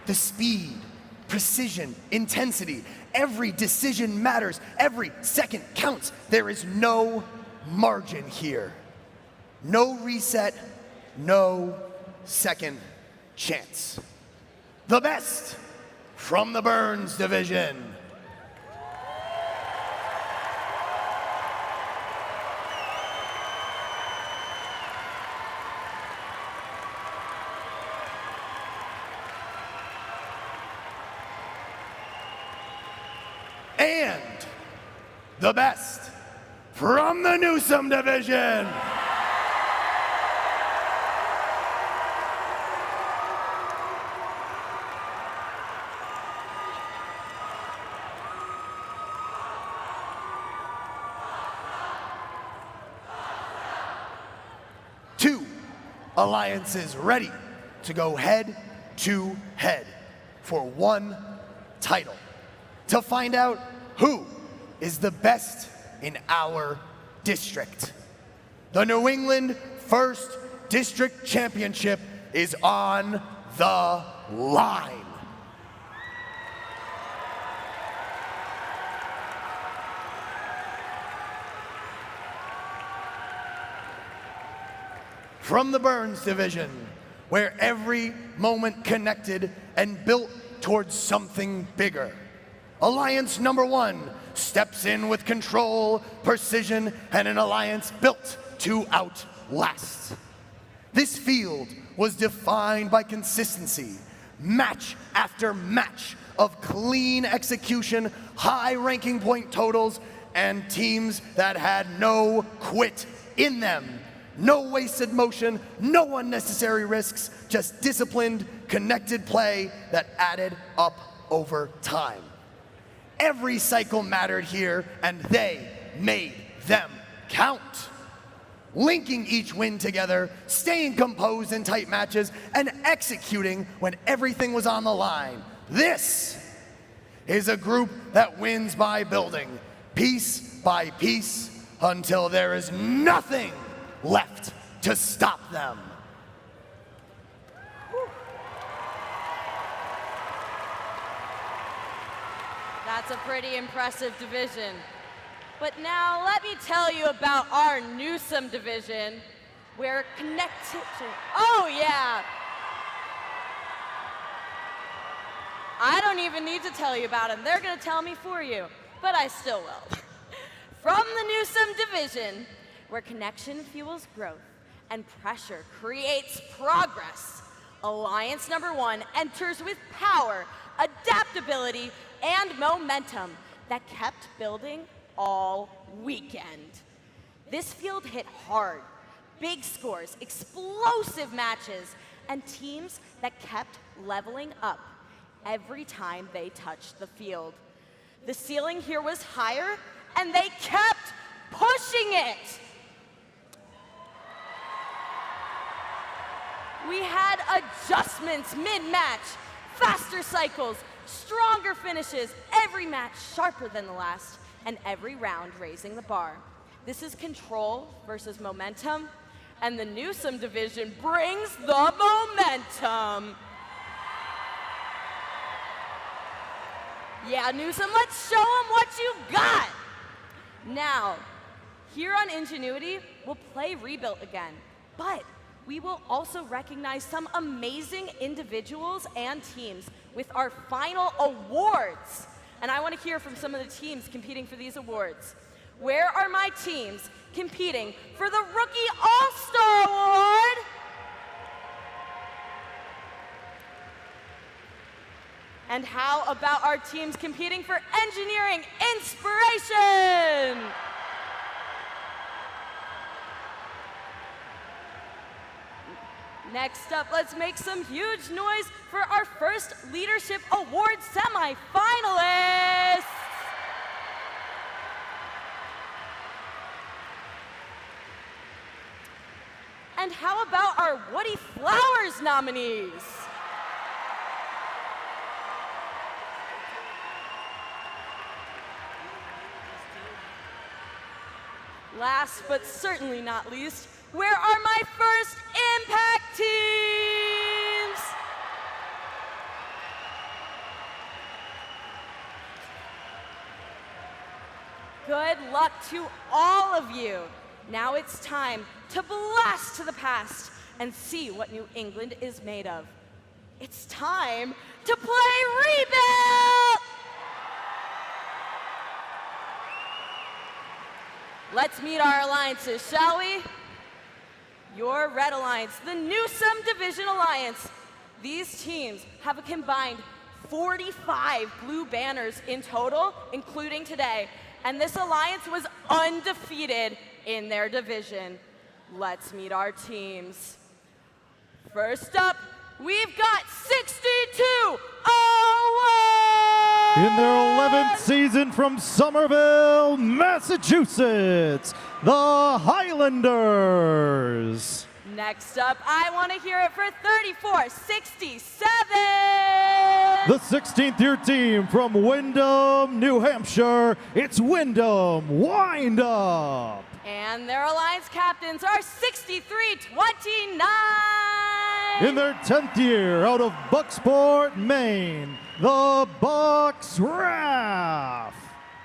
The speed, precision, intensity. Every decision matters. Every second counts. There is no margin here. No reset, no second chance. The best from the Burns division. And the best from the Newsome division. Two alliances ready to go head to head for one title. To find out who is the best in our district. The New England 1st District Championship is on the line. From the Burns division, where every moment connected and built towards something bigger. Alliance number 1 steps in with control, precision, and an alliance built to outlast. This field was defined by consistency, match after match of clean execution, high ranking point totals, and teams that had no quit in them. No wasted motion, no unnecessary risks, just disciplined, connected play that added up over time. Every cycle mattered here, and they made them count. Linking each win together, staying composed in tight matches, and executing when everything was on the line. This is a group that wins by building, piece by piece, until there is nothing left to stop them. That's a pretty impressive division. But now let me tell you about our Newsome division, where connected. Oh yeah! I don't even need to tell you about them. They're gonna tell me for you, but I still will. From the Newsome division, where connection fuels growth and pressure creates progress, Alliance number 1 enters with power, adaptability, and momentum that kept building all weekend. This field hit hard, big scores, explosive matches, and teams that kept leveling up every time they touched the field. The ceiling here was higher, and they kept pushing it. We had adjustments mid-match, faster cycles, stronger finishes, every match sharper than the last, and every round raising the bar. This is control versus momentum, and the Newsome division brings the momentum. Yeah, Newsome, let's show them what you got. Now, here on Ingenuity, we'll play Rebuilt again, but we will also recognize some amazing individuals and teams with our final awards. And I want to hear from some of the teams competing for these awards. Where are my teams competing for the Rookie All-Star Award? And how about our teams competing for engineering inspiration? Next up, let's make some huge noise for our first Leadership Award semifinalists. And how about our Woody Flowers nominees? Last but certainly not least, where are my first Impact teams? Good luck to all of you. Now it's time to blast to the past and see what New England is made of. It's time to play Rebuild! Let's meet our alliances, shall we? Your Red Alliance, the Newsome Division Alliance. These teams have a combined 45 blue banners in total, including today. And this alliance was undefeated in their division. Let's meet our teams. First up, we've got 6201! In their 11th season from Somerville, Massachusetts, the Highlanders. Next up, I want to hear it for 3467! The 16th year team from Windham, New Hampshire, it's Windham Wind Up. And their alliance captains are 6329! In their 10th year out of Bucksport, Maine, the Bucks Raff.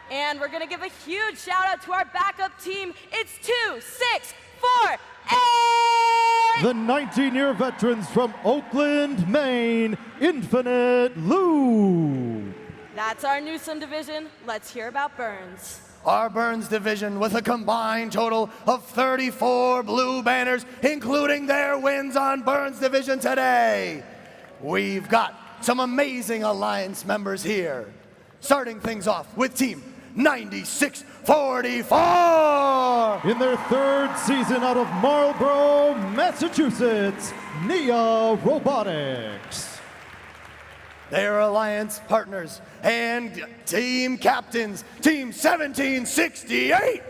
And we're gonna give a huge shout out to our backup team. It's 2648! The 19-year veterans from Oakland, Maine, Infinite Lou. That's our Newsome division. Let's hear about Burns. Our Burns division with a combined total of 34 blue banners, including their wins on Burns division today. We've got some amazing alliance members here. Starting things off with team 9644. In their 3rd season out of Marlborough, Massachusetts, Nia Robotics. Their alliance partners and team captains, team 1768.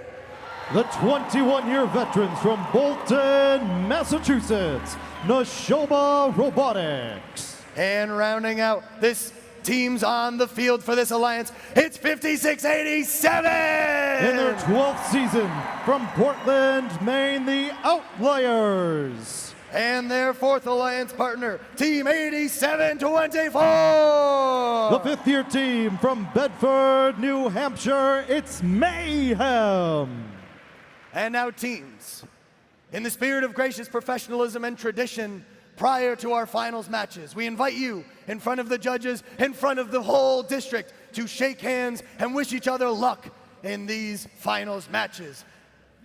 The 21-year veterans from Bolton, Massachusetts, Nashoba Robotics. And rounding out this teams on the field for this alliance, it's 5687! In their 12th season from Portland, Maine, the Outliers. And their 4th alliance partner, Team 8724! The 5th year team from Bedford, New Hampshire, it's Mayhem. And now teams, in the spirit of gracious professionalism and tradition, prior to our finals matches, we invite you in front of the judges, in front of the whole district, to shake hands and wish each other luck in these finals matches.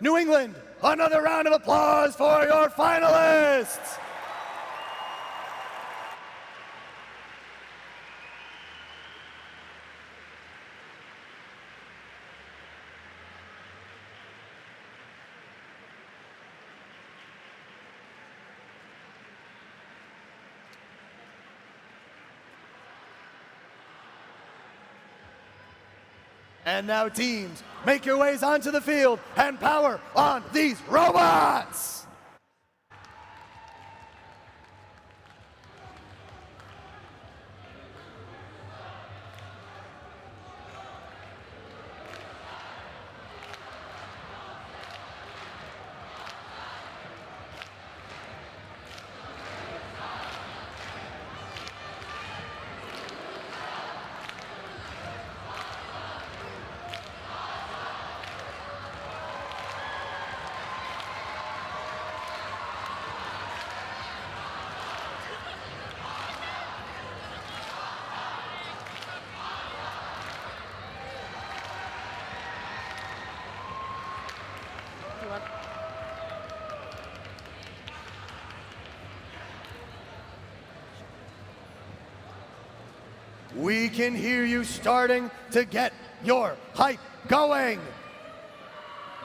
New England, another round of applause for your finalists! And now teams, make your ways onto the field and power on these robots! We can hear you starting to get your hype going.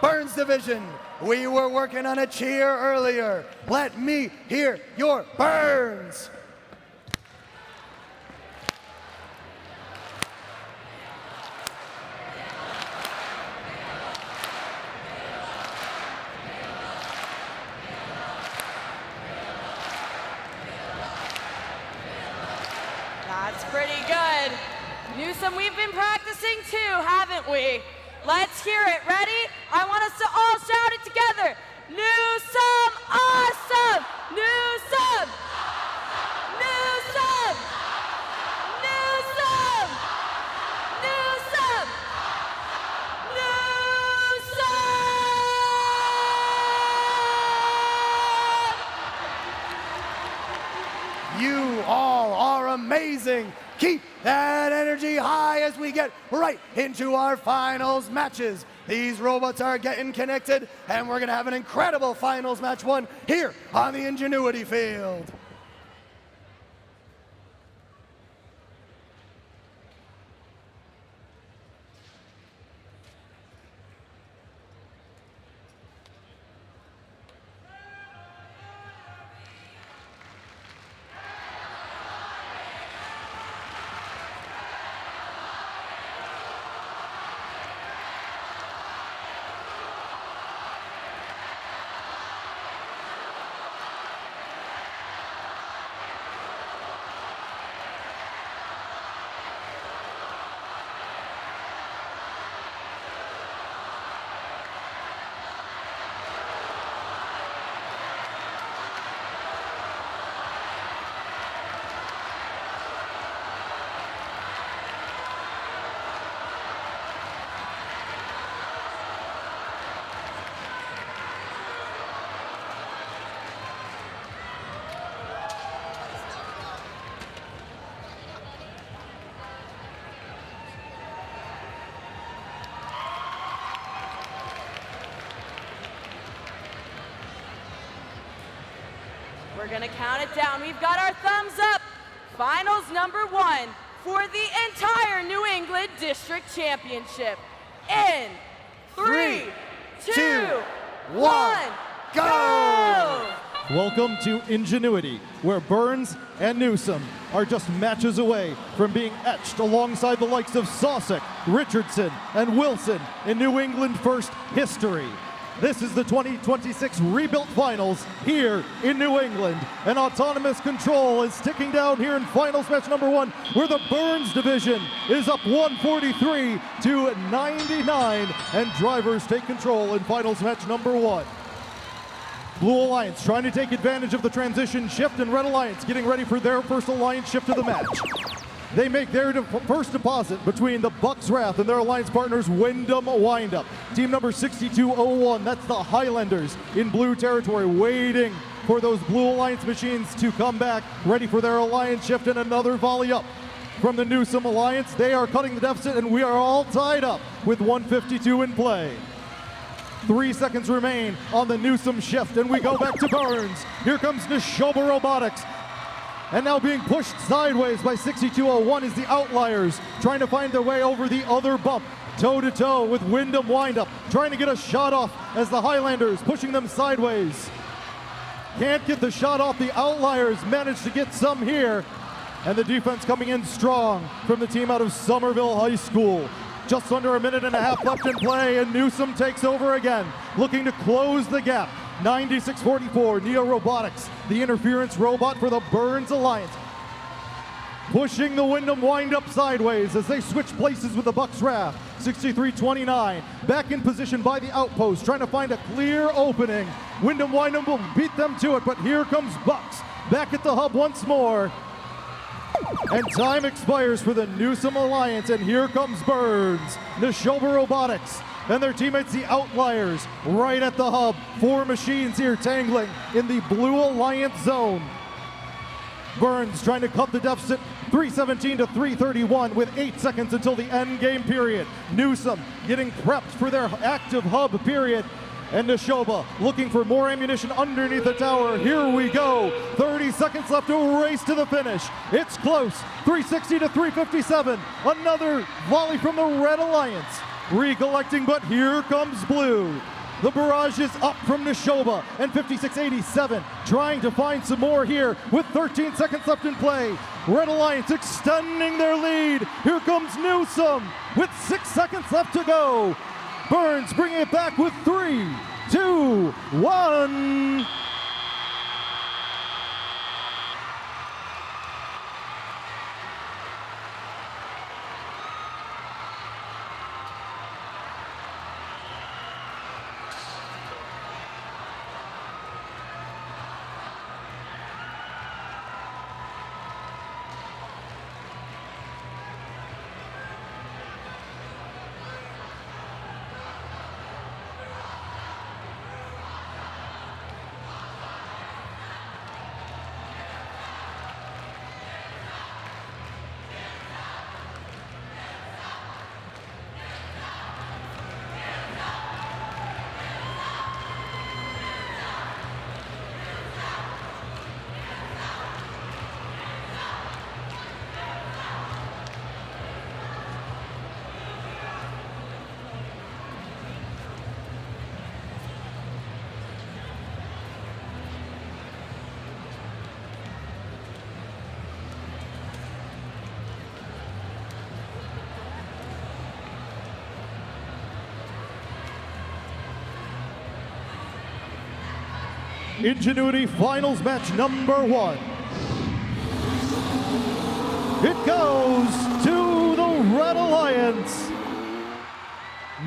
Burns Division, we were working on a cheer earlier. Let me hear your Burns. That's pretty good. Newsome, we've been practicing too, haven't we? Let's hear it. Ready? I want us to all shout it together. Newsome, awesome! Newsome! Newsome! Newsome! Newsome! Newsome! You all are amazing. Keep that energy high as we get right into our finals matches. These robots are getting connected, and we're going to have an incredible finals match one here on the Ingenuity field. We're gonna count it down. We've got our thumbs up. Finals number one for the entire New England District Championship. In 3, 2, 1, go! Welcome to Ingenuity, where Burns and Newsome are just matches away from being etched alongside the likes of Sosek, Richardson, and Wilson in New England First history. This is the 2026 Rebuilt Finals here in New England. And autonomous control is ticking down here in finals match number one, where the Burns division is up 143 to 99, and drivers take control in finals match number one. Blue Alliance trying to take advantage of the transition shift, and Red Alliance getting ready for their first Alliance shift of the match. They make their first deposit between the Bucks Wrath and their alliance partners Wyndham Windup. Team number 6201, that's the Highlanders in blue territory, waiting for those Blue Alliance machines to come back, ready for their alliance shift, and another volley up from the Newsome Alliance. They are cutting the deficit, and we are all tied up with 152 in play. 3 seconds remain on the Newsome shift, and we go back to Burns. Here comes Neshoba Robotics. And now being pushed sideways by 6201 is the Outliers, trying to find their way over the other bump. Toe-to-toe with Wyndham Windup, trying to get a shot off as the Highlanders pushing them sideways. Can't get the shot off. The Outliers managed to get some here. And the defense coming in strong from the team out of Somerville High School. Just under a minute and a half left in play, and Newsome takes over again, looking to close the gap. 9644, Neo Robotics, the interference robot for the Burns Alliance. Pushing the Wyndham Windup sideways as they switch places with the Bucks Wrath. 6329, back in position by the Outpost, trying to find a clear opening. Wyndham Windup will beat them to it, but here comes Bucks, back at the hub once more. And time expires for the Newsome Alliance, and here comes Burns. Neshoba Robotics and their teammates, the Outliers, right at the hub. 4 machines here tangling in the Blue Alliance zone. Burns trying to cut the deficit, 317 to 331 with 8 seconds until the end game period. Newsome getting prepped for their active hub period. And Neshoba looking for more ammunition underneath the tower. Here we go. 30 seconds left to race to the finish. It's close. 360 to 357. Another volley from the Red Alliance. Recollecting, but here comes Blue. The barrage is up from Neshoba and 56-87, trying to find some more here with 13 seconds left in play. Red Alliance extending their lead. Here comes Newsome with 6 seconds left to go. Burns bringing it back with 3, 2, 1. Ingenuity Finals match number 1. It goes to the Red Alliance.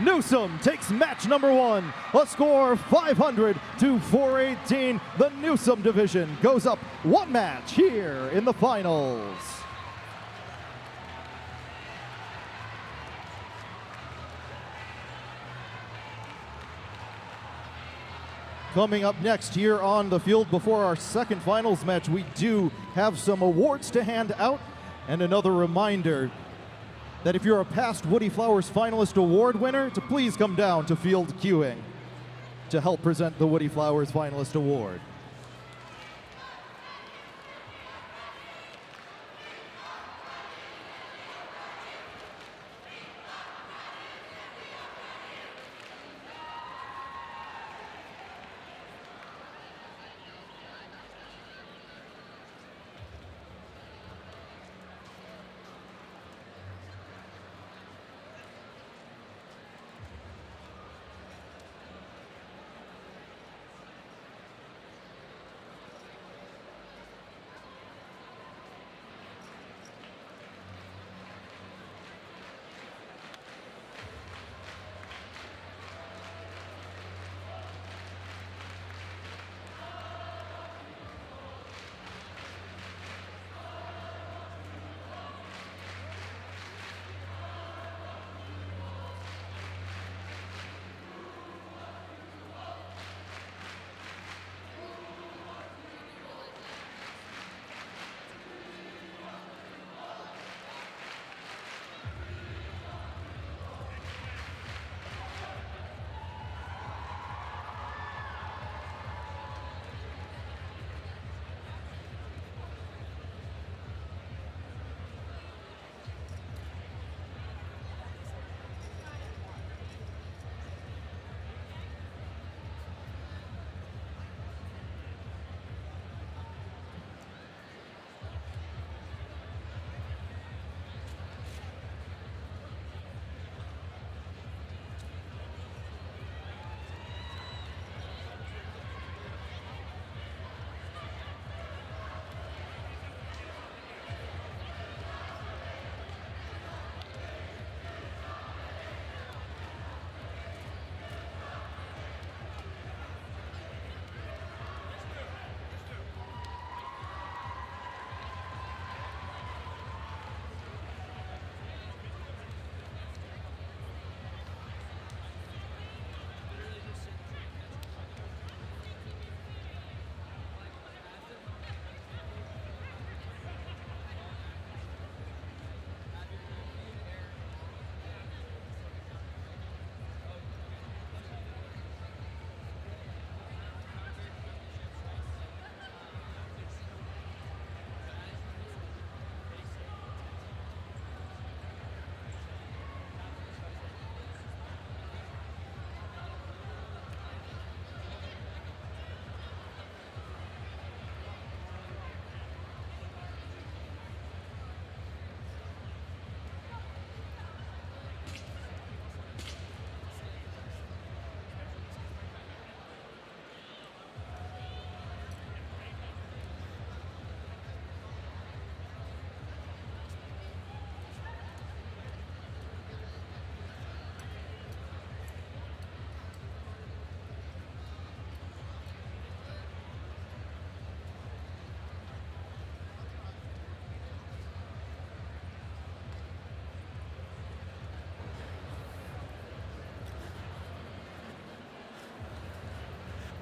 Newsome takes match number 1. A score 500 to 418. The Newsome division goes up 1 match here in the finals. Coming up next here on the field before our second finals match, we do have some awards to hand out, and another reminder that if you're a past Woody Flowers Finalist Award winner, to please come down to field queuing to help present the Woody Flowers Finalist Award.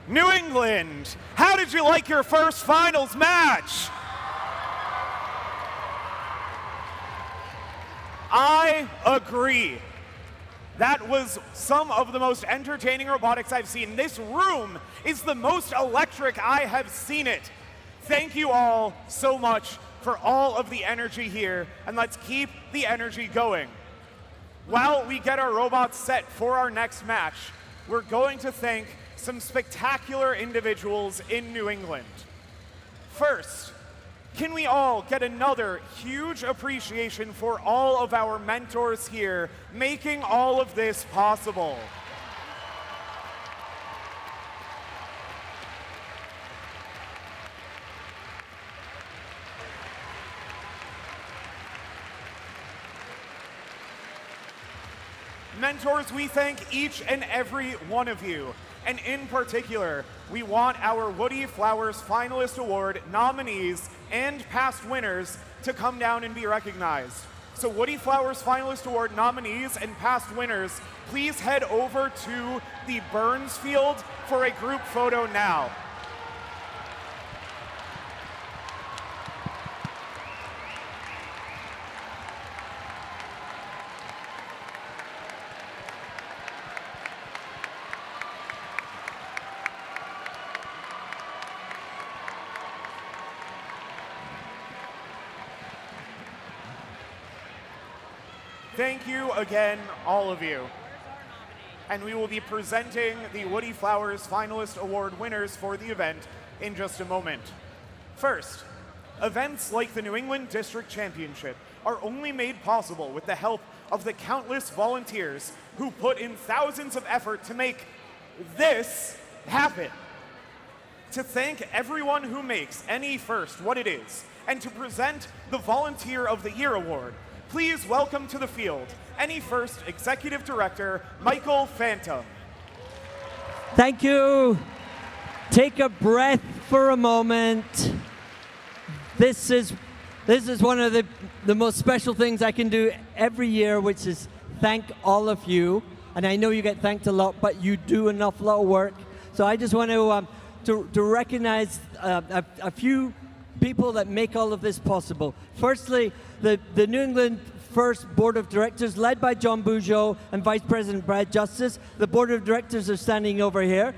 New England, how did you like your first finals match? I agree. That was some of the most entertaining robotics I've seen. This room is the most electric I have seen it. Thank you all so much for all of the energy here, and let's keep the energy going. While we get our robots set for our next match, we're going to thank some spectacular individuals in New England. First, can we all get another huge appreciation for all of our mentors here, making all of this possible? Mentors, we thank each and every one of you. And in particular, we want our Woody Flowers Finalist Award nominees and past winners to come down and be recognized. So Woody Flowers Finalist Award nominees and past winners, please head over to the Burns Field for a group photo now. Thank you again, all of you. And we will be presenting the Woody Flowers Finalist Award winners for the event in just a moment. First, events like the New England District Championship are only made possible with the help of the countless volunteers who put in thousands of effort to make this happen. To thank everyone who makes any first what it is, and to present the Volunteer of the Year Award, please welcome to the field Any First Executive Director, Michael Phantom. Thank you. Take a breath for a moment. This is one of the most special things I can do every year, which is thank all of you. And I know you get thanked a lot, but you do an awful lot of work. So I just want to recognize a few people that make all of this possible. Firstly, the New England First Board of Directors, led by John Bugeaud and Vice President Brad Justice. The Board of Directors are standing over here.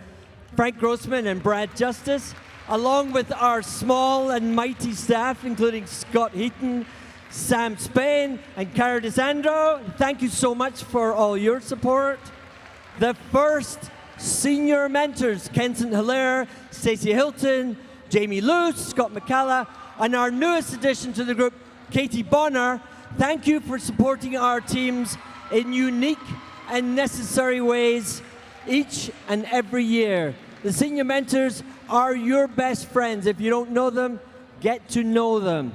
Frank Grossman and Brad Justice, along with our small and mighty staff, including Scott Heaton, Sam Spain, and Cara DeSandro. Thank you so much for all your support. The first senior mentors, Kenton Hilaire, Stacey Hilton, Jamie Luce, Scott McCalla, and our newest addition to the group, Katie Bonner. Thank you for supporting our teams in unique and necessary ways each and every year. The senior mentors are your best friends. If you don't know them, get to know them.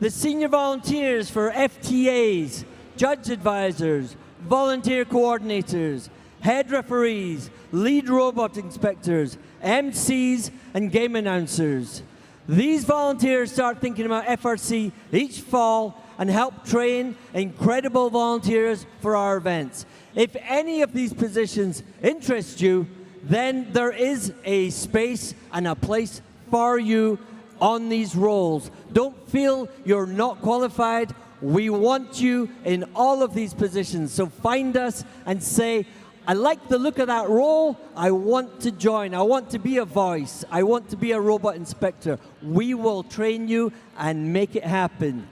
The senior volunteers for FTAs, judge advisors, volunteer coordinators, head referees, lead robot inspectors, MCs, and game announcers. These volunteers start thinking about FRC each fall and help train incredible volunteers for our events. If any of these positions interest you, then there is a space and a place for you on these roles. Don't feel you're not qualified. We want you in all of these positions. So find us and say, I like the look of that role. I want to join. I want to be a voice. I want to be a robot inspector. We will train you and make it happen.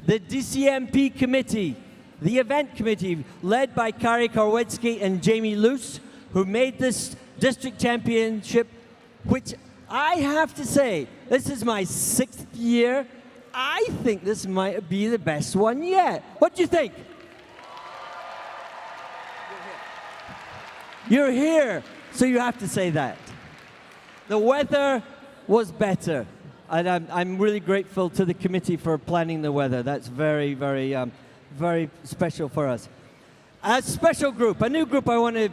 The DCMP committee, the event committee, led by Kari Karwetsky and Jamie Luce, who made this district championship, which I have to say, this is my 6th year. I think this might be the best one yet. What do you think? You're here, so you have to say that. The weather was better, and I'm really grateful to the committee for planning the weather. That's very, very, very special for us. A special group, a new group I want to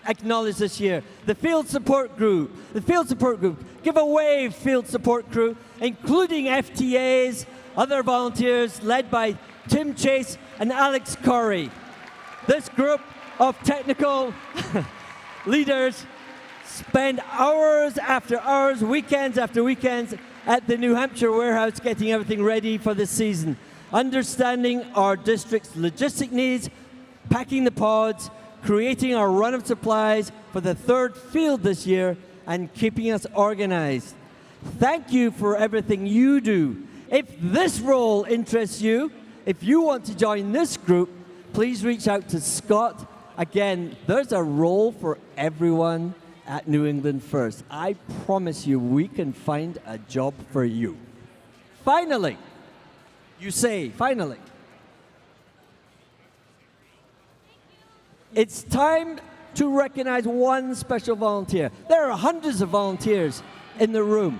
acknowledge this year, the Field Support Group. The Field Support Group. Give a wave, Field Support Crew, including FTAs, other volunteers led by Tim Chase and Alex Corey. This group of technical leaders spend hours after hours, weekends after weekends at the New Hampshire warehouse getting everything ready for the season, understanding our district's logistic needs, packing the pods, creating our run of supplies for the third field this year, and keeping us organized. Thank you for everything you do. If this role interests you, if you want to join this group, please reach out to Scott. Again, there's a role for everyone at New England First. I promise you we can find a job for you. Finally, you say, finally. It's time to recognize one special volunteer. There are hundreds of volunteers in the room.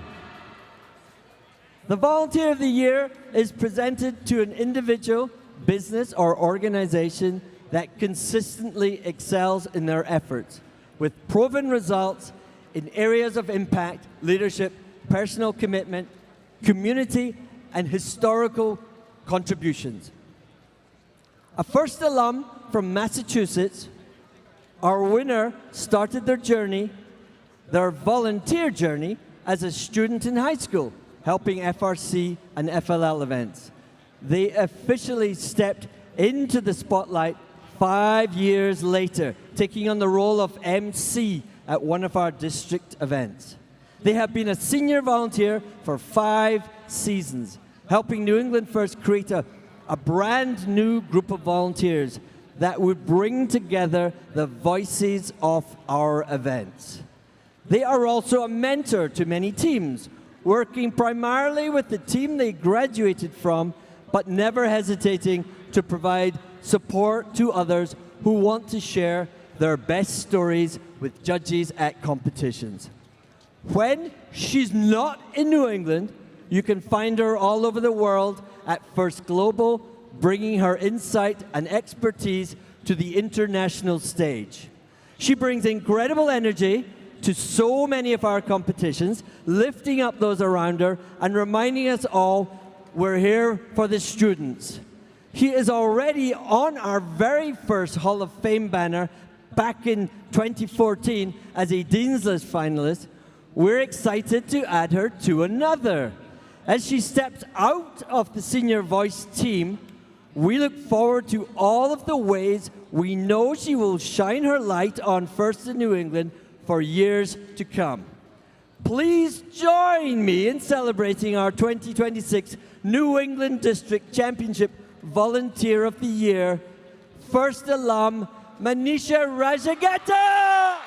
The Volunteer of the Year is presented to an individual, business, or organization that consistently excels in their efforts, with proven results in areas of impact, leadership, personal commitment, community, and historical contributions. A first alum from Massachusetts, our winner started their volunteer journey, as a student in high school, helping FRC and FLL events. They officially stepped into the spotlight 5 years later, taking on the role of MC at one of our district events. They have been a senior volunteer for 5 seasons, helping New England First create a brand new group of volunteers that would bring together the voices of our events. They are also a mentor to many teams, working primarily with the team they graduated from, but never hesitating to provide support to others who want to share their best stories with judges at competitions. When she's not in New England, you can find her all over the world at First Global, bringing her insight and expertise to the international stage. She brings incredible energy to so many of our competitions, lifting up those around her and reminding us all we're here for the students. He is already on our very first Hall of Fame banner back in 2014 as a Dean's List finalist. We're excited to add her to another. As she steps out of the Senior Voice team, we look forward to all of the ways we know she will shine her light on First in New England for years to come. Please join me in celebrating our 2026 New England District Championship Volunteer of the Year, First alum Manisha Rajagata!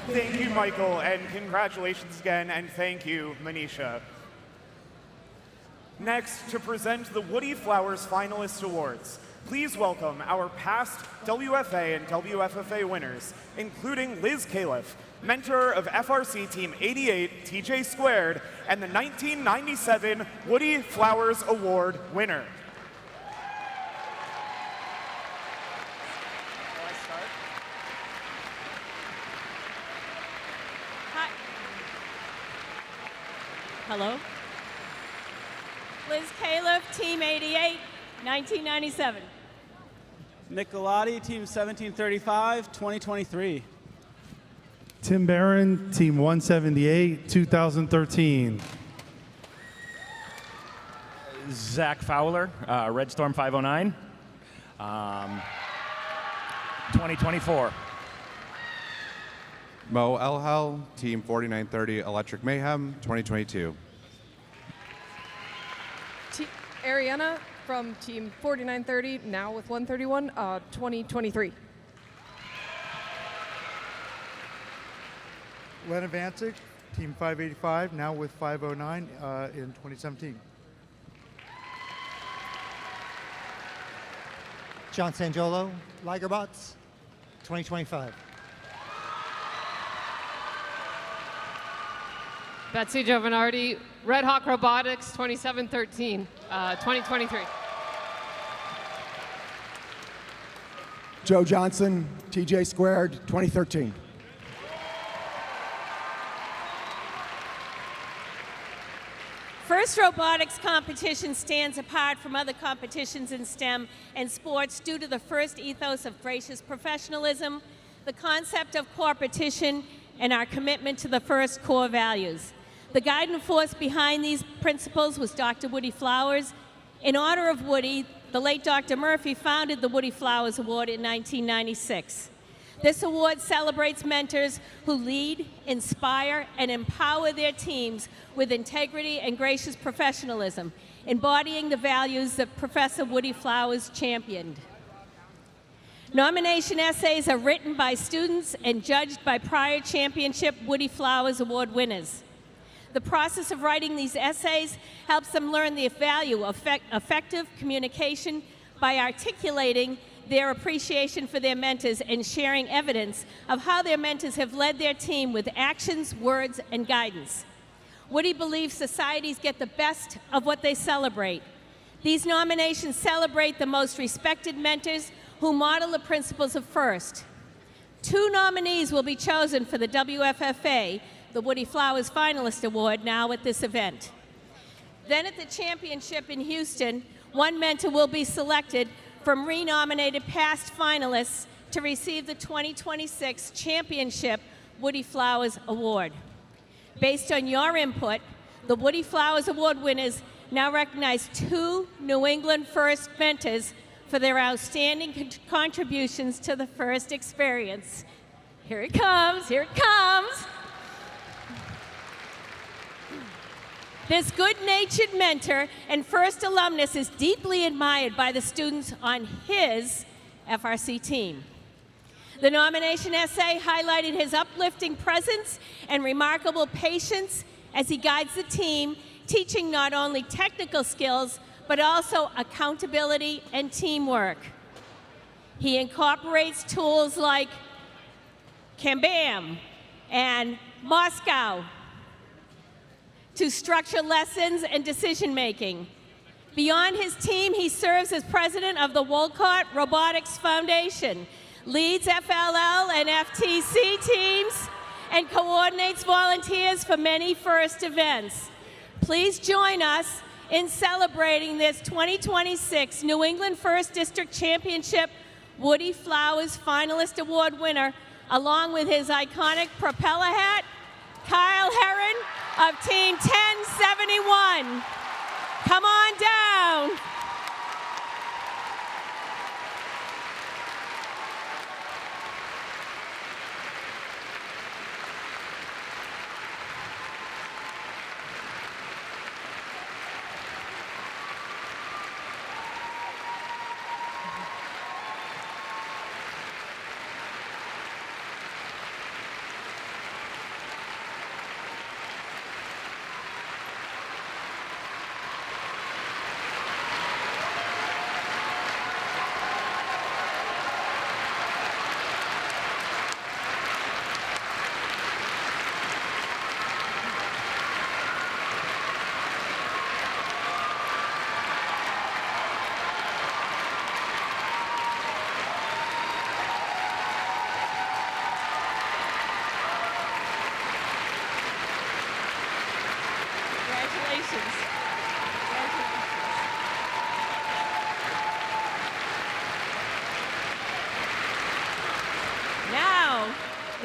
Thank you, Michael, and congratulations again, and thank you, Manisha. Next, to present the Woody Flowers Finalist Awards, please welcome our past WFA and WFFA winners, including Liz Califf, mentor of FRC Team 88, TJ Squared, and the 1997 Woody Flowers Award winner. Hello. Liz Califf, Team 88, 1997. Nicolati, Team 1735, 2023. Tim Barron, Team 178, 2013. Zach Fowler, Red Storm 509, 2024. Mo Elhel, Team 4930 Electric Mayhem, 2022. Ariana from Team 4930, now with 131, 2023. Len Avancic, Team 585, now with 509 in 2017. John Sangiolo, Ligerbots, 2025. Betsy Giovanardi, Red Hawk Robotics, 2713, 2023. Joe Johnson, TJ Squared, 2013. First robotics competition stands apart from other competitions in STEM and sports due to the first ethos of gracious professionalism, the concept of corporation, and our commitment to the first core values. The guiding force behind these principles was Dr. Woody Flowers. In honor of Woody, the late Dr. Murphy founded the Woody Flowers Award in 1996. This award celebrates mentors who lead, inspire, and empower their teams with integrity and gracious professionalism, embodying the values that Professor Woody Flowers championed. Nomination essays are written by students and judged by prior championship Woody Flowers Award winners. The process of writing these essays helps them learn the value of effective communication by articulating their appreciation for their mentors and sharing evidence of how their mentors have led their team with actions, words, and guidance. Woody believes societies get the best of what they celebrate. These nominations celebrate the most respected mentors who model the principles of first. 2 nominees will be chosen for the WFFA, the Woody Flowers Finalist Award, now at this event. Then at the championship in Houston, 1 mentor will be selected from renominated past finalists to receive the 2026 Championship Woody Flowers Award. Based on your input, the Woody Flowers Award winners now recognize 2 New England First mentors for their outstanding contributions to the FIRST experience. Here it comes, here it comes. This good-natured mentor and FIRST alumnus is deeply admired by the students on his FRC team. The nomination essay highlighted his uplifting presence and remarkable patience as he guides the team, teaching not only technical skills, but also accountability and teamwork. He incorporates tools like Kanban and Moscow to structure lessons and decision-making. Beyond his team, he serves as president of the Wolcott Robotics Foundation, leads FLL and FTC teams, and coordinates volunteers for many FIRST events. Please join us in celebrating this 2026 New England First District Championship Woody Flowers Finalist Award winner, along with his iconic propeller hat, Kyle Herron of Team 1071. Come on down.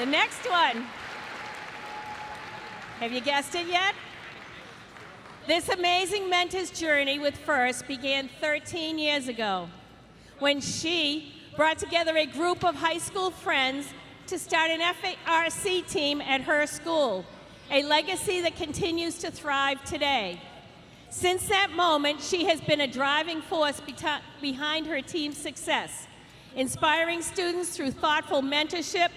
The next one. Have you guessed it yet? This amazing mentor's journey with FIRST began 13 years ago when she brought together a group of high school friends to start an FARC team at her school, a legacy that continues to thrive today. Since that moment, she has been a driving force behind her team's success, inspiring students through thoughtful mentorship,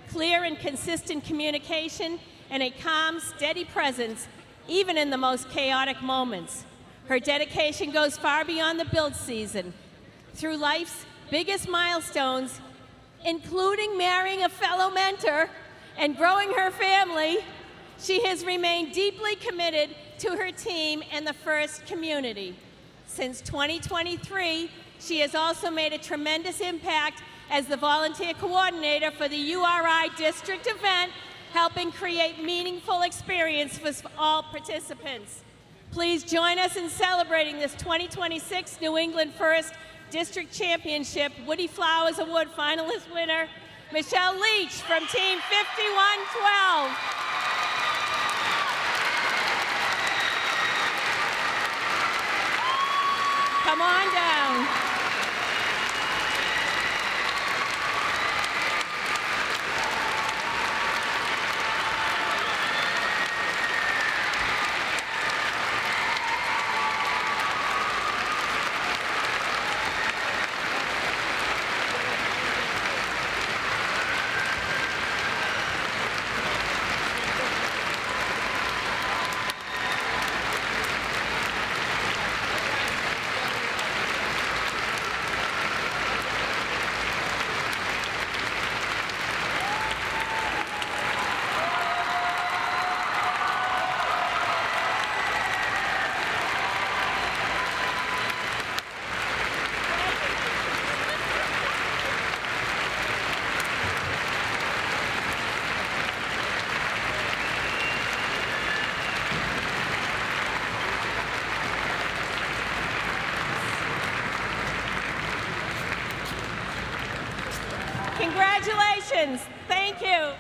clear and consistent communication, and a calm, steady presence, even in the most chaotic moments. Her dedication goes far beyond the build season. Through life's biggest milestones, including marrying a fellow mentor and growing her family, she has remained deeply committed to her team and the FIRST community. Since 2023, she has also made a tremendous impact as the volunteer coordinator for the URI district event, helping create meaningful experience for all participants. Please join us in celebrating this 2026 New England FIRST District Championship Woody Flowers Award finalist winner, Michelle Leach from Team 5112. Come on down. Congratulations. Thank you.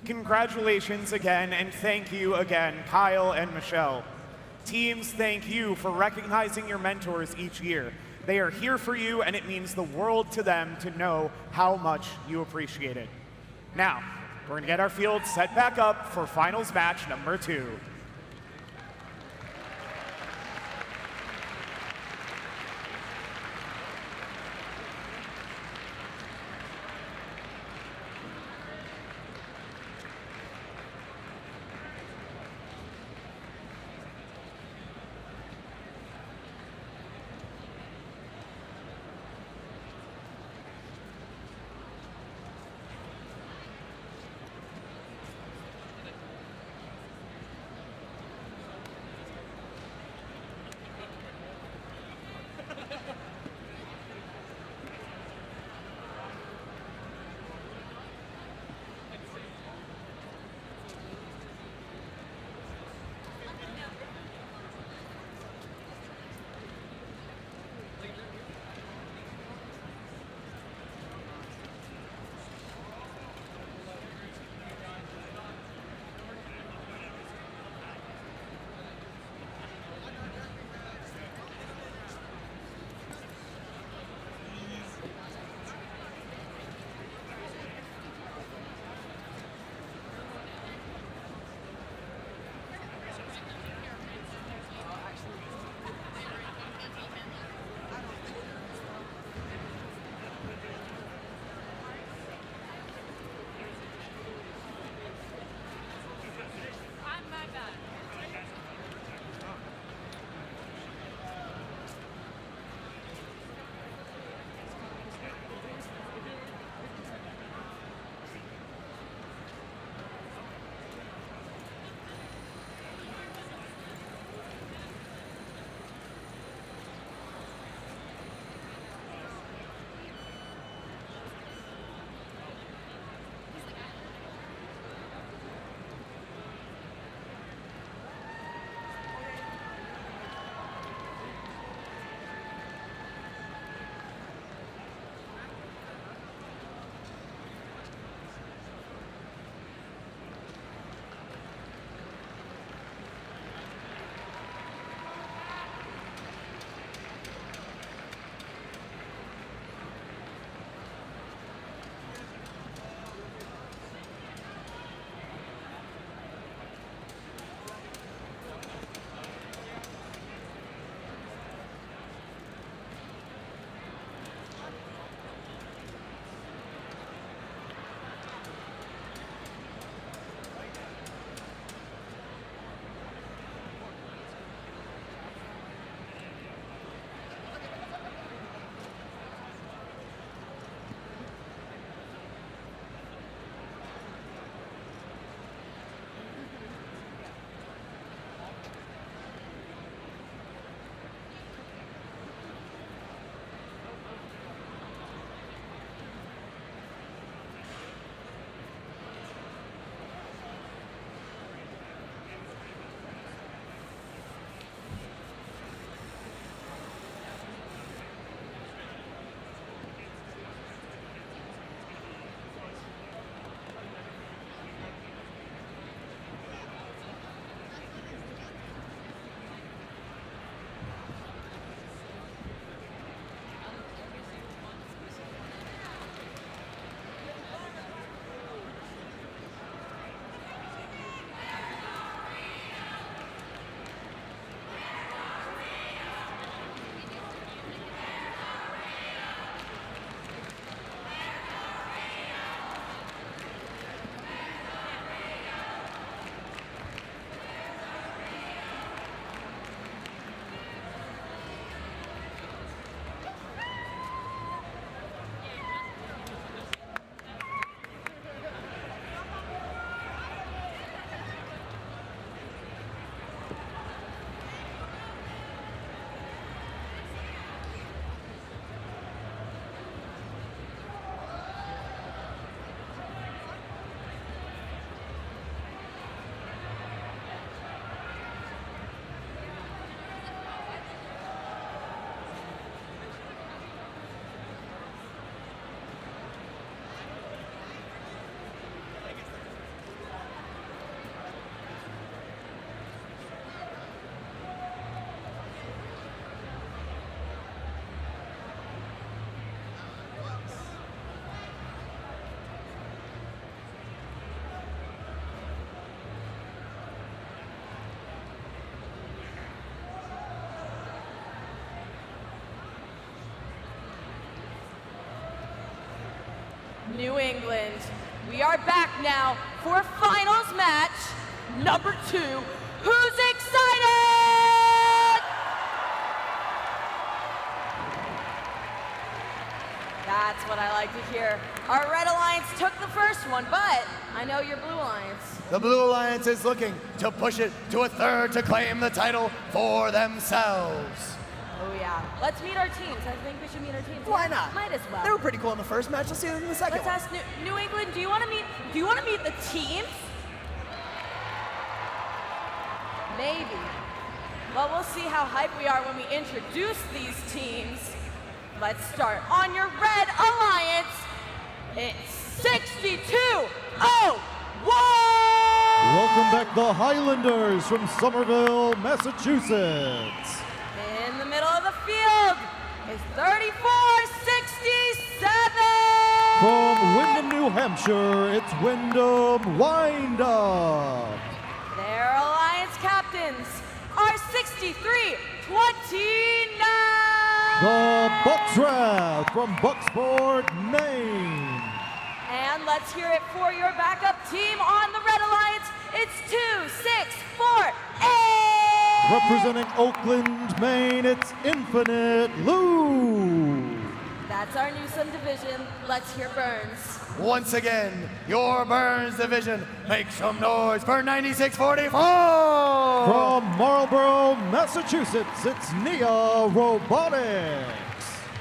Congratulations again, and thank you again, Kyle and Michelle. Teams, thank you for recognizing your mentors each year. They are here for you, and it means the world to them to know how much you appreciate it. Now, we're going to get our field set back up for finals match number 2. New England. We are back now for finals match number 2. Who's excited? That's what I like to hear. Our Red Alliance took the first one, but I know your Blue Alliance. The Blue Alliance is looking to push it to a third to claim the title for themselves. Oh yeah. Let's meet our teams. I think we should meet our teams. Why Yeah, not? Might as well. They were pretty cool in the first match. Let's see them in the second Let's one. ask New England, do you want to meet the teams? Maybe. Well, we'll see how hyped we are when we introduce these teams. Let's start. On your Red Alliance, it's 62-01! Welcome back, the Highlanders from Somerville, Massachusetts. In the middle of the field is 34-67! From Windham, New Hampshire, it's Windham Windup. Their alliance captains are 63-29! The Bucks Wrath from Bucksport, Maine. And let's hear it for your backup team on the Red Alliance. It's 2-6-4-8! Representing Oakland, Maine, it's Infinite Lou. That's our Newsome division. Let's hear Burns. Once again, your Burns division, make some noise for 9644! From Marlborough, Massachusetts, it's Nia Robotics.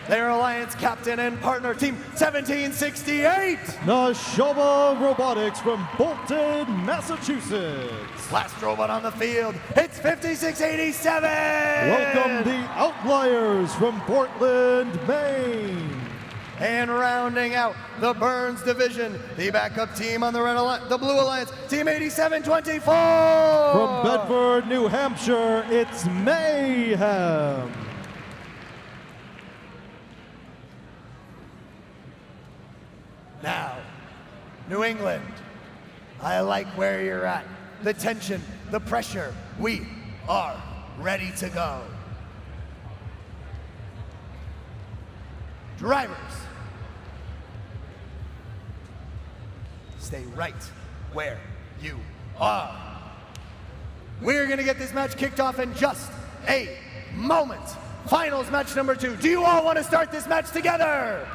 Their alliance captain and partner, team 1768. Nashoba Robotics from Bolton, Massachusetts. Last robot on the field, it's 5687. Welcome the Outliers from Portland, Maine. And rounding out the Burns division, the backup team on the the Blue Alliance, team 8724. From Bedford, New Hampshire, it's Mayhem. Now, New England, I like where you're at. The tension, the pressure, we are ready to go. Drivers, stay right where you are. We're gonna get this match kicked off in just a moment. Finals match number 2. Do you all want to start this match together?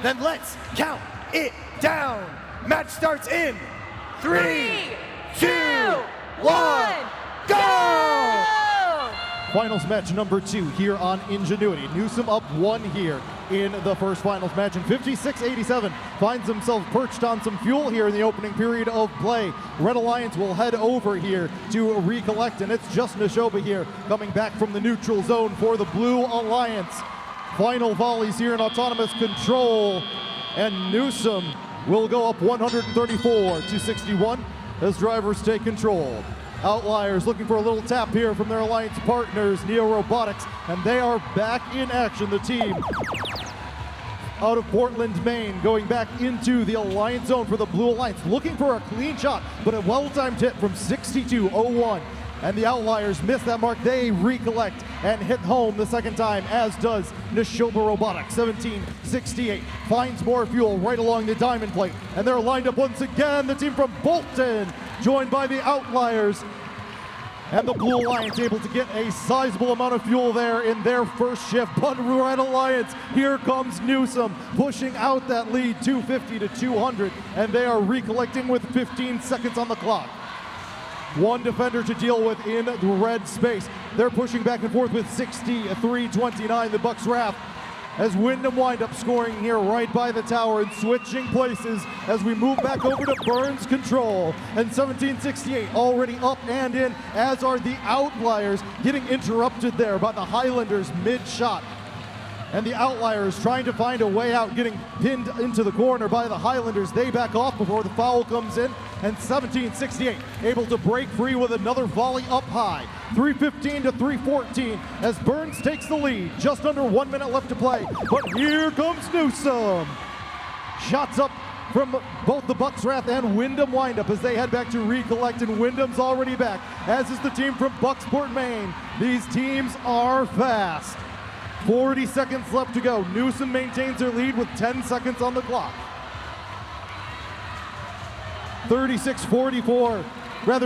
Then let's count it down. Match starts in 3, 2, 1, go! Finals match number 2 here on Ingenuity. Newsome up 1 here in the first finals match, and 56-87 finds himself perched on some fuel here in the opening period of play. Red Alliance will head over here to recollect, and it's just Nashoba here coming back from the neutral zone for the Blue Alliance. Final volleys here in autonomous control, and Newsome will go up 134-61 as drivers take control. Outliers looking for a little tap here from their alliance partners, Neo Robotics, and they are back in action. The team out of Portland, Maine, going back into the alliance zone for the Blue Alliance, looking for a clean shot, but a well-timed hit from 62-01. And the Outliers miss that mark. They recollect and hit home the second time, as does Nashoba Robotics. 1768 finds more fuel right along the diamond plate, and they're lined up once again. The team from Bolton, joined by the Outliers, and the Blue Alliance able to get a sizable amount of fuel there in their first shift. But Red Alliance, here comes Newsome, pushing out that lead 250-200, and they are recollecting with 15 seconds on the clock. One defender to deal with in the red space. They're pushing back and forth with 63-29, the Bucks Wrath, as Windham Windup scoring here right by the tower and switching places as we move back over to Burns control. And 1768 already up and in, as are the Outliers, getting interrupted there by the Highlanders mid-shot. And the Outliers trying to find a way out, getting pinned into the corner by the Highlanders. They back off before the foul comes in, and 1768 able to break free with another volley up high. 315-314 as Burns takes the lead. Just under 1 minute left to play, but here comes Newsome. Shots up from both the Bucks Wrath and Windham Windup as they head back to recollect, and Windham's already back, as is the team from Bucksport, Maine. These teams are fast. 40 seconds left to go. Newsom maintains their lead with 10 seconds on the clock.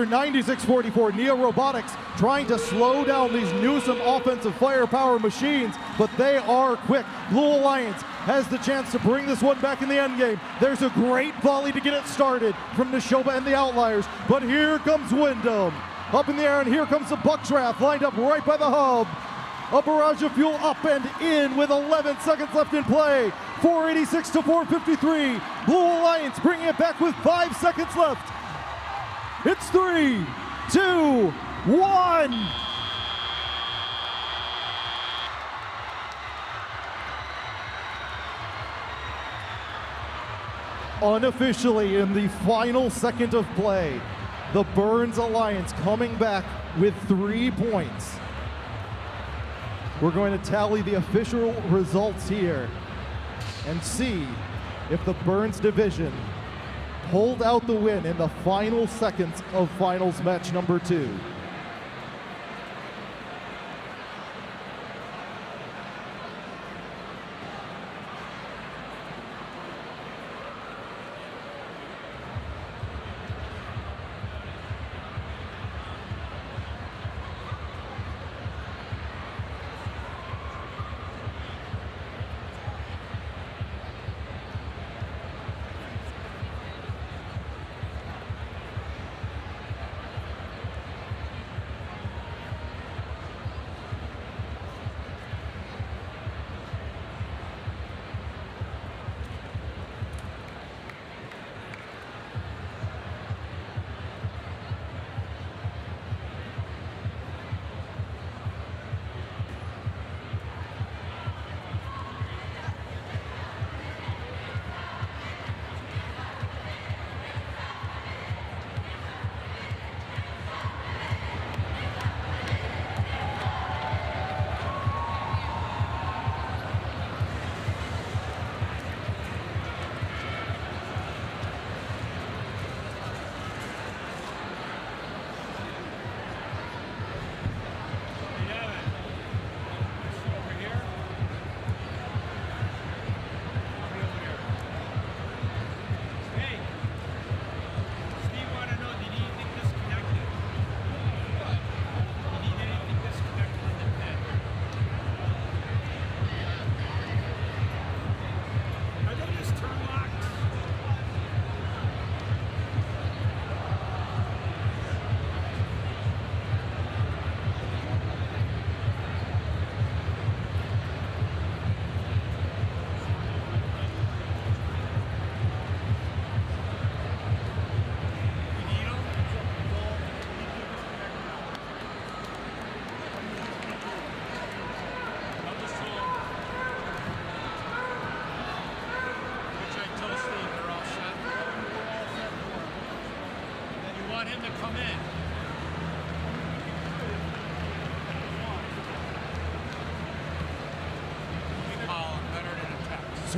96-44, Neo Robotics trying to slow down these Newsom offensive firepower machines, but they are quick. Blue Alliance has the chance to bring this one back in the end game. There's a great volley to get it started from Neshoba and the Outliers, but here comes Wyndham. Up in the air, and here comes the Buckdraft lined up right by the hub. A barrage of fuel up and in with 11 seconds left in play. 486 to 453. Blue Alliance bringing it back with 5 seconds left. It's 3, 2, 1. Unofficially in the final second of play, the Burns Alliance coming back with 3 points. We're going to tally the official results here and see if the Burns division pulled out the win in the final seconds of finals match number 2.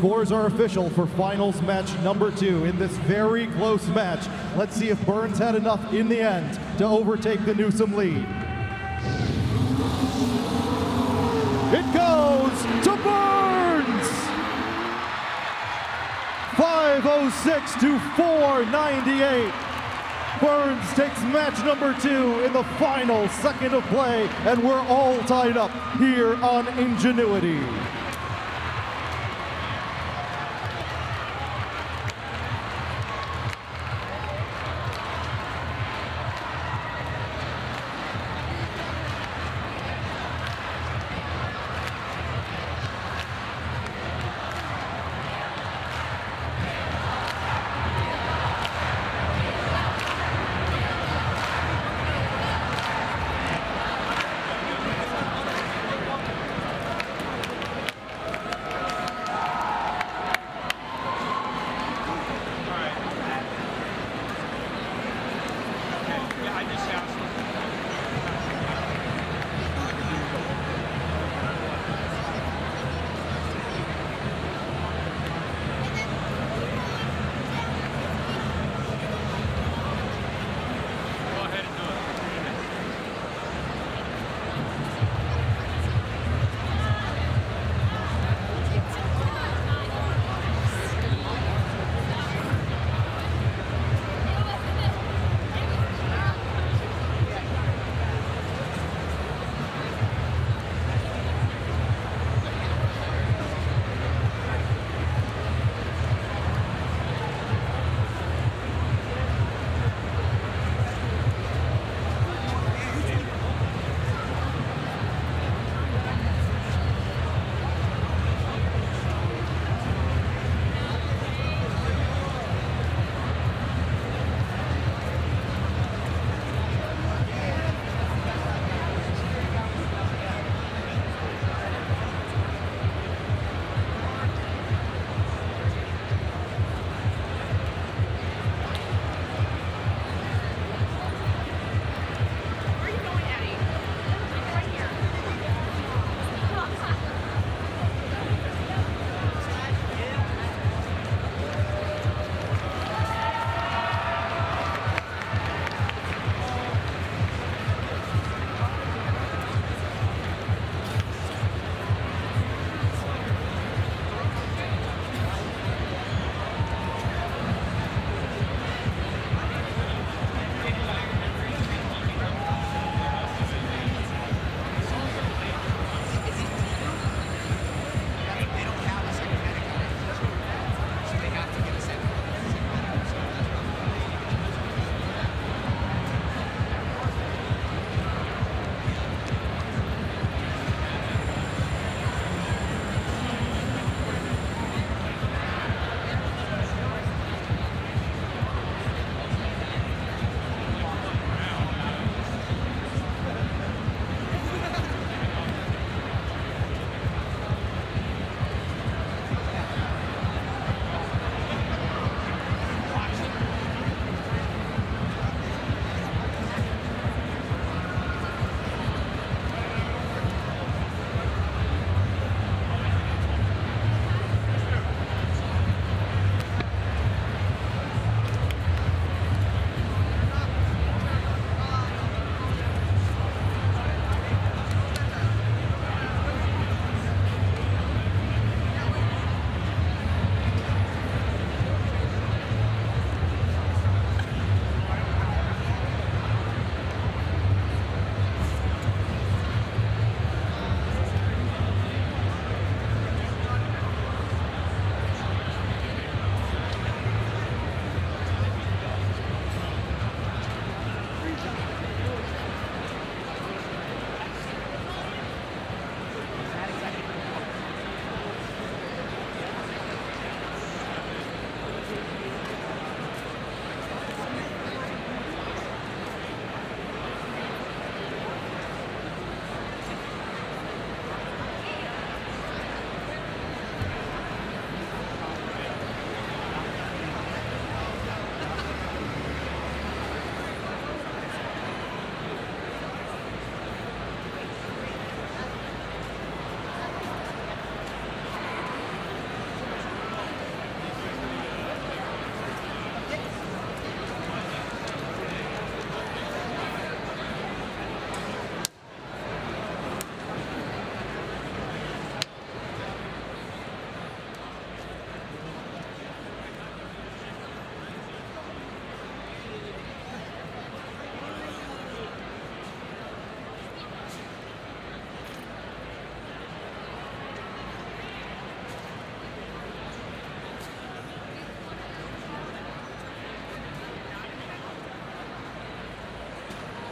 Scores are official for finals match number 2 in this very close match. Let's see if Burns had enough in the end to overtake the Newsom lead. It goes to Burns! 506 to 498. Burns takes match number 2 in the final second of play, and we're all tied up here on Ingenuity.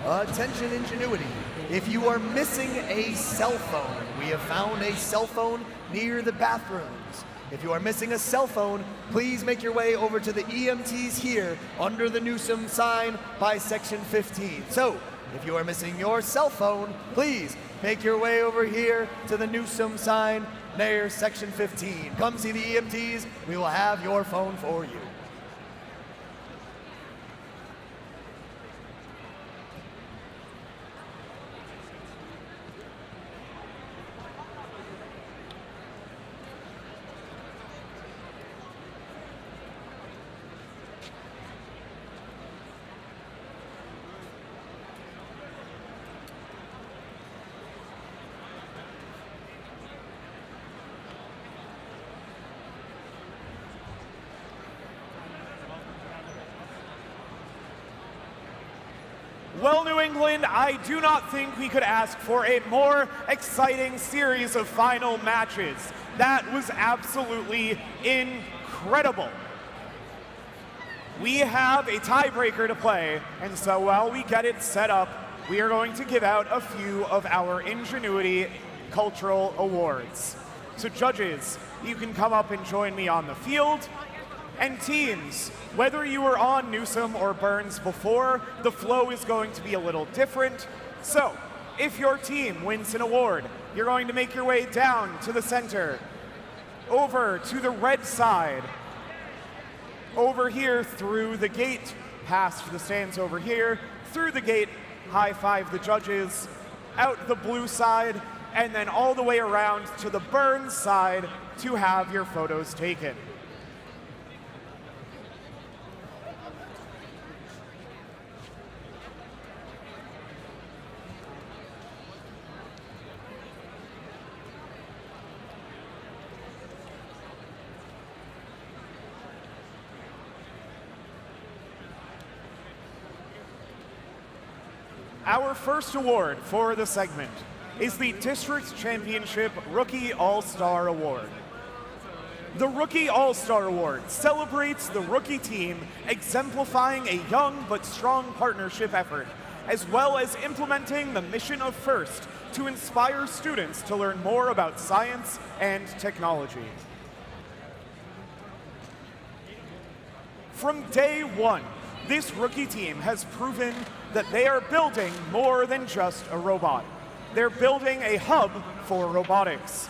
Attention Ingenuity. If you are missing a cell phone, we have found a cell phone near the bathrooms. If you are missing a cell phone, please make your way over to the EMTs here under the Newsom sign by section 15. So, if you are missing your cell phone, please make your way over here to the Newsom sign near section 15. Come see the EMTs. We will have your phone for you. Well, New England, I do not think we could ask for a more exciting series of final matches. That was absolutely incredible. We have a tiebreaker to play, and so while we get it set up, we are going to give out a few of our Ingenuity Cultural Awards. So judges, you can come up and join me on the field. And teams, whether you were on Newsom or Burns before, the flow is going to be a little different. So, if your team wins an award, you're going to make your way down to the center, over to the red side, over here through the gate, past the stands over here, through the gate, high-five the judges, out the blue side, and then all the way around to the Burns side to have your photos taken. Our first award for the segment is the District Championship Rookie All-Star Award. The Rookie All-Star Award celebrates the rookie team exemplifying a young but strong partnership effort, as well as implementing the mission of FIRST to inspire students to learn more about science and technology. From day one, this rookie team has proven that they are building more than just a robot. They're building a hub for robotics.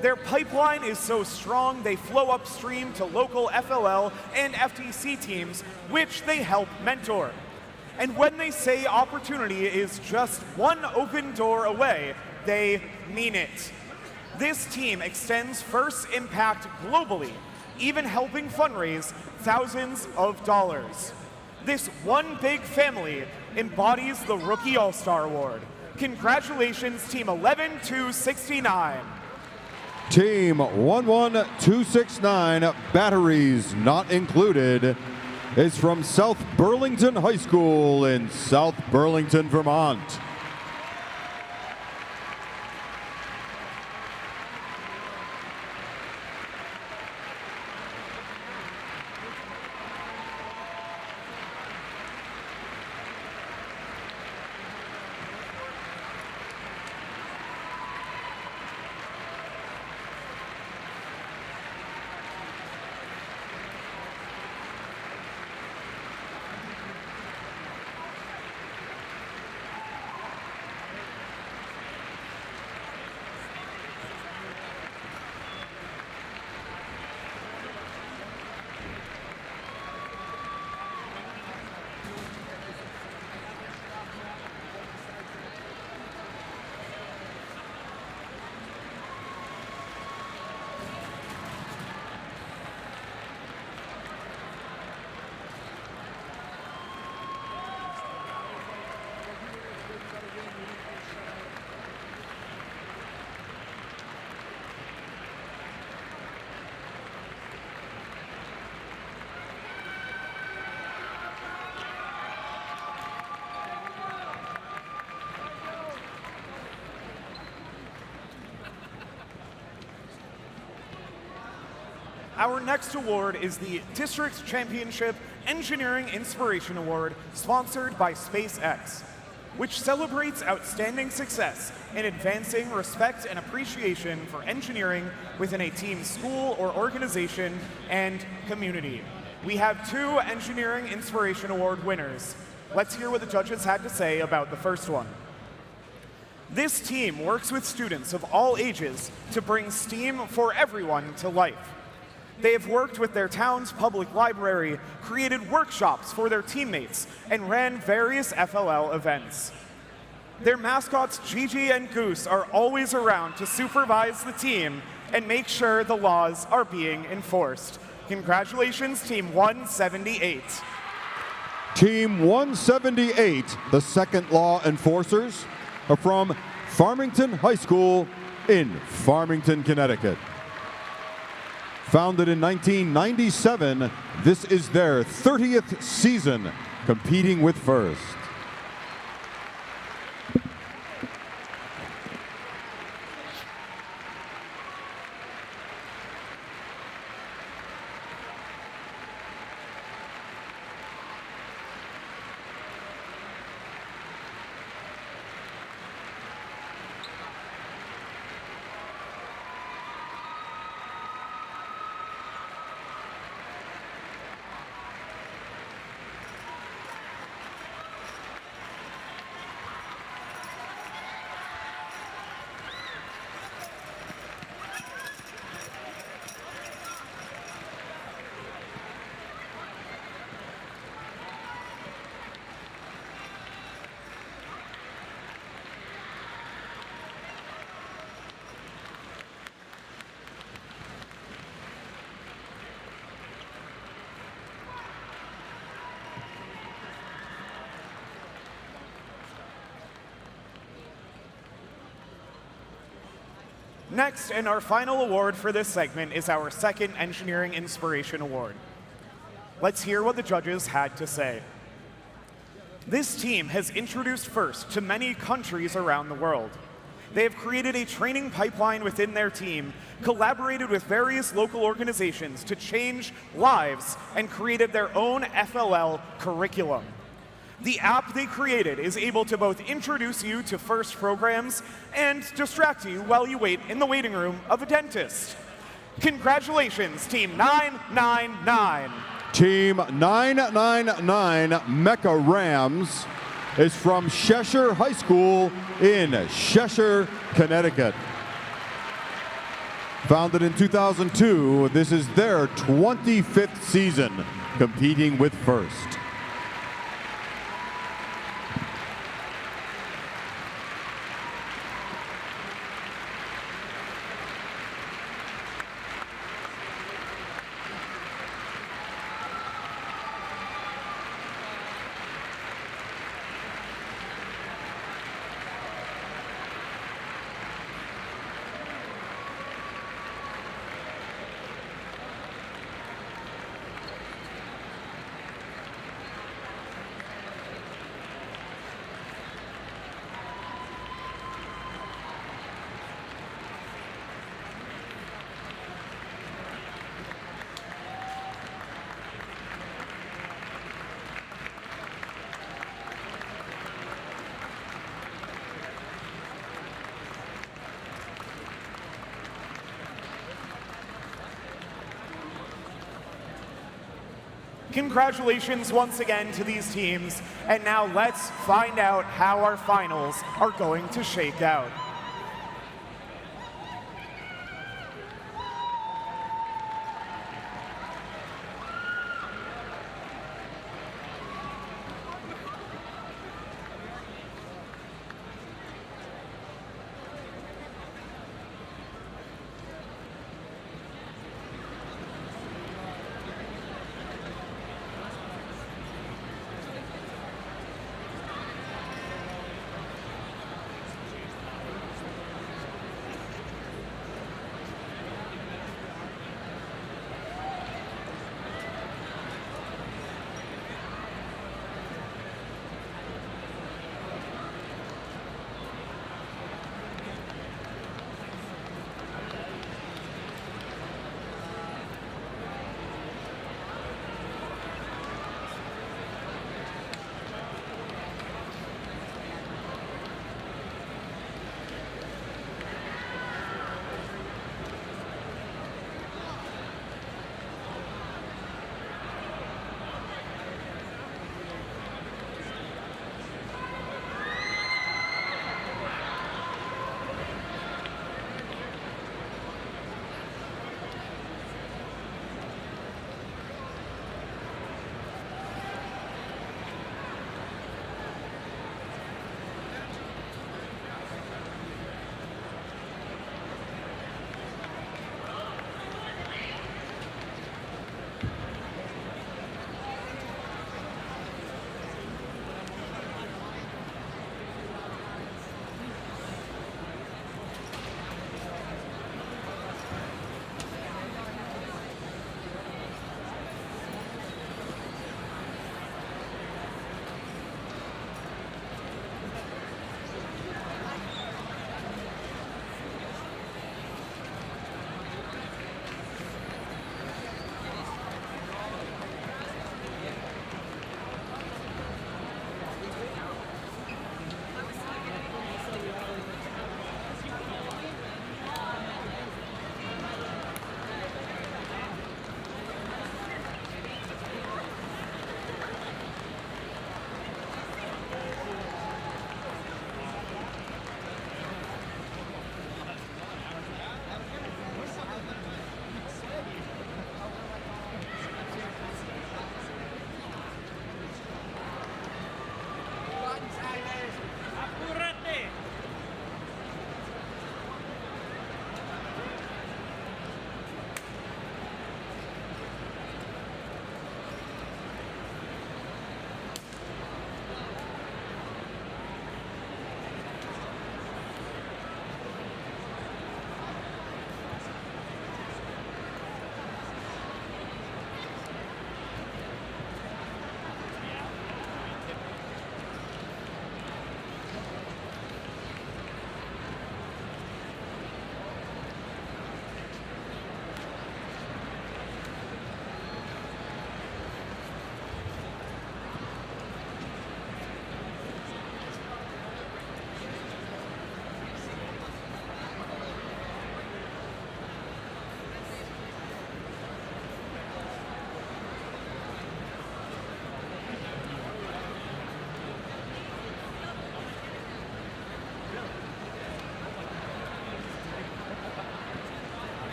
Their pipeline is so strong they flow upstream to local FLL and FTC teams, which they help mentor. And when they say opportunity is just one open door away, they mean it. This team extends FIRST impact globally, even helping fundraise thousands of dollars. This one big family embodies the Rookie All-Star Award. Congratulations, Team 11269. Team 11269, batteries not included, is from South Burlington High School in South Burlington, Vermont. Our next award is the District Championship Engineering Inspiration Award, sponsored by SpaceX. which celebrates outstanding success in advancing respect and appreciation for engineering within a team, school, or organization and community. We have 2 Engineering Inspiration Award winners. Let's hear what the judges had to say about the first one. This team works with students of all ages to bring STEAM for everyone to life. They have worked with their town's public library, created workshops for their teammates, and ran various FLL events. Their mascots Gigi and Goose are always around to supervise the team and make sure the laws are being enforced. Congratulations, Team 178. Team 178, the second law enforcers, are from Farmington High School in Farmington, Connecticut. Founded in 1997, this is their 30th season competing with FIRST. Next, and our final award for this segment is our second Engineering Inspiration Award. Let's hear what the judges had to say. This team has introduced FIRST to many countries around the world. They have created a training pipeline within their team, collaborated with various local organizations to change lives, and created their own FLL curriculum. The app they created is able to both introduce you to FIRST programs and distract you while you wait in the waiting room of a dentist. Congratulations, Team 999. Team 999 Mecha Rams is from Cheshire High School in Cheshire, Connecticut. Founded in 2002, this is their 25th season competing with FIRST. Congratulations once again to these teams, and now let's find out how our finals are going to shake out.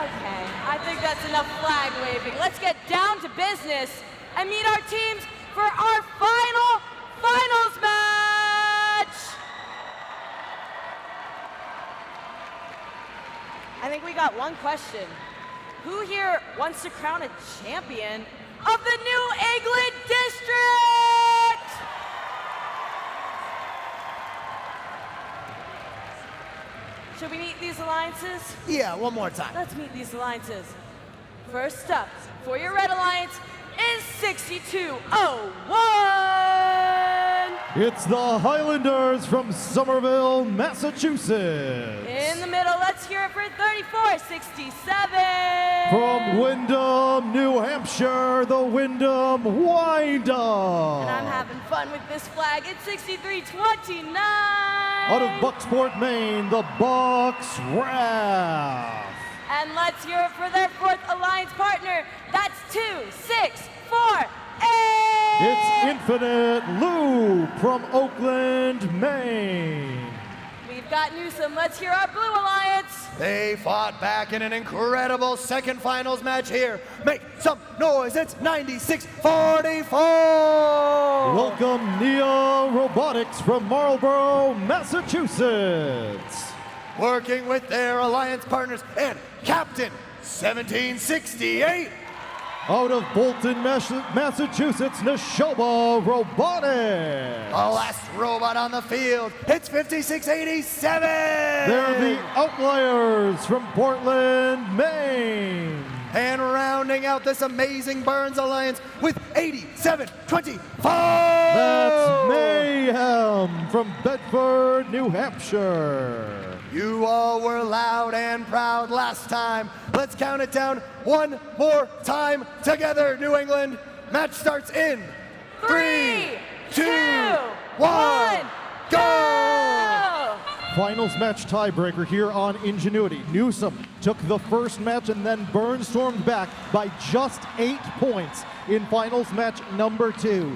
Okay, I think that's enough flag waving. Let's get down to business and meet our teams for our finals match. I think we got one question. Who here wants to crown a champion of the New England District? Should we meet these alliances? Yeah, one more time. Let's meet these alliances. First up, for your Red Alliance is 6201. It's the Highlanders from Somerville, Massachusetts. In the middle, let's hear it for 3467. From Windham, New Hampshire, the Windham Wind-Up. And I'm having fun with this flag. It's 6329. Out of Bucksport, Maine, the Bucks Wrath. And let's hear it for their fourth alliance partner. That's 2648. It's Infinite Loop from Oakland, Maine. We've got Newsom. Let's hear our Blue Alliance. They fought back in an incredible second finals match here. Make some noise, it's 96-44. Welcome Neo Robotics from Marlborough, Massachusetts. Working with their alliance partners and Captain 1768. Out of Bolton, Massachusetts, Neshoba Robotics. The last robot on the field, it's 5687. They're the Outliers from Portland, Maine. And rounding out this amazing Burns alliance with 8725. That's Mayhem from Bedford, New Hampshire. You all were loud and proud last time. Let's count it down one more time together, New England. Match starts in 3, 2, 1, go! Finals match tiebreaker here on Ingenuity. Newsom took the first match and then Burns stormed back by just 8 points in finals match number 2.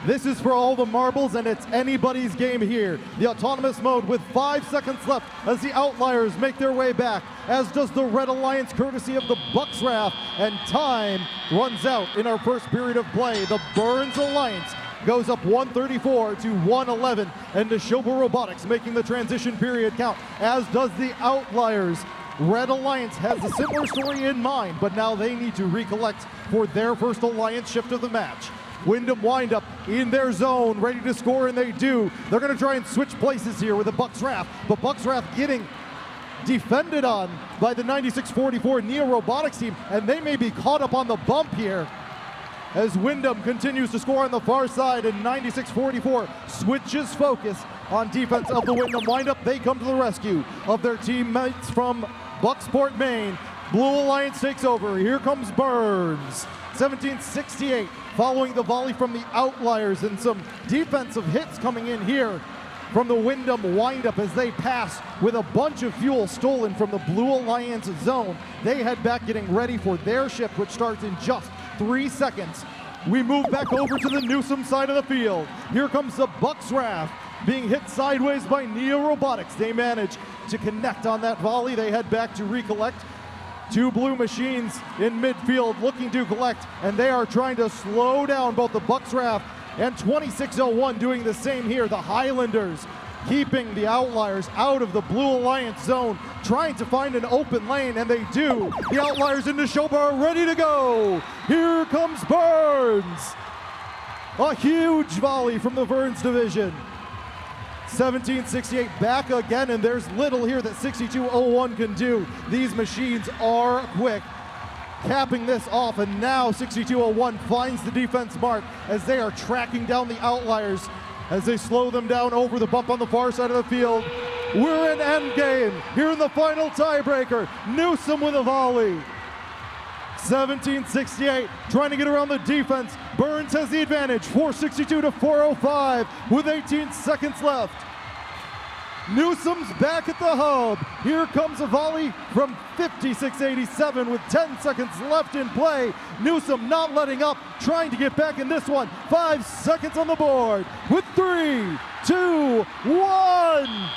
This is for all the marbles, and it's anybody's game here. The autonomous mode with 5 seconds left as the Outliers make their way back, as does the Red Alliance courtesy of the Bucks Wrath, and time runs out in our first period of play. The Burns Alliance goes up 134 to 111, and Neshoba Robotics making the transition period count, as does the Outliers. Red Alliance has a similar story in mind, but now they need to recollect for their first Alliance shift of the match. Windham Wind-Up in their zone, ready to score, and they do. They're going to try and switch places here with the Bucks Wrath, but Bucks Wrath getting defended on by the 96-44 Neo Robotics team, and they may be caught up on the bump here as Windham continues to score on the far side, and 96-44 switches focus on defense of the Windham Wind-Up. They come to the rescue of their teammates from Bucksport, Maine. Blue Alliance takes over. Here comes Burns. 1768 following the volley from the Outliers, and some defensive hits coming in here from the Windham Wind-Up as they pass with a bunch of fuel stolen from the Blue Alliance zone. They head back getting ready for their shift, which starts in just 3 seconds. We move back over to the Newsom side of the field. Here comes the Bucks Wrath being hit sideways by Neo Robotics. They manage to connect on that volley. They head back to recollect. 2 blue machines in midfield looking to collect, and they are trying to slow down both the Bucks Wrath and 2601 doing the same here. The Highlanders keeping the Outliers out of the Blue Alliance zone, trying to find an open lane, and they do. The Outliers in Neshoba are ready to go. Here comes Burns. A huge volley from the Burns division. 1768 back again, and there's little here that 6201 can do. These machines are quick. Capping this off, and now 6201 finds the defense mark as they are tracking down the Outliers as they slow them down over the bump on the far side of the field. We're in endgame here in the final tiebreaker. Newsom with a volley. 1768 trying to get around the defense. Burns has the advantage, 462 to 405 with 18 seconds left. Newsom's back at the hub. Here comes a volley from 5687 with 10 seconds left in play. Newsom not letting up, trying to get back in this one. 5 seconds on the board with 3, 2, 1.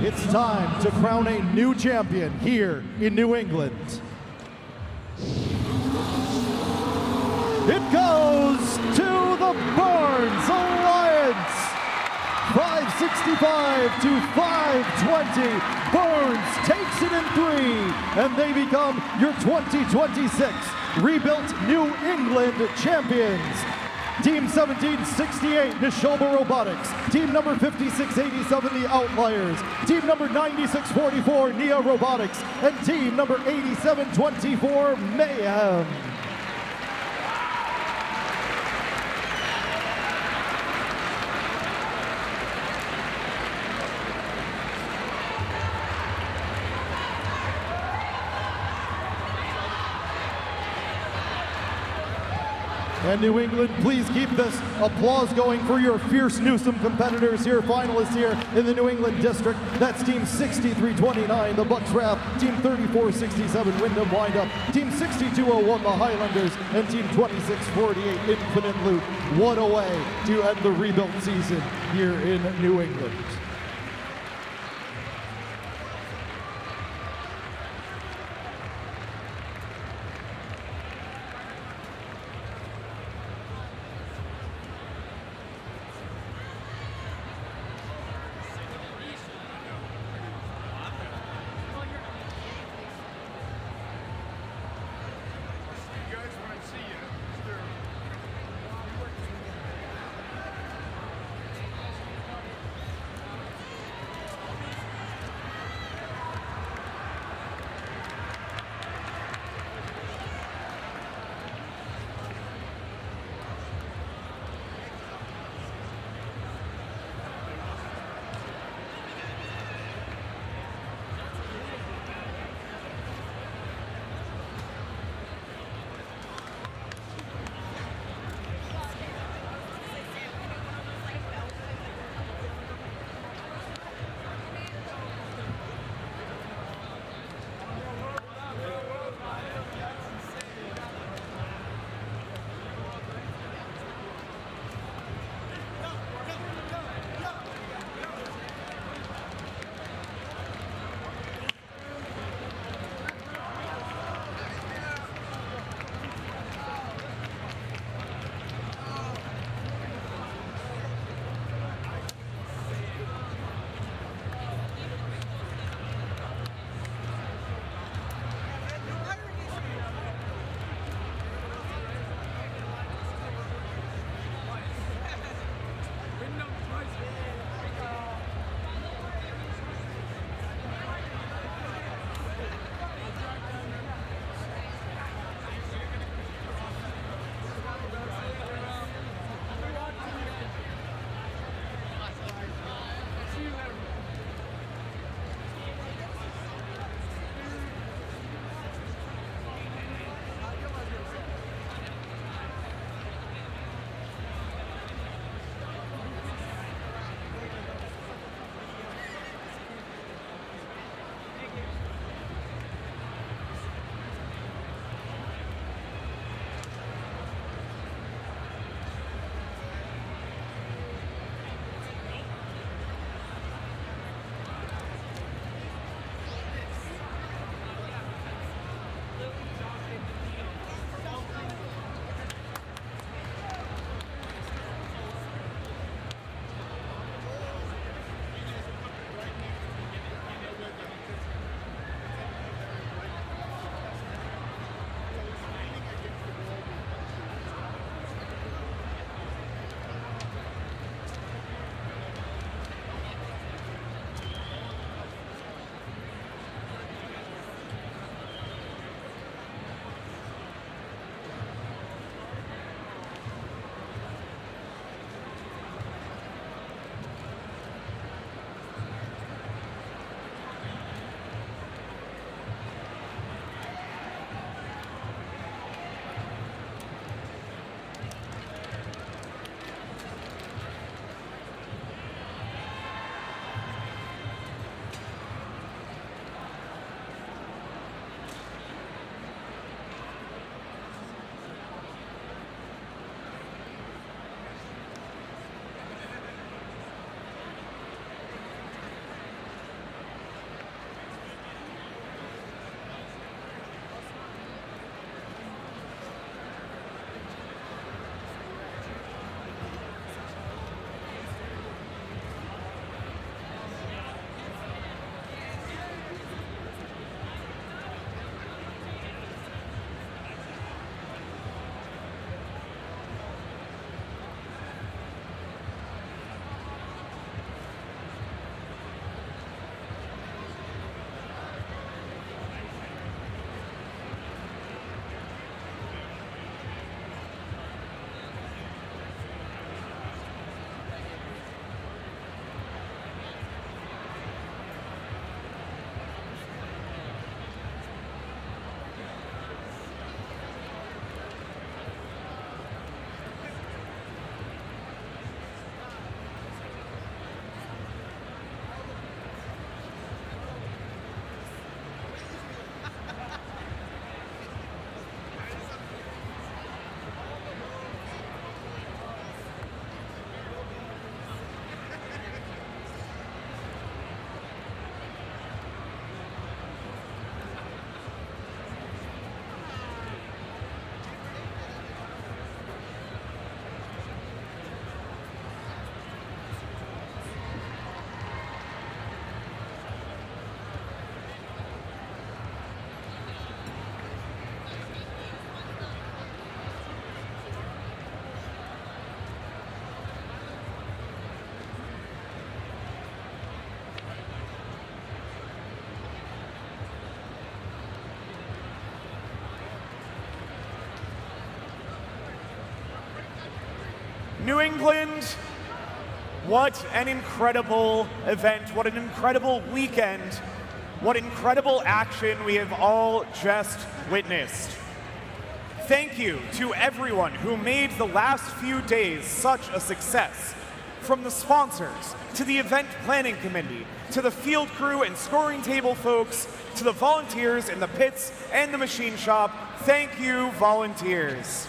it's time to crown a new champion here in New England. It goes to the Barnes Alliance. 565 to 520. Barnes takes it in 3, and they become your 2026 rebuilt New England champions. Team 1768, Neshoba Robotics. Team number 5687, the Outliers. Team number 9644, Nia Robotics. And team number 8724, Mayhem. And New England, please keep this applause going for your fierce Newsom competitors here, finalists here in the New England District. That's Team 6329, the Bucks Wrath, Team 3467, Wyndham Windup, Team 6201, the Highlanders, and Team 2648, Infinite Loot. What a way to end the rebuilt season here in New England. New England, what an incredible event, what an incredible weekend, what incredible action we have all just witnessed. Thank you to everyone who made the last few days such a success. From the sponsors, to the event planning committee, to the field crew and scoring table folks, to the volunteers in the pits and the machine shop, thank you, volunteers.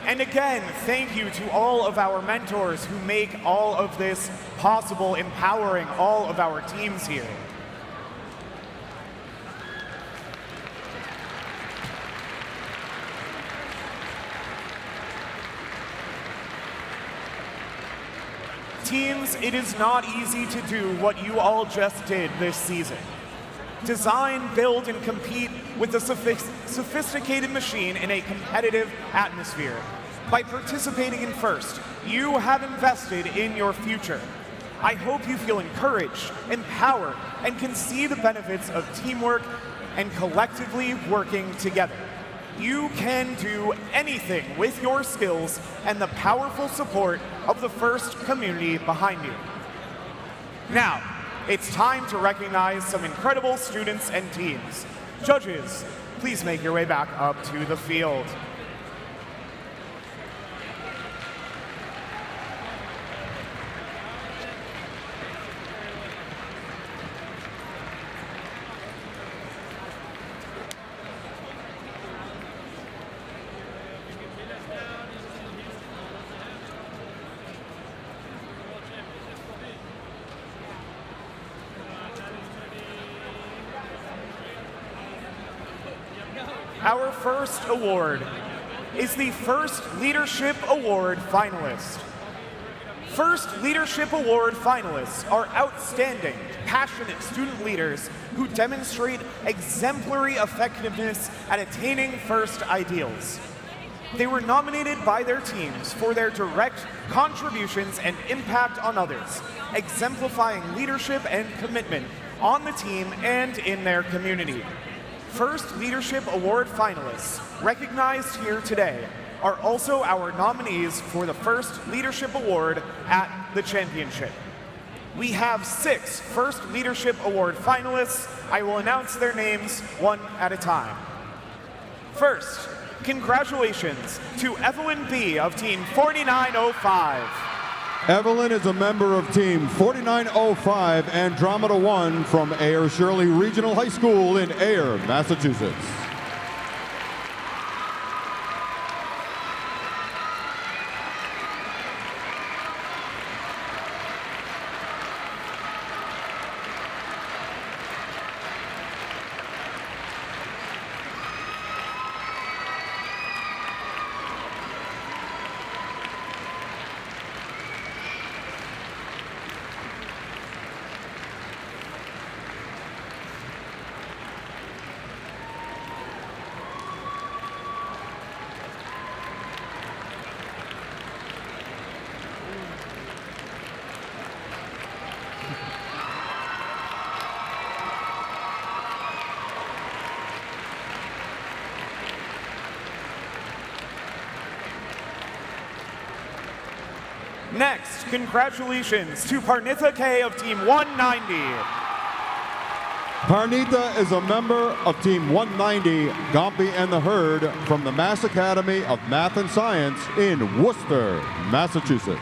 And again, thank you to all of our mentors who make all of this possible, empowering all of our teams here. Teams, it is not easy to do what you all just did this season. Design, build, and compete with a sophisticated machine in a competitive atmosphere. By participating in FIRST, you have invested in your future. I hope you feel encouraged, empowered, and can see the benefits of teamwork and collectively working together. You can do anything with your skills and the powerful support of the FIRST community behind you. Now, it's time to recognize some incredible students and teams. Judges, please make your way back up to the field. Our first award is the First Leadership Award finalist. First Leadership Award finalists are outstanding, passionate student leaders who demonstrate exemplary effectiveness at attaining FIRST ideals. They were nominated by their teams for their direct contributions and impact on others, exemplifying leadership and commitment on the team and in their community. First Leadership Award finalists recognized here today are also our nominees for the First Leadership Award at the championship. We have 6 First Leadership Award finalists. I will announce their names one at a time. First, congratulations to Evelyn B. of Team 4905. Evelyn is a member of Team 4905 Andromeda 1 from Ayer Shirley Regional High School in Ayer, Massachusetts. Next, congratulations to Parnitha K. of Team 190. Parnitha is a member of Team 190, Gompy and the Herd, from the Mass Academy of Math and Science in Worcester, Massachusetts.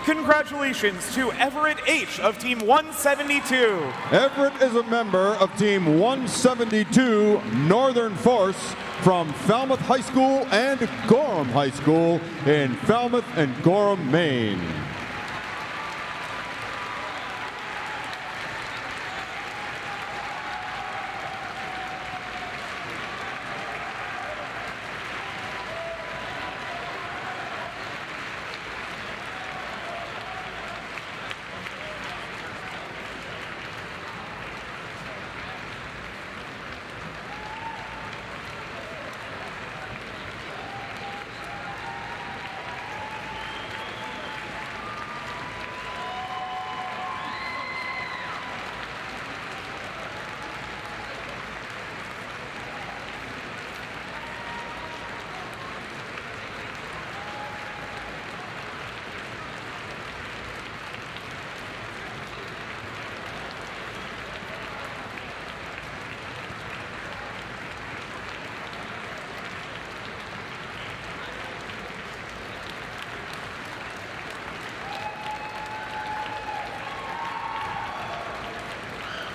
Congratulations to Everett H. of Team 172. Everett is a member of Team 172 Northern Force from Falmouth High School and Gorham High School in Falmouth and Gorham, Maine.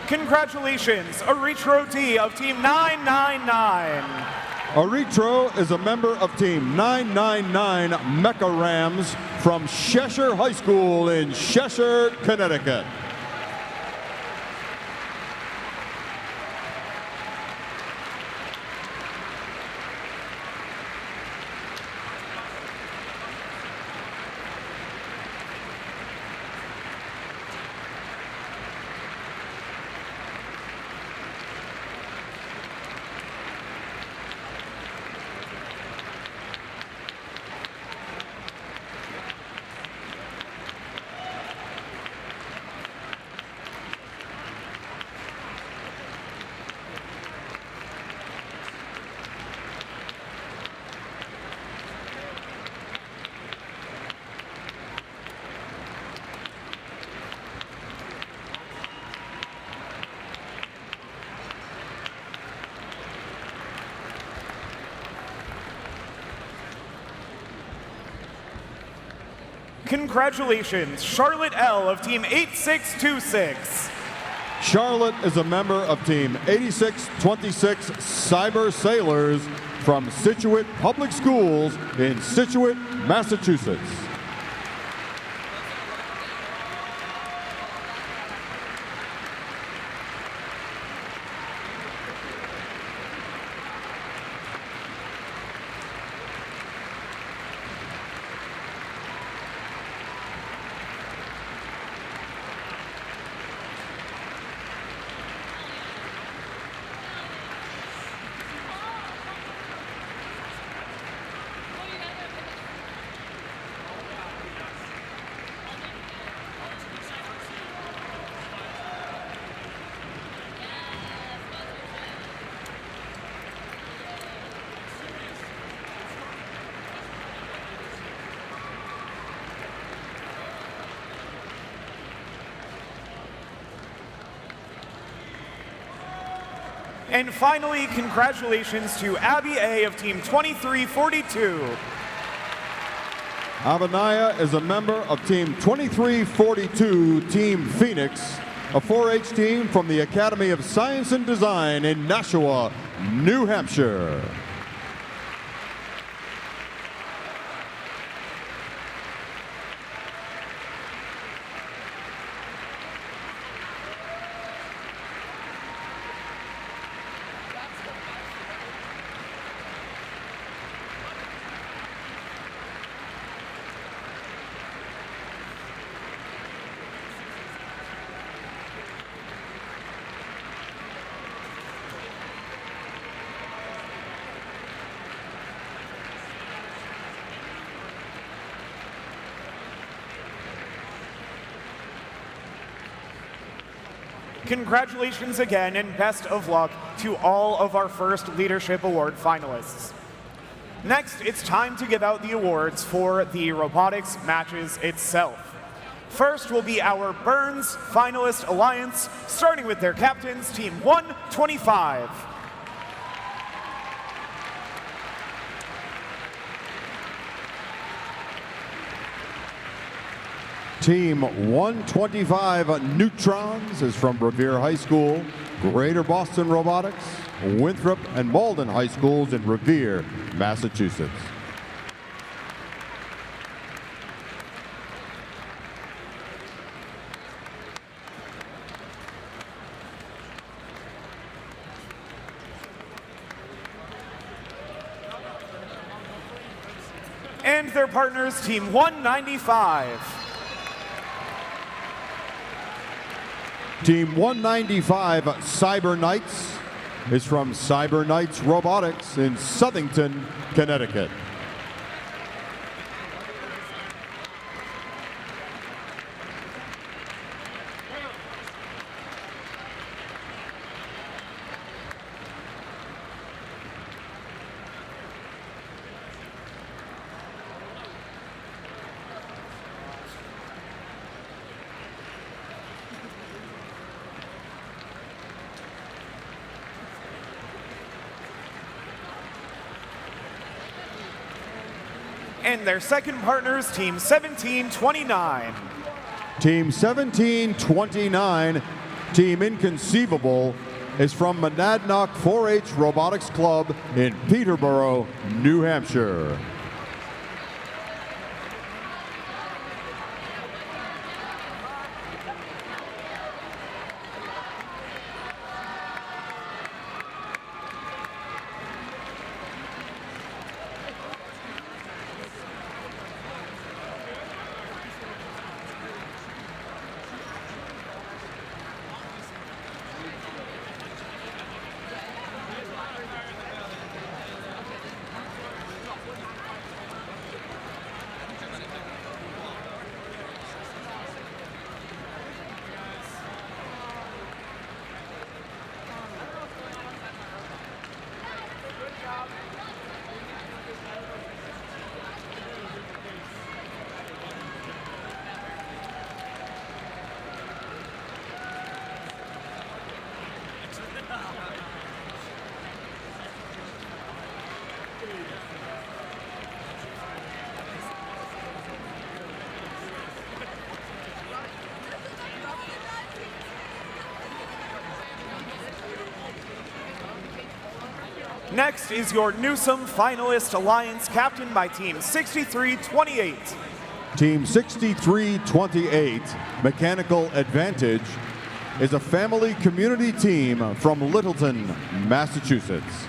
Congratulations, Aritro D of Team 999. Aritro is a member of Team 999 Mecha Rams from Cheshire High School in Cheshire, Connecticut. Congratulations, Charlotte L of Team 8626. Charlotte is a member of Team 8626 Cyber Sailors from Scituate Public Schools in Scituate, Massachusetts. And finally, congratulations to Abby A of Team 2342. Avanaya is a member of Team 2342 Team Phoenix, a 4-H team from the Academy of Science and Design in Nashua, New Hampshire. Congratulations again and best of luck to all of our first Leadership Award finalists. Next, it's time to give out the awards for the robotics matches itself. First will be our Burns Finalist Alliance, starting with their captains, Team 125. Team 125 Neutrons is from Revere High School, Greater Boston Robotics, Winthrop and Malden High Schools in Revere, Massachusetts. And their partners, Team 195. Team 195 Cyber Knights is from Cyber Knights Robotics in Southington, Connecticut. And their second partners, Team 1729. Team 1729, Team Inconceivable, is from Monadnock 4-H Robotics Club in Peterborough, New Hampshire. Next is your Newsome Finalist Alliance, captained by Team 6328. Team 6328, Mechanical Advantage, is a family community team from Littleton, Massachusetts.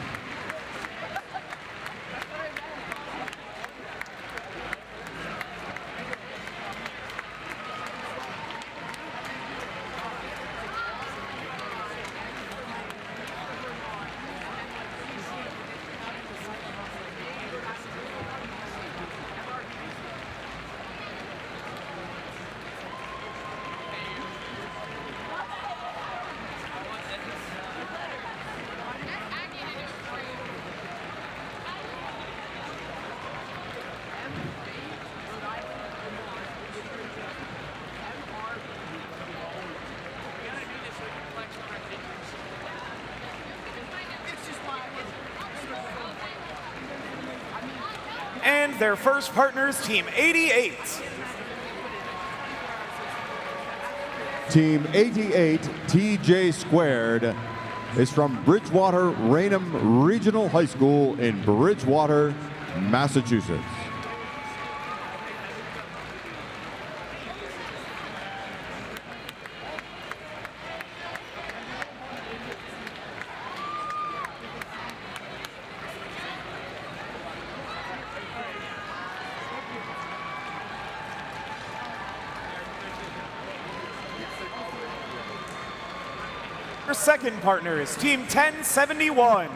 And their first partners, Team 88. Team 88, TJ Squared, is from Bridgewater Raynham Regional High School in Bridgewater, Massachusetts. Our second partner is Team 1071.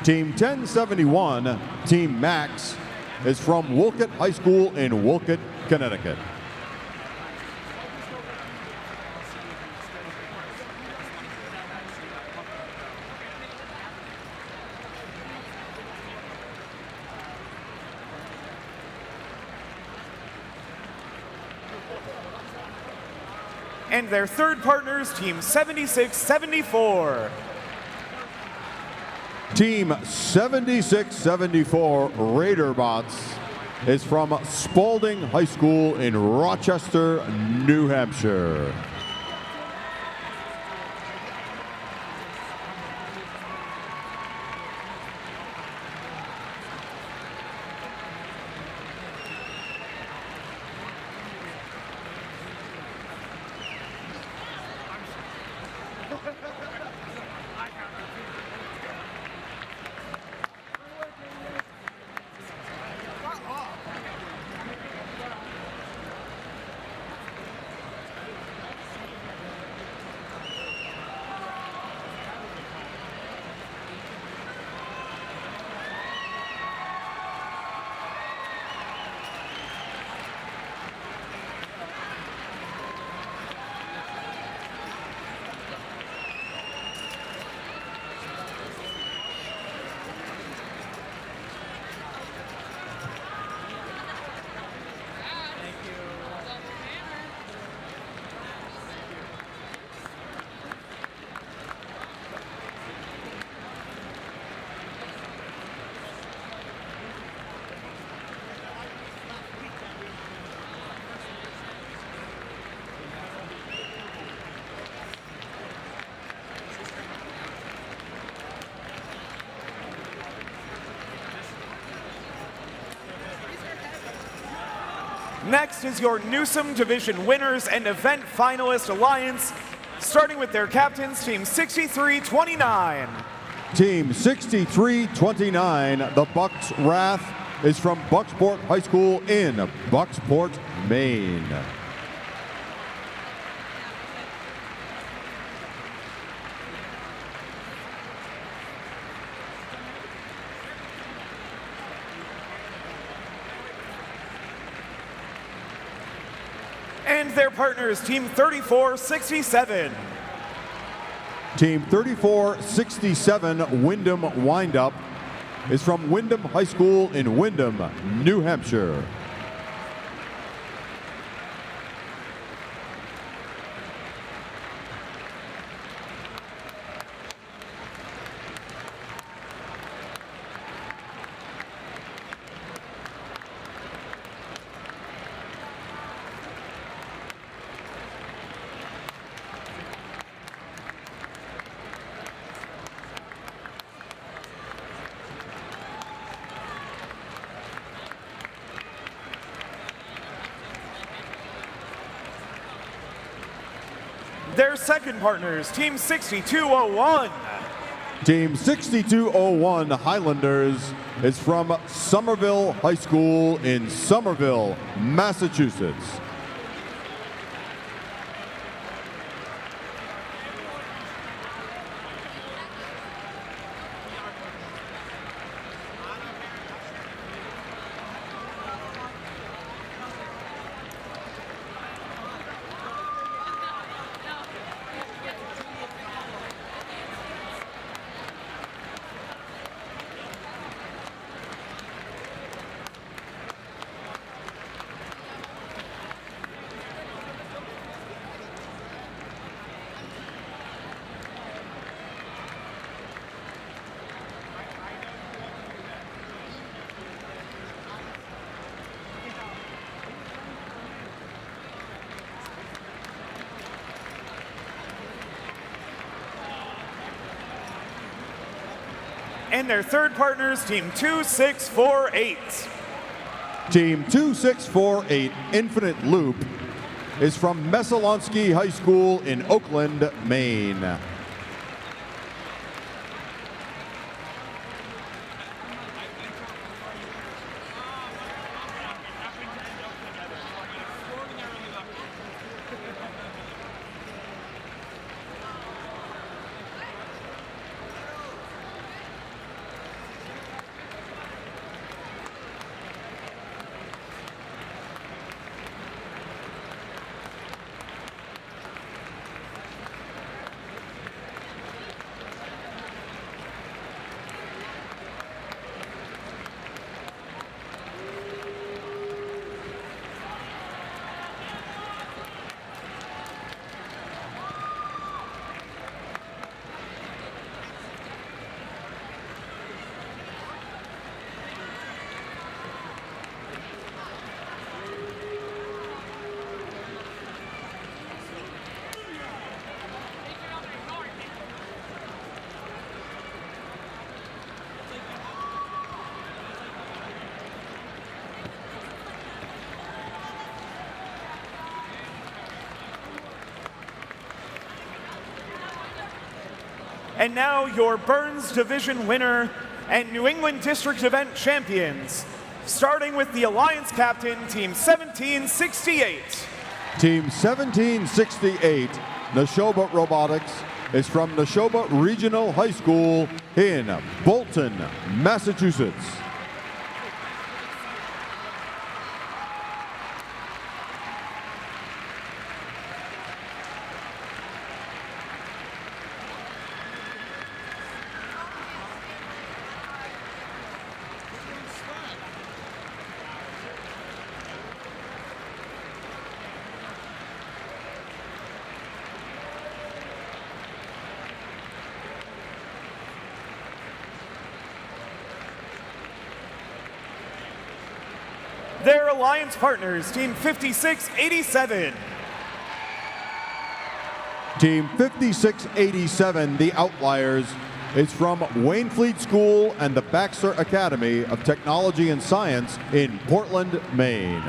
Team 1071, Team Max, is from Wolcott High School in Wolcott, Connecticut. And their third partners, Team 7674. Team 7674 Raiderbots is from Spalding High School in Rochester, New Hampshire. Next is your Newsome Division winners and event finalist alliance, starting with their captains, Team 6329. Team 6329, the Bucks Wrath, is from Bucksport High School in Bucksport, Maine. And their partners, Team 3467. Team 3467 Wyndham Windup is from Wyndham High School in Wyndham, New Hampshire. Their second partners, Team 6201. Team 6201 Highlanders is from Somerville High School in Somerville, Massachusetts. And their third partners, Team 2648. Team 2648 Infinite Loop is from Messalonsky High School in Oakland, Maine. And now your Burns Division winner and New England District event champions, starting with the Alliance captain, Team 1768. Team 1768, Neshoba Robotics, is from Neshoba Regional High School in Bolton, Massachusetts. Their alliance partners, Team 5687. Team 5687, the Outliers, is from Waynfleet School and the Baxter Academy of Technology and Science in Portland, Maine.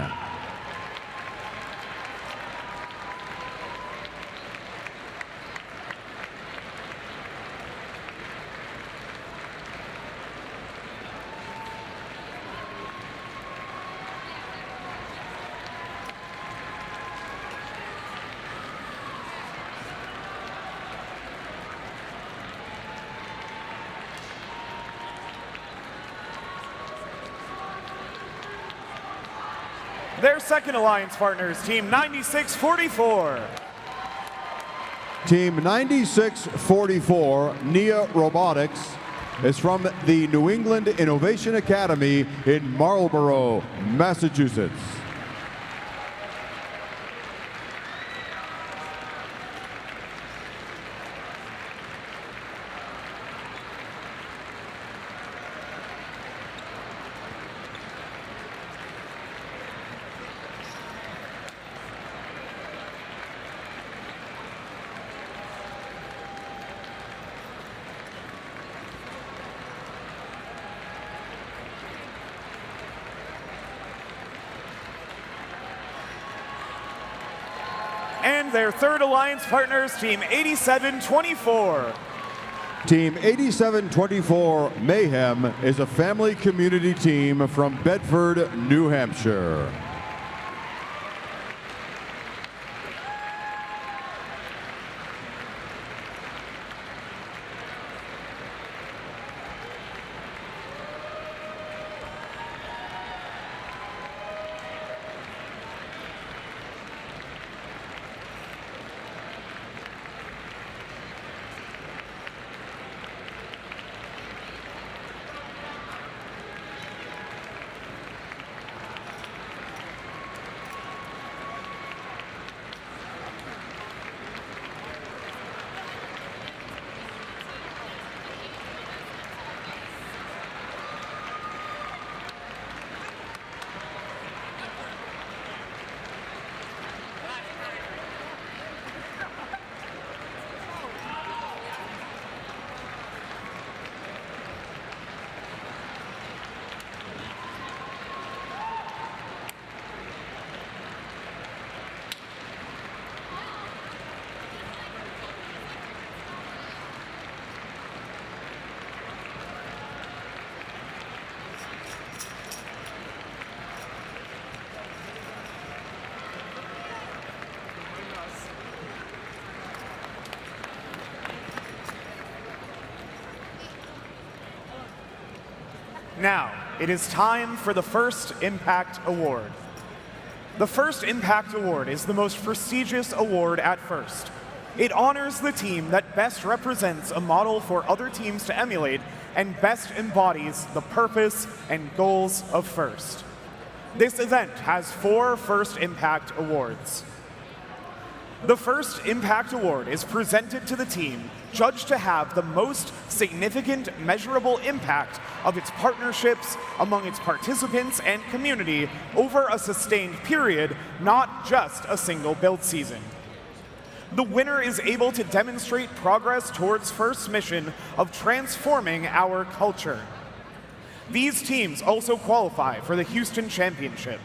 Their second alliance partners, Team 9644. Team 9644, NIA Robotics, is from the New England Innovation Academy in Marlborough, Massachusetts. And their third alliance partners, Team 8724. Team 8724 Mayhem is a family community team from Bedford, New Hampshire. Now, it is time for the First Impact Award. The First Impact Award is the most prestigious award at First. It honors the team that best represents a model for other teams to emulate and best embodies the purpose and goals of First. This event has 4 First Impact Awards. The First Impact Award is presented to the team judged to have the most significant measurable impact of its partnerships among its participants and community over a sustained period, not just a single build season. The winner is able to demonstrate progress towards First's mission of transforming our culture. These teams also qualify for the Houston Championship.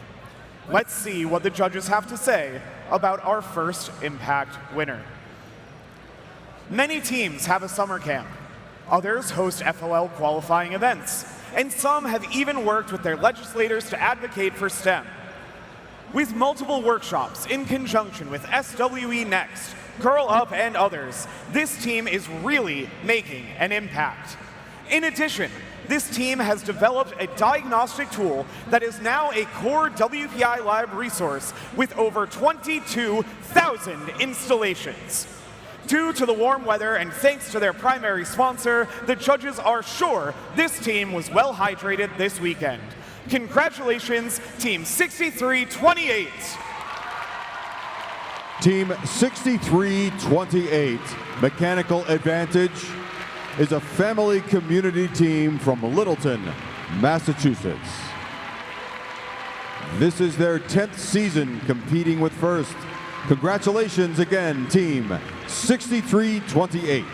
Let's see what the judges have to say about our First Impact winner. Many teams have a summer camp. Others host FLL qualifying events, and some have even worked with their legislators to advocate for STEM. With multiple workshops in conjunction with SWE Next, Girl Up, and others, this team is really making an impact. In addition, this team has developed a diagnostic tool that is now a core WPI Lab resource with over 22,000 installations. Due to the warm weather and thanks to their primary sponsor, the judges are sure this team was well hydrated this weekend. Congratulations, Team 6328. Team 6328, Mechanical Advantage, is a family community team from Littleton, Massachusetts. This is their 10th season competing with First. Congratulations again, Team 6328.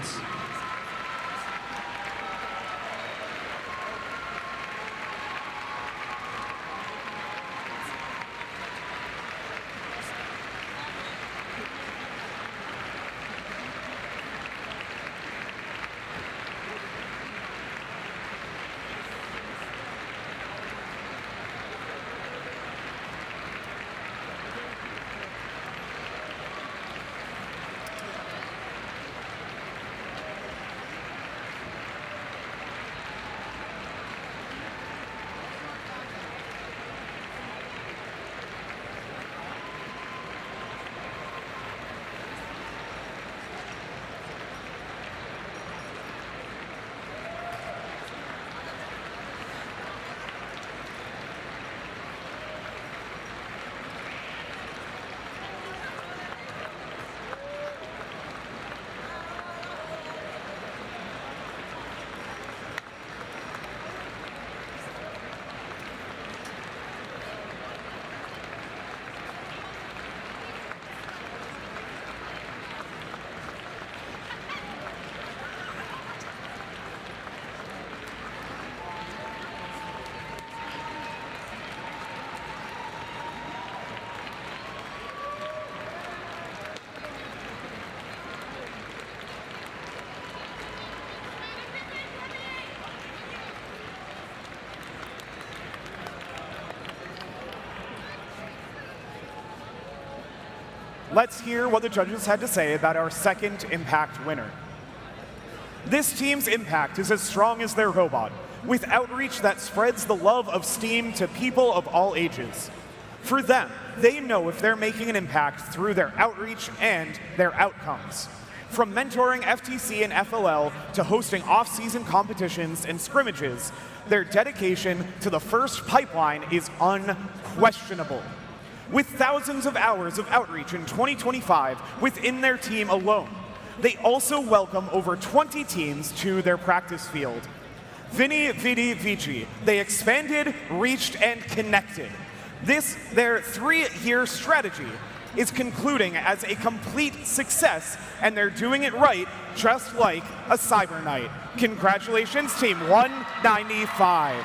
Let's hear what the judges had to say about our second Impact winner. This team's impact is as strong as their robot, with outreach that spreads the love of STEAM to people of all ages. For them, they know if they're making an impact through their outreach and their outcomes. From mentoring FTC and FLL to hosting off-season competitions and scrimmages, their dedication to the First pipeline is unquestionable. With thousands of hours of outreach in 2025 within their team alone, they also welcome over 20 teams to their practice field. Vini, Vidi, Vici, they expanded, reached, and connected. This, their 3-year strategy, is concluding as a complete success, and they're doing it right, just like a Cyber Night. Congratulations, Team 195.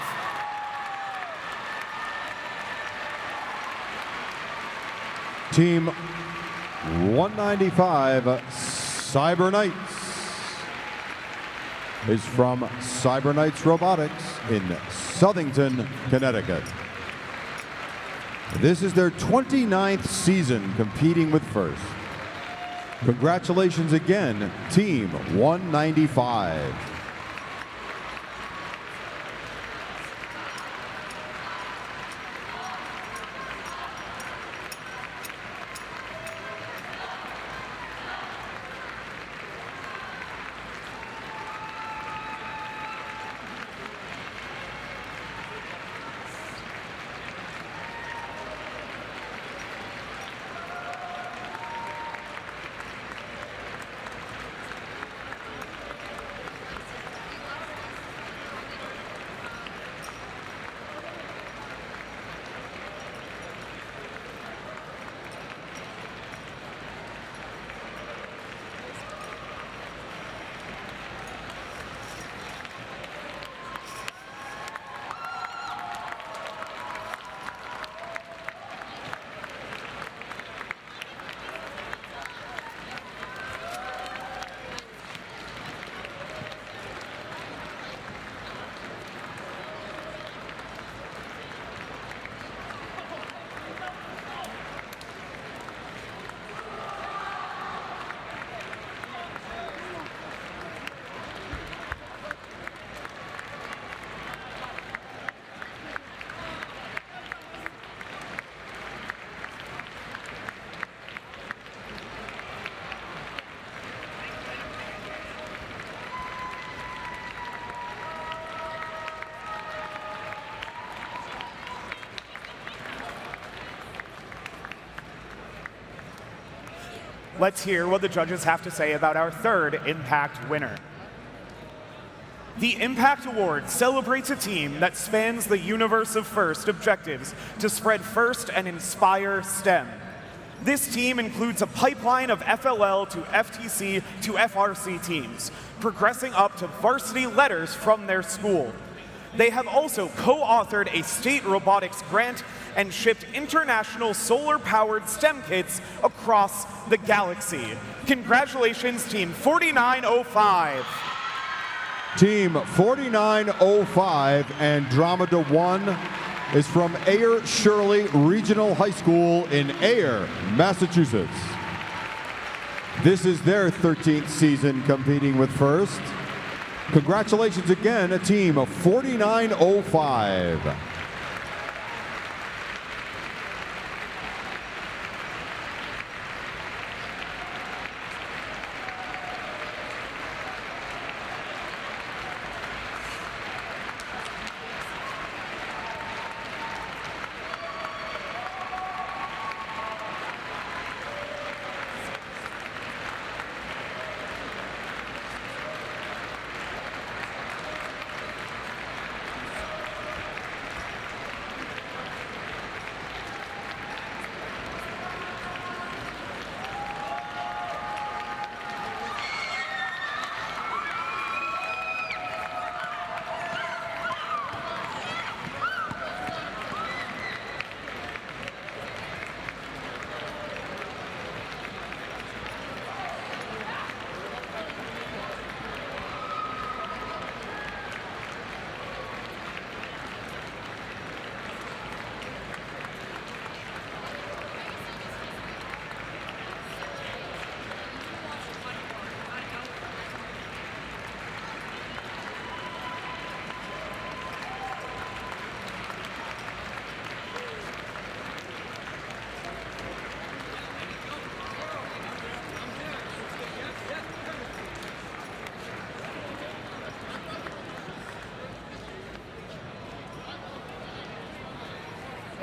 Team 195, Cyber Knights, is from Cyber Knights Robotics in Southington, Connecticut. This is their 29th season competing with First. Congratulations again, Team 195. let's hear what the judges have to say about our third Impact winner. The Impact Award celebrates a team that spans the universe of FIRST objectives to spread FIRST and inspire STEM. This team includes a pipeline of FLL to FTC to FRC teams, progressing up to varsity letters from their school. They have also co-authored a state robotics grant and shipped international solar-powered STEM kits across the galaxy. Congratulations, Team 4905. Team 4905 Andromeda 1 is from Ayer Shirley Regional High School in Ayer, Massachusetts. This is their 13th season competing with FIRST. Congratulations again, Team 4905.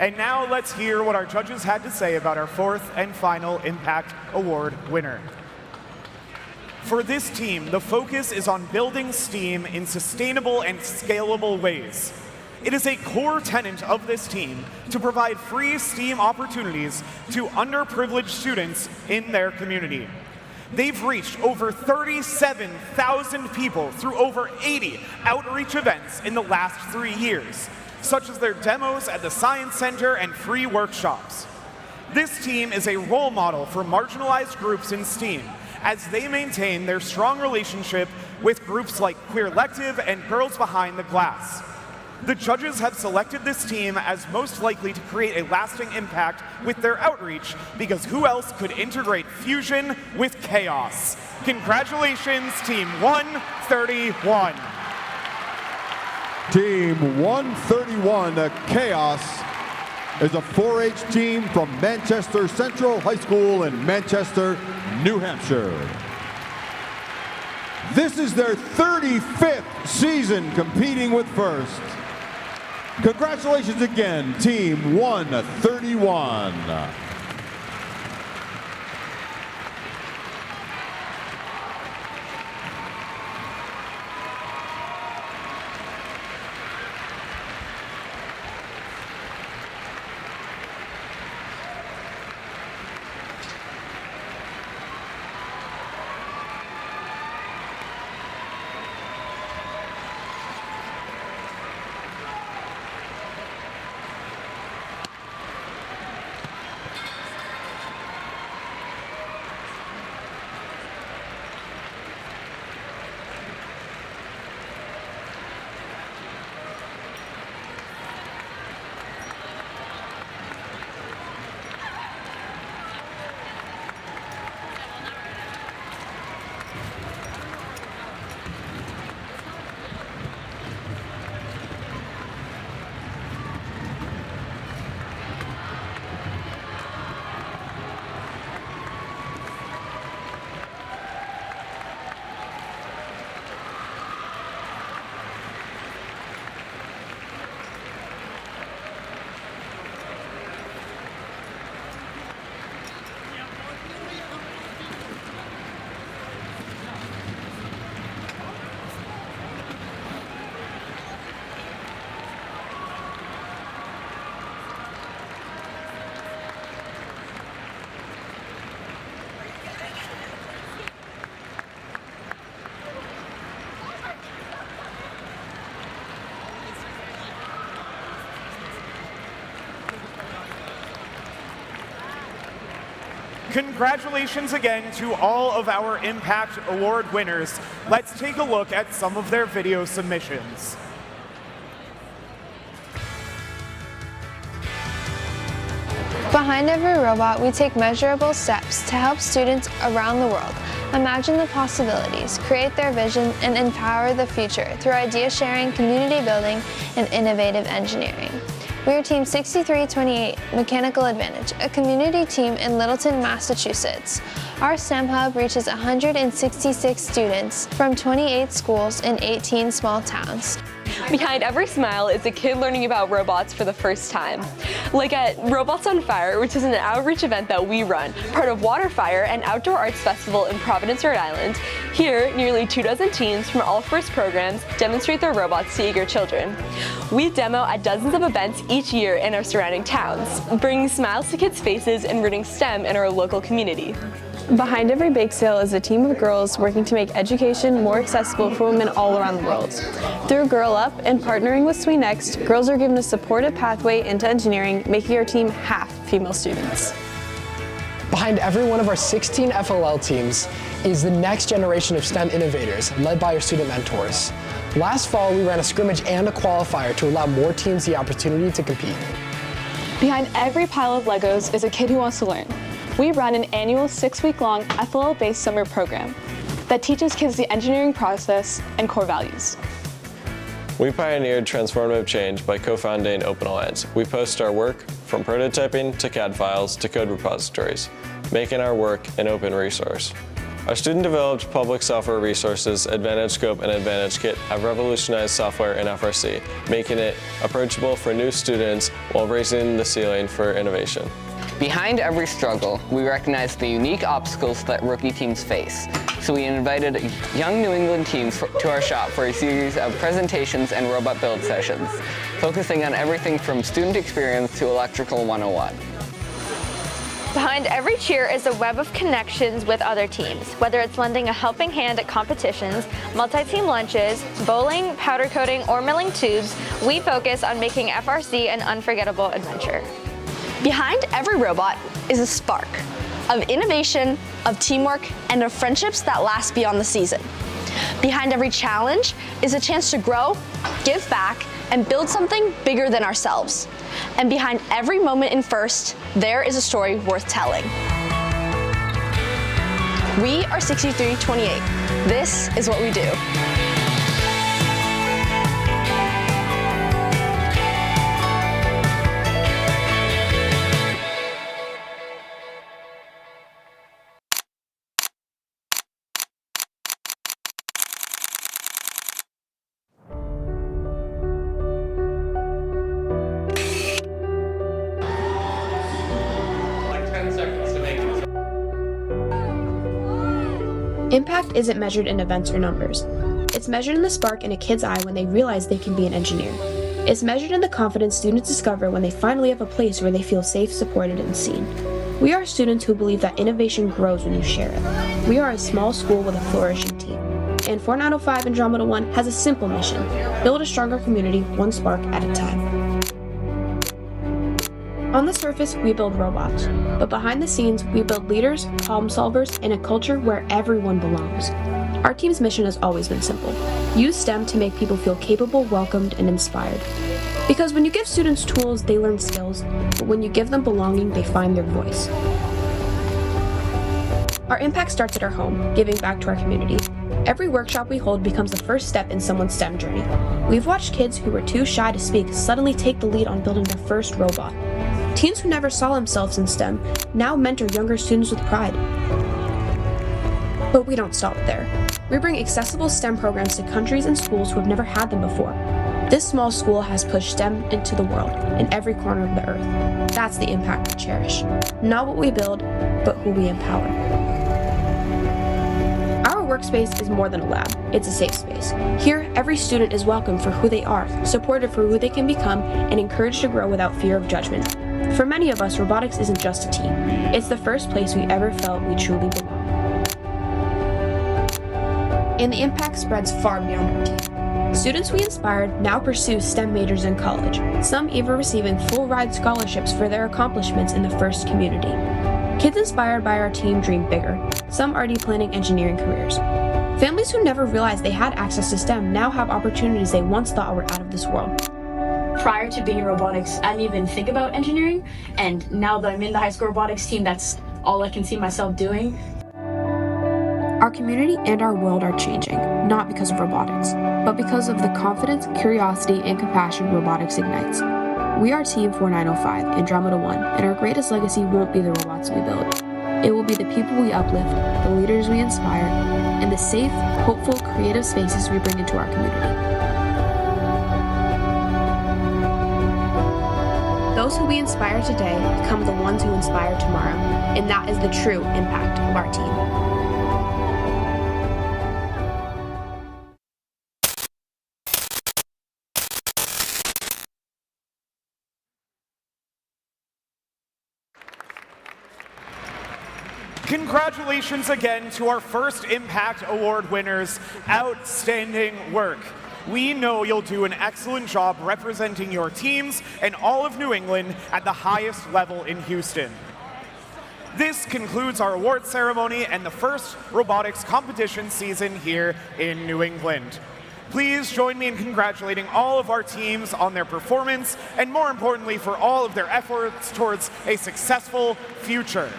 And now let's hear what our judges had to say about our fourth and final Impact Award winner. For this team, the focus is on building STEAM in sustainable and scalable ways. It is a core tenet of this team to provide free STEAM opportunities to underprivileged students in their community. They've reached over 37,000 people through over 80 outreach events in the last 3 years, such as their demos at the Science Center and free workshops. This team is a role model for marginalized groups in STEAM as they maintain their strong relationship with groups like Queer Lective and Girls Behind the Glass. The judges have selected this team as most likely to create a lasting impact with their outreach because who else could integrate fusion with chaos? Congratulations, Team 131. Team 131 Chaos is a 4-H team from Manchester Central High School in Manchester, New Hampshire. This is their 35th season competing with FIRST. Congratulations again, Team 131. Congratulations again to all of our Impact Award winners. Let's take a look at some of their video submissions. Behind every robot, we take measurable steps to help students around the world imagine the possibilities, create their vision, and empower the future through idea sharing, community building, and innovative engineering. We are Team 6328 Mechanical Advantage, a community team in Littleton, Massachusetts. Our STEM hub reaches 166 students from 28 schools in 18 small towns. Behind every smile is a kid learning about robots for the first time. Like at Robots on Fire, which is an outreach event that we run, part of Waterfire, an outdoor arts festival in Providence, Rhode Island. Here, nearly 24 teens from all FIRST programs demonstrate their robots to eager children. We demo at dozens of events each year in our surrounding towns, bringing smiles to kids' faces and rooting STEM in our local community. Behind every bake sale is a team of girls working to make education more accessible for women all around the world. Through Girl Up and partnering with Sweet Next, girls are given a supportive pathway into engineering, making our team half female students. Behind every one of our 16 FLL teams is the next generation of STEM innovators led by our student mentors. Last fall, we ran a scrimmage and a qualifier to allow more teams the opportunity to compete. Behind every pile of Legos is a kid who wants to learn. We run an annual 6-week-long FLL-based summer program that teaches kids the engineering process and core values. We pioneered transformative change by co-founding Open Alliance. We post our work from prototyping to CAD files to code repositories, making our work an open resource. Our student-developed public software resources, Advantage Scope and Advantage Kit, have revolutionized software in FRC, making it approachable for new students while raising the ceiling for innovation. Behind every struggle, we recognize the unique obstacles that rookie teams face. So we invited young New England teams to our shop for a series of presentations and robot build sessions, focusing on everything from student experience to electrical 101. Behind every cheer is a web of connections with other teams, whether it's lending a helping hand at competitions, multi-team lunches, bowling, powder coating, or milling tubes. We focus on making FRC an unforgettable adventure. Behind every robot is a spark of innovation, of teamwork, and of friendships that last beyond the season. Behind every challenge is a chance to grow, give back, and build something bigger than ourselves. And behind every moment in FIRST, there is a story worth telling. We are 6328. This is what we do. Impact isn't measured in events or numbers. It's measured in the spark in a kid's eye when they realize they can be an engineer. It's measured in the confidence students discover when they finally have a place where they feel safe, supported, and seen. We are students who believe that innovation grows when you share it. We are a small school with a flourishing team. And 4905 Andromeda 1 has a simple mission: build a stronger community, one spark at a time. On the surface, we build robots, but behind the scenes, we build leaders, problem solvers, and a culture where everyone belongs. Our team's mission has always been simple: use STEM to make people feel capable, welcomed, and inspired. Because when you give students tools, they learn skills, but when you give them belonging, they find their voice. Our impact starts at our home, giving back to our community. Every workshop we hold becomes the first step in someone's STEM journey. We've watched kids who were too shy to speak suddenly take the lead on building their first robot. Teens who never saw themselves in STEM now mentor younger students with pride. But we don't stop there. We bring accessible STEM programs to countries and schools who have never had them before. This small school has pushed STEM into the world, in every corner of the earth. That's the impact we cherish. Not what we build, but who we empower. Our workspace is more than a lab. It's a safe space. Here, every student is welcome for who they are, supported for who they can become, and encouraged to grow without fear of judgment. For many of us, robotics isn't just a team. It's the first place we ever felt we truly belong. And the impact spreads far beyond our team. Students we inspired now pursue STEM majors in college, some even receiving full-ride scholarships for their accomplishments in the FIRST community. Kids inspired by our team dream bigger, some already planning engineering careers. Families who never realized they had access to STEM now have opportunities they once thought were out of this world. Prior to being in robotics, I didn't even think about engineering, and now that I'm in the high school robotics team, that's all I can see myself doing. Our community and our world are changing, not because of robotics, but because of the confidence, curiosity, and compassion robotics ignites. We are Team 4905, Andromeda 1, and our greatest legacy won't be the robots we build. It will be the people we uplift, the leaders we inspire, and the safe, hopeful, creative spaces we bring into our community. Those who we inspire today become the ones who inspire tomorrow, and that is the true impact of our team. Congratulations again to our first Impact Award winners. Outstanding work. We know you'll do an excellent job representing your teams and all of New England at the highest level in Houston. This concludes our award ceremony and the first robotics competition season here in New England. Please join me in congratulating all of our teams on their performance and, more importantly, for all of their efforts towards a successful future.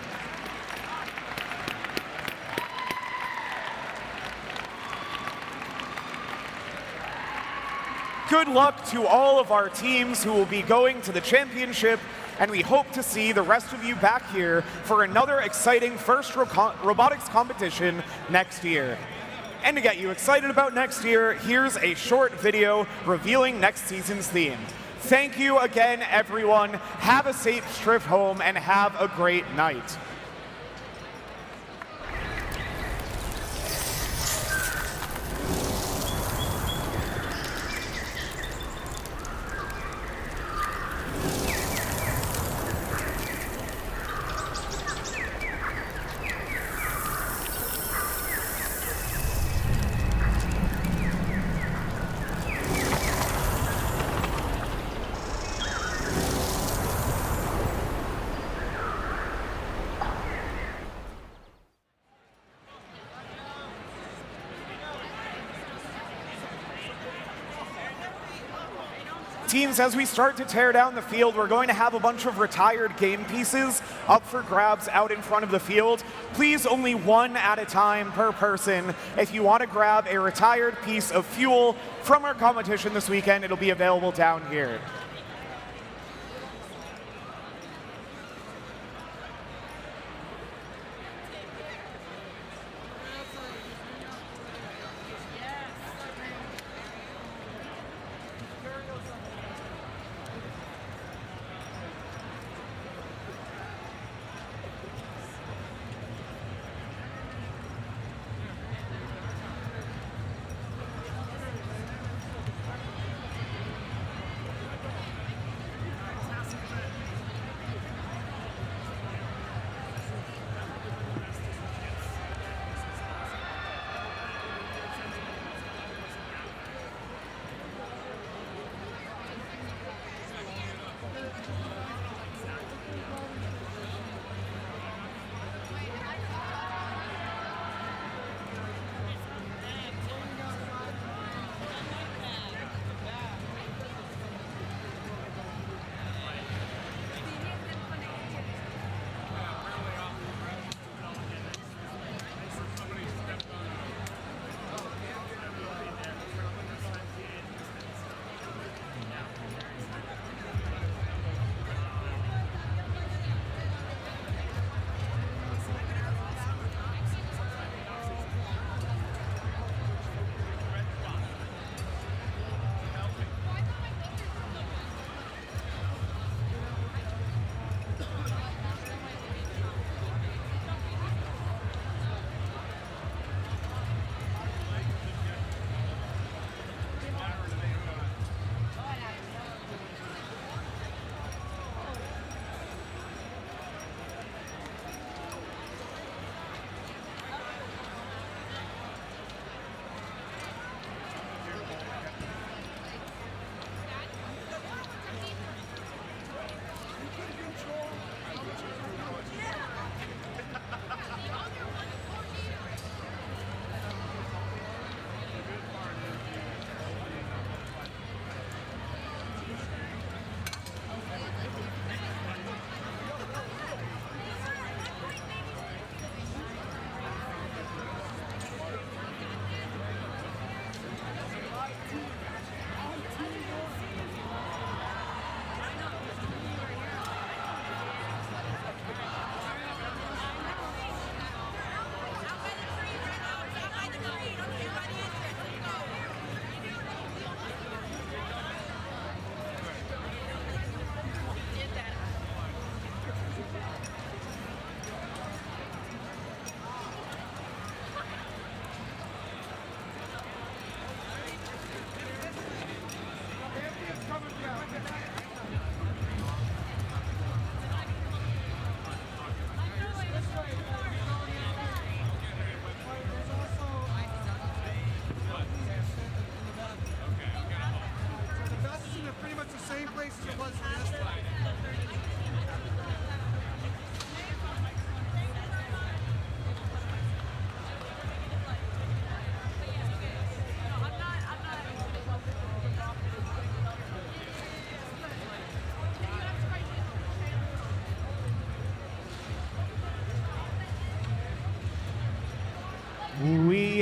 Good luck to all of our teams who will be going to the championship, and we hope to see the rest of you back here for another exciting first robotics competition next year. And to get you excited about next year, here's a short video revealing next season's theme. Thank you again, everyone. Have a safe trip home and have a great night. Teams, as we start to tear down the field, we're going to have a bunch of retired game pieces up for grabs out in front of the field. Please, only one at a time per person. If you want to grab a retired piece of fuel from our competition this weekend, it'll be available down here.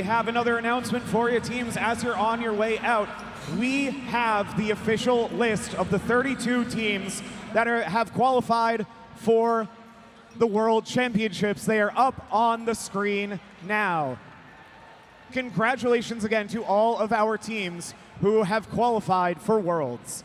have another announcement for you, teams, as you're on your way out. We have the official list of the 32 teams that have qualified for the World Championships. They are up on the screen now. Congratulations again to all of our teams who have qualified for Worlds.